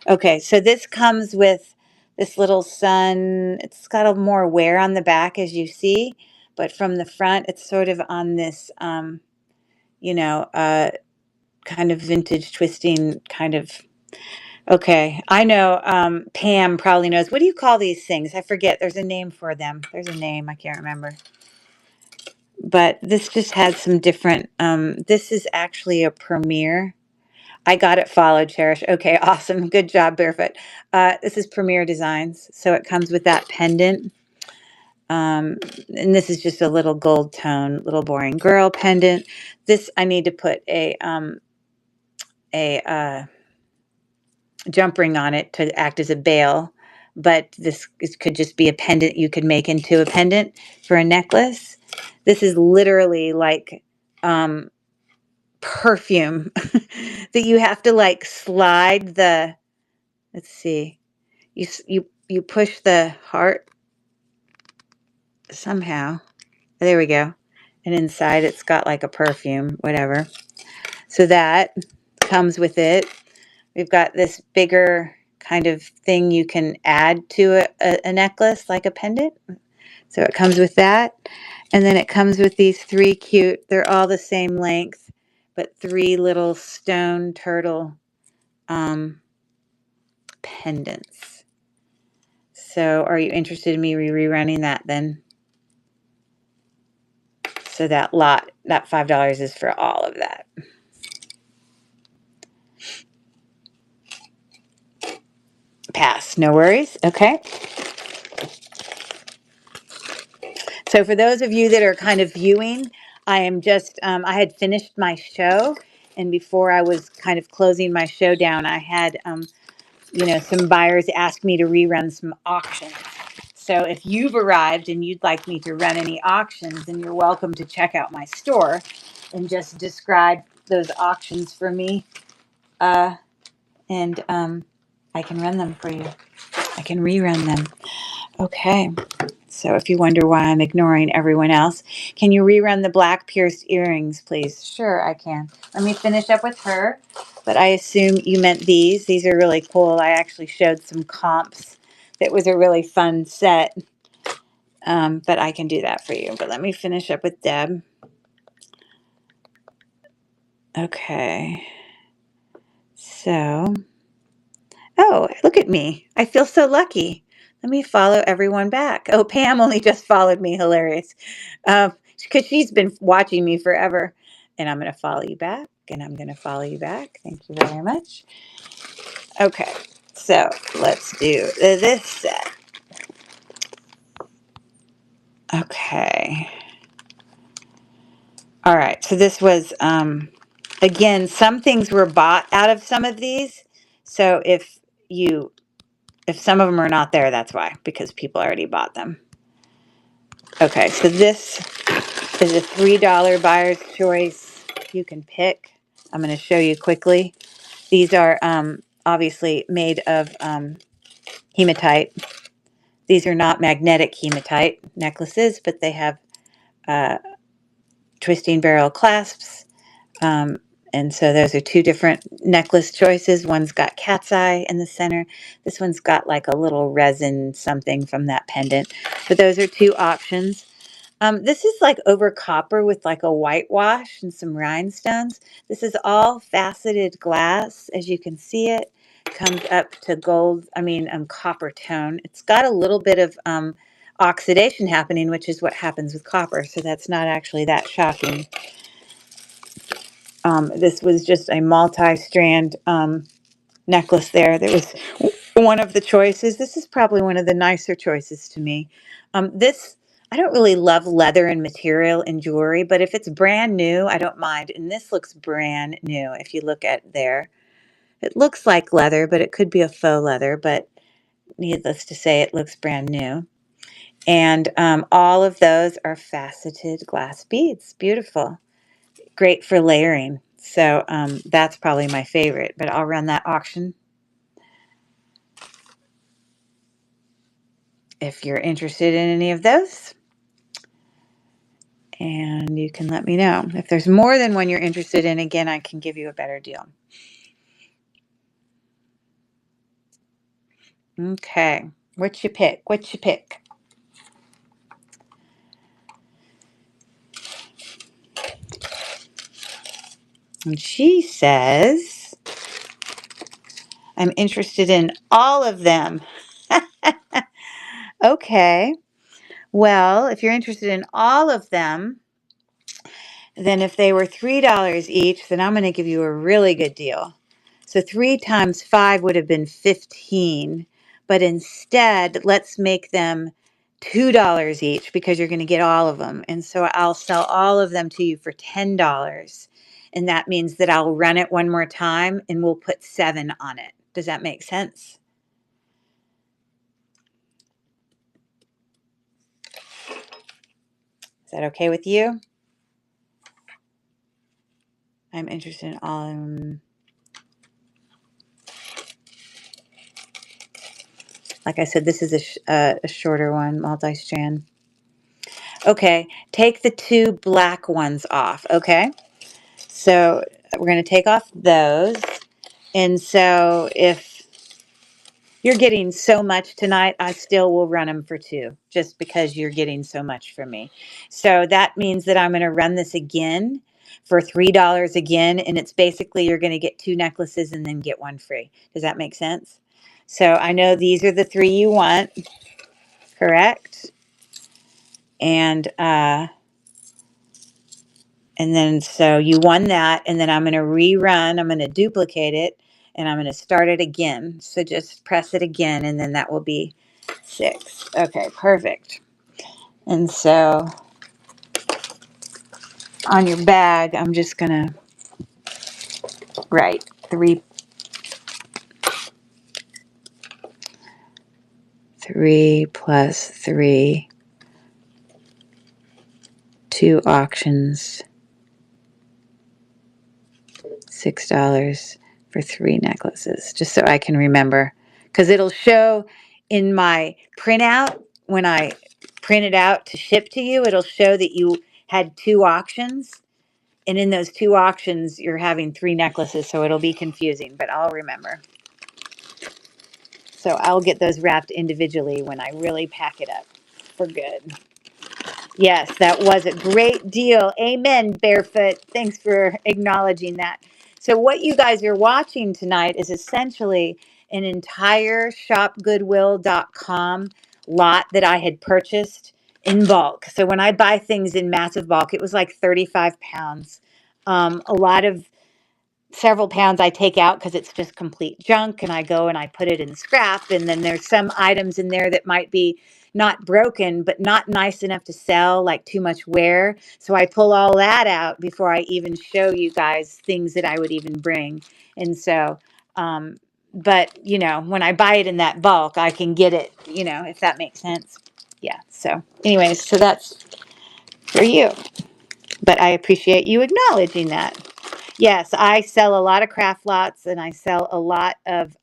Okay, so this comes with this little sun. It's got a more wear on the back, as you see, but from the front, it's sort of on this, kind of vintage twisting kind of. Okay, I know Pam probably knows. What do you call these things? I forget. There's a name for them. There's a name. I can't remember. But this just had some different, this is actually a Premier. I got it followed, Cherish. Okay, awesome. Good job, Barefoot. This is Premier Designs. So it comes with that pendant. And this is just a little gold tone, little boring girl pendant. This, I need to put a jump ring on it to act as a bail. but this could just be a pendant you could make into a pendant for a necklace. This is literally like perfume that you have to like slide the, let's see, you push the heart somehow. There we go. And inside it's got like a perfume, whatever. So that comes with it. We've got this bigger kind of thing you can add to a necklace, like a pendant. So it comes with that. And then it comes with these three cute, they're all the same length, but three little stone turtle pendants. So are you interested in me rerunning that then? So that lot, that $5 is for all of that. Pass, no worries. Okay. So for those of you that are kind of viewing, I am just, I had finished my show. And before I was kind of closing my show down, I had, some buyers ask me to rerun some auctions. So if you've arrived and you'd like me to run any auctions, then you're welcome to check out my store and just describe those auctions for me. And I can run them for you. I can rerun them. Okay. So if you wonder why I'm ignoring everyone else, can you rerun the black pierced earrings, please? Sure, I can. Let me finish up with her. But I assume you meant these. These are really cool. I actually showed some comps. That was a really fun set. But I can do that for you. But let me finish up with Deb. Okay. So, oh, look at me. I feel so lucky. Let me follow everyone back. Oh, Pam only just followed me. Hilarious. Because she's been watching me forever. And I'm going to follow you back. And I'm going to follow you back. Thank you very much. Okay. So let's do this set. Okay. All right. So this was, again, some things were bought out of some of these. So if some of them are not there, that's why, because people already bought them. Okay. So this is a $3 buyer's choice. You can pick. I'm going to show you quickly. These are obviously made of hematite. These are not magnetic hematite necklaces, but they have twisting barrel clasps. And so those are two different necklace choices. One's got cat's eye in the center. This one's got like a little resin something from that pendant. But those are two options. This is like over copper with like a whitewash and some rhinestones. This is all faceted glass, as you can see it. Comes up to gold, copper tone. It's got a little bit of oxidation happening, which is what happens with copper. So that's not actually that shocking. This was just a multi-strand necklace there. That was one of the choices. This is probably one of the nicer choices to me. I don't really love leather and material in jewelry, but if it's brand new, I don't mind. And this looks brand new. If you look at there, it looks like leather, but it could be a faux leather. But needless to say, it looks brand new. And all of those are faceted glass beads. Beautiful. Great for layering. So that's probably my favorite, but I'll run that auction if you're interested in any of those. And you can let me know. If there's more than one you're interested in, again, I can give you a better deal. Okay. What you pick? What you pick? And she says, I'm interested in all of them. Okay. Well, if you're interested in all of them, then if they were $3 each, then I'm going to give you a really good deal. So 3 times 5 would have been 15, but instead, let's make them $2 each because you're going to get all of them. And so I'll sell all of them to you for $10. And that means that I'll run it one more time and we'll put 7 on it. Does that make sense? Is that okay with you? I'm interested in all. Like I said, this is a shorter one, multi-strand. Okay, take the two black ones off, okay? So we're going to take off those. And so if you're getting so much tonight, I still will run them for two, just because you're getting so much from me. So that means that I'm going to run this again for $3 again. And it's basically you're going to get two necklaces and then get one free. Does that make sense? So I know these are the three you want, correct? And then so you won that, and then I'm going to rerun, I'm going to duplicate it, and I'm going to start it again. So just press it again, and then that will be 6. Okay, perfect. And so on your bag, I'm just going to write 3 plus 3, 2 auctions, $6 for 3 necklaces, just so I can remember. Because it'll show in my printout, when I print it out to ship to you, it'll show that you had 2 auctions. And in those 2 auctions, you're having 3 necklaces, so it'll be confusing, but I'll remember. So I'll get those wrapped individually when I really pack it up for good. Yes, that was a great deal. Amen, Barefoot. Thanks for acknowledging that. So what you guys are watching tonight is essentially an entire shopgoodwill.com lot that I had purchased in bulk. So when I buy things in massive bulk, it was like 35 pounds. A lot of several pounds I take out because it's just complete junk, and I go and I put it in scrap. And then there's some items in there that might be not broken, but not nice enough to sell, like too much wear. So I pull all that out before I even show you guys things that I would even bring. And so, but you know, when I buy it in that bulk, I can get it, you know, if that makes sense. Yeah. So anyways, so that's for you, but I appreciate you acknowledging that. Yes, I sell a lot of craft lots, and I sell a lot of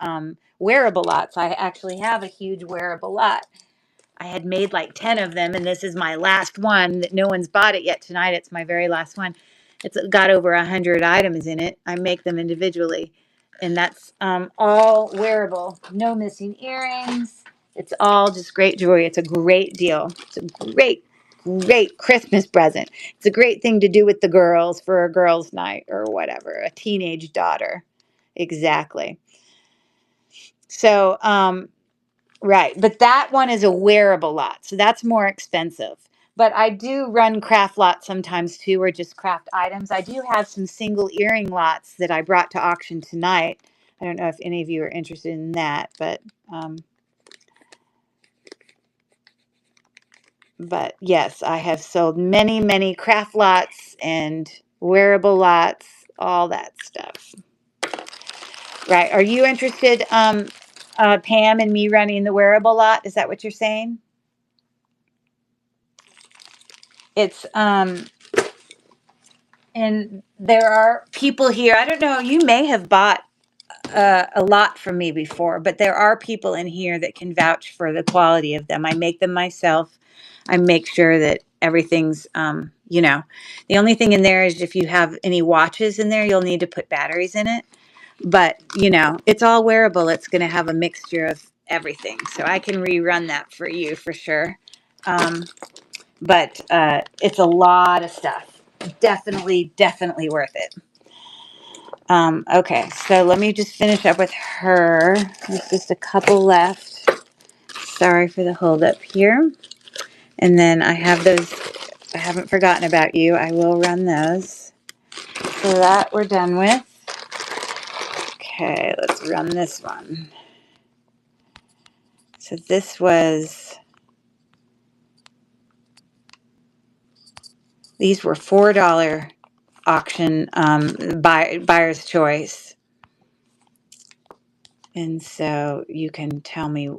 wearable lots. I actually have a huge wearable lot. I had made like 10 of them, and this is my last one that no one's bought it yet tonight. It's my very last one. It's got over 100 items in it. I make them individually, and that's all wearable. No missing earrings. It's all just great jewelry. It's a great deal. It's a great Christmas present. It's a great thing to do with the girls for a girls' night or whatever, a teenage daughter. Exactly. So, right. But that one is a wearable lot. So that's more expensive. But I do run craft lots sometimes too, or just craft items. I do have some single earring lots that I brought to auction tonight. I don't know if any of you are interested in that, but yes, I have sold many craft lots and wearable lots, all that stuff. Right. Are you interested, Pam, in me running the wearable lot? Is that what you're saying? It's, and there are people here, I don't know, you may have bought a lot from me before, but there are people in here that can vouch for the quality of them. I make them myself. I make sure that everything's, you know, the only thing in there is if you have any watches in there, you'll need to put batteries in it. But, you know, it's all wearable. It's going to have a mixture of everything. So I can rerun that for you for sure. But it's a lot of stuff. Definitely worth it. Okay, so let me just finish up with her. There's just a couple left. Sorry for the holdup here. And then I have those. I haven't forgotten about you. I will run those. So that we're done with. Okay, let's run this one. So this was, these were $4 auction, buyer's choice. And so you can tell me,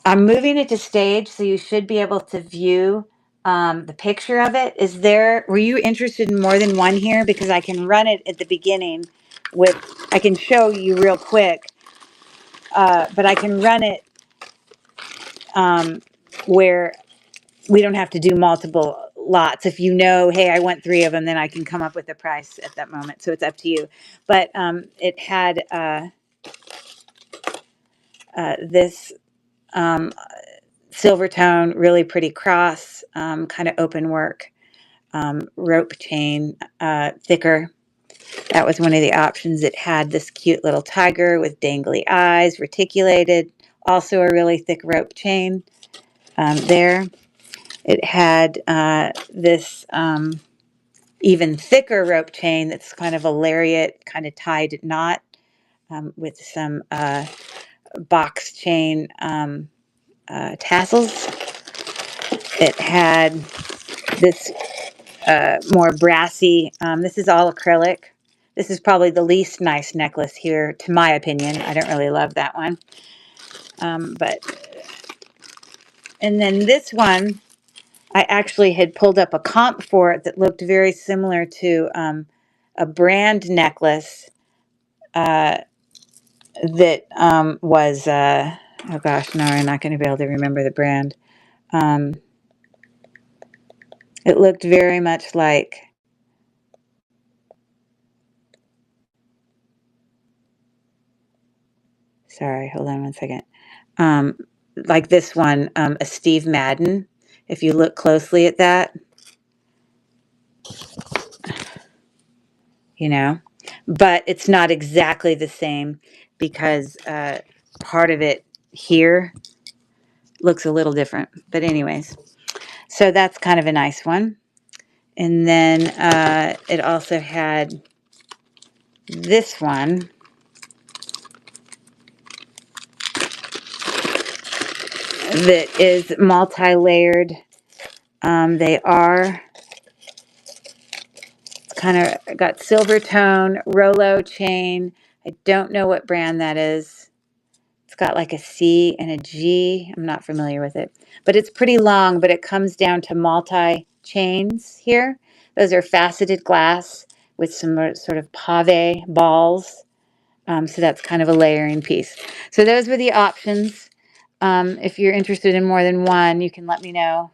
I'm moving it to stage, so you should be able to view the picture of it. Were you interested in more than one here? Because I can run it at the beginning I can show you real quick, but I can run it where we don't have to do multiple lots. If you know, hey, I want 3 of them, then I can come up with a price at that moment. So it's up to you. But it had this silver tone, really pretty cross, kind of open work, rope chain, thicker. That was one of the options. It had this cute little tiger with dangly eyes, reticulated, also a really thick rope chain there. It had this even thicker rope chain that's kind of a lariat, kind of tied knot with some box chain tassels. It had this more brassy, this is all acrylic. This is probably the least nice necklace here, to my opinion. I don't really love that one. And then this one, I actually had pulled up a comp for it that looked very similar to a brand necklace that was, oh gosh, no, I'm not going to be able to remember the brand. It looked very much like, sorry, hold on one second. Like this one, a Steve Madden. If you look closely at that, you know, but it's not exactly the same because part of it here looks a little different. But anyways, so that's kind of a nice one. And then it also had this one that is multi-layered. They are kind of got silver tone, Rolo chain. I don't know what brand that is. It's got like a C and a G. I'm not familiar with it, but it's pretty long, but it comes down to multi chains here. Those are faceted glass with some sort of pave balls. So that's kind of a layering piece. So those were the options. If you're interested in more than one, you can let me know.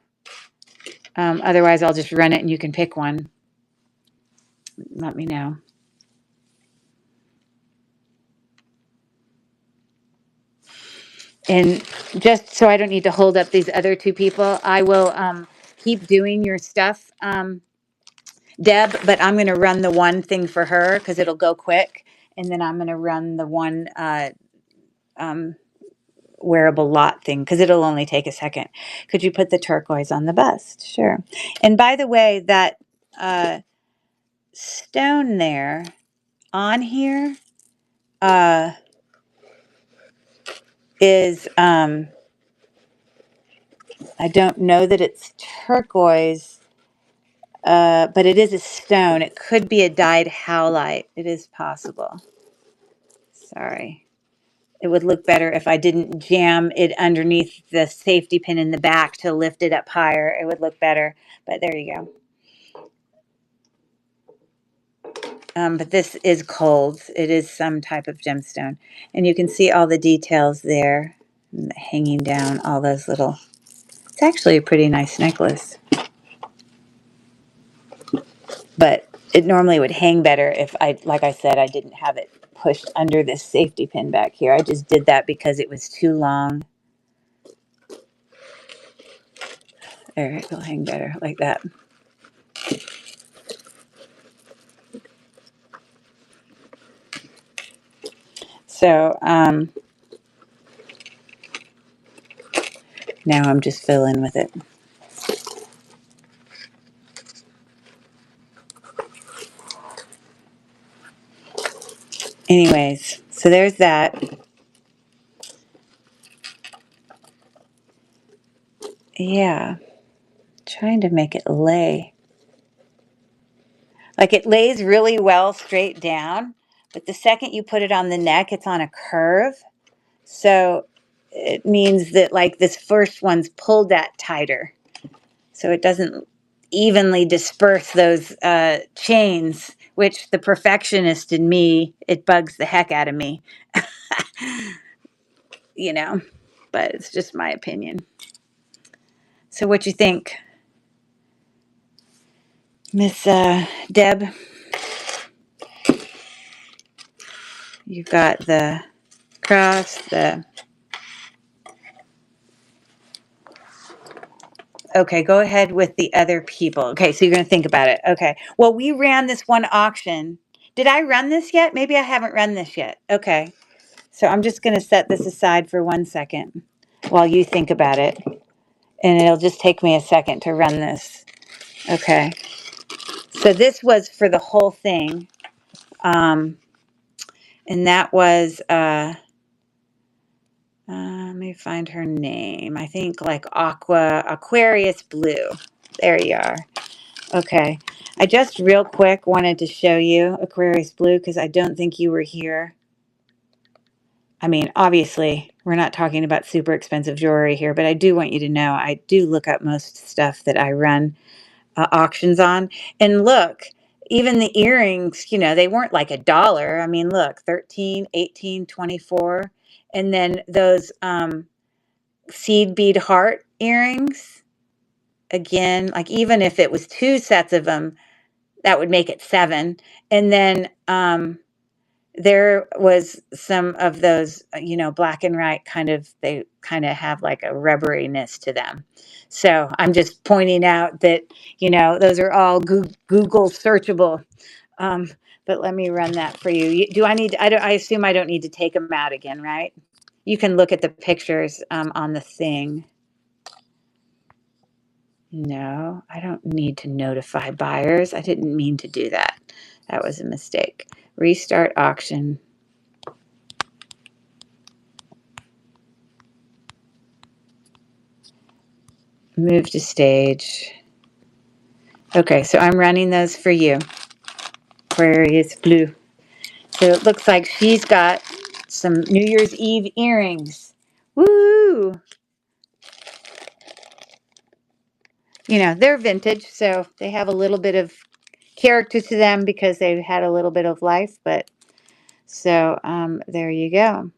Otherwise, I'll just run it and you can pick one. Let me know. And just so I don't need to hold up these other 2 people, I will keep doing your stuff, Deb, but I'm going to run the one thing for her because it'll go quick. And then I'm going to run the one um, wearable lot thing because it'll only take a second. Could you put the turquoise on the bust? Sure. And by the way, that stone there on here is, I don't know that it's turquoise, but it is a stone. It could be a dyed howlite. It is possible. Sorry. It would look better if I didn't jam it underneath the safety pin in the back to lift it up higher. It would look better, but there you go. But this is cold. It is some type of gemstone. And you can see all the details there, hanging down all those little, it's actually a pretty nice necklace. But it normally would hang better if like I said, I didn't have it pushed under this safety pin back here. I just did that because it was too long. There, it'll hang better like that. So now I'm just filling with it. Anyways, so there's that. Yeah, trying to make it lay. Like it lays really well straight down, but the second you put it on the neck, it's on a curve. So it means that like this first one's pulled that tighter. So it doesn't evenly disperse those chains, which the perfectionist in me, it bugs the heck out of me, you know, but it's just my opinion. So what you think, Miss Deb? You've got the cross, the... Okay, go ahead with the other people. Okay, so you're going to think about it. Okay. Well, we ran this one auction. Did I run this yet? Maybe I haven't run this yet. Okay. So I'm just going to set this aside for 1 second while you think about it. And it'll just take me a second to run this. Okay. So this was for the whole thing. And that was, let me find her name. I think like Aquarius Blue. There you are. Okay. I just real quick wanted to show you Aquarius Blue because I don't think you were here. I mean, obviously, we're not talking about super expensive jewelry here, but I do want you to know I do look up most stuff that I run auctions on. And look, even the earrings, you know, they weren't like $1. I mean, look, 13, 18, 24. And then those seed bead heart earrings, again, like even if it was 2 sets of them, that would make it 7. And then there was some of those, you know, black and white kind of, they kind of have like a rubberiness to them. So I'm just pointing out that, you know, those are all Google searchable. Um, but let me run that for you. Do I need, I assume I don't need to take them out again, right? You can look at the pictures on the thing. No, I don't need to notify buyers. I didn't mean to do that. That was a mistake. Restart auction. Move to stage. Okay, so I'm running those for you. Aquarius Blue. So it looks like she's got some New Year's Eve earrings. Woo! You know, they're vintage, so they have a little bit of character to them because they've had a little bit of life. But so there you go.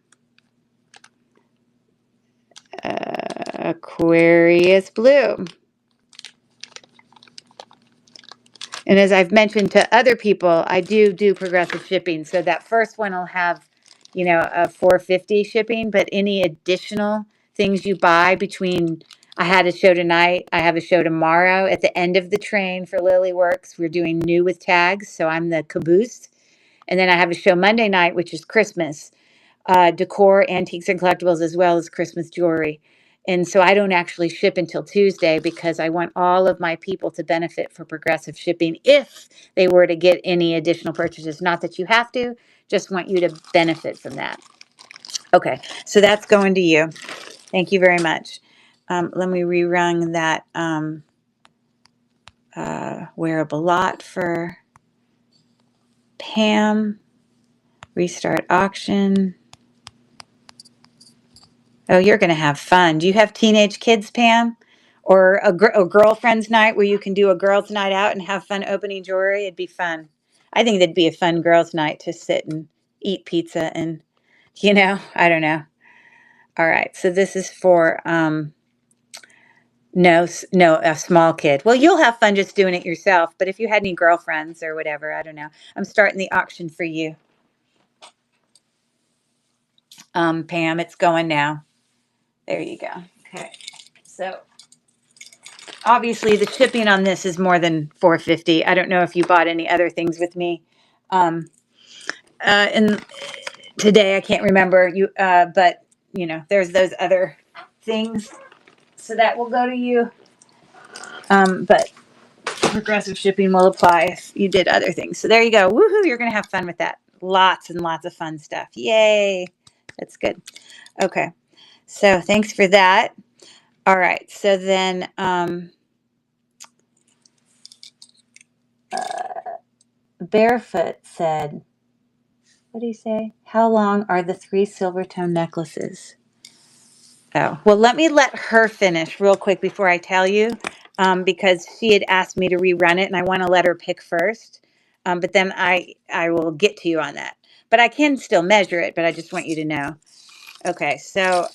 Aquarius Blue. And as I've mentioned to other people, I do progressive shipping. So that first one will have, you know, a $4.50 shipping, but any additional things you buy between, I had a show tonight, I have a show tomorrow at the end of the train for Lily Works. We're doing new with tags, so I'm the caboose. And then I have a show Monday night, which is Christmas. Decor, antiques, and collectibles, as well as Christmas jewelry. And so I don't actually ship until Tuesday because I want all of my people to benefit for progressive shipping if they were to get any additional purchases. Not that you have to, just want you to benefit from that. Okay, so that's going to you. Thank you very much. Let me rerun that wearable lot for Pam. Restart auction. Oh, you're going to have fun. Do you have teenage kids, Pam? Or a girlfriend's night where you can do a girls' night out and have fun opening jewelry? It'd be fun. I think that'd be a fun girls' night to sit and eat pizza and, you know, I don't know. All right. So this is for, no, a small kid. Well, you'll have fun just doing it yourself. But if you had any girlfriends or whatever, I don't know. I'm starting the auction for you. Pam, it's going now. There you go. Okay. So obviously the shipping on this is more than $4.50. I don't know if you bought any other things with me. And today I can't remember you, but you know, there's those other things. So that will go to you. But progressive shipping will apply if you did other things. So there you go. Woohoo, you're going to have fun with that. Lots and lots of fun stuff. Yay. That's good. Okay. So thanks for that. All right. So then, Barefoot said, what did he say? How long are the 3 silver tone necklaces? Oh, well, let her finish real quick before I tell you, because she had asked me to rerun it, and I want to let her pick first. But then I will get to you on that. But I can still measure it, but I just want you to know. Okay, so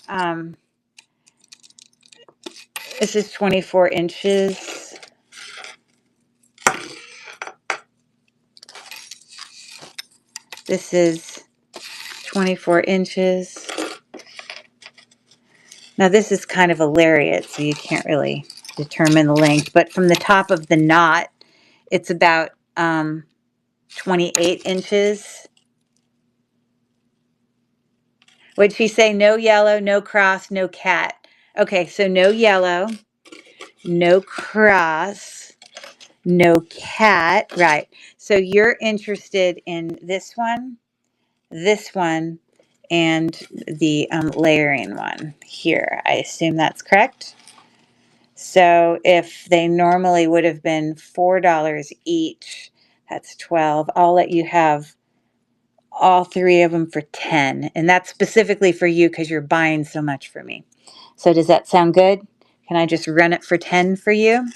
this is 24 inches. This is 24 inches. Now this is kind of a lariat, so you can't really determine the length. But from the top of the knot, it's about 28 inches. Would she say no yellow, no cross, no cat? Okay, so no yellow, no cross, no cat. Right. So you're interested in this one, and the layering one here. I assume that's correct. So if they normally would have been $4 each, that's 12. I'll let you have all three of them for 10. And that's specifically for you because you're buying so much for me. So does that sound good? Can I just run it for 10 for you?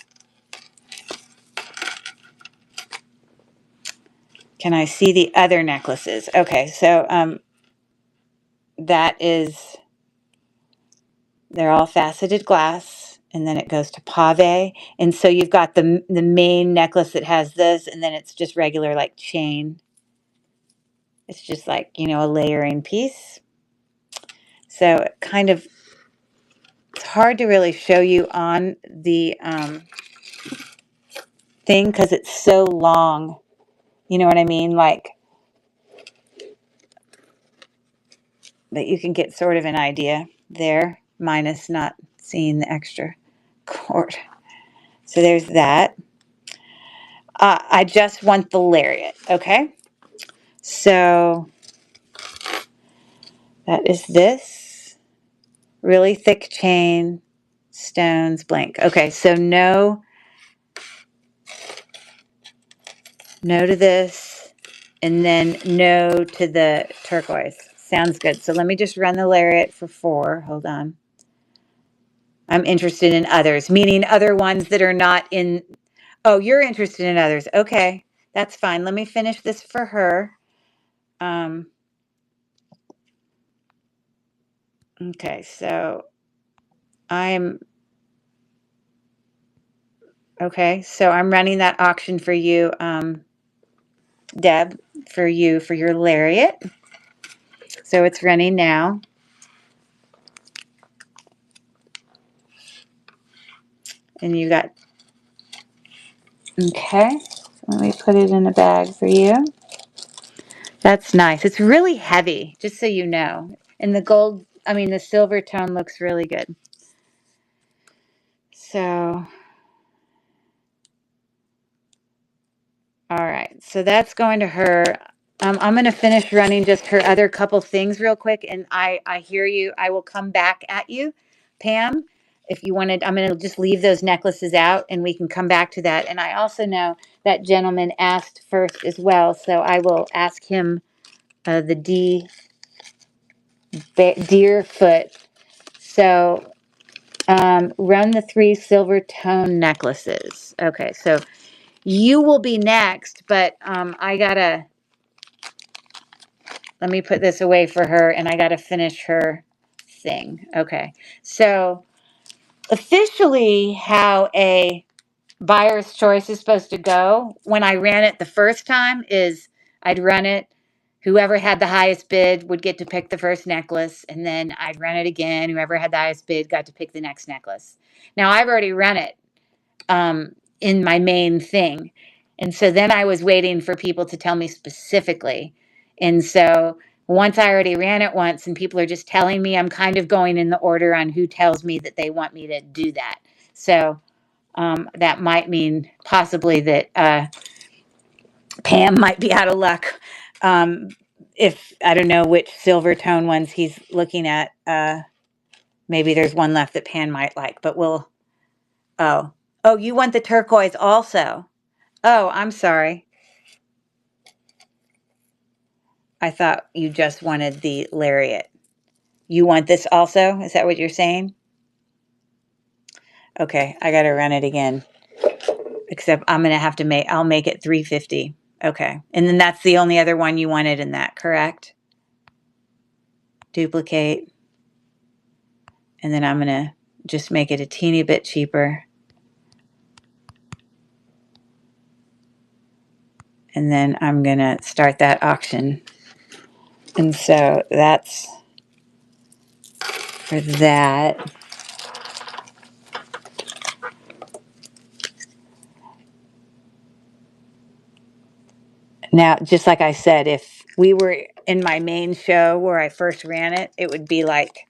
Can I see the other necklaces? Okay, so that is, they're all faceted glass, and then it goes to pave. And so you've got the main necklace that has this, and then it's just regular like chain. It's just like, you know, a layering piece. So it kind of, it's hard to really show you on the thing because it's so long. You know what I mean? Like, but you can get sort of an idea there, minus not seeing the extra cord. So there's that. I just want the lariat, okay? So that is this. Really thick chain, stones, blank. Okay, so no to this, and then no to the turquoise. Sounds good. So let me just run the lariat for 4. Hold on. I'm interested in others, meaning other ones that are not in. Oh, you're interested in others. Okay, that's fine. Let me finish this for her. Okay, so I'm okay. So I'm running that auction for you, Deb, for you for your lariat. So it's running now. And you got, okay. Let me put it in a bag for you. That's nice. It's really heavy, just so you know. And the gold, I mean, the silver tone looks really good. So, all right. So that's going to her. I'm going to finish running just her other couple things real quick. And I hear you. I will come back at you, Pam. If you wanted, I'm going to just leave those necklaces out and we can come back to that. And I also know that gentleman asked first as well. So I will ask him the deer foot. So run the 3 silver tone necklaces. Okay, so you will be next, but I gotta, let me put this away for her and I gotta finish her thing. Okay, so officially how a buyer's choice is supposed to go when I ran it the first time is I'd run it. Whoever had the highest bid would get to pick the first necklace, and then I'd run it again. Whoever had the highest bid got to pick the next necklace. Now I've already run it in my main thing, and so then I was waiting for people to tell me specifically. And so once I already ran it once, and people are just telling me, I'm kind of going in the order on who tells me that they want me to do that. So that might mean possibly that Pam might be out of luck. If I don't know which silver tone ones he's looking at, maybe there's one left that Pam might like, but we'll, oh, you want the turquoise also. Oh, I'm sorry. I thought you just wanted the lariat. You want this also? Is that what you're saying? Okay, I gotta run it again. Except I'm gonna have to I'll make it 350. Okay, and then that's the only other one you wanted in that, correct? Duplicate. And then I'm gonna just make it a teeny bit cheaper. And then I'm gonna start that auction. And so that's for that. Now, just like I said, if we were in my main show where I first ran it, it would be like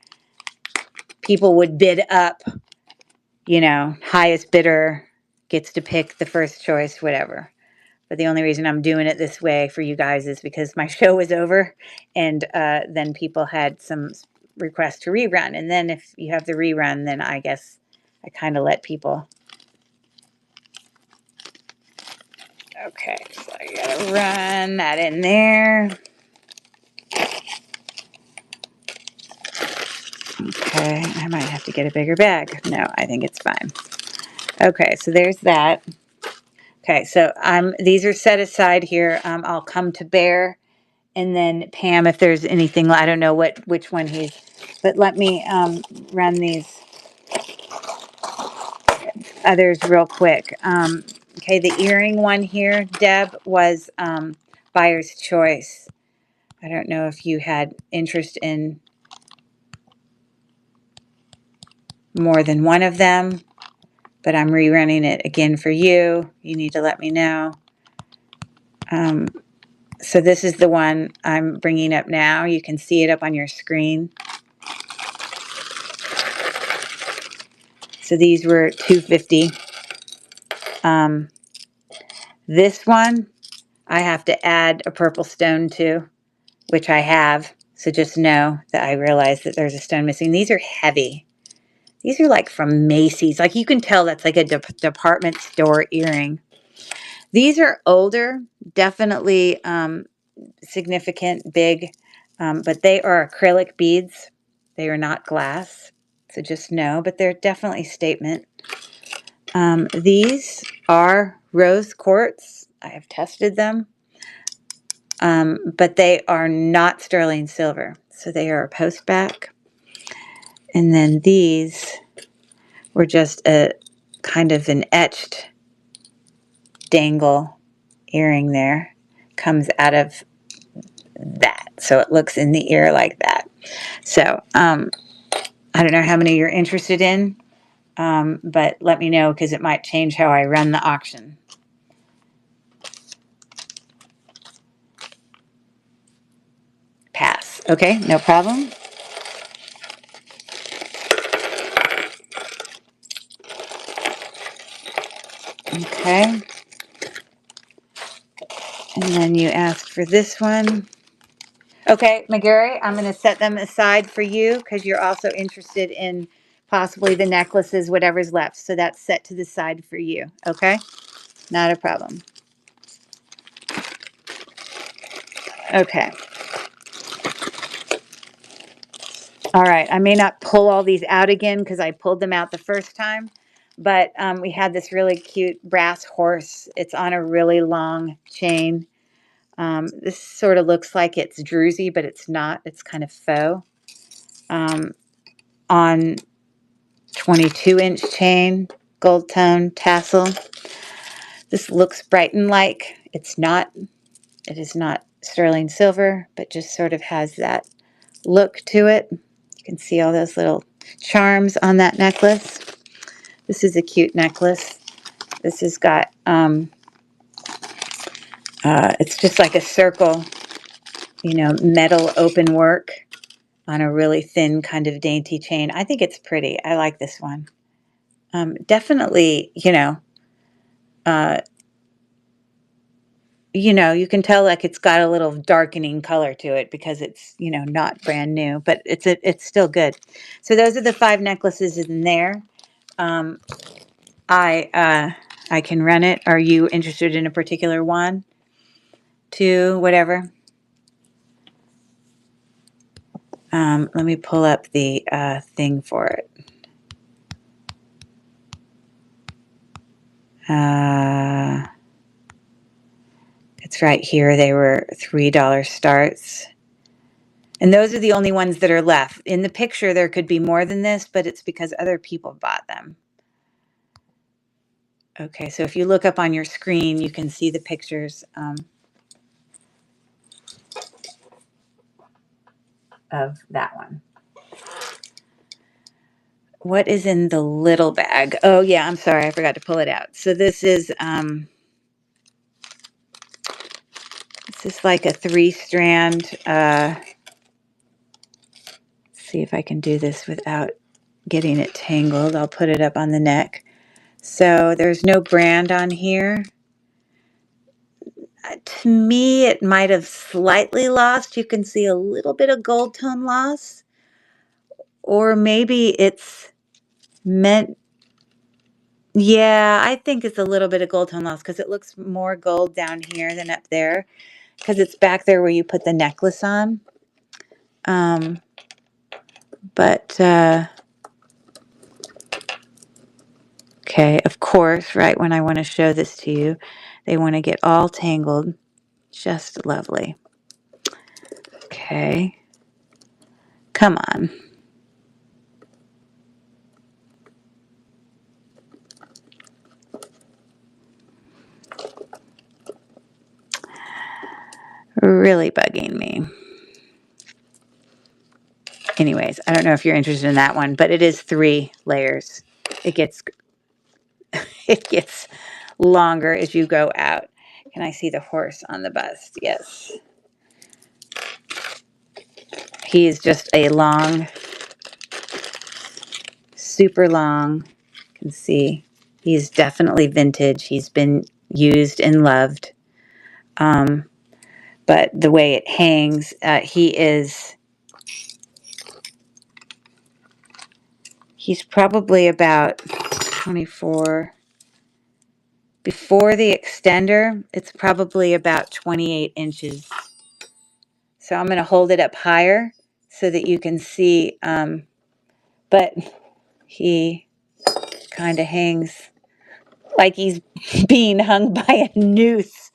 people would bid up, you know, highest bidder gets to pick the first choice, whatever. But the only reason I'm doing it this way for you guys is because my show was over, and then people had some requests to rerun. And then if you have the rerun, then I guess I kind of let people. Okay, so I gotta run that in there. Okay, I might have to get a bigger bag. No, I think it's fine. Okay, so there's that. Okay, so these are set aside here. I'll come to Bear, and then Pam, if there's anything, I don't know which one but let me run these others real quick. Okay, the earring one here, Deb, was buyer's choice. I don't know if you had interest in more than one of them, but I'm rerunning it again for you. You need to let me know. So this is the one I'm bringing up now. You can see it up on your screen. So these were $250. This one I have to add a purple stone to, which I have. So just know that I realized that there's a stone missing. These are heavy. These are like from Macy's. Like you can tell that's like a department store earring. These are older, definitely significant, big, but they are acrylic beads. They are not glass. So just know, but they're definitely statement. These are rose quartz. I have tested them, but they are not sterling silver. So they are a post back. And then these were just a kind of an etched dangle earring there. Comes out of that. So it looks in the ear like that. So I don't know how many you're interested in, but let me know because it might change how I run the auction. Pass. Okay, no problem. Okay. And then you asked for this one. Okay, McGarry, I'm going to set them aside for you because you're also interested in possibly the necklaces, whatever's left. So that's set to the side for you. Okay? Not a problem. Okay. All right. I may not pull all these out again because I pulled them out the first time. But we had this really cute brass horse. It's on a really long chain. This sort of looks like it's druzy, but it's not. It's kind of faux. On 22-inch chain, gold tone tassel. This looks Brighton-like. It's not. It is not sterling silver, but just sort of has that look to it. You can see all those little charms on that necklace. This is a cute necklace. This has got, it's just like a circle, you know, metal open work on a really thin kind of dainty chain. I think it's pretty. I like this one. Definitely, you can tell like it's got a little darkening color to it because it's, not brand new, but it's still good. So those are the 5 necklaces in there. I can run it. Are you interested in a particular one, 2, whatever? Let me pull up the thing for it. It's right here. They were $3 starts. And those are the only ones that are left. In the picture, there could be more than this, but it's because other people bought them. Okay, so if you look up on your screen, you can see the pictures of that one. What is in the little bag? Oh, yeah, I'm sorry. I forgot to pull it out. So this is like a 3-strand. See if I can do this without getting it tangled. I'll put it up on the neck. So there's no brand on here. To me, it might have slightly lost. You can see a little bit of gold tone loss. Or maybe it's meant, yeah, I think it's a little bit of gold tone loss because it looks more gold down here than up there because it's back there where you put the necklace on. Okay, of course, right when I want to show this to you, they want to get all tangled. Just lovely. Okay. Come on. Really bugging me. Anyways, I don't know if you're interested in that one, but it is 3 layers. It gets longer as you go out. Can I see the horse on the bust? Yes. He is just a long, super long. You can see he's definitely vintage. He's been used and loved. But the way it hangs, he's probably about 24. Before the extender, it's probably about 28 inches. So I'm going to hold it up higher so that you can see, but he kind of hangs like he's being hung by a noose.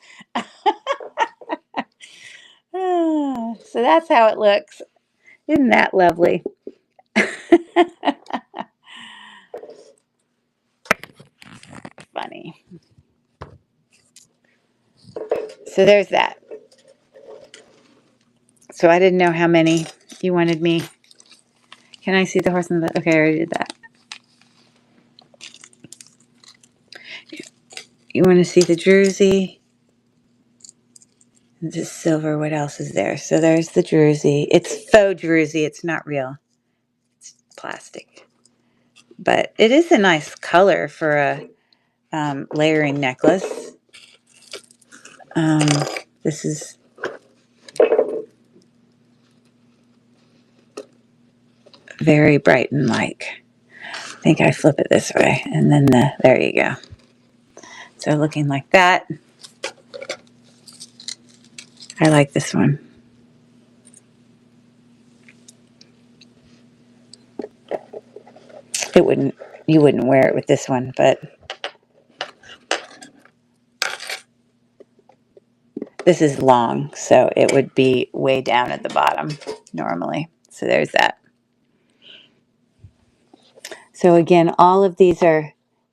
So that's how it looks. Isn't that lovely? Funny. So there's that. So I didn't know how many you wanted me. Can I see the horse in the... Okay, I already did that. You want to see the druzy? This is silver. What else is there? So there's the druzy. It's faux druzy. It's not real. It's plastic. But it is a nice color for a layering necklace. This is very Brighton-like. I think I flip it this way, and then there you go. So looking like that. I like this one. You wouldn't wear it with this one, but this is long, so it would be way down at the bottom normally. So there's that. So again, all of these are,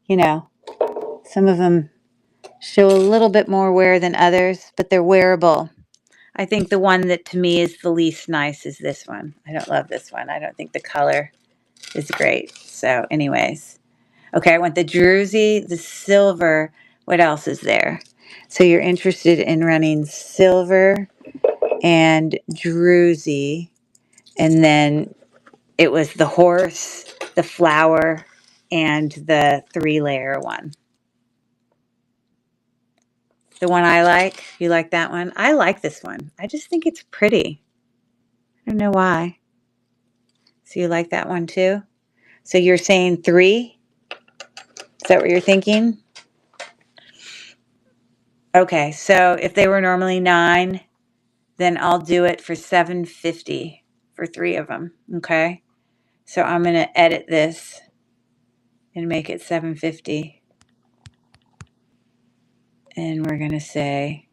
some of them show a little bit more wear than others, but they're wearable. I think the one that to me is the least nice is this one. I don't love this one. I don't think the color is great. So anyways, okay, I want the druzy, the silver. What else is there? So you're interested in running silver and druzy, and then it was the horse, the flower, and the 3-layer one. The one I like. You like that one? I like this one. I just think it's pretty. I don't know why. So you like that one too? So you're saying 3? Is that what you're thinking? Okay, so if they were normally $9, then I'll do it for $7.50 for 3 of them. Okay. So I'm going to edit this and make it 750. And we're going to say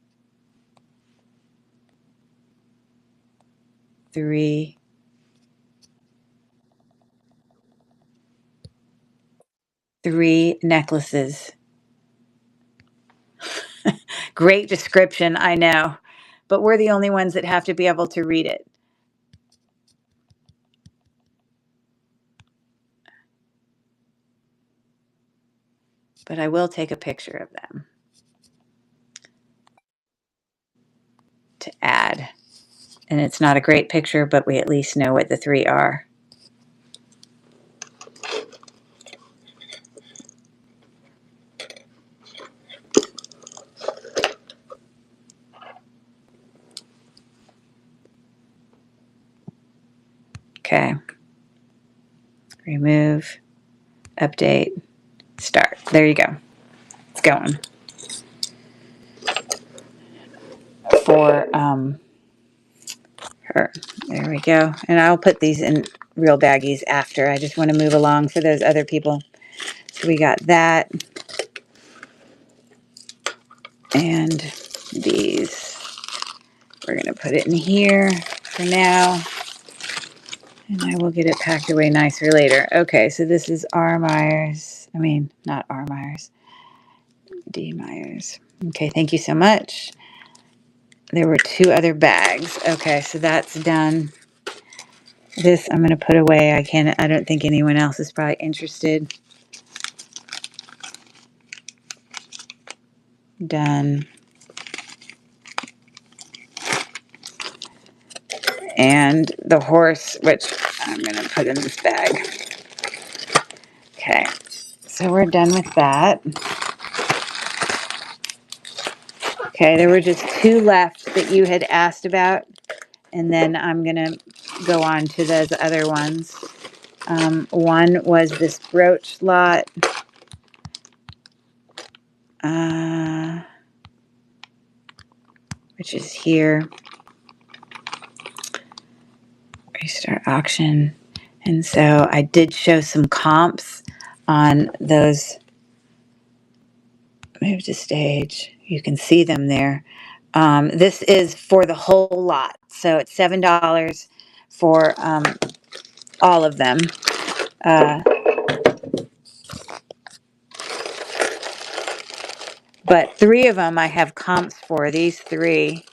3 necklaces. Great description, I know. But we're the only ones that have to be able to read it. But I will take a picture of them to add. And it's not a great picture, but we at least know what the 3 are. Okay. Remove, update, start. There you go. It's going. For her. There we go. And I'll put these in real baggies after. I just want to move along for those other people. So we got that. And these. We're going to put it in here for now. And I will get it packed away nicer later. Okay, so this is R. Myers. I mean, not R. Myers. D. Myers. Okay, thank you so much. There were 2 other bags. Okay, so that's done. This I'm going to put away. I don't think anyone else is probably interested. Done. And the horse, which I'm going to put in this bag. Okay, so we're done with that. Okay, there were just 2 left that you had asked about, and then I'm going to go on to those other ones. One was this brooch lot. Which is here. Restart auction. And so I did show some comps on those. Move to stage. You can see them there. This is for the whole lot. So it's $7 for all of them. But 3 of them I have comps for. These 3.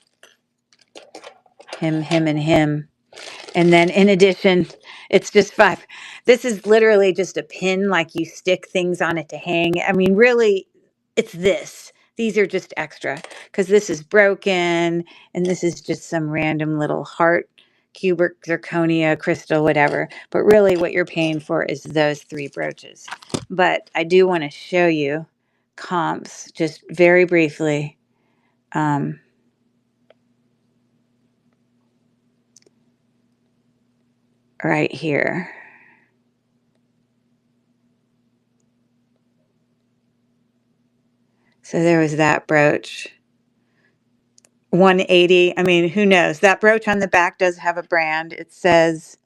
Him, and him. And then in addition, it's just 5. This is literally just a pin, like you stick things on it to hang. I mean, really, it's this. These are just extra because this is broken and this is just some random little heart, cubic zirconia, crystal, whatever. But really what you're paying for is those 3 brooches. But I do want to show you comps just very briefly. Right here. So there was that brooch. 180. I mean, who knows? That brooch on the back does have a brand. It says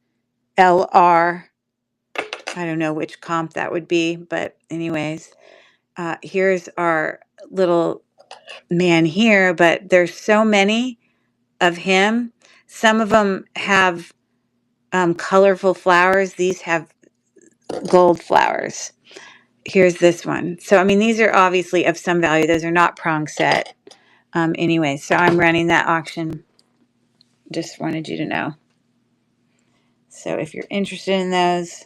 LR. I don't know which comp that would be, but anyways, here's our little man here, but there's so many of him. Some of them have colorful flowers. These have gold flowers. Here's this one. So, I mean, these are obviously of some value. Those are not prong set. Anyway, so I'm running that auction. Just wanted you to know. So if you're interested in those.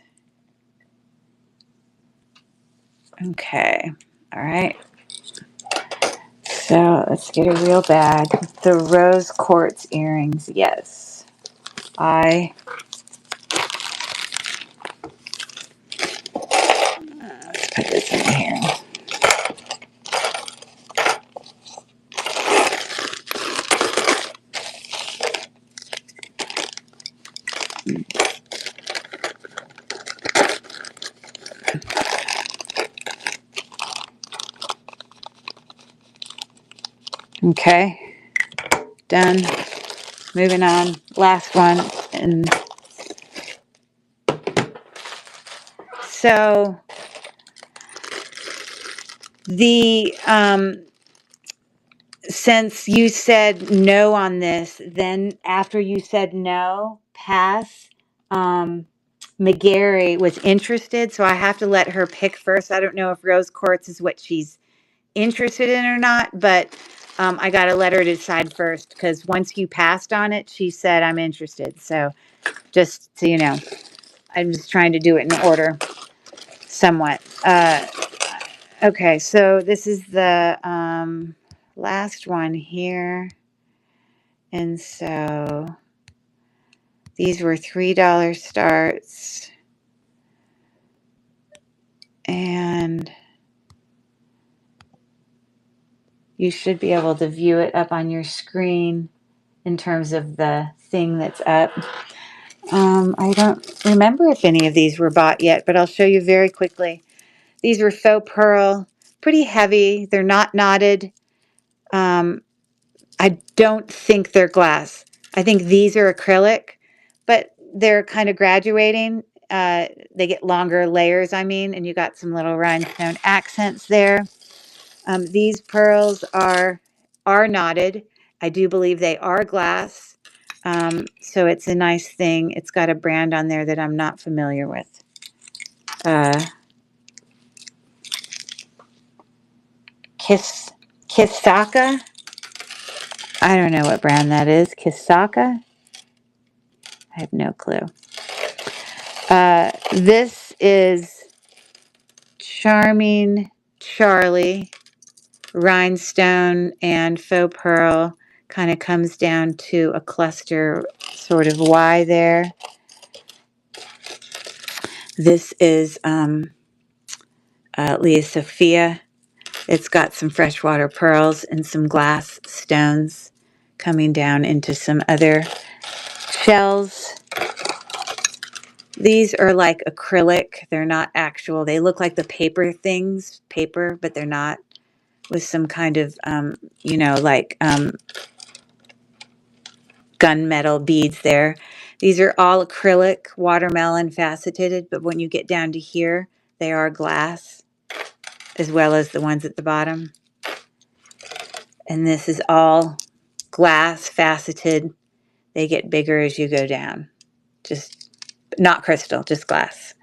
Okay. All right. So let's get a real bag. The rose quartz earrings. Yes. Let's put this in here. Okay. Done. Moving on. Last one. And So the since you said no on this, then after you said no, pass, McGarry was interested, so I have to let her pick first. I don't know if rose quartz is what she's interested in or not, but I got to let her decide first because once you passed on it, she said, I'm interested. So just so you know, I'm just trying to do it in order somewhat. Okay, so this is the last one here. And so these were $3 starts. And you should be able to view it up on your screen in terms of the thing that's up. I don't remember if any of these were bought yet, but I'll show you very quickly. These were faux pearl, pretty heavy. They're not knotted. I don't think they're glass. I think these are acrylic, but they're kind of graduating. They get longer layers, I mean, and you got some little rhinestone accents there. These pearls are knotted. I do believe they are glass. So it's a nice thing. It's got a brand on there that I'm not familiar with. Kisaka. I don't know what brand that is. Kisaka. I have no clue. This is Charming Charlie, rhinestone and faux pearl. Kind of comes down to a cluster sort of Y there. This is Leah Sophia. It's got some freshwater pearls and some glass stones coming down into some other shells. These are like acrylic. They're not actual. They look like the paper things, paper, but they're not, with some kind of, like gunmetal beads there. These are all acrylic, watermelon faceted, but when you get down to here, they are glass, as well as the ones at the bottom. And this is all glass faceted. They get bigger as you go down. Just not crystal, just glass.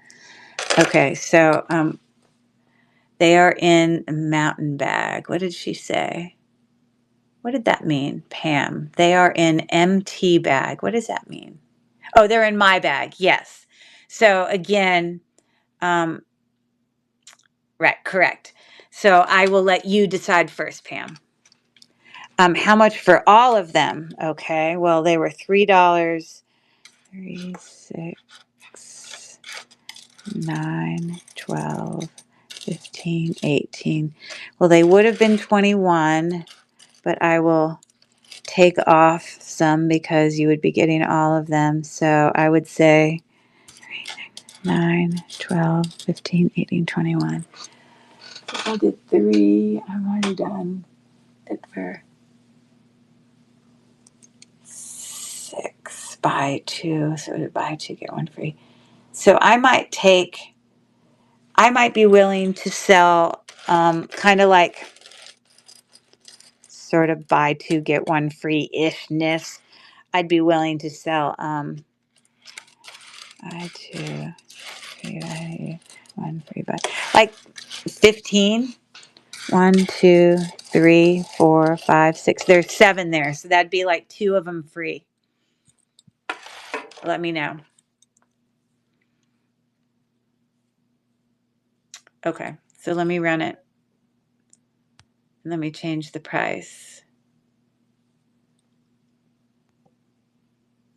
Okay, so they are in a mountain bag. What did she say? What did that mean, Pam? They are in MT bag. What does that mean? Oh, they're in my bag. Yes. So again, right, correct. So I will let you decide first, Pam. How much for all of them? Okay, well, they were $3. 3, 6, 9, 12, 15, 18. Well, they would have been 21, but I will take off some because you would be getting all of them. So I would say 9, 12, 15, 18, 21. I did 3. I'm already done. It for 6, buy 2. So to buy 2, get 1 free. So I might be willing to sell kind of like sort of buy 2, get 1 free-ishness. I'd be willing to sell buy 2, free, 1 free, buy. Like 15. 1, 2, 3, 4, 5, 6. There's 7 there. So that'd be like 2 of them free. Let me know. Okay. So let me run it. Let me change the price.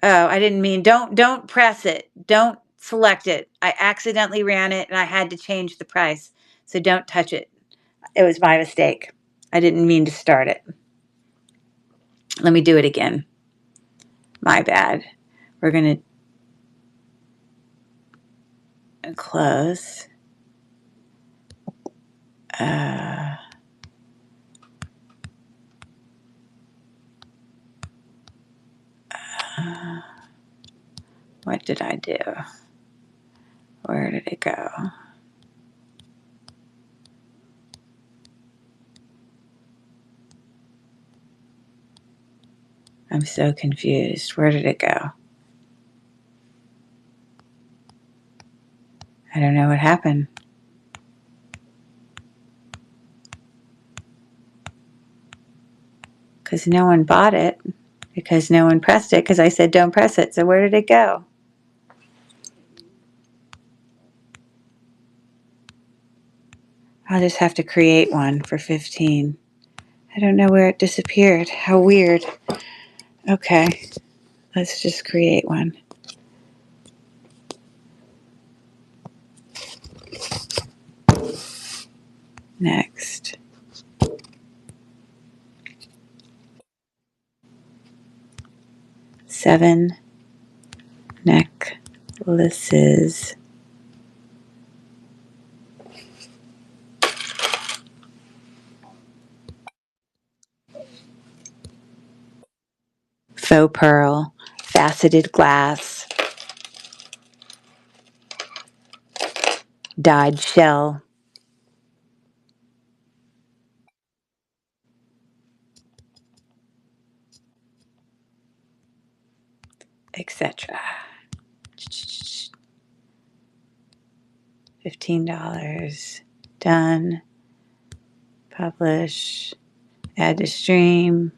Oh, I didn't mean, don't press it. Don't select it. I accidentally ran it and I had to change the price. So don't touch it. It was my mistake. I didn't mean to start it. Let me do it again. My bad. We're going to close. What did I do? Where did it go? I'm so confused. Where did it go? I don't know what happened. Because no one bought it. Because no one pressed it. Because I said don't press it. So where did it go? I'll just have to create one for 15. I don't know where it disappeared. How weird. Okay. Let's just create one. Next. Seven necklaces. Faux pearl. Faceted glass. Dyed shell. Etc. $15. Done. Publish. Add to stream.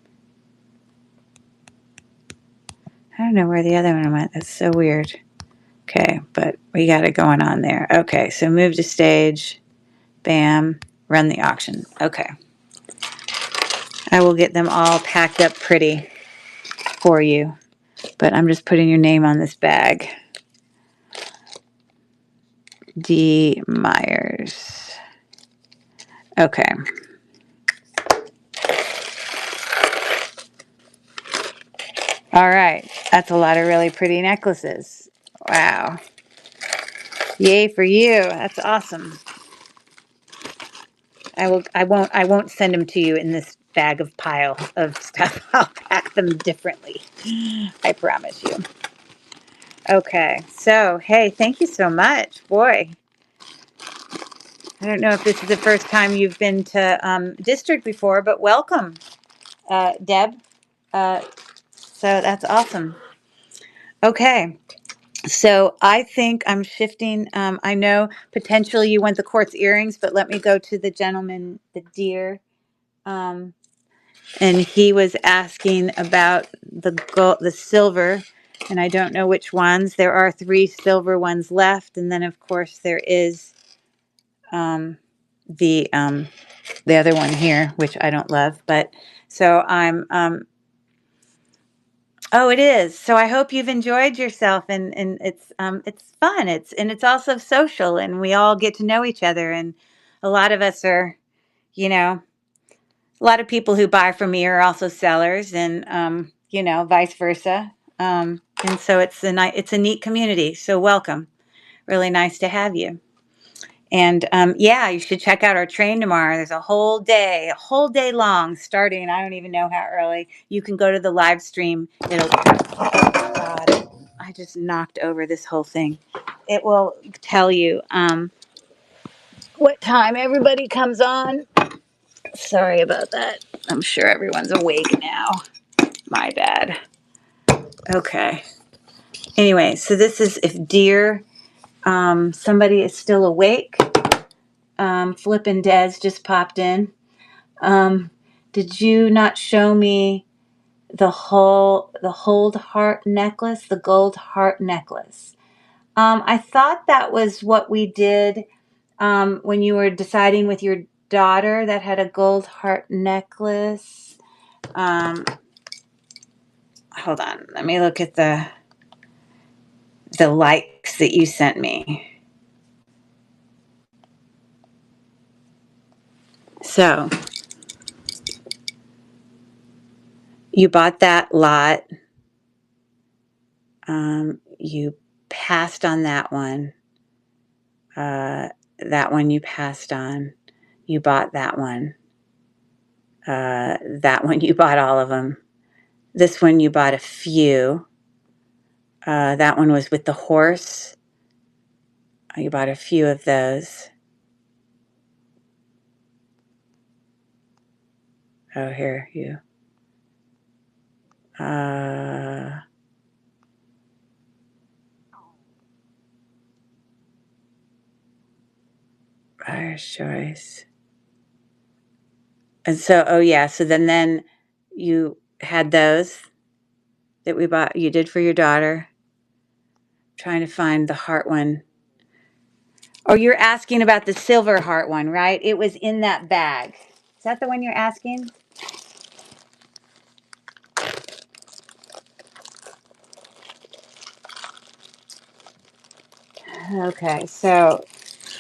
I don't know where the other one went. That's so weird. Okay, but we got it going on there. Okay, so move to stage. Bam. Run the auction. Okay. I will get them all packed up pretty for you. But I'm just putting your name on this bag. D. Myers. Okay. All right. That's a lot of really pretty necklaces. Wow. Yay for you. That's awesome. I won't send them to you in this bag of pile of stuff. I'll pack them differently. I promise you. Okay. So, hey, thank you so much. Boy, I don't know if this is the first time you've been to District before, but welcome, Deb. So that's awesome. Okay. So I think I'm shifting. I know potentially you want the quartz earrings, but let me go to the gentleman, the deer. And he was asking about the gold, the silver, and I don't know which ones. There are 3 silver ones left, and then of course there is the other one here, which I don't love. But so I'm oh, it is. So I hope you've enjoyed yourself, and it's fun. It's also social, and we all get to know each other. And a lot of us are, you know, a lot of people who buy from me are also sellers, and vice versa. And so it's a neat community. So welcome. Really nice to have you. And yeah, you should check out our train tomorrow. There's a whole day long, starting. I don't even know how early. You can go to the live stream. It'll. Oh God! I just knocked over this whole thing. It will tell you what time everybody comes on. Sorry about that. I'm sure everyone's awake now. My bad. Okay. Anyway, so this is if dear somebody is still awake. Flip and Des just popped in. Did you not show me the hold heart necklace, the gold heart necklace? I thought that was what we did when you were deciding with your daughter that had a gold heart necklace. Hold on, let me look at the likes that you sent me. So you bought that lot. You passed on that one. That one you passed on. You bought that one. That one you bought all of them. This one you bought a few. That one was with the horse. You bought a few of those. Oh, here you. Buyer's choice. And so, oh yeah, so then you had those that we bought, you did for your daughter. Trying to find the heart one. Oh, you're asking about the silver heart one, right? It was in that bag. Is that the one you're asking? Okay, so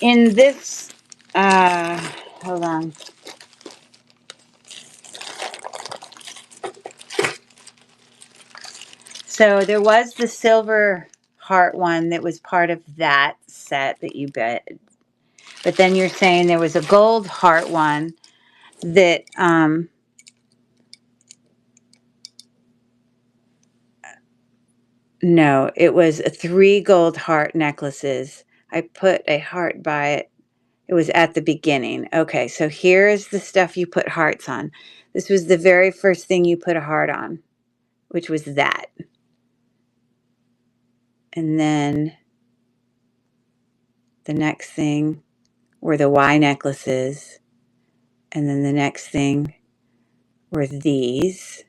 in this, hold on. So there was the silver heart one that was part of that set that you bid. But then you're saying there was a gold heart one that, no, it was 3 gold heart necklaces. I put a heart by it. It was at the beginning. Okay, so here is the stuff you put hearts on. This was the very first thing you put a heart on, which was that. And then the next thing were the Y necklaces. And then the next thing were these.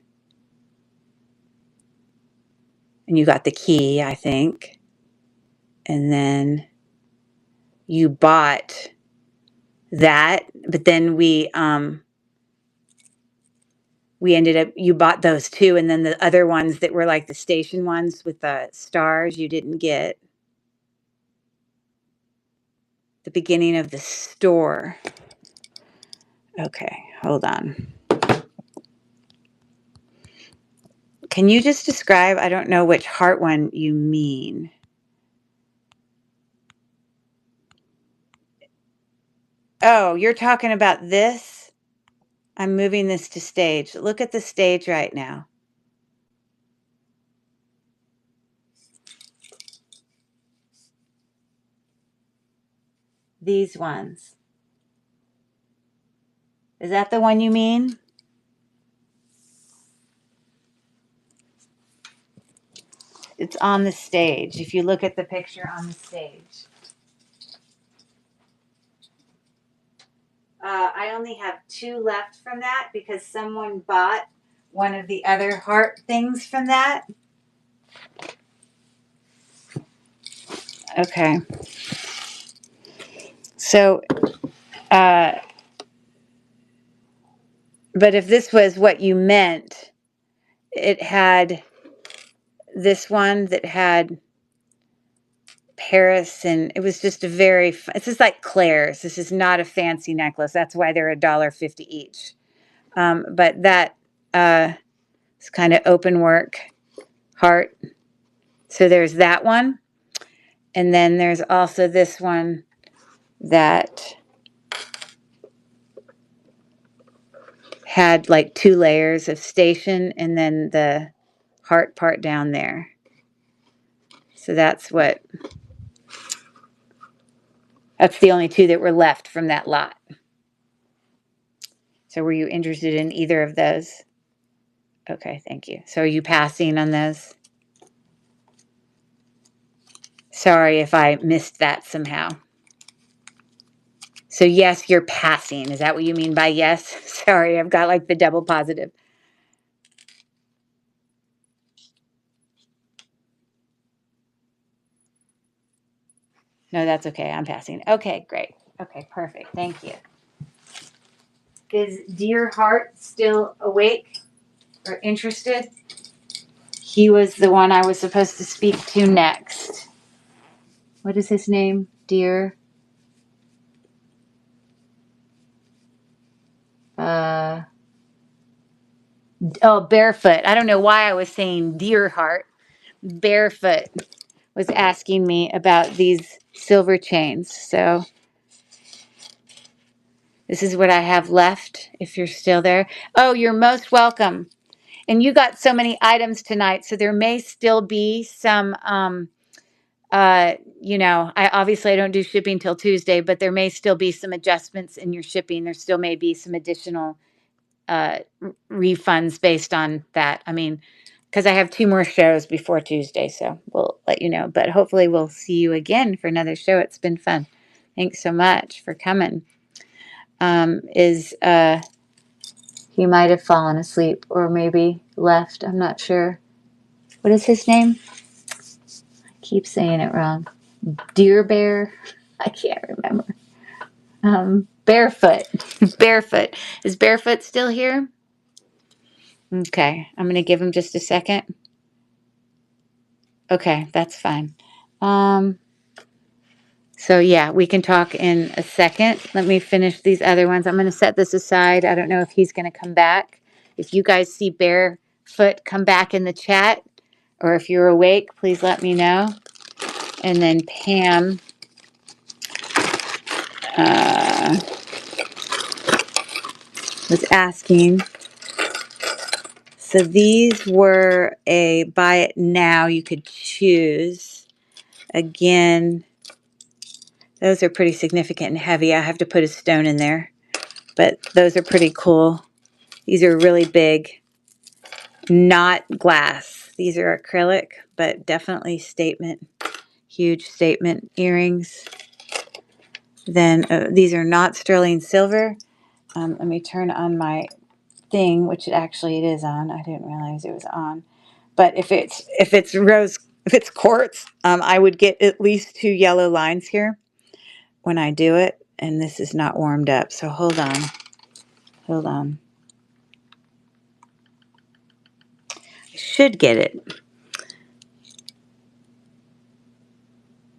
And you got the key, I think. And then you bought that, but then we ended up, you bought those too, and then the other ones that were like the station ones with the stars you didn't get. The beginning of the store. Okay, hold on. Can you just describe, I don't know which heart one you mean. Oh, you're talking about this? I'm moving this to stage. Look at the stage right now. These ones. Is that the one you mean? It's on the stage. If you look at the picture on the stage. I only have 2 left from that because someone bought one of the other heart things from that. Okay. So, but if this was what you meant, it had this one that had Paris, and it was just a very, it's just like Claire's. This is not a fancy necklace. That's why they're $1.50 each. But that is kind of open work heart. So there's that one. And then there's also this one that had like 2 layers of station and then the heart part down there. So that's the only 2 that were left from that lot. So were you interested in either of those? Okay, thank you. So are you passing on those? Sorry if I missed that somehow. So yes, you're passing. Is that what you mean by yes? Sorry, I've got like the double positive. No, that's okay. I'm passing. Okay, great. Okay, perfect. Thank you. Is Dear Heart still awake or interested? He was the one I was supposed to speak to next. What is his name? Dear? Barefoot. I don't know why I was saying Dear Heart. Barefoot was asking me about these silver chains. So this is what I have left if you're still there. Oh, you're most welcome. And you got so many items tonight, so there may still be some I don't do shipping till Tuesday, but there may still be some adjustments in your shipping. There still may be some additional refunds based on that. I mean, because I have 2 more shows before Tuesday, so we'll let you know. But hopefully we'll see you again for another show. It's been fun. Thanks so much for coming. He might have fallen asleep or maybe left. I'm not sure. What is his name? I keep saying it wrong. Deer Bear? I can't remember. Barefoot. Barefoot. Is Barefoot still here? Okay. I'm going to give him just a second. Okay, that's fine. So yeah, we can talk in a second. Let me finish these other ones. I'm going to set this aside. I don't know if he's going to come back. If you guys see Barefoot, come back in the chat. Or if you're awake, please let me know. And then Pam was asking. So these were a buy it now. You could choose. Again, those are pretty significant and heavy. I have to put a stone in there. But those are pretty cool. These are really big. Not glass. These are acrylic, but definitely statement. Huge statement earrings. Then these are not sterling silver. Let me turn on my thing, which actually it is on. I didn't realize it was on. But if it's quartz, I would get at least 2 yellow lines here when I do it. And this is not warmed up, so hold on. Hold on. I should get it.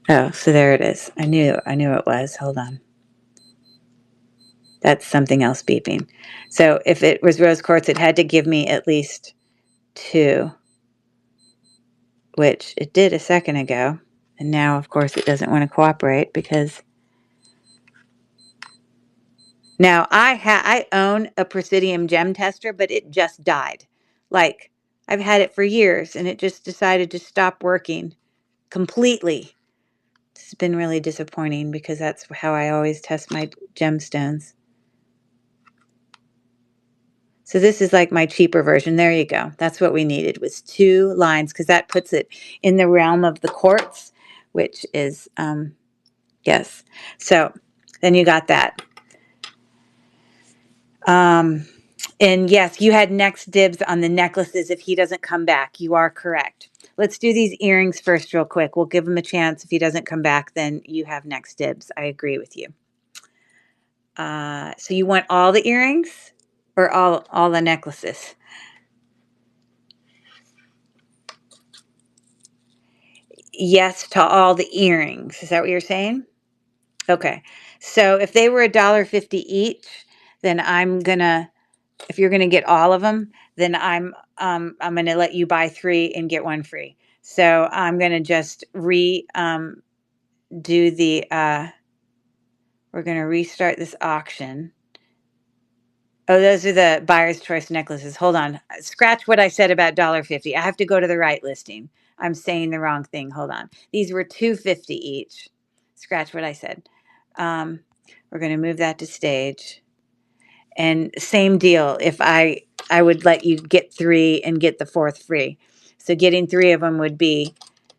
Oh, so there it is. I knew it was. Hold on. That's something else beeping. So if it was rose quartz, it had to give me at least 2, which it did a second ago. And now, of course, it doesn't want to cooperate because now I own a Presidium gem tester, but it just died. Like, I've had it for years, and it just decided to stop working completely. It's been really disappointing because that's how I always test my gemstones. So this is like my cheaper version. There you go. That's what we needed, was 2 lines, because that puts it in the realm of the quartz, which is, yes. So then you got that. And yes, you had next dibs on the necklaces if he doesn't come back. You are correct. Let's do these earrings first real quick. We'll give him a chance. If he doesn't come back, then you have next dibs. I agree with you. So you want all the earrings or all the necklaces? Yes to all the earrings. Is that what you're saying? Okay. So if they were $1.50 each, then if you're gonna get all of them, then I'm gonna let you buy 3 and get 1 free. So I'm gonna just do the we're gonna restart this auction. Oh, those are the buyer's choice necklaces. Hold on. Scratch what I said about $1.50. I have to go to the right listing. I'm saying the wrong thing. Hold on. These were $2.50 each. Scratch what I said. We're going to move that to stage. And same deal. If I would let you get 3 and get the 4th free. So getting 3 of them would be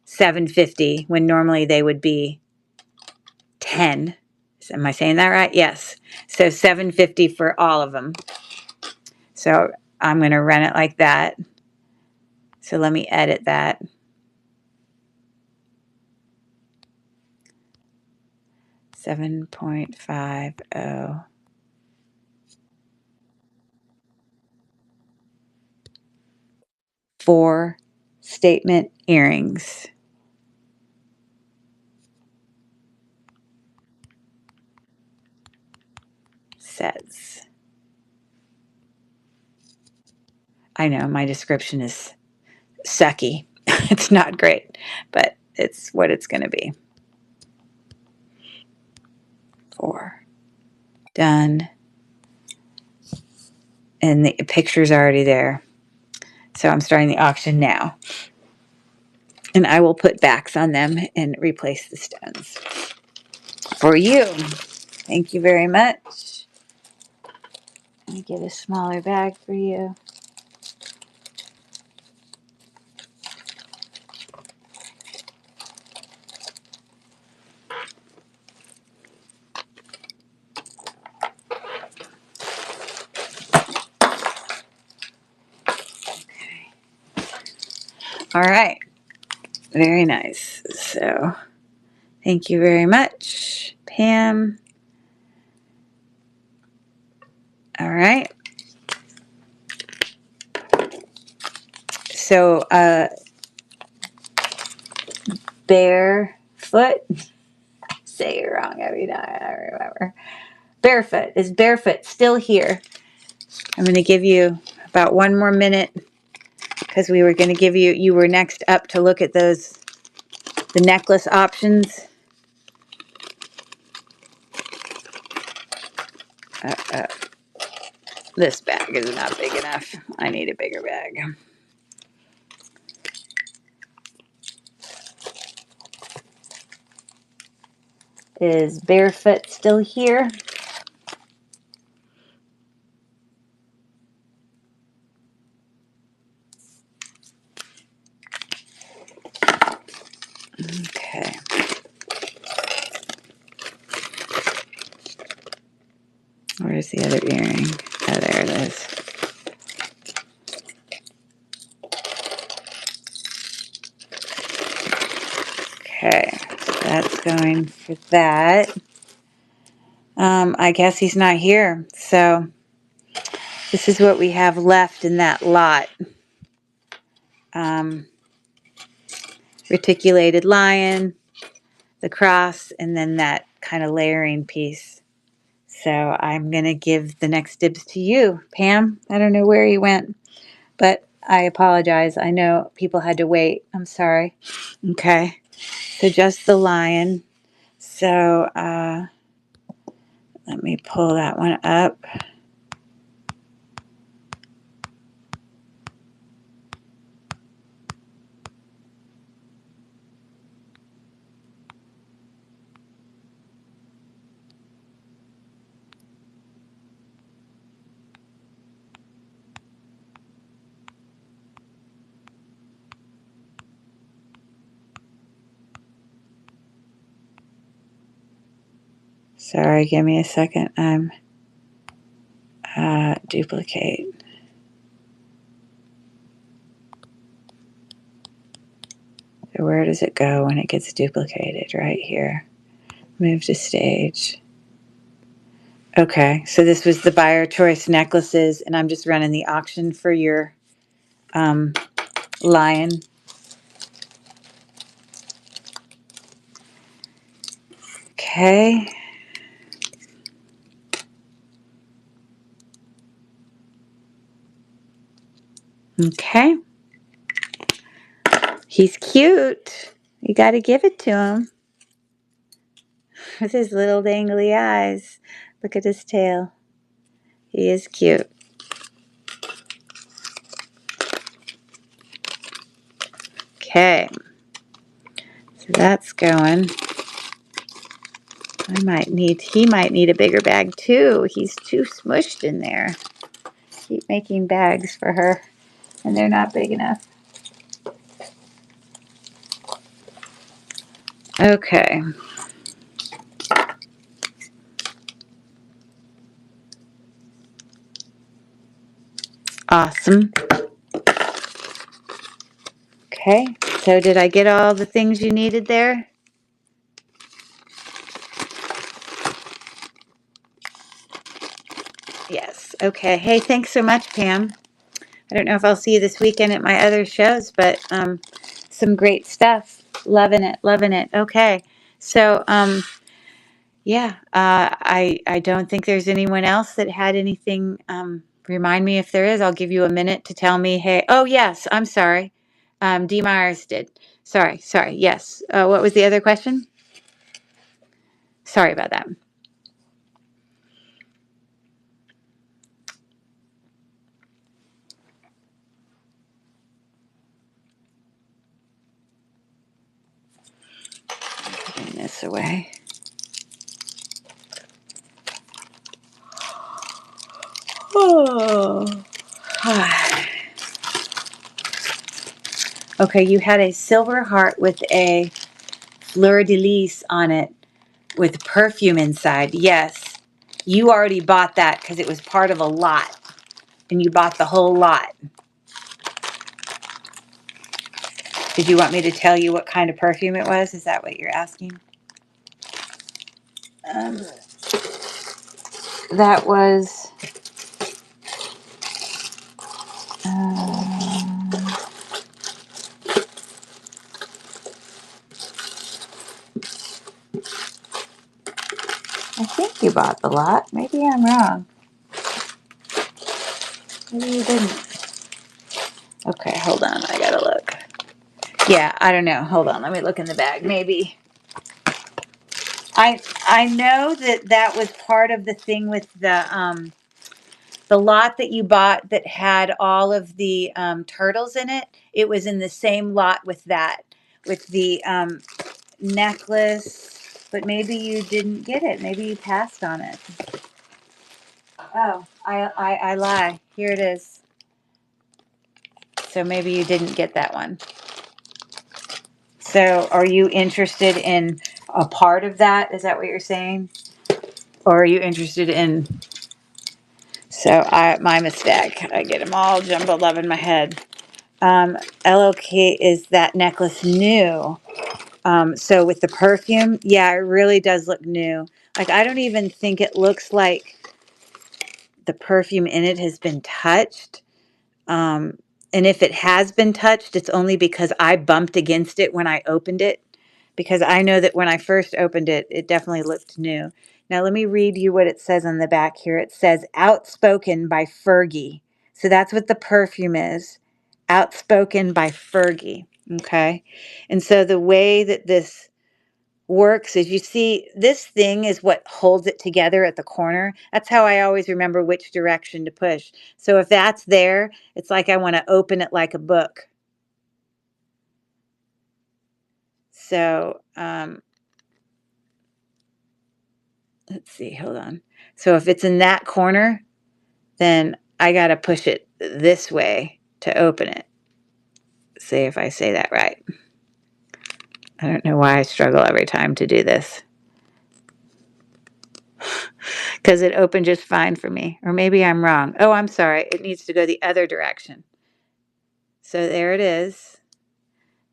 $7.50 when normally they would be $10. Am I saying that right? Yes. So $7.50 for all of them. So I'm going to run it like that. So let me edit that. $7.50 4 statement earrings. Sets. I know my description is sucky. It's not great, but it's what it's going to be. 4. Done. And the picture's already there. So I'm starting the auction now. And I will put backs on them and replace the stones for you. Thank you very much. Let me get a smaller bag for you. All right. Very nice. So thank you very much, Pam. All right. So barefoot. Say it wrong every time. I remember. Barefoot. Is barefoot still here? I'm going to give you about 1 more minute because we were going to give you, you were next up to look at those, the necklace options. This bag is not big enough. I need a bigger bag. Is barefoot still here? Okay. Where's the other earring? Oh, there it is. Okay, so that's going for that. I guess he's not here. So this is what we have left in that lot. Reticulated lion, the cross, and then that kind of layering piece. So I'm going to give the next dibs to you, Pam. I don't know where he went, but I apologize. I know people had to wait. I'm sorry. Okay. So just the lion. So let me pull that one up. Sorry, give me a second. I'm duplicate. So where does it go when it gets duplicated? Right here. Move to stage. Okay, so this was the buyer choice necklaces, and I'm just running the auction for your lion. Okay. Okay. He's cute. You got to give it to him. With his little dangly eyes. Look at his tail. He is cute. Okay. So that's going. He might need a bigger bag too. He's too smushed in there. Keep making bags for her, and they're not big enough. Okay. Awesome. Okay. So did I get all the things you needed there? Yes. Okay. Hey, thanks so much, Pam. I don't know if I'll see you this weekend at my other shows, but some great stuff. Loving it. Loving it. Okay. So yeah, I don't think there's anyone else that had anything. Remind me if there is. I'll give you a minute to tell me. Hey, oh yes, I'm sorry. D. Myers did. Sorry. Yes. What was the other question? Sorry about that. Putting this away. Oh. Okay, you had a silver heart with a fleur-de-lis on it with perfume inside. Yes, you already bought that because it was part of a lot, and you bought the whole lot. Did you want me to tell you what kind of perfume it was? Is that what you're asking? Um, that was, I think you bought the lot. Maybe I'm wrong. Maybe you didn't. Okay, hold on. I gotta look. Yeah, I don't know. Hold on. Let me look in the bag. Maybe. I know that that was part of the thing with the lot that you bought that had all of the turtles in it. It was in the same lot with that, with the necklace. But maybe you didn't get it. Maybe you passed on it. Oh, I lie. Here it is. So maybe you didn't get that one. So are you interested in a part of that? Is that what you're saying? Or are you interested in... So my mistake. I get them all jumbled up in my head. LOK, is that necklace new? So with the perfume, yeah, it really does look new. Like, I don't even think it looks like the perfume in it has been touched. Um, and if it has been touched, it's only because I bumped against it when I opened it. Because I know that when I first opened it, it definitely looked new. Now, let me read you what it says on the back here. It says, Outspoken by Fergie. So that's what the perfume is. Outspoken by Fergie. Okay. And so the way that this works is, you see, this thing is what holds it together at the corner. That's how I always remember which direction to push. So if that's there, it's like I want to open it like a book. So let's see, hold on. So if it's in that corner, then I got to push it this way to open it. See if I say that right. I don't know why I struggle every time to do this. Because it opened just fine for me. Or maybe I'm wrong. Oh, I'm sorry. It needs to go the other direction. So there it is.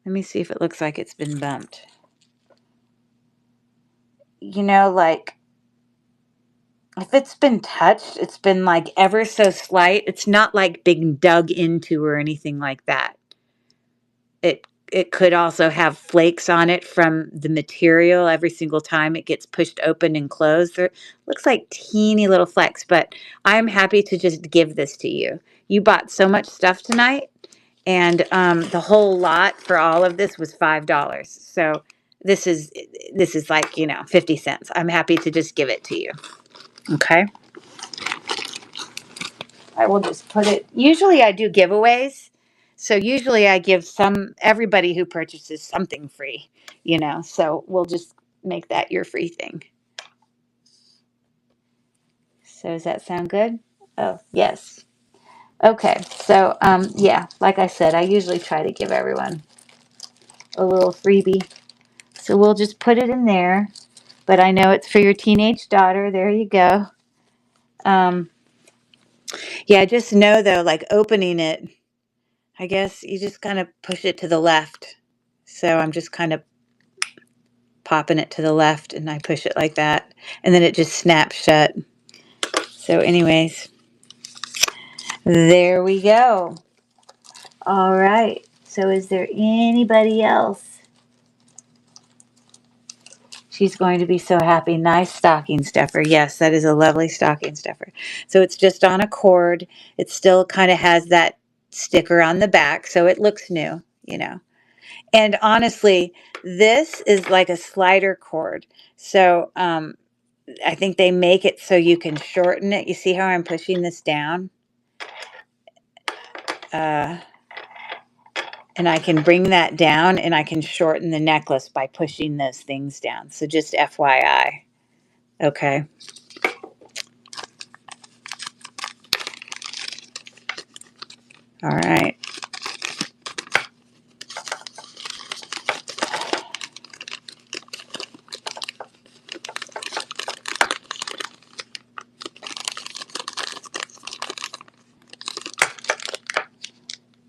Let me see if it looks like it's been bumped. You know, like, if it's been touched, it's been like ever so slight. It's not like being dug into or anything like that. It could also have flakes on it from the material every single time it gets pushed open and closed. There looks like teeny little flecks, but I'm happy to just give this to you. You bought so much stuff tonight, and the whole lot for all of this was $5. So this is like, 50 cents. I'm happy to just give it to you. Okay. I will just put it. Usually I do giveaways. So usually I give everybody who purchases something free, so we'll just make that your free thing. So does that sound good? Oh, yes. Okay. So, yeah, like I said, I usually try to give everyone a little freebie. So we'll just put it in there, but I know it's for your teenage daughter. There you go. Yeah, just know though, like opening it, I guess you just kind of push it to the left. So I'm just kind of popping it to the left, and I push it like that, and then it just snaps shut. So anyways, there we go. All right. So is there anybody else? She's going to be so happy. Nice stocking stuffer. Yes, that is a lovely stocking stuffer. So it's just on a cord. It still kind of has that sticker on the back, so it looks new. And honestly, this is like a slider cord. So I think they make it so you can shorten it. You see how I'm pushing this down? And I can bring that down, and I can shorten the necklace by pushing those things down. So just FYI. Okay. All right.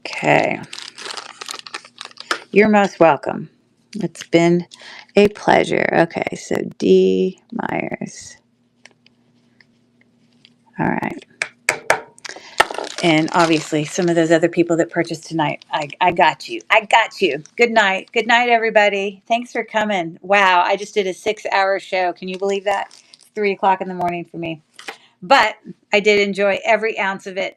Okay. You're most welcome. It's been a pleasure. Okay, so D. Myers. All right. And obviously, some of those other people that purchased tonight, I got you. I got you. Good night. Good night, everybody. Thanks for coming. Wow, I just did a 6-hour show. Can you believe that? It's 3 o'clock in the morning for me. But I did enjoy every ounce of it.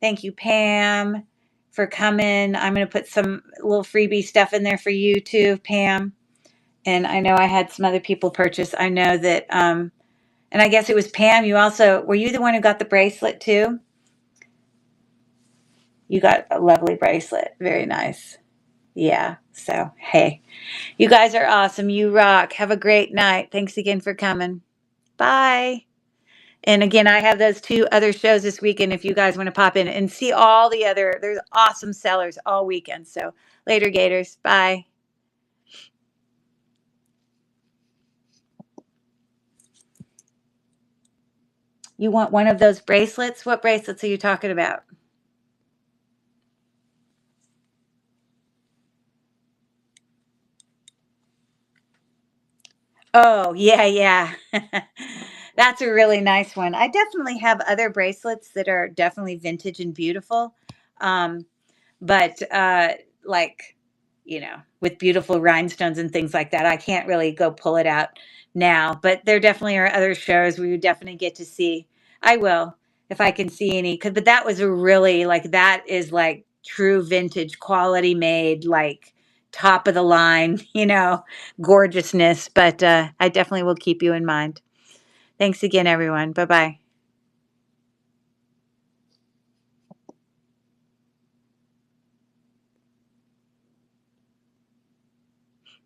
Thank you, Pam, for coming. I'm going to put some little freebie stuff in there for you too, Pam. And I know I had some other people purchase. I know that, and I guess it was Pam. You also, were you the one who got the bracelet too? You got a lovely bracelet. Very nice. Yeah. So, hey, you guys are awesome. You rock. Have a great night. Thanks again for coming. Bye. And again, I have those 2 other shows this weekend if you guys want to pop in and see all the other, there's awesome sellers all weekend. So later, Gators. Bye. You want one of those bracelets? What bracelets are you talking about? Oh, yeah, yeah. That's a really nice one. I definitely have other bracelets that are definitely vintage and beautiful. Um, but like, with beautiful rhinestones and things like that. I can't really go pull it out now, but there definitely are other shows we would definitely get to see. I will if I can see any. But that was a really like that is like true vintage quality made, like top of the line, gorgeousness. But I definitely will keep you in mind. Thanks again, everyone. Bye bye.